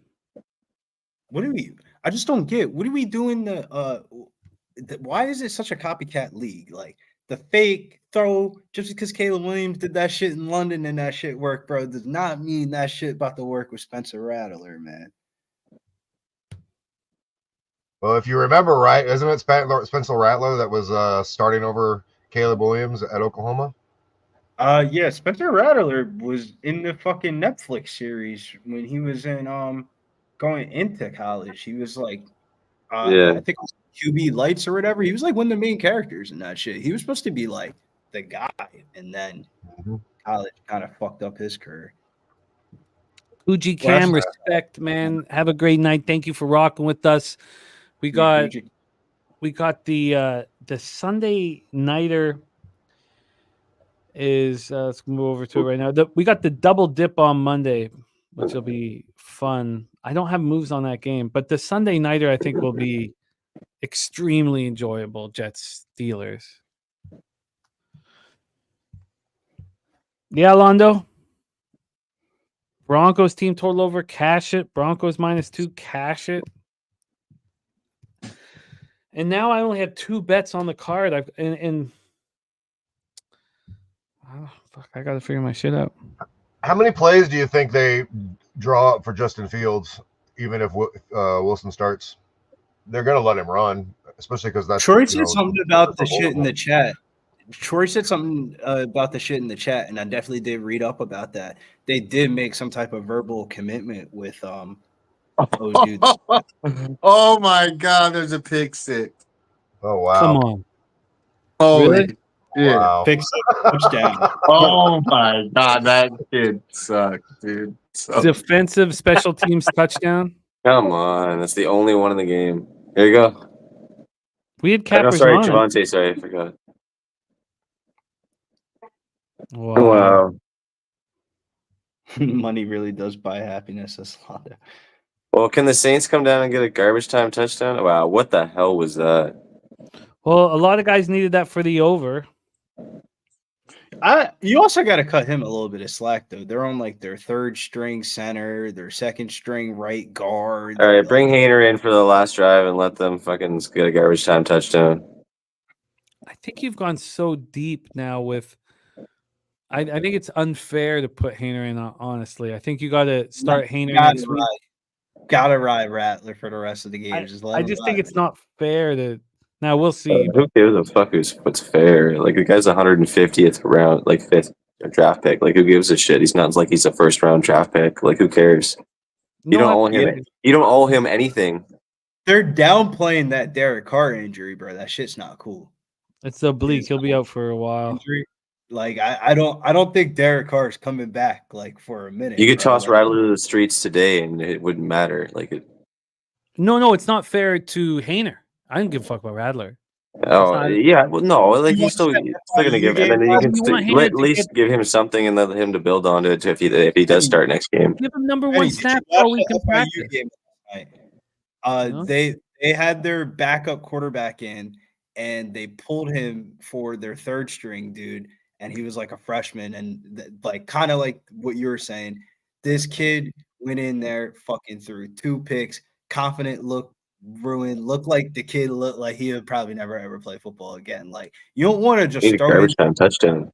What do we? I just don't get. What are we doing? Why is it such a copycat league? Like the fake throw, just because Caleb Williams did that shit in London and that shit worked, bro, does not mean that shit about to work with Spencer Rattler, man. Well, if you remember right, isn't it Spencer Rattler that was starting over Caleb Williams at Oklahoma? Yeah, Spencer Rattler was in the fucking Netflix series when he was in going into college. He was like I think it was QB Lights or whatever. He was like one of the main characters in that shit. He was supposed to be like the guy, and then college kind of fucked up his career. Fuji Cam, respect, man. Have a great night. Thank you for rocking with us. We got the Sunday nighter is let's move over to it right now. We got the double dip on Monday, which will be fun. I don't have moves on that game, but the Sunday nighter I think will be extremely enjoyable. Jets Steelers. Yeah, Londo. Broncos team total over, cash it. Broncos -2, cash it. And now I only have 2 bets on the card. Oh, fuck, I gotta figure my shit out. How many plays do you think they draw up for Justin Fields, even if Wilson starts? They're gonna let him run, especially because that's. Troy said something about the shit in the chat. Troy said something about the shit in the chat, and I definitely did read up about that. They did make some type of verbal commitment with those dudes. Oh my God! There's a pick six. Oh wow! Come on. Holy really? shit! Wow. Pick six, touchdown. Oh my God! That kid sucks, dude. Defensive special teams touchdown. Come on, that's the only one in the game. Here you go. We had Capers sorry, on. Javante. Sorry, I forgot. Wow. Money really does buy happiness. That's a lot. Well, can the Saints come down and get a garbage time touchdown? Wow, what the hell was that? Well, a lot of guys needed that for the over. You also got to cut him a little bit of slack, though. They're on like their 3rd string center, their 2nd string right guard. All right, bring Hayner in for the last drive and let them fucking get a garbage time touchdown. I think you've gone so deep now with. I think it's unfair to put Hainer in. Honestly, I think you got to start Hainer next week. Gotta ride Rattler for the rest of the game. I just think it's not fair to. Now we'll see. Who gives a fuck what's fair? Like the guy's 150th round, like 5th draft pick. Like who gives a shit? He's not like he's a first round draft pick. Like who cares? You don't owe him. You don't owe him anything. They're downplaying that Derek Carr injury, bro. That shit's not cool. It's oblique. He'll be out for a while. Injury. Like I don't think Derek Carr is coming back like for a minute. You could bro. toss Rattler to the streets today, and it wouldn't matter. Like it. No, it's not fair to Hainer. I don't give a fuck about Rattler. Oh yeah, well no, like he's still gonna give, and then you can at least give him something and let him to build on it if he does start next game. Give him number one snap so we can practice. They had their backup quarterback in, and they pulled him for their third string dude, and he was like a freshman, and like kind of like what you were saying. This kid went in there, fucking threw 2 picks, confident look. Ruined, looked like the kid looked like he would probably never ever play football again. Like you don't want to just throw garbage time touchdown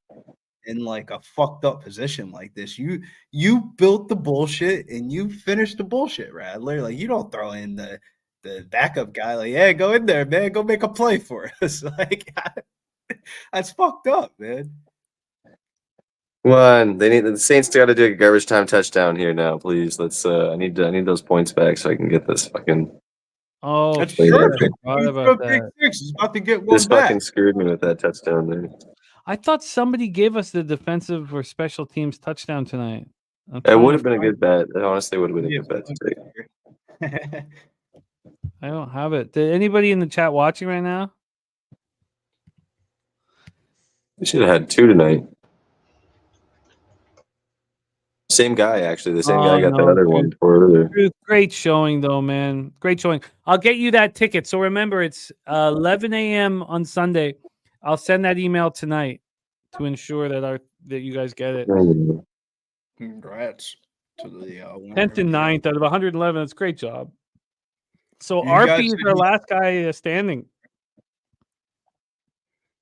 in like a fucked up position like this. You built the bullshit and you finished the bullshit, Rattler. Like you don't throw in the backup guy. Like yeah, go in there, man. Go make a play for us. Like that's fucked up, man. One, the Saints got to do a garbage time touchdown here now, please. Let's. I need those points back so I can get this fucking. Oh, that's perfect. He's about to get one this back. Fucking screwed me with that touchdown there. I thought somebody gave us the defensive or special teams touchdown tonight. It would have been a good bet. It honestly would have been a good bet to take. I don't have it. Did anybody in the chat watching right now? We should have had 2 tonight. Same guy, actually. The same guy got that other one for earlier. Great showing, though, man. Great showing. I'll get you that ticket. So remember, it's 11 a.m. on Sunday. I'll send that email tonight to ensure that you guys get it. Congrats to the 10th and 9th out of 111. That's a great job. So RP is our last guy standing.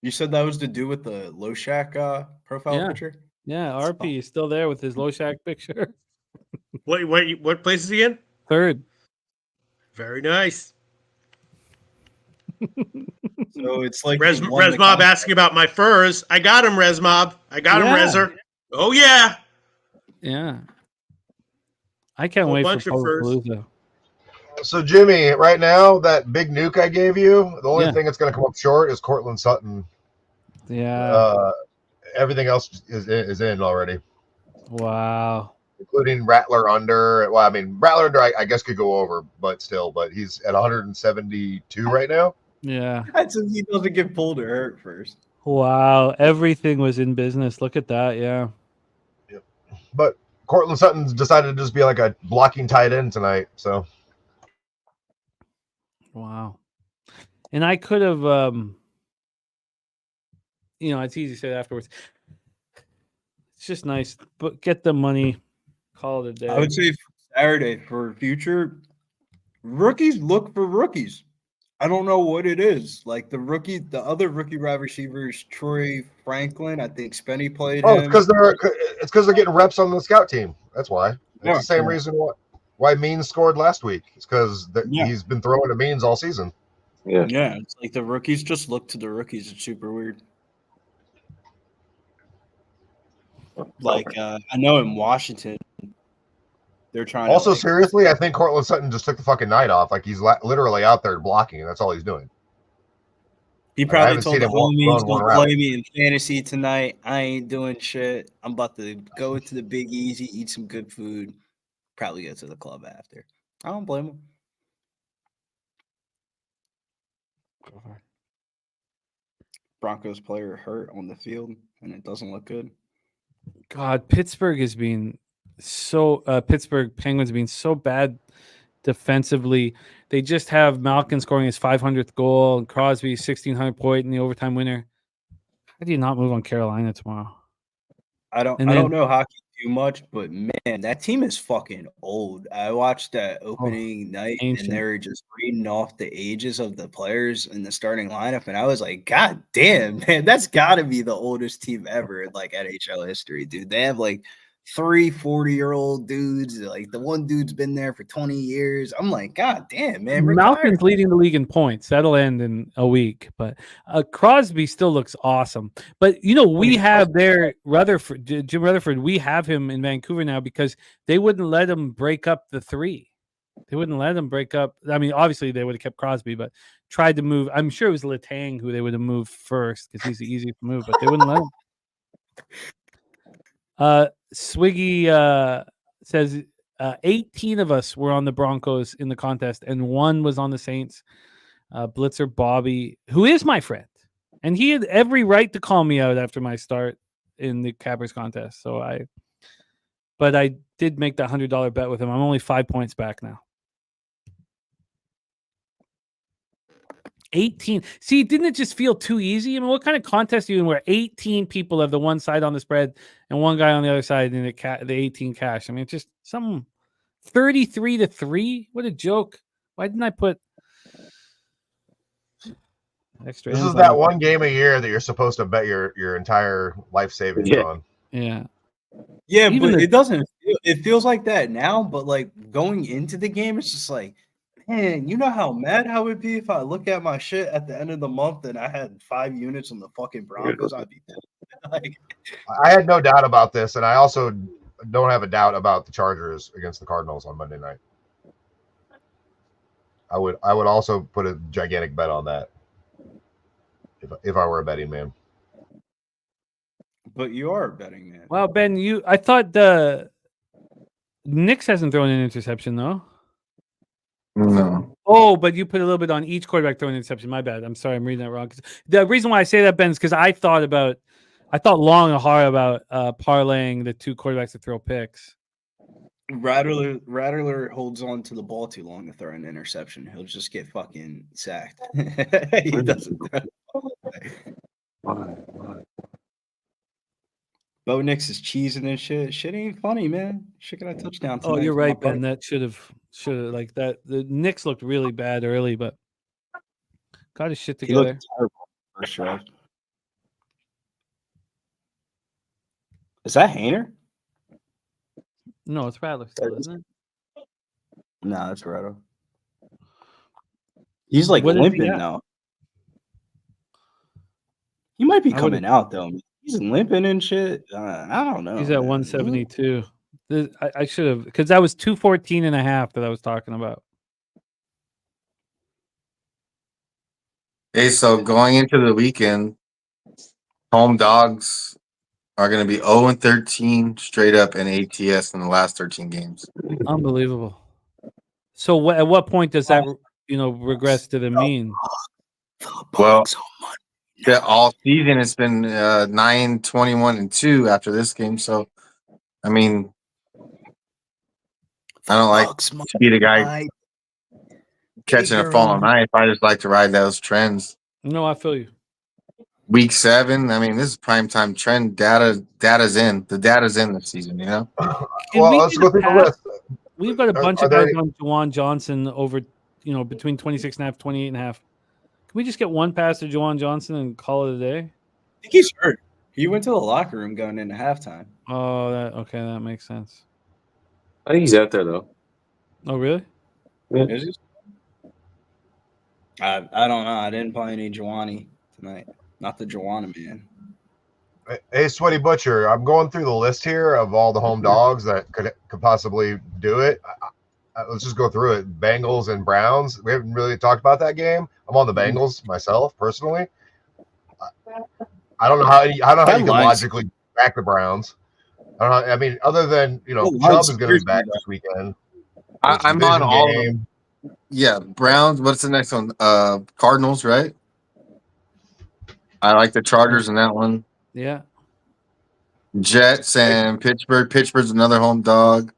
You said that was to do with the Loshak profile picture? Yeah, RP is still there with his Loshak picture. What place is he in? 3rd. Very nice. So it's like Resmob asking about my furs. I got him, Resmob. I got him, Rezer. Oh yeah. Yeah. I can't wait for Palooza. So Jimmy, right now that big nuke I gave you, the only thing that's going to come up short is Cortland Sutton. Yeah. Everything else is in already. Wow. Including Rattler under. Well, I mean, Rattler under I guess could go over, but he's at 172 right now. Yeah. That's if he doesn't get pulled or hurt first. Wow. Everything was in business. Look at that. Yeah. Yep. But Cortland Sutton's decided to just be like a blocking tight end tonight. So. Wow. And I could have, it's easy to say afterwards. It's just nice, but get the money, call it a day. I would say for Saturday for future rookies, look for rookies. I don't know what it is. Like the other rookie wide receivers, Troy Franklin. I think Spenny played. Oh, it's because they're getting reps on the scout team. That's why. It's the same reason why Means scored last week. It's because he's been throwing to Means all season. Yeah. It's like the rookies just look to the rookies. It's super weird. Like I know in Washington, they're trying. Also, seriously, I think Cortland Sutton just took the fucking night off. Like he's literally out there blocking, and that's all he's doing. He probably told the homies, "Don't play me in fantasy tonight. I ain't doing shit. I'm about to go to the Big Easy, eat some good food, probably go to the club after." I don't blame him. Broncos player hurt on the field, and it doesn't look good. God, Pittsburgh Penguins being so bad defensively. They just have Malkin scoring his 500th goal and Crosby 1,600 point in the overtime winner. How do you not move on Carolina tomorrow? I don't know hockey too much, but man, that team is fucking old. I watched that opening night, and ancient. they were just reading off the ages of the players in the starting lineup, and I was like, God damn, man, that's got to be the oldest team ever in like NHL history, dude. They have like 40-year-old dudes. Like the one dude's been there for 20 years. I'm like, God damn, man, retire. Malkin's leading the league in points. That'll end in a week, but Crosby still looks awesome. But you know, we have there Rutherford, Jim Rutherford. We have him in Vancouver now because they wouldn't let him break up the three. They wouldn't let him break up. I mean, obviously they would have kept Crosby, but tried to move. I'm sure it was Letang who they would have moved first because he's the easiest to move, but they wouldn't let him. Swiggy says 18 of us were on the Broncos in the contest, and one was on the Saints. Blitzer Bobby, who is my friend, and he had every right to call me out after my start in the Cappers contest. But I did make that $100 bet with him. I'm only 5 points back now. 18. See, didn't it just feel too easy? I mean, what kind of contest are you in where 18 people have the one side on the spread and one guy on the other side in the 18 cash? I mean, it's just some 33-3. What a joke. Why didn't I put extra? This is that one game a year that you're supposed to bet your entire life savings on. Yeah. Yeah, but it doesn't. It feels like that now, but like going into the game, it's just like, man, you know how mad I would be if I look at my shit at the end of the month and I had 5 units on the fucking Broncos. I'd be like, I had no doubt about this, and I also don't have a doubt about the Chargers against the Cardinals on Monday night. I would also put a gigantic bet on that if I were a betting man. But you are a betting man. Well, Ben, I thought the Knicks hasn't thrown an interception though. No. Oh, but you put a little bit on each quarterback throwing an interception. My bad. I'm sorry, I'm reading that wrong. The reason why I say that, Ben, is because I thought long and hard about parlaying the two quarterbacks that throw picks. Rattler holds on to the ball too long to throw an interception. He'll just get fucking sacked. He doesn't throw. Bo Nix is cheesing and shit. Shit ain't funny, man. Shit got a touchdown tonight. Oh, you're right, Ben. That should have like that. The Knicks looked really bad early, but got his shit together. He looked terrible first drive. Is that Hainer? No, it's Rattler still, isn't it? No, it's Rattler. He's like limping now. He might be coming out though. He's limping and shit. I don't know. He's at 172. I should have, because that was 214.5 that I was talking about. Hey, so going into the weekend, home dogs are going to be 0-13 straight up in ATS in the last 13 games. Unbelievable. So at what point does that regress to the mean? Well, all season it's been 9-21-2 after this game. So, I mean, I don't like to be the guy catching a falling knife. I just like to ride those trends. No, I feel you. Week 7, I mean, this is primetime trend. Data's in. The data's in this season, you know? Well, let's go through the list. We've got a bunch of guys on Juwan Johnson over, between 26.5, 28.5. Can we just get one pass to Juwan Johnson and call it a day? I think he's hurt. He went to the locker room going into halftime. Oh, that makes sense. I think he's out there though. Oh, really? Yeah. Is he? I don't know. I didn't play any Juwani tonight. Not the Juwana man. Hey, Sweaty Butcher, I'm going through the list here of all the home dogs that could possibly do it. Let's just go through it. Bengals and Browns. We haven't really talked about that game. I'm on the Bengals myself, personally. I don't know how you can logically back the Browns. I don't know. I mean, other than Chubb is going to be back this weekend. I'm on all of them. Yeah, Browns. What's the next one? Cardinals, right? I like the Chargers in that one. Yeah. Jets and Pittsburgh. Pittsburgh's another home dog.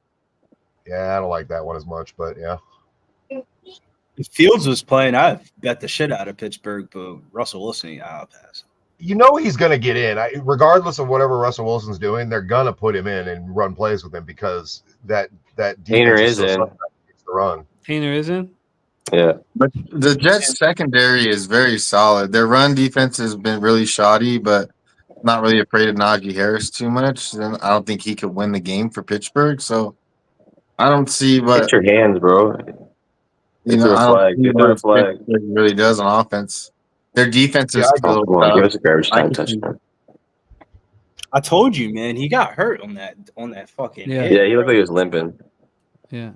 Yeah, I don't like that one as much, but yeah. If Fields was playing, I'd bet the shit out of Pittsburgh, but Russell Wilson, I'll pass. You know he's going to get in. Regardless of whatever Russell Wilson's doing, they're going to put him in and run plays with him because that Hayner defense is is so in. suspect against the run. Hayner isn't. Yeah. But the Jets secondary is very solid. Their run defense has been really shoddy, but not really afraid of Najee Harris too much. And I don't think he could win the game for Pittsburgh. So I don't see Hit what your hands, bro. They threw a I don't flag. see They threw a what flag. Pittsburgh really does on offense. Their defense Yeah, is I Oh, still come on. tough. Give us a garbage I time can see. touchdown. I told you, man. He got hurt on that fucking Yeah. hit. Yeah, he looked bro. like he was limping. Yeah.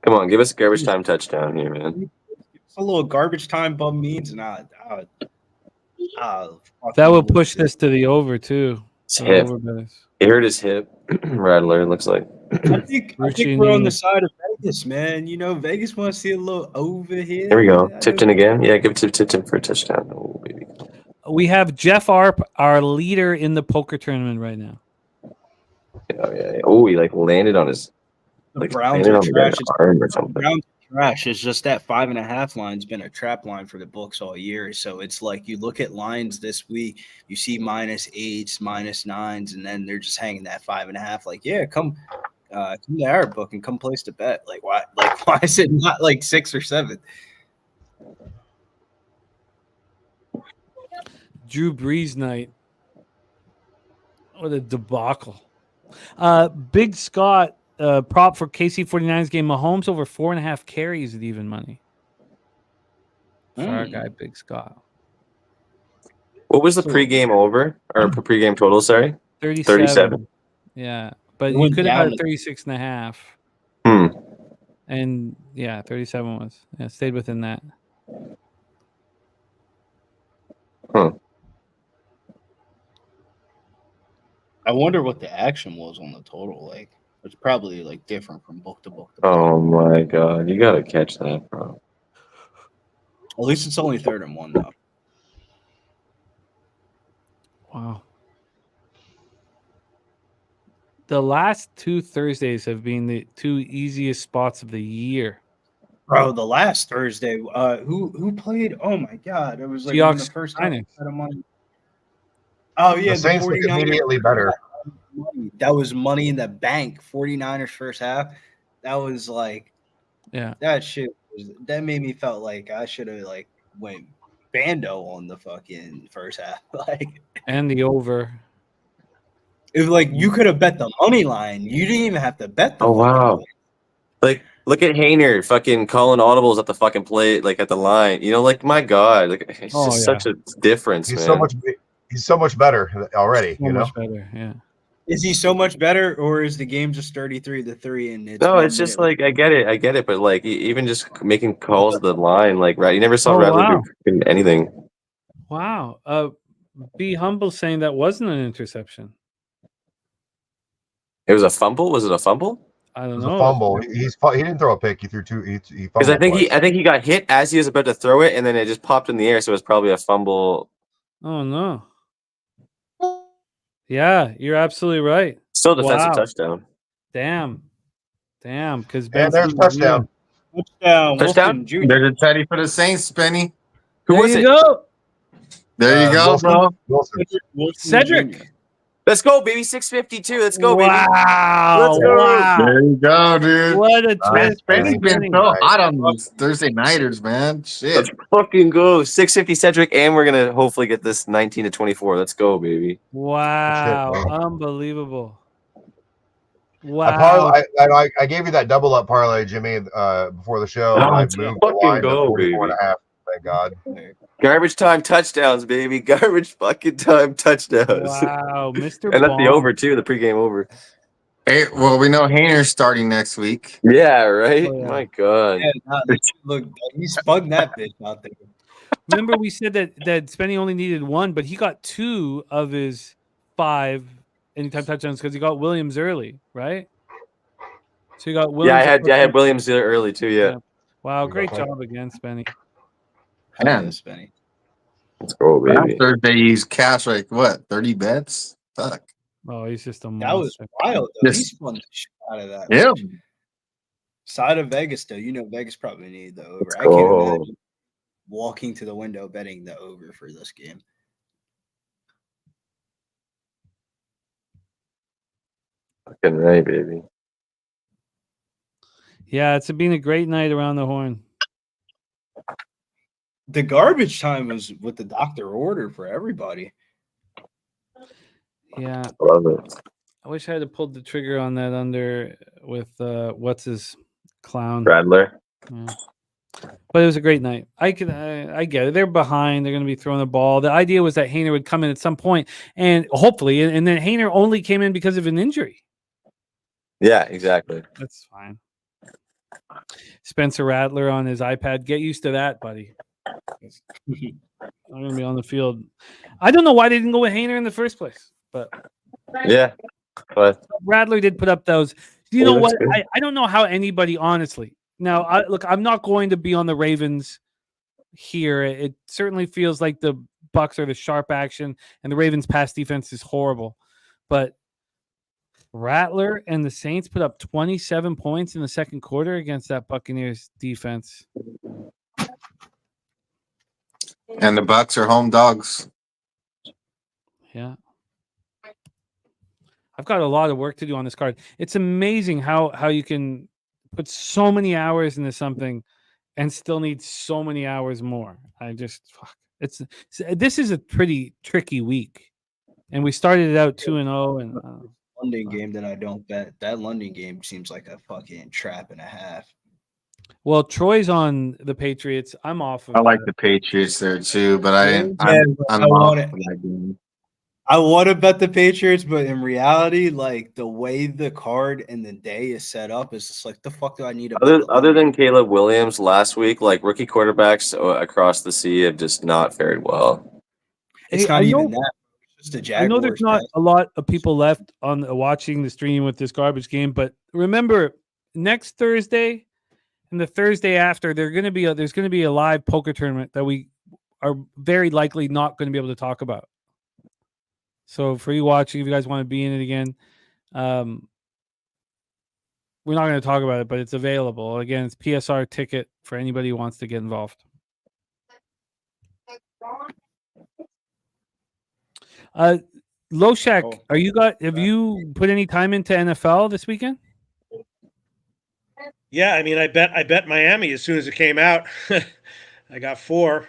Come on, give us a garbage time touchdown here, man. It's a little garbage time bum means, and That will push this to the over too. His The hip. over bettors. He hurt his hip. Rattler, it looks like. I think Richie we're on Inniu. the side of Vegas, man. You know, Vegas wants to see a little over here. Here we go. I know- Tipton again. Yeah, give it to Tipton for a touchdown. Oh, baby. We have Jeff Arp, our leader in the poker tournament right now. Yeah. Oh, he like landed on his The Browns landed are on the guy's trash. arm or something. Browns are trash. It's just that 5.5 line's been a trap line for the books all year. So it's like you look at lines this week, you see -8s, -9s, and then they're just hanging that 5.5. Like, yeah, come to our book and come place the bet. Like, why? Like, why is it not like 6 or 7? Drew Brees night. What a debacle. Big Scott prop for KC 49ers game. Mahomes over 4.5 carries at even money. For our guy, Big Scott. What was the pregame over or pregame total? Sorry, 37. Yeah. But It you went could have down got a 36.5. Hmm. And yeah, 37 was. Yeah, stayed within that. Huh. I wonder what the action was on the total. Like, it's probably like different from book to book. Oh my god, you gotta catch that, bro. At least it's only 3rd and 1 though. Wow. The last 2 Thursdays have been the 2 easiest spots of the year. Bro, the last Thursday, who played? Oh my god, it was like one of the Seahawks, first time Niners. I had money. Oh yeah, The Saints look 49ers immediately better. That was money in the bank. 49ers first half. That was like, Yeah. that shit that made me felt like I should have like went bando on the fucking first half. Like, And the over. it was like you could have bet the money line. You didn't even have to bet the Oh fucking wow. point. Like, look at Hayner fucking calling audibles at the fucking play, like at the line. You know, like my god, like it's Oh, just yeah. such a difference, He's man. so much better already. So much better. Yeah. Is he so much better, or is the game just 33-3 and it's No, 1 it's just minute? like I get it, but like even just making calls at the line, like right, you never saw Oh, Rattler wow. do anything. Wow. Be humble saying that wasn't an interception. It was a fumble. Was it a fumble? I don't It was know. a fumble. He didn't throw a pick. He threw 2. He Because I fumbled think twice. he got hit as he was about to throw it, and then it just popped in the air, so it was probably a fumble. Oh no. Yeah, you're absolutely right. Still defensive Wow. touchdown. Damn. Because And there's a touchdown. Touchdown. Touchdown? Wilson Jr. There's a teddy for the Saints, Spenny. Who was you it? go. There you go, Wilson. bro. Wilson. Wilson Cedric. Jr. Let's go, baby. 652. Let's go, baby. Wow. Let's go. Wow. There you go, dude. What a Nice, twist. Spenny's been Spenny. so hot on these Thursday nighters, man. Shit. Let's fucking go. 650 Cedric, and we're gonna hopefully get this 19-24. Let's go, baby. Wow. Shit, Unbelievable. Wow. I gave you that double up parlay, Jimmy, before the show. Oh, And I let's moved the fucking line go, to 44 baby. and a half. Thank God. Garbage time touchdowns, baby. Garbage fucking time touchdowns. Wow. Mr. And that's the Bomb. over too, the pregame over. Hey, well, we know Hayner's starting next week. Yeah, right? Oh, yeah. My God. Yeah, nah, look, he spun that bitch out there. Remember we said that Spenny only needed 1, but he got 2 of his 5 anytime touchdowns because he got Williams early, right? So you got Williams. I had Williams there early too, yeah. Wow, great job again, Spenny. Man. Yes, Benny. Let's go, Last baby. Thursday, he's cash like what, 30 bets? Fuck. Oh, he's just a That was monster. wild, though. Yes. He spun the shit out of that. Yeah. Side of Vegas, though. You know, Vegas probably need the over. Let's I can't go. imagine. walking to the window betting the over for this game. Fucking right, baby. Yeah, it's been a great night around the horn. The garbage time was what the doctor ordered for everybody. Yeah, Love it. I wish I had pulled the trigger on that under with what's his clown. Radler. Yeah. But it was a great night. I get it. They're behind. They're going to be throwing the ball. The idea was that Hayner would come in at some point, and hopefully, and then Hayner only came in because of an injury. Yeah, exactly. That's fine. Spencer Rattler on his iPad. Get used to that, buddy. I'm going to be on the field. I don't know why they didn't go with Hayner in the first place, but Yeah, but Rattler did put up those. You know what? I don't know how anybody, honestly. Now, look, I'm not going to be on the Ravens here. It certainly feels like the Bucks are the sharp action, and the Ravens' pass defense is horrible. But Rattler and the Saints put up 27 points in the second quarter against that Buccaneers defense. And the Bucks are home dogs. Yeah. I've got a lot of work to do on this card. It's amazing how you can put so many hours into something and still need so many hours more. This is a pretty tricky week. And we started it out 2-0 and London game that I don't bet. That London game seems like a fucking trap and a half. Well, Troy's on the Patriots. I'm off of I like that. the Patriots there too, but I'm I off want of that game. I want to bet the Patriots, but in reality, like the way the card and the day is set up, is just like the fuck do I need to bet the other than Caleb Williams last week, like rookie quarterbacks across the sea have just not fared well. It's not even that. It's just the Jaguars. I know there's not a lot of people left on watching the stream with this garbage game, but remember next Thursday and the Thursday after, there's going to be a live poker tournament that we are very likely not going to be able to talk about. So for you watching, if you guys want to be in it again, we're not going to talk about it, but it's available. Again, it's PSR ticket for anybody who wants to get involved. Loshak, have you put any time into NFL this weekend? Yeah, I mean, I bet Miami as soon as it came out. I got 4.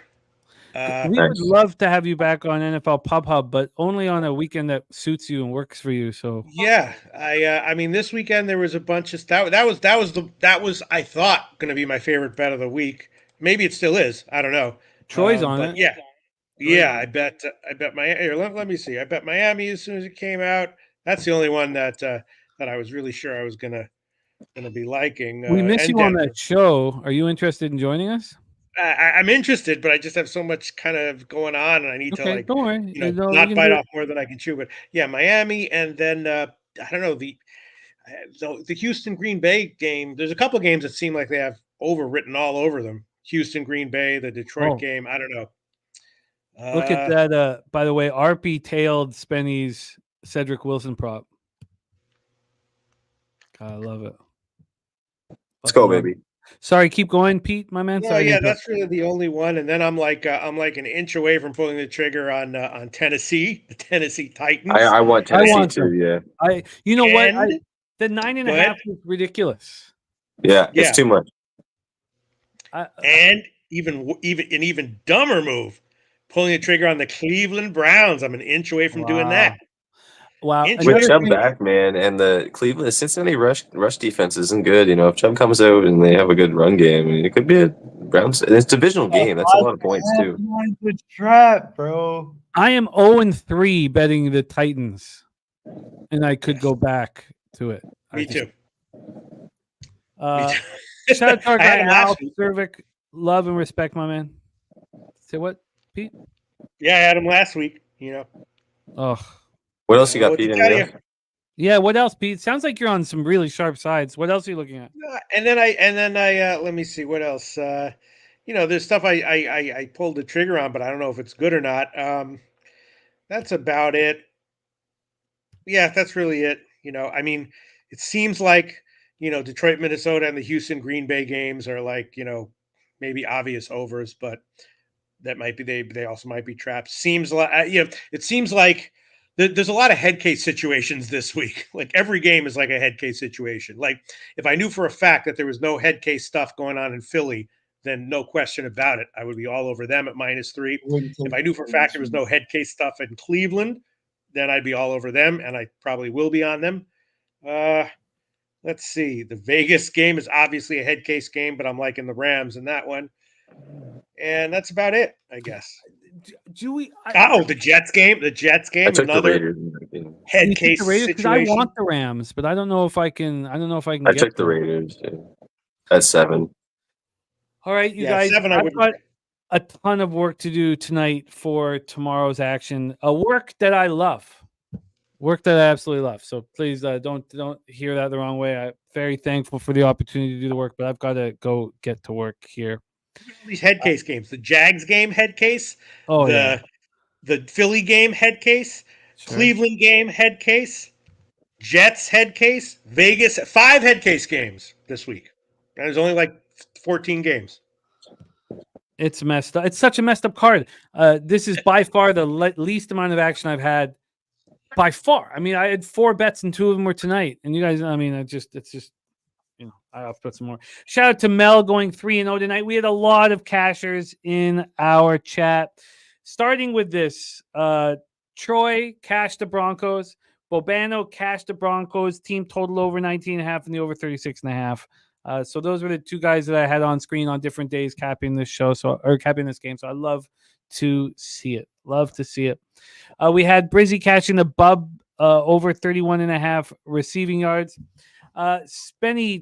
We would love to have you back on NFL Pub Hub, but only on a weekend that suits you and works for you. So yeah, I mean, this weekend there was a bunch of that was I thought going to be my favorite bet of the week. Maybe it still is. I don't know. Troy's on it. Yeah, I bet Miami. Here, let me see. I bet Miami as soon as it came out. That's the only one that I was really sure I was gonna be liking. We miss and you on Denver. that show. Are you interested in joining us? I'm interested, but I just have so much kind of going on, and I need to don't worry. Not bite off more than I can chew. But yeah, Miami, and then I don't know the Houston Green Bay game. There's a couple of games that seem like they have overwritten all over them. Houston Green Bay, the Detroit game. I don't know. Look at that. By the way, RP tailed Spenny's Cedric Wilson prop. God, I love it. Let's go, baby. Sorry, keep going, Pete, my man. No, yeah, that's really the only one. And then I'm like an inch away from pulling the trigger on Tennessee, the Tennessee Titans. I want Tennessee too. Yeah. The 9.5 is ridiculous. Yeah, it's too much. And even dumber move, pulling the trigger on the Cleveland Browns. I'm an inch away from doing that. Wow. With Chubb back, man, and the Cincinnati rush defense isn't good. You know, if Chubb comes out and they have a good run game, I mean, it could be a Browns. It's a divisional game. That's a lot of points too. It's a trap, bro. I am 0-3 betting the Titans, and I could go back to it. Me too. Shout out to our guy Al Cervic. Love and respect, my man. Say what, Pete? Yeah, I had him last week. You know. Oh. What else you got, Pete? Yeah, what else, Pete? Sounds like you're on some really sharp sides. What else are you looking at? And then I let me see what else. There's stuff I pulled the trigger on, but I don't know if it's good or not. That's about it. Yeah, that's really it. I mean, it seems like Detroit, Minnesota, and the Houston, Green Bay games are like maybe obvious overs, but that might be they also might be traps. Seems like it seems like there's a lot of head case situations this week. Like every game is like a head case situation. Like if I knew for a fact that there was no head case stuff going on in Philly, then no question about it, I would be all over them at -3. If I knew for a fact there was no head case stuff in Cleveland, then I'd be all over them, and I probably will be on them. Let's see. The Vegas game is obviously a head case game, but I'm liking the Rams in that one. And that's about it, I guess. Do we? The Jets game. The Jets game. I took the Another Raiders in that game. head case because I situation. want the Rams, but I don't know if I can. I don't know if I can. I get took the them. Raiders at 7. All right, you Yeah, guys. 7 I I've wouldn't got take. a ton of work to do tonight for tomorrow's action. A work that I love. Work that I absolutely love. So please don't hear that the wrong way. I'm very thankful for the opportunity to do the work, but I've got to go get to work here. These head case games. The Jags game head case. Oh, yeah. The Philly game head case. Sure. Cleveland game head case. Jets head case. Vegas 5 head case games this week. And there's only like 14 games. It's messed up. It's such a messed up card. This is by far the least amount of action I've had. By far. I mean, I had 4 bets and 2 of them were tonight. And you guys, I mean, it's just, I'll put some more. Shout out to Mel going 3-0 tonight. We had a lot of cashers in our chat. Starting with this, Troy cashed the Broncos. Bobano cashed the Broncos. Team total over 19.5 and the over 36.5. So those were the 2 guys that I had on screen on different days capping this show, or capping this game. So I love to see it. Love to see it. We had Brizzy catching the Bub over 31.5 receiving yards. Spenny,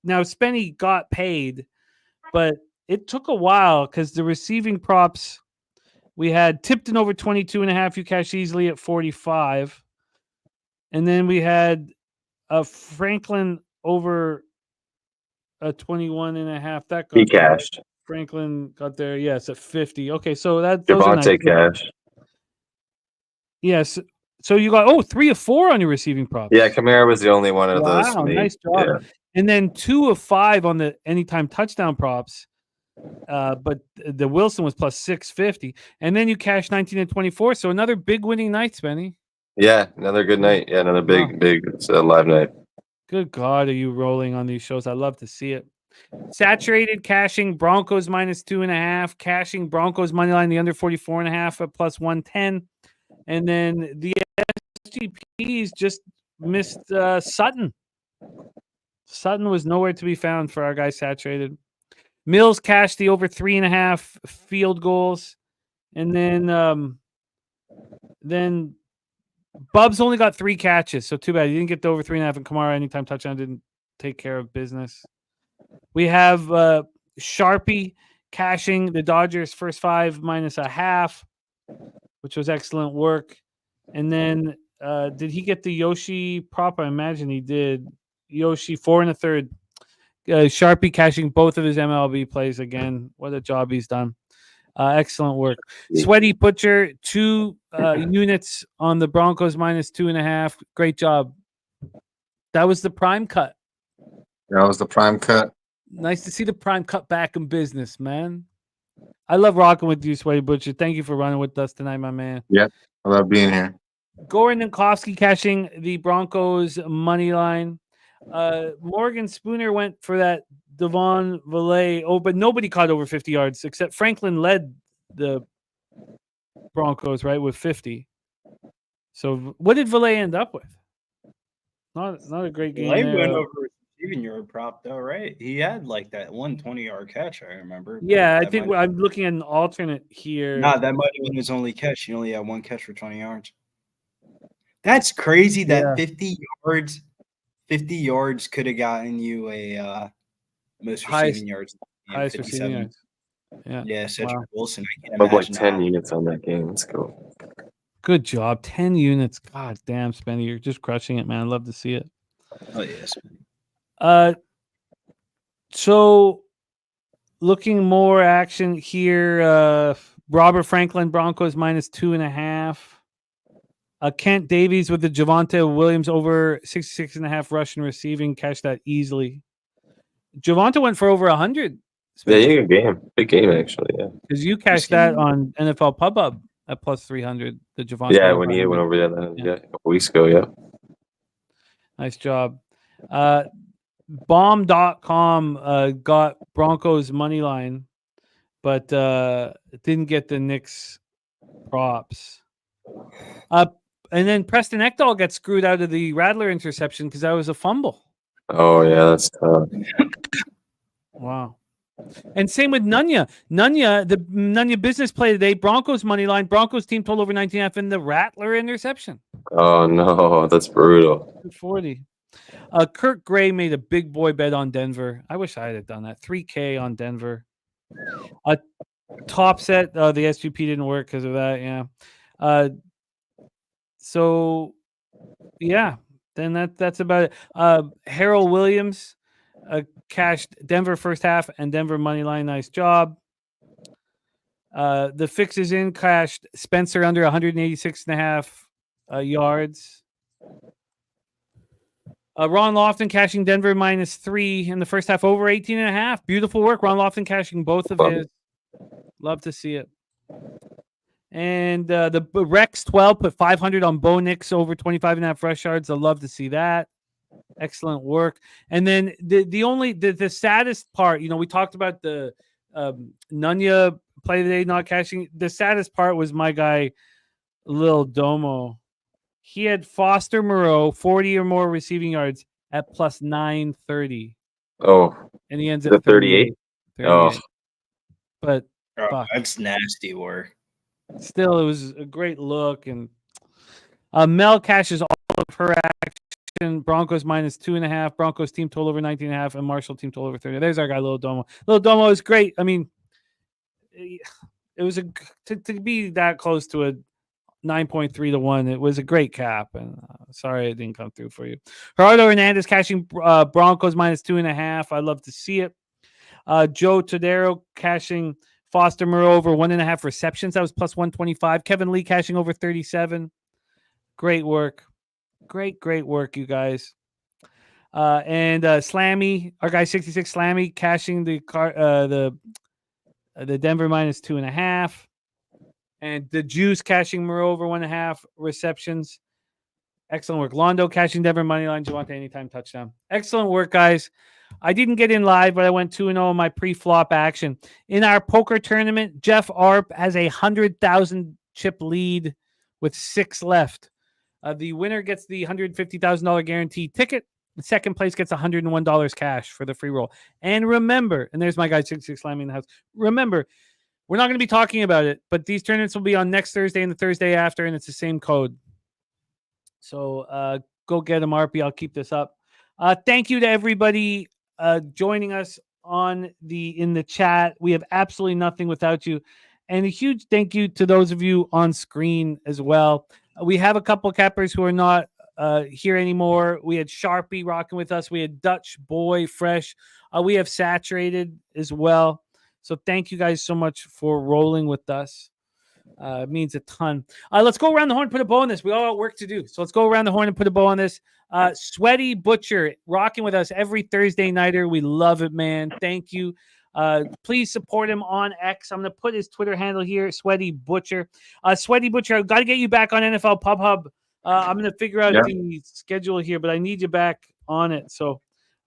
now Spenny got paid, but it took a while because the receiving props, we had Tipton over 22.5. You cashed easily at 45. And then we had Franklin over 21.5. That got He cashed. Franklin got there. Yes, at 50. Okay, so those are Javante nice. cash. Yes. So you got 3 of 4 on your receiving props. Yeah, Kamara was the only one of those for me. Nice job. Yeah. And then 2 of 5 on the anytime touchdown props. But the Wilson was plus 650. And then you cashed 19 and 24. So another big winning night, Spenny. Yeah, another good night. Yeah, another big live night. Good God, are you rolling on these shows? I love to see it. Saturated cashing Broncos -2.5, cashing Broncos money line the under 44.5 at plus 110. And then the SGPs just missed Sutton. Sutton was nowhere to be found for our guy Saturated. Mills cashed the over 3.5 field goals. And then Bubs only got 3 catches, so too bad. He didn't get the over 3.5, and Kamara anytime touchdown didn't take care of business. We have Sharpie cashing the Dodgers first 5 -0.5, which was excellent work. And then did he get the Yoshi prop? I imagine he did. Yoshi 4 1/3. Sharpie cashing both of his MLB plays again. What a job he's done. Excellent work. Sweaty Butcher, 2 units on the Broncos -2.5. Great job. That was the prime cut. That was the prime cut. Nice to see the prime cut back in business, man. I love rocking with you, Sweaty Butcher. Thank you for running with us tonight, my man. Yep, I love being here. Goran Ninkowski cashing the Broncos money line. Morgan Spooner went for that Devon Valet. But nobody caught over 50 yards except Franklin led the Broncos, right, with 50. So what did Valet end up with? Not a great game. Lane went over his receiving yard prop though, right? He had like that 120-yard catch, I remember. Yeah, I think I'm looking at an alternate here. Nah, that might have been his only catch. He only had 1 catch for 20 yards. That's crazy that 50 yards could have gotten you a most receiving yards. Highest receiving yards. Yeah, Cedric Wilson. I can't But like imagine 10 units on that game. Let's go. Good job. 10 units. God damn, Spenny. You're just crushing it, man. I love to see it. Oh, yes. So looking more action here. Robert Franklin, Broncos -2.5. Kent Davies with the Javonte Williams over 66.5 rushing receiving. Catch that easily. Javonte went for over 100. Yeah, good game. Big game, actually. Yeah. Because you cashed that on NFL PubHub at plus 300. The Javante. Yeah, when he went over a couple weeks ago. Yeah. Nice job. Bomb.com got Broncos money line, but didn't get the Knicks props. And then Preston Ekdahl gets screwed out of the Rattler interception because that was a fumble. Oh yeah, that's tough. Wow. And same with Nunya. The Nunya business play today, Broncos money line, Broncos team total over 19.5 and the Rattler interception. Oh no, that's brutal. 240. Kirk Gray made a big boy bet on Denver. I wish I had done that. 3K on Denver. Top set, the SGP didn't work because of that. Yeah. So yeah, then that's about it. Harold Williams cashed Denver first half and Denver money line. Nice job. The fix is in, cashed Spencer under 186.5 yards. Ron Lofton cashing Denver -3 in the first half, over 18.5. Beautiful work. Ron Lofton cashing both of his. Love to see it. And the Rex 12 put 500 on Bo Nix over 25.5 rush yards. I love to see that. Excellent work. And then the saddest part, we talked about the Nunya play today not cashing. The saddest part was my guy Lil Domo. He had Foster Moreau 40 or more receiving yards at plus 930. Oh, and he ends at 38. Oh, but that's nasty work. Still, it was a great look. And Mel cashes all of her action. Broncos -2.5. Broncos team total over 19.5, and Marshall team total over 30. There's our guy, Lil Domo. Lil Domo is great. I mean, it was to be that close to a 9.3 to 1. It was a great cap, and sorry it didn't come through for you. Gerardo Hernandez cashing Broncos -2.5. I'd love to see it. Joe Todero cashing Foster Moreau over 1.5 receptions. That was plus 125. Kevin Lee cashing over 37. Great work. Great work, you guys. And Slammy, our guy 66 Slammy cashing the Denver -2.5. And the Juice cashing Moreau over 1.5 receptions. Excellent work. Londo cashing Denver money line. Javante anytime touchdown. Excellent work, guys. I didn't get in live, but I went 2-0 in my pre-flop action. In our poker tournament, Jeff Arp has a 100,000 chip lead with 6 left. The winner gets the $150,000 guaranteed ticket. The second place gets $101 cash for the free roll. And remember, and there's my guy 66 slamming in the house. Remember, we're not going to be talking about it, but these tournaments will be on next Thursday and the Thursday after, and it's the same code. So go get them, RP. I'll keep this up. Thank you to everybody joining us in the chat. We have absolutely nothing without you. And a huge thank you to those of you on screen as well. We have a couple of cappers who are not here anymore. We had Sharpie rocking with us. We had Dutch Boy Fresh. We have Saturated as well. So thank you guys so much for rolling with us. It means a ton. Let's go around the horn and put a bow on this. We all got work to do. So let's go around the horn and put a bow on this. Sweaty Butcher rocking with us every Thursday nighter. We love it, man. Thank you. Please support him on X. I'm going to put his Twitter handle here, Sweaty Butcher. Sweaty Butcher, I've got to get you back on NFL Pub Hub. I'm going to figure out the schedule here, but I need you back on it. So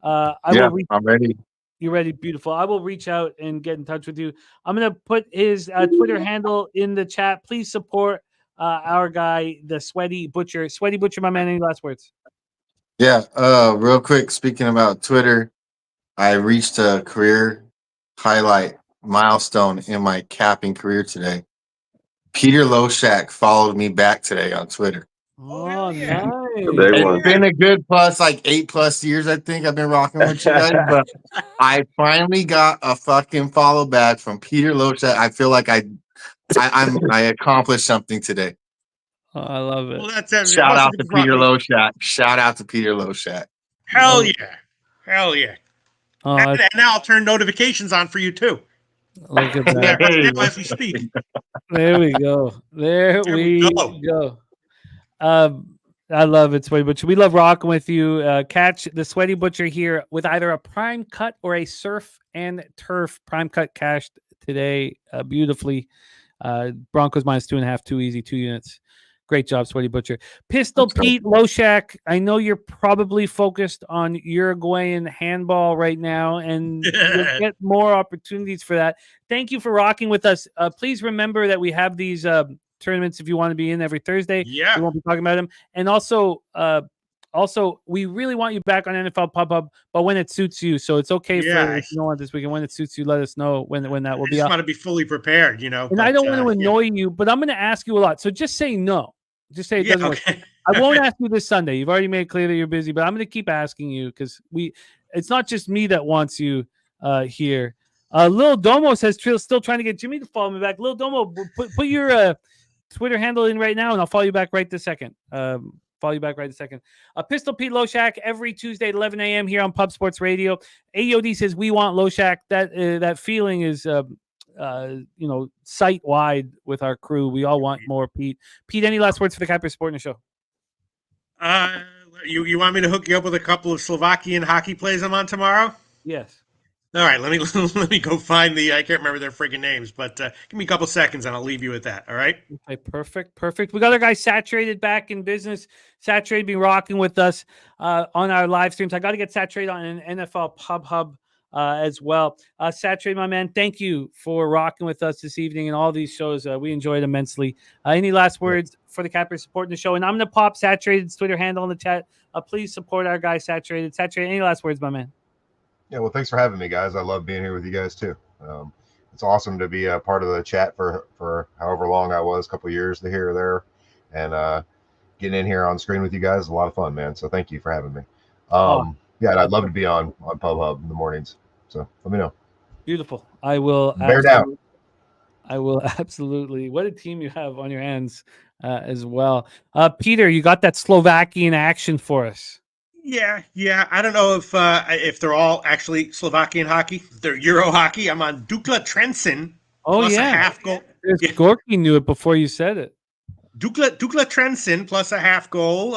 I'm ready. You're ready. Beautiful. I will reach out and get in touch with you. I'm going to put his Twitter handle in the chat. Please support our guy, the Sweaty Butcher. Sweaty Butcher, my man, any last words? Yeah, real quick, speaking about Twitter, I reached a career highlight milestone in my capping career today. Peter Loshak followed me back today on Twitter. Oh, nice. It's been a good like 8+ years, I think I've been rocking with you guys, but I finally got a fucking follow back from Peter Loshak. I feel like I accomplished something today. Oh, I love it. Well, that's Shout out to Peter Loshak. Shout out to Peter Loshak. Hell yeah. Hell yeah. Oh, and now I'll turn notifications on for you too. Look at that. As we speak. There we go. There we go. I love it, Sweaty Butcher. We love rocking with you. Catch the Sweaty Butcher here with either a prime cut or a surf and turf prime cut cashed today beautifully. Broncos minus 2.5, too easy, 2 units. Great job, Sweaty Butcher. Pistol That's Pete Loshak. I know you're probably focused on Uruguayan handball right now, and you'll get more opportunities for that. Thank you for rocking with us. Please remember that we have these tournaments if you want to be in every Thursday. Yeah. We won't be talking about them. And also, we really want you back on NFL Pub Hub, but when it suits you. So it's okay for if you don't want this weekend. When it suits you, let us know when that will I be just up. want to be fully prepared, you know. And I don't want to annoy you, but I'm going to ask you a lot. So just say no. Just say it doesn't work. I won't ask you this Sunday. You've already made it clear that you're busy, but I'm going to keep asking you because it's not just me that wants you here. Lil Domo says still trying to get Jimmy to follow me back. Lil Domo, put your Twitter handle in right now, and I'll follow you back right this second. Pistol Pete Loshak every Tuesday at 11 a.m. here on Pub Sports Radio. AOD says we want Loshak. That feeling is site wide with our crew. We all want more Pete. Pete, any last words for the Kuiper Sport in the show? You want me to hook you up with a couple of Slovakian hockey plays I'm on tomorrow? Yes. All right, let me go find I can't remember their friggin' names, but give me a couple seconds and I'll leave you with that. All right. Okay, perfect. We got our guy Saturated back in business. Saturated be rocking with us on our live streams. I got to get Saturated on an NFL Pub Hub as well. Saturated, my man, thank you for rocking with us this evening and all these shows. We enjoyed immensely. Any last words for the Kuiper supporting the show? And I'm going to pop Saturated's Twitter handle in the chat. Please support our guy Saturated. Saturated, any last words, my man? Yeah, well, thanks for having me, guys. I love being here with you guys too. It's awesome to be a part of the chat for however long I was, a couple of years here or there, and getting in here on screen with you guys is a lot of fun, man. So thank you for having me. Yeah, and I'd love to be on Pub Hub in the mornings. So let me know. Beautiful. I will. Bear down. I will absolutely. What a team you have on your hands as well. Peter, you got that Slovakian action for us. Yeah. I don't know if they're all actually Slovakian hockey. They're Euro hockey. I'm on Dukla Trenčín. Plus a half goal. Gorky knew it before you said it. Dukla Trenčín plus a half goal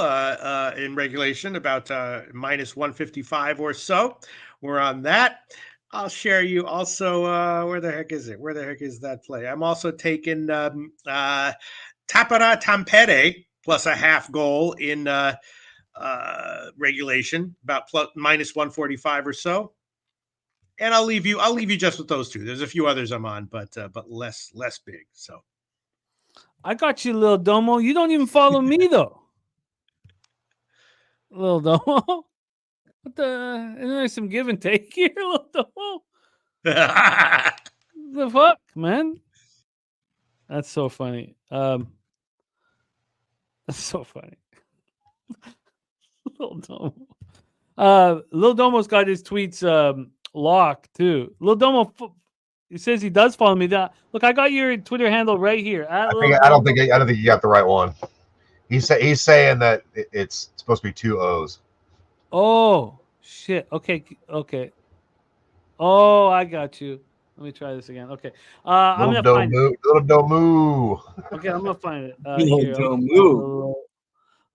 in regulation, about minus 155 or so. We're on that. I'll share you also. Where the heck is it? Where the heck is that play? I'm also taking Tapara Tampere plus a half goal in regulation, about minus 145 or so. And I'll leave you just with those two. There's a few others I'm on, but less big. So I got you, Lil Domo. You don't even follow me though. Lil Domo. What the? Isn't there some give and take here, Lil Domo? The fuck, man? That's so funny. That's so funny. Lil Domo. Lil Domo's got his tweets locked too. Lil Domo, he says he does follow me. Look, I got your Twitter handle right here. I don't think you got the right one. He's saying that it's supposed to be 2 O's. Oh shit. Okay. Oh, I got you. Let me try this again. Okay. I'm gonna find it. Little Domu. Okay, I'm gonna find it. Little Domu.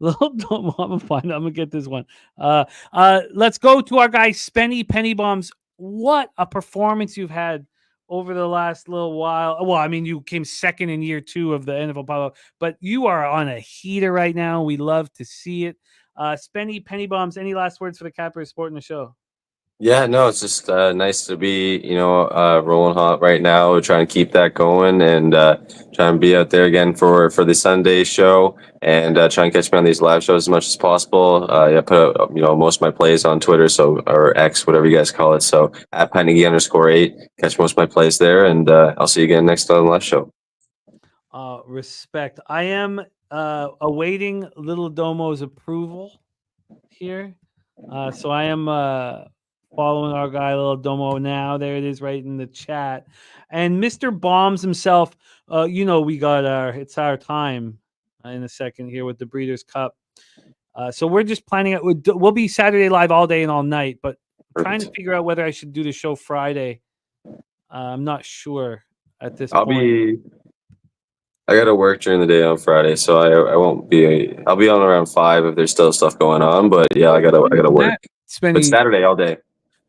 Little Domo. I'm gonna find it. I'm gonna get this one. Let's go to our guy Spenny Pennybombs. What a performance you've had over the last little while. Well, I mean, you came second in year 2 of the NFL Polo, but you are on a heater right now. We love to see it. Spenny Pennybombs, any last words for the Kuiper Sport in the show? Yeah, no, it's just nice to be, rolling hot right now. We're trying to keep that going and trying to be out there again for the Sunday show and try and catch me on these live shows as much as possible. I put out, most of my plays on Twitter, or X, whatever you guys call it. So at @Panicky_8, catch most of my plays there, and I'll see you again next on the live show. Respect. I am awaiting Little Domo's approval here. So I am following our guy Little Domo now. There it is right in the chat. And Mr. Bombs himself, we got it's our time in a second here with the Breeders' Cup. So we're just planning it. We'll be Saturday live all day and all night, but trying to figure out whether I should do the show Friday. I'm not sure at this point. I got to work during the day on Friday, so I won't be. I'll be on around 5 if there's still stuff going on. But yeah, I gotta work. But Spenny, Saturday all day.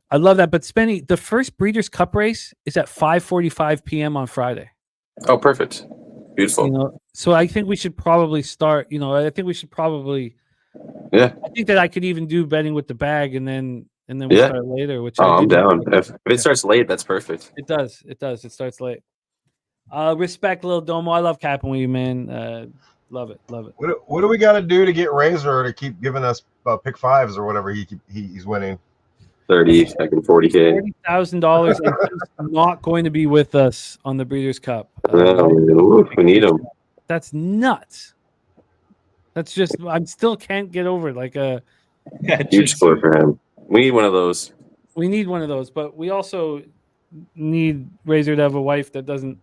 I love that. But Spenny, the first Breeders' Cup race is at 5:45 p.m. on Friday. Oh, perfect. Beautiful. You know, so I think we should probably start. You know, I think we should probably. Yeah. I think that I could even do betting with the bag, and then we start later. Which I'm do. down. If it starts late, that's perfect. It does. It does. It starts late. Respect, Lil Domo. I love capping with you, man. Love it. Love it. What do we got to do to get Razor to keep giving us pick fives or whatever he's winning? 30, like $40K. $40,000, and he's not going to be with us on the Breeders' Cup. We need him. That's nuts. That's just I still can't get over it. Like Huge score for him. We need one of those. We need one of those, but we also need Razor to have a wife that doesn't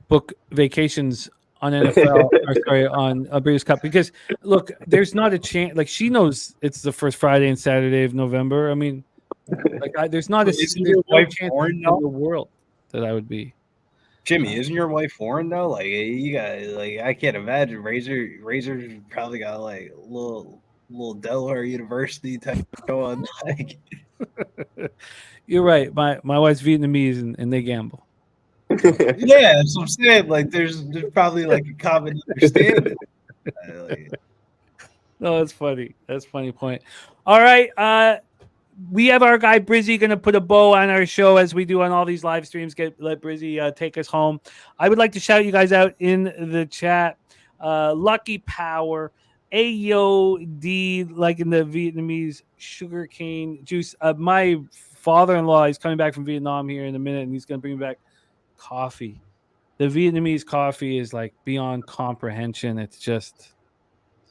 book vacations on NFL or sorry on a Breeders' Cup, because look, there's not a chance. Like, she knows it's the first Friday and Saturday of November. I mean, like there's not Isn't there's your no wife chance foreign in now? the world that I would be. Jimmy, isn't your wife foreign though? Like, you got like, I can't imagine. Razor's probably got like a little Delaware University type going. Like, You're right. My wife's Vietnamese and they gamble. yeah, that's what I'm saying. Like, there's probably like a common understanding. No, that's funny. That's a funny point. All right. We have our guy Brizzy going to put a bow on our show as we do on all these live streams. Let Brizzy take us home. I would like to shout you guys out in the chat. Lucky Power, AOD, like in the Vietnamese sugarcane juice. My father-in-law is coming back from Vietnam here in a minute, and he's going to bring back coffee. The Vietnamese coffee is like beyond comprehension. It's just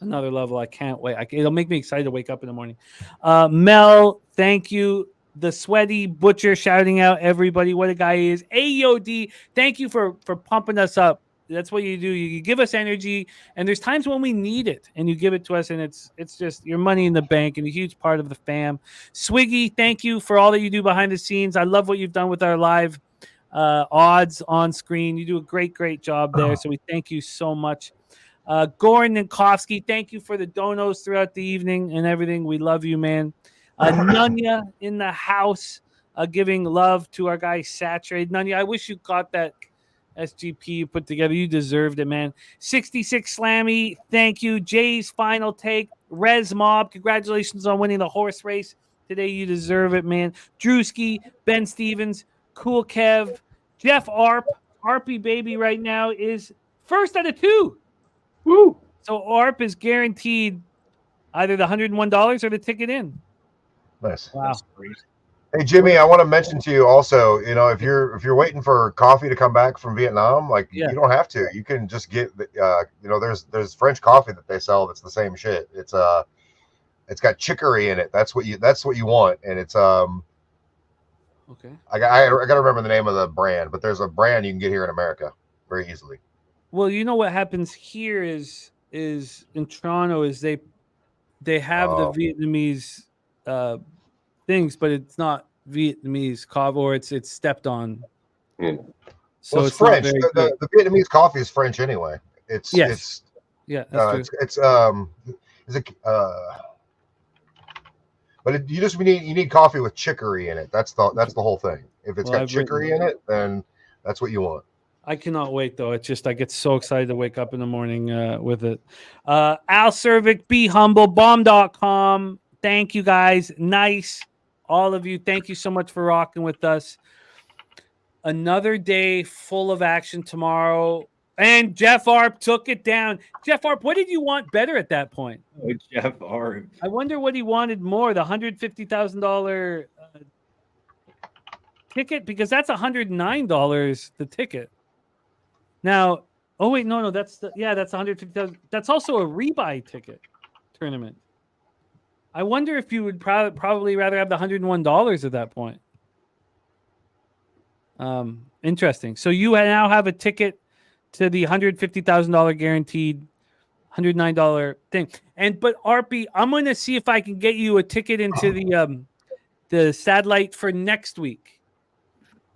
another level. I can't wait. It'll make me excited to wake up in the morning. Mel, thank you. The Sweaty Butcher shouting out everybody. What a guy he is. AOD, thank you for pumping us up. That's what you do. You give us energy, and there's times when we need it, and you give it to us, and it's just your money in the bank and a huge part of the fam. Swiggy, thank you for all that you do behind the scenes. I love what you've done with our live odds on screen. You do a great job there, so we thank you so much. Goran Ninkowski, thank you for the donos throughout the evening and everything. We love you, man. Nunya in the house, giving love to our guy Saturate. Nunya, I wish you got that SGP you put together. You deserved it, man. 66 Slammy, thank you. Jay's final take. Rez Mob, congratulations on winning the horse race today. You deserve it, man. Drewski, Ben Stevens, Cool Kev, Jeff Arp. Arpy baby right now is first out of 2. Woo! So ARP is guaranteed either the $101 or the ticket in. Nice. Wow. Hey Jimmy, I want to mention to you also, you know, if you're waiting for coffee to come back from Vietnam, like you don't have to. You can just get you know, there's French coffee that they sell that's the same shit. It's got chicory in it. That's what you want, and it's okay. I got to remember the name of the brand, but there's a brand you can get here in America very easily. Well, you know what happens here is in Toronto is they have the Vietnamese things, but it's not Vietnamese coffee, or it's stepped on. So well, it's French. The Vietnamese coffee is French anyway. It's that's true. But you need coffee with chicory in it. That's the whole thing. If it's got chicory in it, then that's what you want. I cannot wait, though. It's just I get so excited to wake up in the morning with it. Al Cervic, Be Humble, Bomb.com. Thank you, guys. Nice. All of you. Thank you so much for rocking with us. Another day full of action tomorrow. And Jeff Arp took it down. Jeff Arp, what did you want better at that point? Oh, Jeff Arp. I wonder what he wanted more, the $150,000 ticket, because that's $109 the ticket. Now, oh wait, no, that's $150,000. That's also a rebuy ticket tournament. I wonder if you would probably rather have the $101 at that point. Interesting. So you now have a ticket to the $150,000 guaranteed $109 thing. But RP, I'm going to see if I can get you a ticket into the satellite for next week,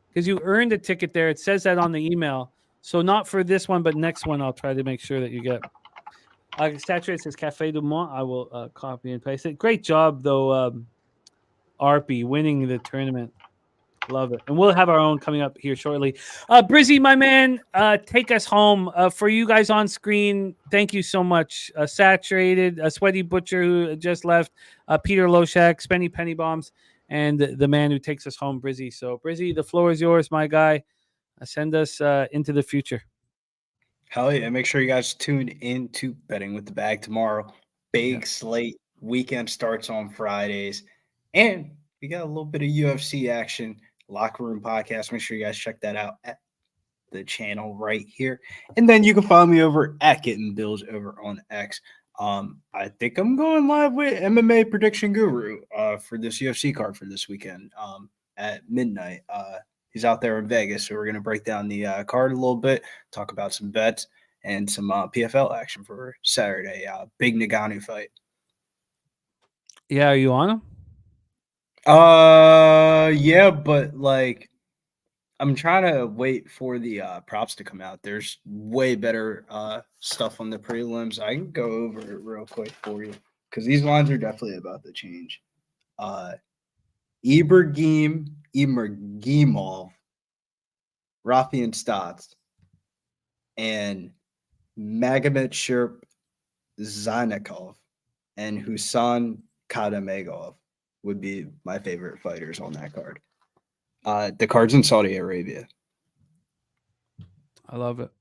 because you earned a ticket there. It says that on the email. So not for this one, but next one I'll try to make sure that you get. Saturate says Café du Monde. I will copy and paste it. Great job, though, Arpy, winning the tournament. Love it. And we'll have our own coming up here shortly. Brizzy, my man, take us home. For you guys on screen, thank you so much. Saturated, Sweaty Butcher, who just left, Peter Loshak, Spenny Penny Bombs, and the man who takes us home, Brizzy. So, Brizzy, the floor is yours, my guy. Send us into the future. Hell yeah. Make sure you guys tune in to Betting with the Bag tomorrow. Big slate. Weekend starts on Fridays. And we got a little bit of UFC action. Locker Room Podcast. Make sure you guys check that out at the channel right here. And then you can follow me over at Getting Bills over on X. I think I'm going live with MMA Prediction Guru for this UFC card for this weekend at midnight. He's out there in Vegas, so we're going to break down the card a little bit, talk about some bets and some PFL action for Saturday. Big Nagano fight. Yeah, are you on him? Yeah, but like I'm trying to wait for the props to come out. There's way better stuff on the prelims. I can go over it real quick for you because these lines are definitely about to change. Ibragimov, Rafian Stotts, and Magomed Sherp Zainakov and Husan Kadamegov would be my favorite fighters on that card. The card's in Saudi Arabia. I love it.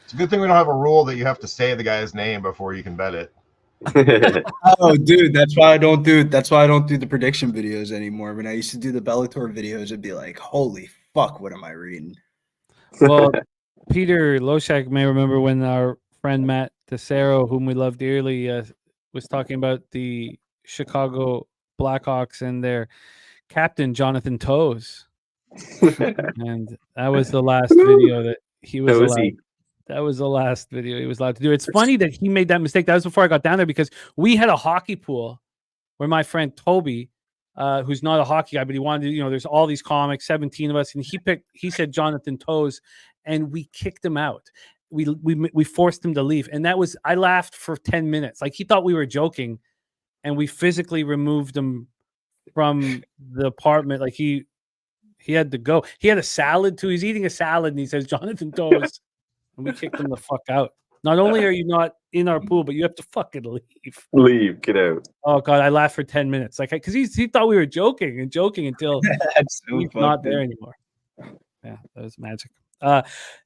It's a good thing we don't have a rule that you have to say the guy's name before you can bet it. Oh, dude, that's why I don't do the prediction videos anymore. When I used to do the Bellator videos, it'd be like, holy fuck, what am I reading? Well, Peter Loshak may remember when our friend Matt Tessero, whom we love dearly, was talking about the Chicago Blackhawks and their captain, Jonathan Toews. And that was the last video that he was allowed. That was the last video he was allowed to do. It's funny that he made that mistake. That was before I got down there because we had a hockey pool where my friend Toby, who's not a hockey guy, but he wanted to, there's all these comics, 17 of us, and he said Jonathan Toews, and we kicked him out. We forced him to leave. And I laughed for 10 minutes. Like he thought we were joking, and we physically removed him from the apartment. Like he had to go. He had a salad too. He's eating a salad and he says Jonathan Toews. And we kicked him the fuck out. Not only are you not in our pool, but you have to fucking leave. Leave, get out. Oh god, I laughed for 10 minutes. Like because he thought we were joking until he's not there anymore. Yeah, that was magic.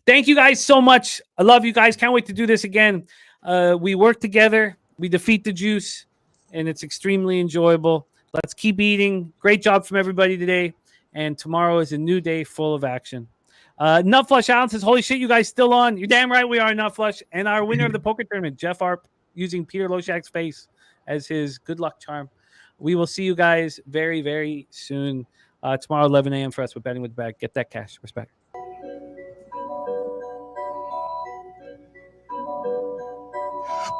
Thank you guys so much. I love you guys. Can't wait to do this again. We work together. We defeat the juice, and it's extremely enjoyable. Let's keep eating. Great job from everybody today. And tomorrow is a new day full of action. Nutflush Allen says, holy shit, you guys still on? You're damn right we are, Nutflush. And our winner of the poker tournament, Jeff Arp, using Peter Loshak's face as his good luck charm. We will see you guys very, very soon. Tomorrow, 11 a.m. for us with Betting with the Bag. Get that cash. Respect.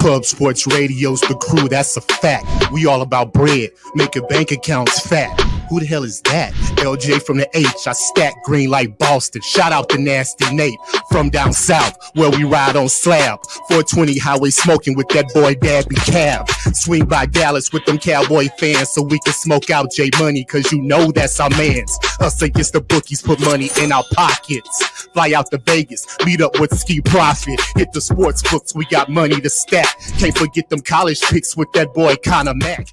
Pub Sports Radio's the crew, that's a fact. We all about bread, making bank accounts fat. Who the hell is that? LJ from the H, I stack green like Boston. Shout out to Nasty Nate from down south, where we ride on slab. 420 highway smoking with that boy Dabby Cab. Swing by Dallas with them Cowboy fans so we can smoke out J Money, cause you know that's our mans. Us against the bookies, put money in our pockets. Fly out to Vegas, meet up with Ski Profit. Hit the sports books, we got money to stack. Can't forget them college picks with that boy Conor Mack.